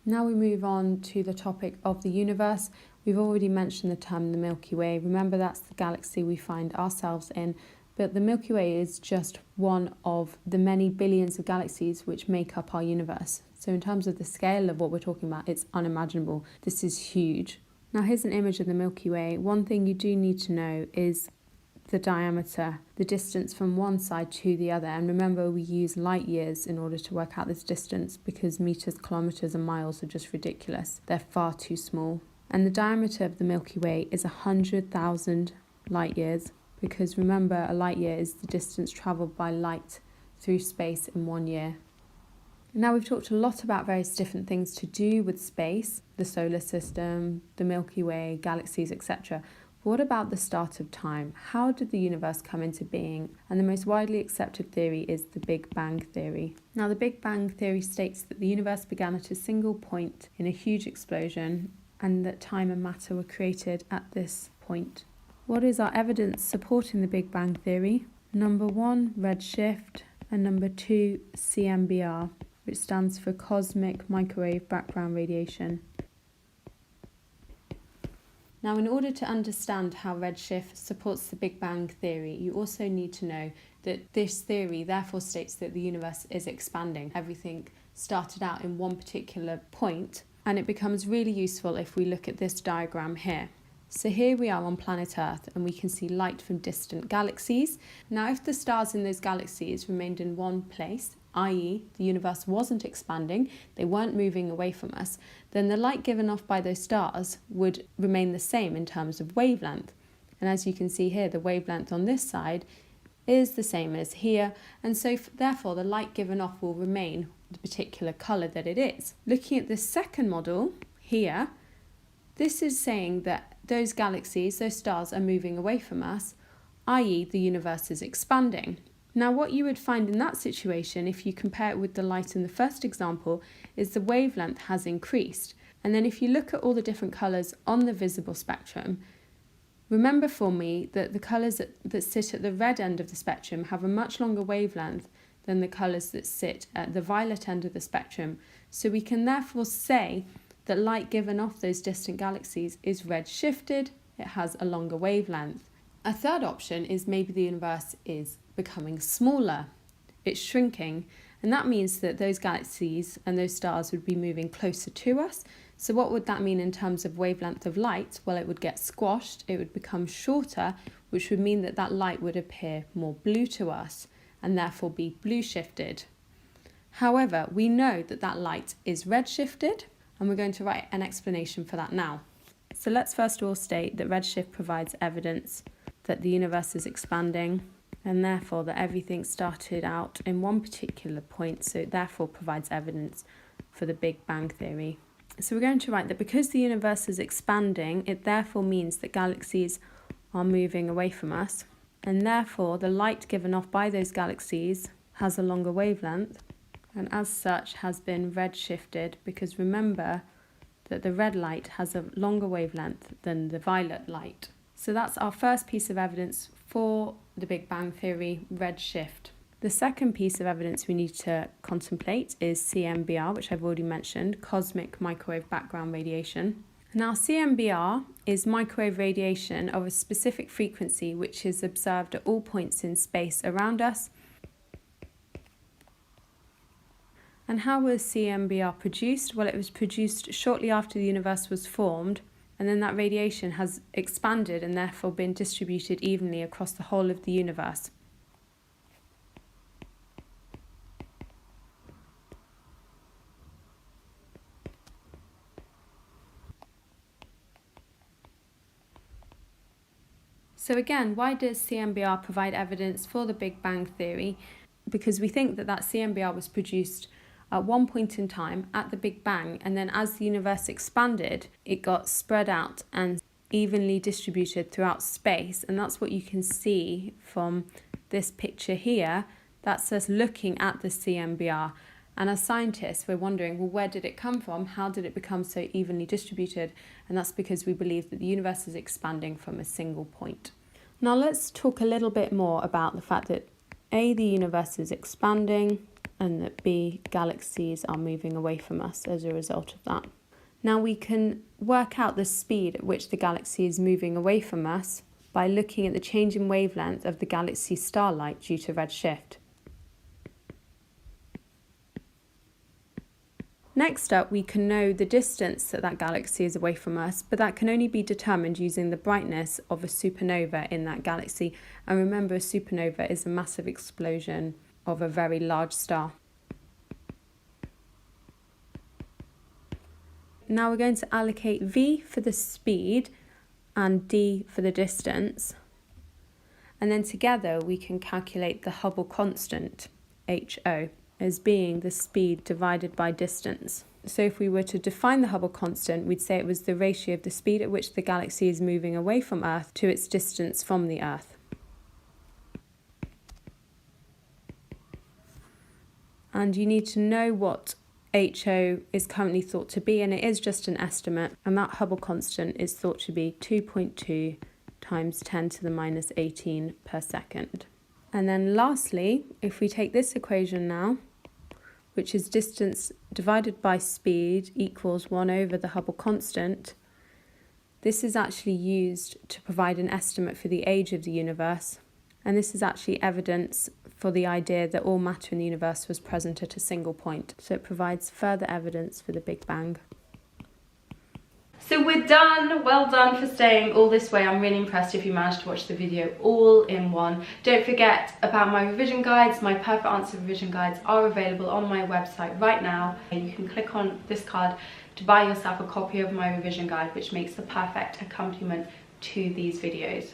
Now we move on to the topic of the universe. We've already mentioned the term the Milky Way. Remember, that's the galaxy we find ourselves in, but the Milky Way is just one of the many billions of galaxies which make up our universe. So in terms of the scale of what we're talking about, it's unimaginable. This is huge. Now here's an image of the Milky Way. One thing you do need to know is the diameter, the distance from one side to the other. And remember, we use light years in order to work out this distance because meters, kilometers and miles are just ridiculous. They're far too small. And the diameter of the Milky Way is 100,000 light years, because remember, a light year is the distance travelled by light through space in 1 year. Now we've talked a lot about various different things to do with space, the solar system, the Milky Way, galaxies, etc. What about the start of time? How did the universe come into being? And the most widely accepted theory is the Big Bang theory. Now, the Big Bang theory states that the universe began at a single point in a huge explosion, and that time and matter were created at this point. What is our evidence supporting the Big Bang theory? Number 1, redshift, and number 2, CMBR, which stands for cosmic microwave background radiation. Now, in order to understand how redshift supports the Big Bang theory, you also need to know that this theory therefore states that the universe is expanding. Everything started out in one particular point, and it becomes really useful if we look at this diagram here. So here we are on planet Earth, and we can see light from distant galaxies. Now, if the stars in those galaxies remained in one place, i.e. the universe wasn't expanding, they weren't moving away from us, then the light given off by those stars would remain the same in terms of wavelength. And as you can see here, the wavelength on this side is the same as here, and so therefore the light given off will remain the particular colour that it is. Looking at this second model here, this is saying that those galaxies, those stars are moving away from us, i.e. the universe is expanding. Now, what you would find in that situation, if you compare it with the light in the first example, is the wavelength has increased. And then if you look at all the different colours on the visible spectrum, remember for me that the colours that sit at the red end of the spectrum have a much longer wavelength than the colours that sit at the violet end of the spectrum. So we can therefore say that light given off those distant galaxies is red-shifted, it has a longer wavelength. A third option is maybe the universe is becoming smaller, it's shrinking, and that means that those galaxies and those stars would be moving closer to us. So what would that mean in terms of wavelength of light? Well, it would get squashed, it would become shorter, which would mean that that light would appear more blue to us and therefore be blue shifted. However, we know that that light is red shifted, and we're going to write an explanation for that now. So let's first of all state that redshift provides evidence that the universe is expanding, and therefore that everything started out in one particular point, so it therefore provides evidence for the Big Bang theory. So we're going to write that because the universe is expanding, it therefore means that galaxies are moving away from us, and therefore the light given off by those galaxies has a longer wavelength, and as such has been redshifted, because remember that the red light has a longer wavelength than the violet light. So that's our first piece of evidence for the Big Bang theory, redshift. The second piece of evidence we need to contemplate is CMBR, which I've already mentioned, cosmic microwave background radiation. Now, CMBR is microwave radiation of a specific frequency which is observed at all points in space around us. And how was CMBR produced? Well, it was produced shortly after the universe was formed, and then that radiation has expanded and therefore been distributed evenly across the whole of the universe. So again, why does CMBR provide evidence for the Big Bang theory? Because we think that CMBR was produced at one point in time at the Big Bang, and then as the universe expanded, it got spread out and evenly distributed throughout space. And that's what you can see from this picture here, That's us looking at the CMBR. And as scientists, we're wondering, well, where did it come from? How did it become so evenly distributed? And that's because we believe that the universe is expanding from a single point. Now let's talk a little bit more about the fact that A, the universe is expanding, and that B, galaxies are moving away from us as a result of that. Now we can work out the speed at which the galaxy is moving away from us by looking at the change in wavelength of the galaxy starlight due to redshift. Next up, we can know the distance that that galaxy is away from us, but that can only be determined using the brightness of a supernova in that galaxy. And remember, a supernova is a massive explosion of a very large star. Now we're going to allocate V for the speed and D for the distance. And then together we can calculate the Hubble constant, HO, as being the speed divided by distance. So if we were to define the Hubble constant, we'd say it was the ratio of the speed at which the galaxy is moving away from Earth to its distance from the Earth. And you need to know what HO is currently thought to be, and it is just an estimate, and that Hubble constant is thought to be 2.2 times 10 to the minus 18 per second. And then lastly, if we take this equation now, which is distance divided by speed equals 1 over the Hubble constant, this is actually used to provide an estimate for the age of the universe. And this is actually evidence for the idea that all matter in the universe was present at a single point. So it provides further evidence for the Big Bang. So we're done. Well done for staying all this way. I'm really impressed if you managed to watch the video all in one. Don't forget about my revision guides. My perfect answer revision guides are available on my website right now. You can click on this card to buy yourself a copy of my revision guide, which makes the perfect accompaniment to these videos.